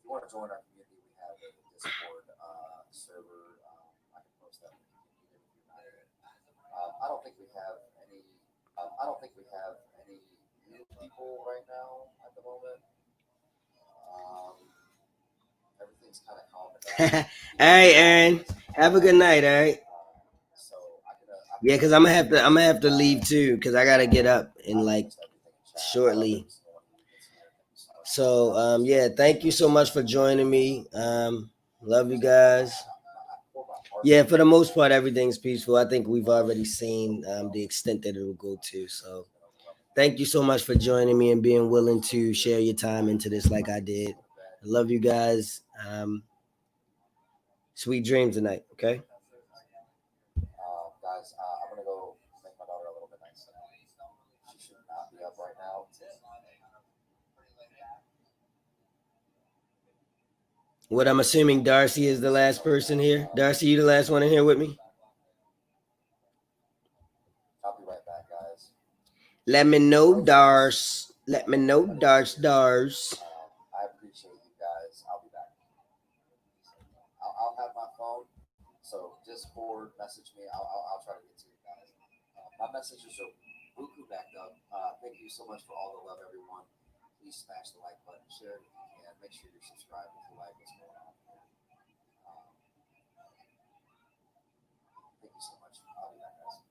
you want to join our community, we have a Discord server. I can post that. I don't think we have any. I don't think we have any new people right now at the moment. Everything's kind of calming down. All right, Aaron. Have a good night. All right. So Yeah, because I'm gonna have to leave too because I gotta get up in like shortly. So yeah, thank you so much for joining me. Love you guys. Yeah, for the most part, everything's peaceful. I think we've already seen the extent that it will go to. So thank you so much for joining me and being willing to share your time into this like I did. I love you guys. Sweet dreams tonight. Okay. guys, I'm gonna go make my daughter a little bit nicer. She should not be up right now. What I'm assuming Darcy is the last person here. Darcy, you the last one in here with me? I'll be right back, guys. Let me know, Dars. Let me know, Dars. I appreciate you guys. I'll be back. I'll have my phone, so just forward message me. I'll try to get to you guys. My messages are buku backed up. Thank you so much for all the love, everyone. Please smash the like button, share it if you can. Make sure you're subscribed if you like what's going on. Thank you so much. I'll be back, guys.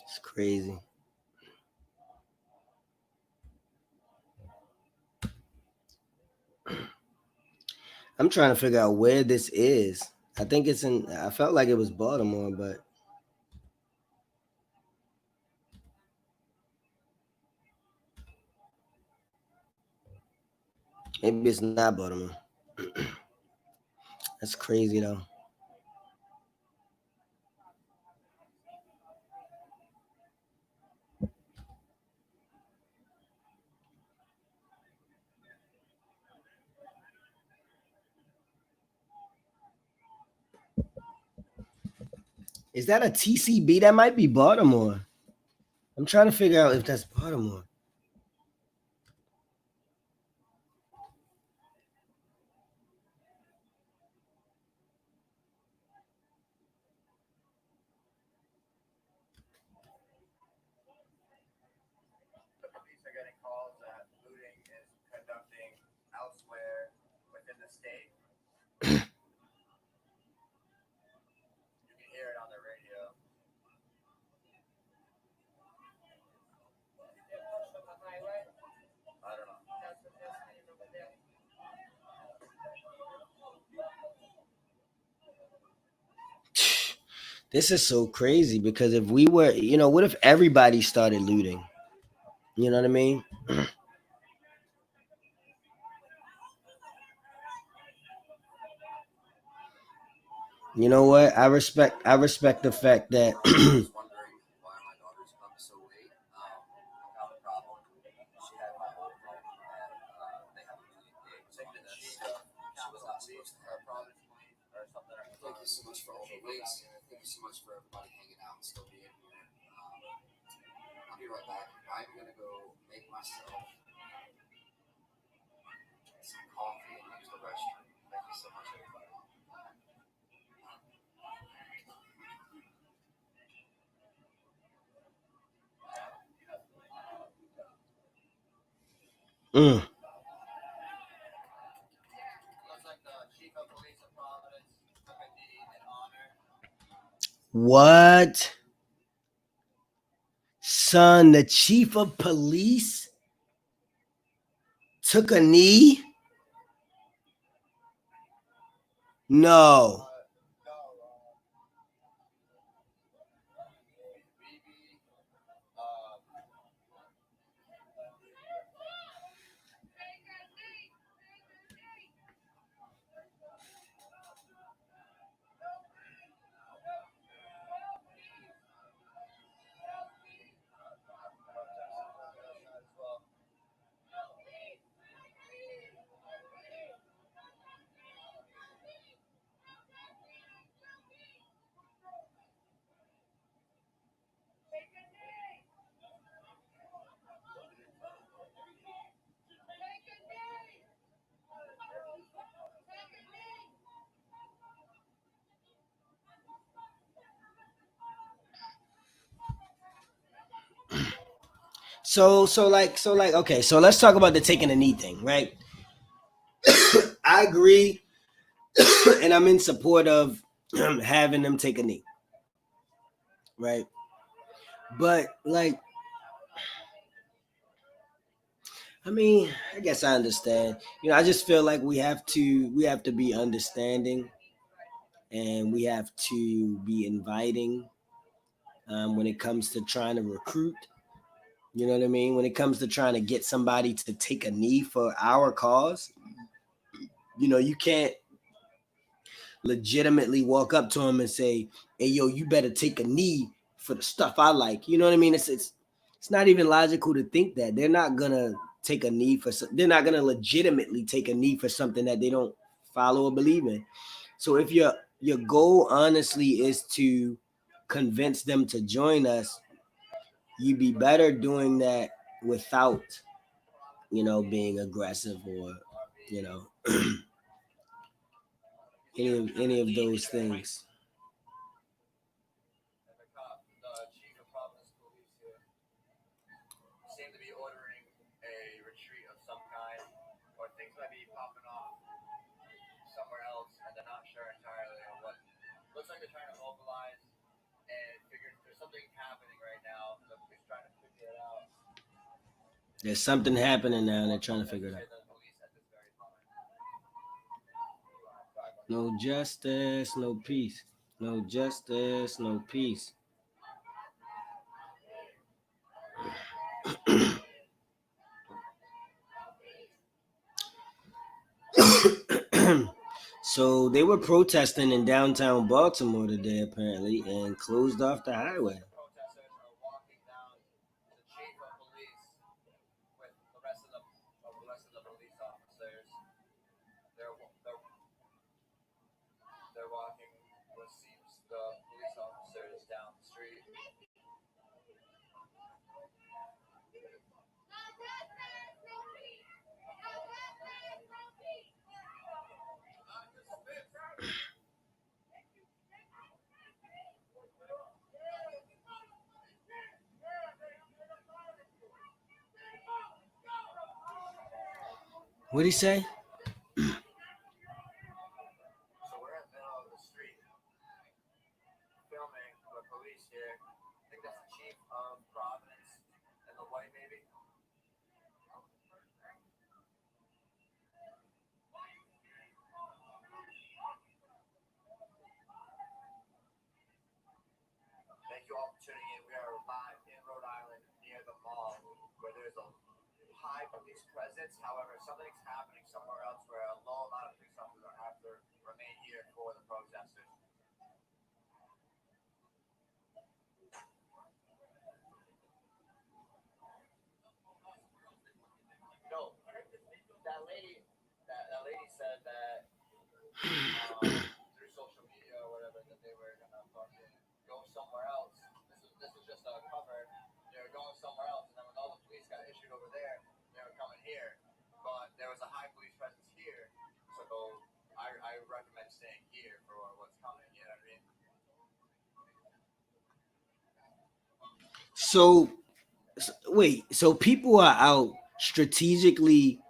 It's crazy. I'm trying to figure out where this is. I think it's in. I felt like it was Baltimore, but maybe it's not Baltimore. That's crazy though. Is that a TCB? That might be Baltimore. I'm trying to figure out if that's Baltimore. The police are getting calls that looting is conducting elsewhere within the state. You can hear it on the radio. I don't know. This is so crazy because if we were, what if everybody started looting? You know what I mean? You know what? I respect the fact that I was wondering why my daughter's up so late. I got a problem. She had my old phone and they have a really big ticket. She was not supposed to have problems or something. Thank you so much for all the links. Thank you so much for everybody hanging out and still being here. I'll be right back. I'm gonna go make myself some coffee and use the restroom. Thank you so much, everybody. Mm. Looks like the chief of police of Providence took a knee in honor. What? Son, the chief of police took a knee? No. Okay, so let's talk about the taking a knee thing, right? I agree and I'm in support of having them take a knee, right? But like, I mean, I guess I understand. I just feel like we have to be understanding, and we have to be inviting when it comes to trying to recruit. You know what I mean? When it comes to trying to get somebody to take a knee for our cause, you can't legitimately walk up to them and say, "Hey, yo, you better take a knee for the stuff I like." You know what I mean? It's not even logical to think that they're not gonna take a knee for. They're not gonna legitimately take a knee for something that they don't follow or believe in. So if your goal honestly is to convince them to join us, you'd be better doing that without being aggressive or you know any of those things. And the chief of Providence Police here, seem to be ordering a retreat of some kind, or things might be popping off somewhere else, and they're not sure entirely on what. Looks like they're trying to mobilize and figure there's something happening right now. The police trying to figure it out. There's something happening now, and they're trying to figure it out. The police at this very moment. No justice, no peace. No justice, no peace. So they were protesting in downtown Baltimore today, apparently, and closed off the highway. Protesters are walking down the chief of police with the rest of the police officers. They're they're walking what seems the police officers down the street. What'd he say? So we're in the middle of the street filming the police here. I think that's the chief of Providence and the white baby. Thank you all for tuning in. We are live in Rhode Island near the mall where there's a high police presence. However, something's happening somewhere else where a low amount of police officers have to remain here for the protesters. No, that lady said that through social media or whatever that they were gonna fucking go somewhere else. This was just a cover. They were going somewhere else, and then when all the police got issued over there, they were coming here. But there was a high police presence here, so I recommend staying here for what's coming. You know what I mean? So wait, so people are out strategically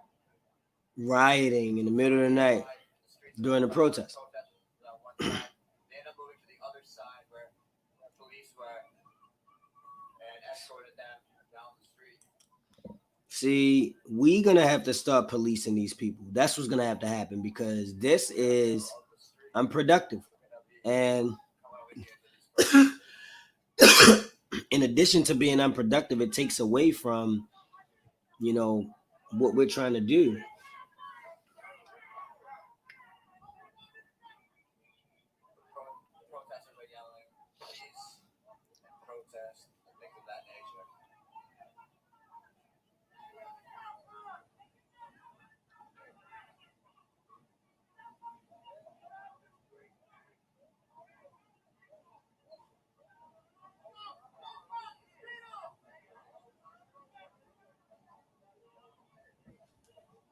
rioting in the middle of the night during the protest. They ended up moving to the other side where police were and escorted them down the street. See, we gonna have to start policing these people. That's what's gonna have to happen because this is unproductive. And in addition to being unproductive, it takes away from, what we're trying to do. Protesters are yelling peace and protest and things of that nature.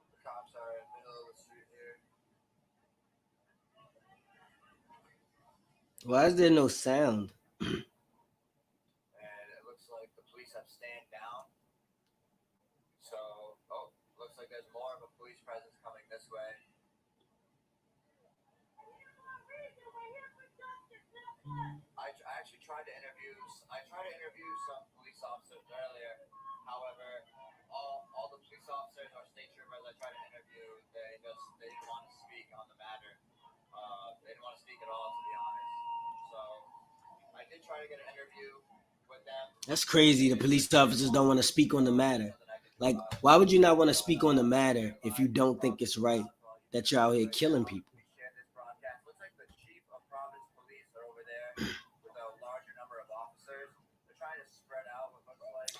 The cops are in the middle of the street here. Why is there no sound? And it looks like the police have stand down. So, looks like there's more of a police presence coming this way. tried to interview some police officers earlier. However, all the police officers or state troopers I tried to interview, they didn't want to speak on the matter. They didn't want to speak at all, to be honest. So I did try to get an interview with them. That's crazy. The police officers don't want to speak on the matter. Like, why would you not want to speak on the matter if you don't think it's right that you're out here killing people? Looks like the chief of Providence Police are over there with a larger number of officers. They're trying to spread out what looks like.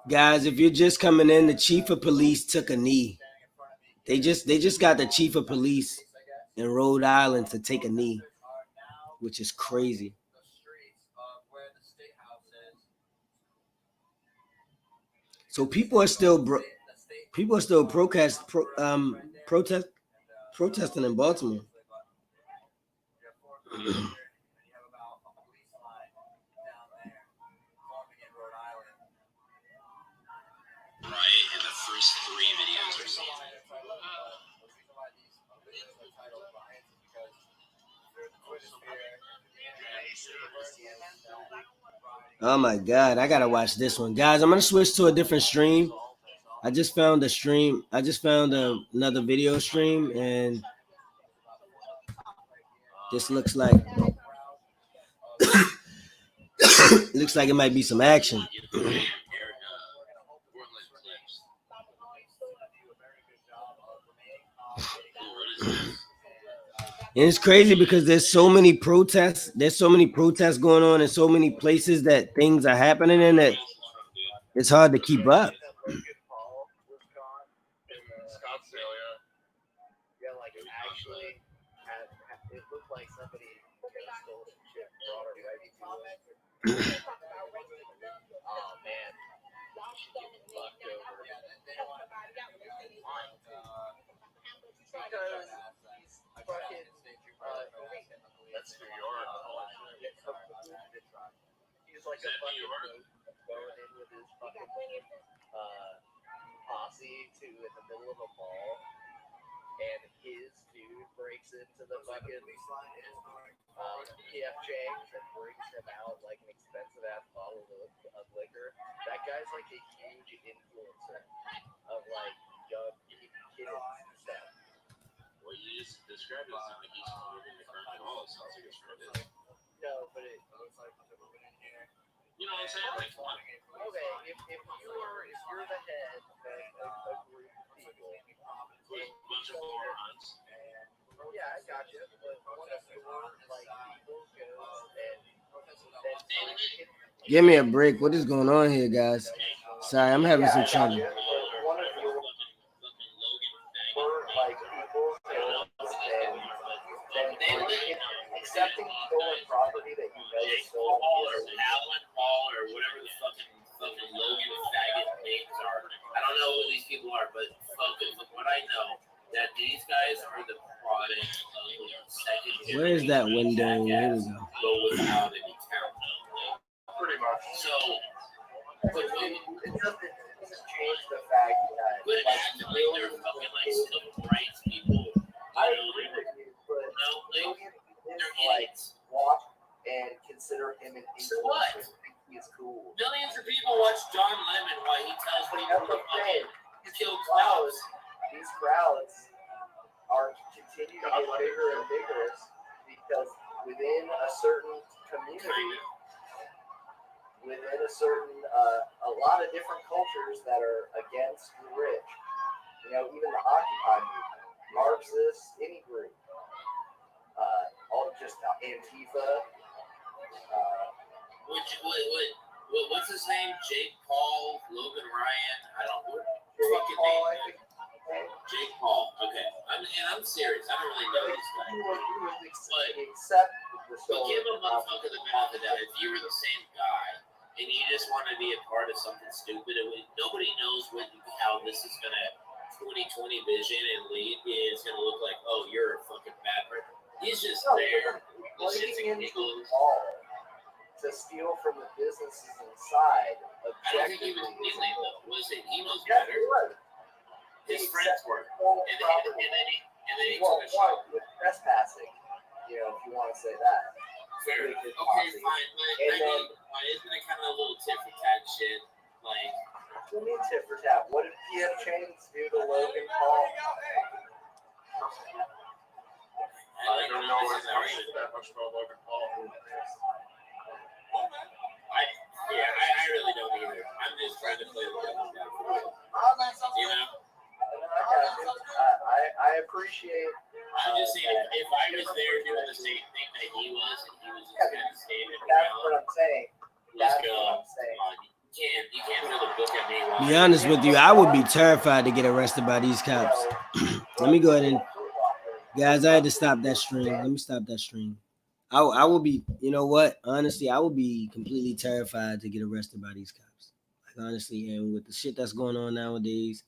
Guys, if you're just coming in, the chief of police took a knee. They just got the chief of police in Rhode Island to take a knee, which is crazy. So people are still protesting in Baltimore. Right, and the first 3 videos are seen. Oh my God, I gotta watch this one, guys. I'm gonna switch to a different stream. I just found another video stream, and this looks like it might be some action. And it's crazy because there's so many protests. There's so many protests going on in so many places that things are happening in that it's hard to keep up. Yeah, like actually, it looked like somebody stole some shit and brought it right to us. Oh man, fucked over. They don't want to fucking. That's New York. He's like a fucking going in with his fucking posse to in the middle of a mall, and his dude breaks into the fucking PF Chang's and brings him out like an expensive ass bottle of liquor. That guy's like a huge influencer of like young kids and stuff. Well, you just described it as like he's moving the current at all. It sounds like it's right. No, but it looks like there's a woman in here. You know what I'm saying? Like, come on. Okay, if you're the head of a group of people, With a bunch of morons. yeah, I got you. But one of your like people goes and Give me a break. What is going on here, guys? Sorry, I'm having some trouble. one of your like people goes and accepting stolen property that you know is stolen. Alan Paul or whatever the fucking Logan faggot names are. I don't know who these people are, but fucking from what I know, that these guys are the product of the second. Where is that window? Here we go. Go without any count. Pretty much. So, but It doesn't change the fact that but actively they're fucking like civil rights people. I agree with you, but Logan is like watch and consider him an influencer. Think he is cool. Millions of people watch John Lemon while he tells people to fucking kill clouds. These crowds are continuing to get bigger and bigger because within a certain community, within a certain a lot of different cultures that are against the rich. You know, even the Occupy movement, Marxists, any group, all just Antifa. What's his name? Jake Paul, Logan Ryan. I don't know. Jake Paul, I think. Jake Paul. Okay, I'm serious. I don't really know this guy. But give a motherfucker the benefit of the doubt. If you were the same guy and you just want to be a part of something stupid, nobody knows how this is gonna 2020 vision and lead is gonna look like. Oh, you're a fucking bad person. He's just there. To steal from the businesses inside. I don't think he was stealing though. Was it? He knows Yes, better. he was. His friends were. And then he took a shot. With trespassing, you know, if you want to say that. Fair make enough. it Okay, possible. fine. But And I then, mean, isn't it kind of a little tit for tat shit? Like, what do you mean tit for tat? What did PF Chang's do to Logan Paul? I don't know where that much about Logan Paul. I really don't either. I'm just trying to play the devil's advocate. You know? I appreciate. I'm just saying, if I was there doing the same thing that he was, and he was just kind of standing That's around, what I'm saying. let's That's go. what I'm saying. You can't throw the book at me. While Be honest with you, I would be terrified to get arrested by these cops. Let me go ahead and, guys, I had to stop that stream. Let me stop that stream. I will be, you know what? Honestly, I would be completely terrified to get arrested by these cops. Like, honestly, and with the shit that's going on nowadays,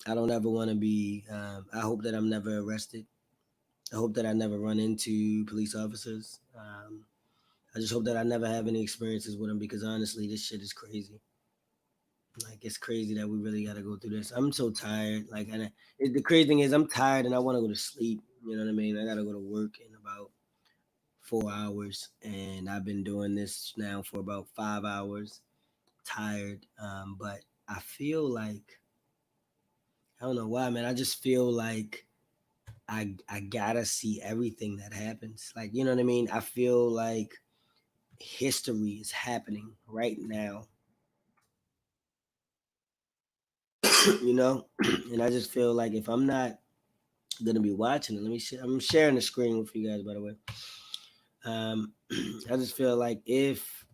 I don't ever want to be, I hope that I'm never arrested. I hope that I never run into police officers. I just hope that I never have any experiences with them, because honestly, this shit is crazy. Like, it's crazy that we really got to go through this. I'm so tired. Like, and the crazy thing is, I'm tired and I want to go to sleep. You know what I mean? I got to go to work in about 4 hours, and I've been doing this now for about 5 hours. Tired, but I feel like, I don't know why, man. I just feel like I gotta see everything that happens. Like, you know what I mean? I feel like history is happening right now. You know, and I just feel like if I'm not gonna be watching it, let me see. I'm sharing the screen with you guys, by the way. I just feel like if,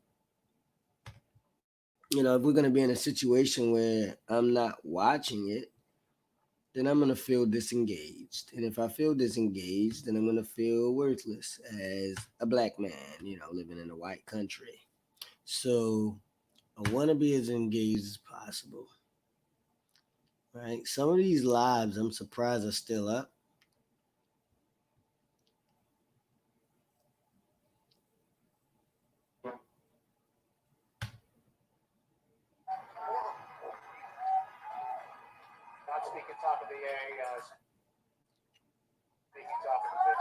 you know, if we're gonna be in a situation where I'm not watching it, then I'm gonna feel disengaged. And if I feel disengaged, then I'm gonna feel worthless as a black man, you know, living in a white country. So I wanna be as engaged as possible. Right? Some of these lives I'm surprised are still up. Not speaking top of the air, guys. Speaking top of the bit.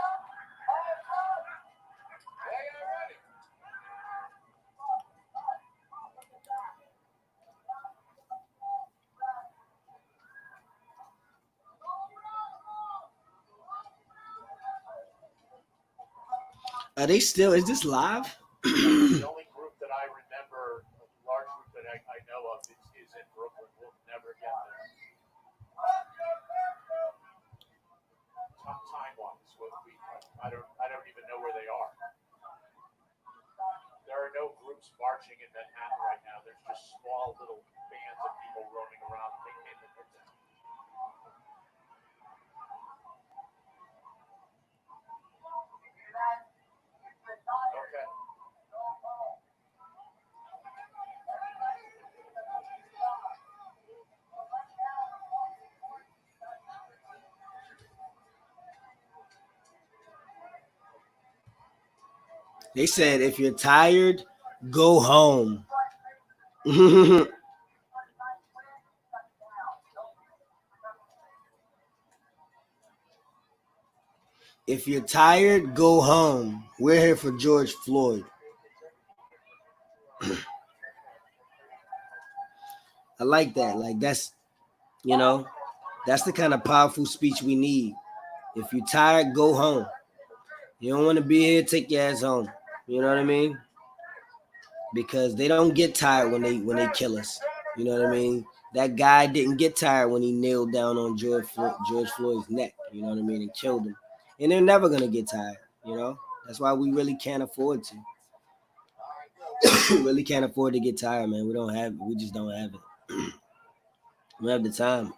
Are they still, is this live? The only group that I remember, a large group that I know of, is in Brooklyn. We'll never get there. Time-wise, I don't even know where they are. There are no groups marching in Manhattan right now. There's just small little bands of people roaming around thinking that they're down. Okay. They said if you're tired, go home. If you're tired, go home. We're here for George Floyd. I like that. Like, that's, you know, that's the kind of powerful speech we need. If you're tired, go home. You don't want to be here, take your ass home. You know what I mean? Because they don't get tired when they kill us. You know what I mean? That guy didn't get tired when he kneeled down on George Floyd's neck. You know what I mean? And killed him. And they're never gonna get tired. You know? That's why we really can't afford to. We really can't afford to get tired, man. We just don't have it. We don't have the time.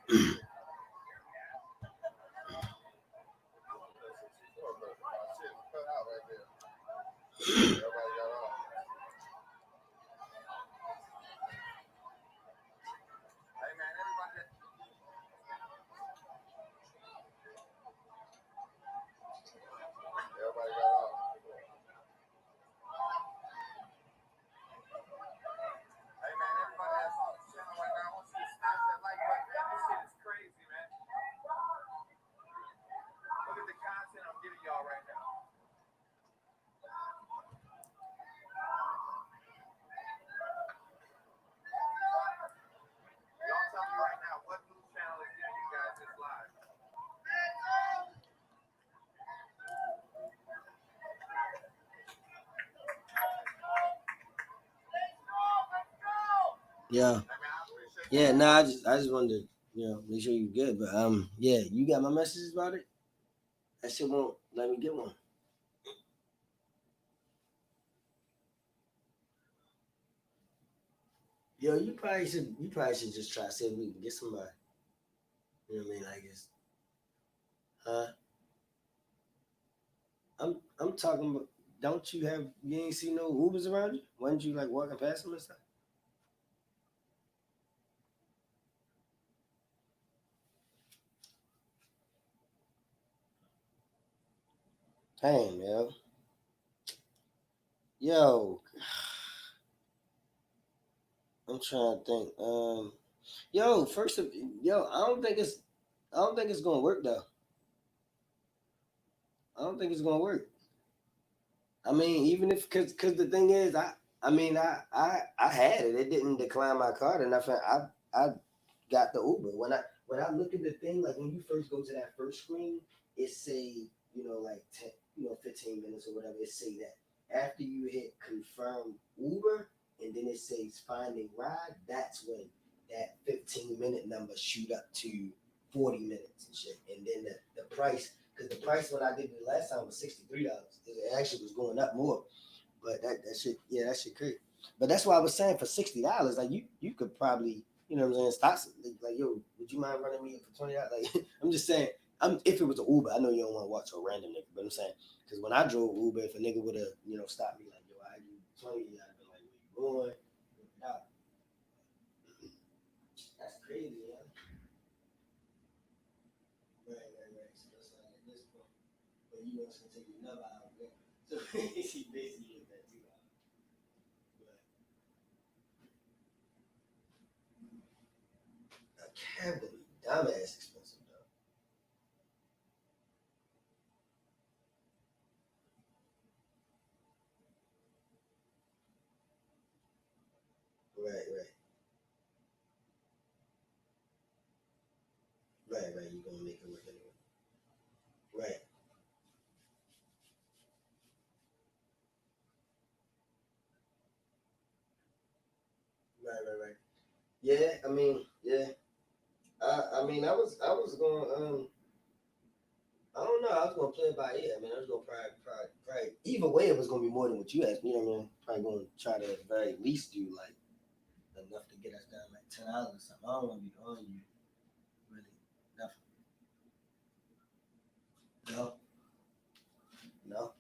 Yeah. Yeah, no, I just wanted to, make sure you're good. But yeah, you got my messages about it? That shit won't let me get one. Yo, you probably should just try to see if we can get somebody. You know what I mean? Like it's I'm talking about, don't you ain't see no Ubers around you? Why didn't you like walking past them and stuff? Damn, yo. Yo, I'm trying to think. Yo, first of yo, I don't think it's gonna work though. I don't think it's gonna work. I mean, even if cause the thing is, I had it. It didn't decline my card, and I got the Uber. When I look at the thing, like when you first go to that first screen, it say like 10, 15 minutes or whatever. It say that after you hit confirm Uber, and then it says finding ride. That's when that 15-minute number shoot up to 40 minutes and shit, and then the price. Because the price when I did it last time was $63. It actually was going up more. But that shit, yeah, that shit crazy. But that's why I was saying for $60, like you could probably, what I'm saying, stop. Like, yo, would you mind running me for $20? Like, I'm just saying, if it was an Uber, I know you don't want to watch a random nigga, but I'm saying, because when I drove Uber, if a nigga would have, stopped me like, yo, I do 20, I'd be like, where you going? That's crazy, yeah. Right. So that's like at this point, but you know it's gonna take you another hour. Yeah. So she basically looked at 2 hours. But a cab would be dumbass expensive though. Right. Right. You're gonna make it work anyway. Right. Right. Yeah, I mean, yeah. I was going I don't know. I was gonna play it by ear. I mean, I was gonna probably. Either way, it was gonna be more than what you asked me. You know what I mean? Probably gonna try to at very least do like enough to get us down like $10 or something. I don't want to be on you really nothing. No, no.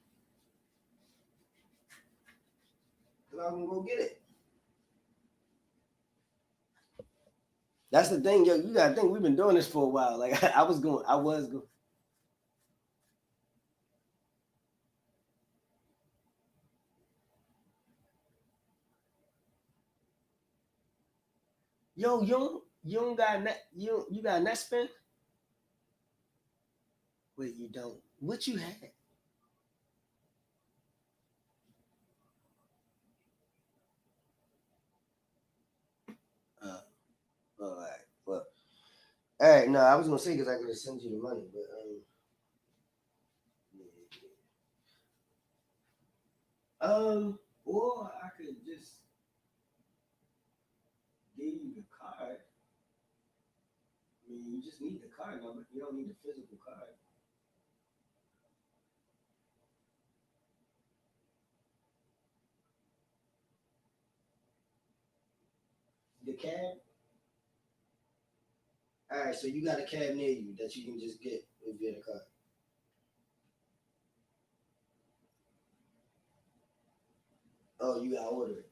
Cause I'm gonna go get it. That's the thing, yo. You gotta think we've been doing this for a while. Like I was going. Yo, you don't got net. You got net spin? Wait, you don't. What you had? Uh, all right. Well, all right. No, I was gonna say because I could have sent you the money, but or I could just give you the card. I mean, you just need the card number. You don't need the physical card. The cab. All right. So you got a cab near you that you can just get if you get a card. Oh, you got to order it.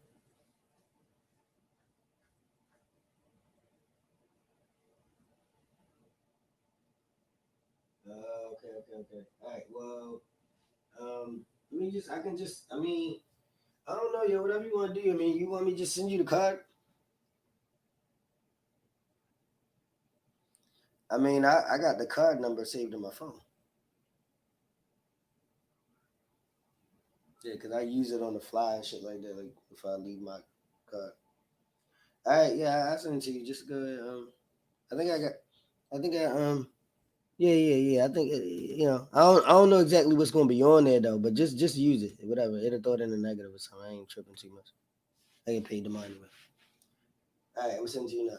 Okay. All right. Well, let me just. I can just. I mean, I don't know, yo. Whatever you want to do. I mean, you want me to just send you the card? I mean, I got the card number saved in my phone. Yeah, cause I use it on the fly and shit like that. Like if I leave my card. All right. Yeah, I send it to you. Just go ahead. I think I got. I think I Yeah. I think I don't know exactly what's gonna be on there though, but just use it. Whatever. It'll throw it in the negative or something. I ain't tripping too much. I get paid the money. All right, I'm sending to you now.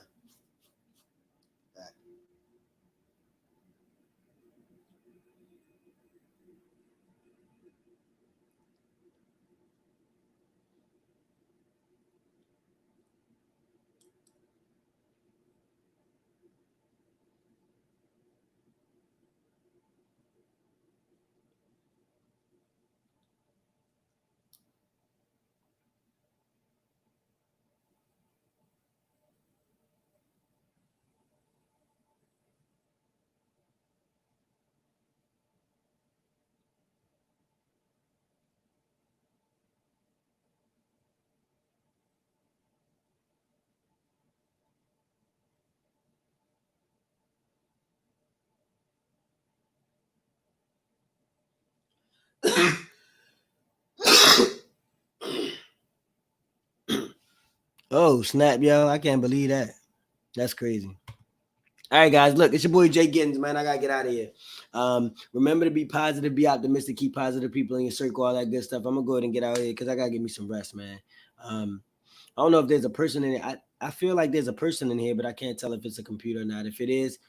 Oh snap, yo! I can't believe that. That's crazy. All right, guys. Look, it's your boy JGiddins, man. I gotta get out of here. Remember to be positive, be optimistic, keep positive people in your circle, all that good stuff. I'm gonna go ahead and get out of here because I gotta get me some rest, man. I don't know if there's a person in it. I feel like there's a person in here, but I can't tell if it's a computer or not. If it is,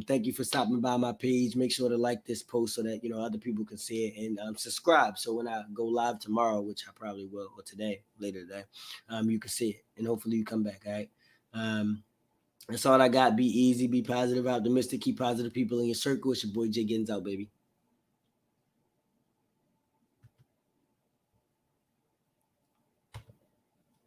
thank you for stopping by my page. Make sure to like this post so that other people can see it, and subscribe. So when I go live tomorrow, which I probably will, or today, later today, you can see it, and hopefully you come back. All right. That's all I got. Be easy, be positive, optimistic, keep positive people in your circle. It's your boy JGiddins out, baby.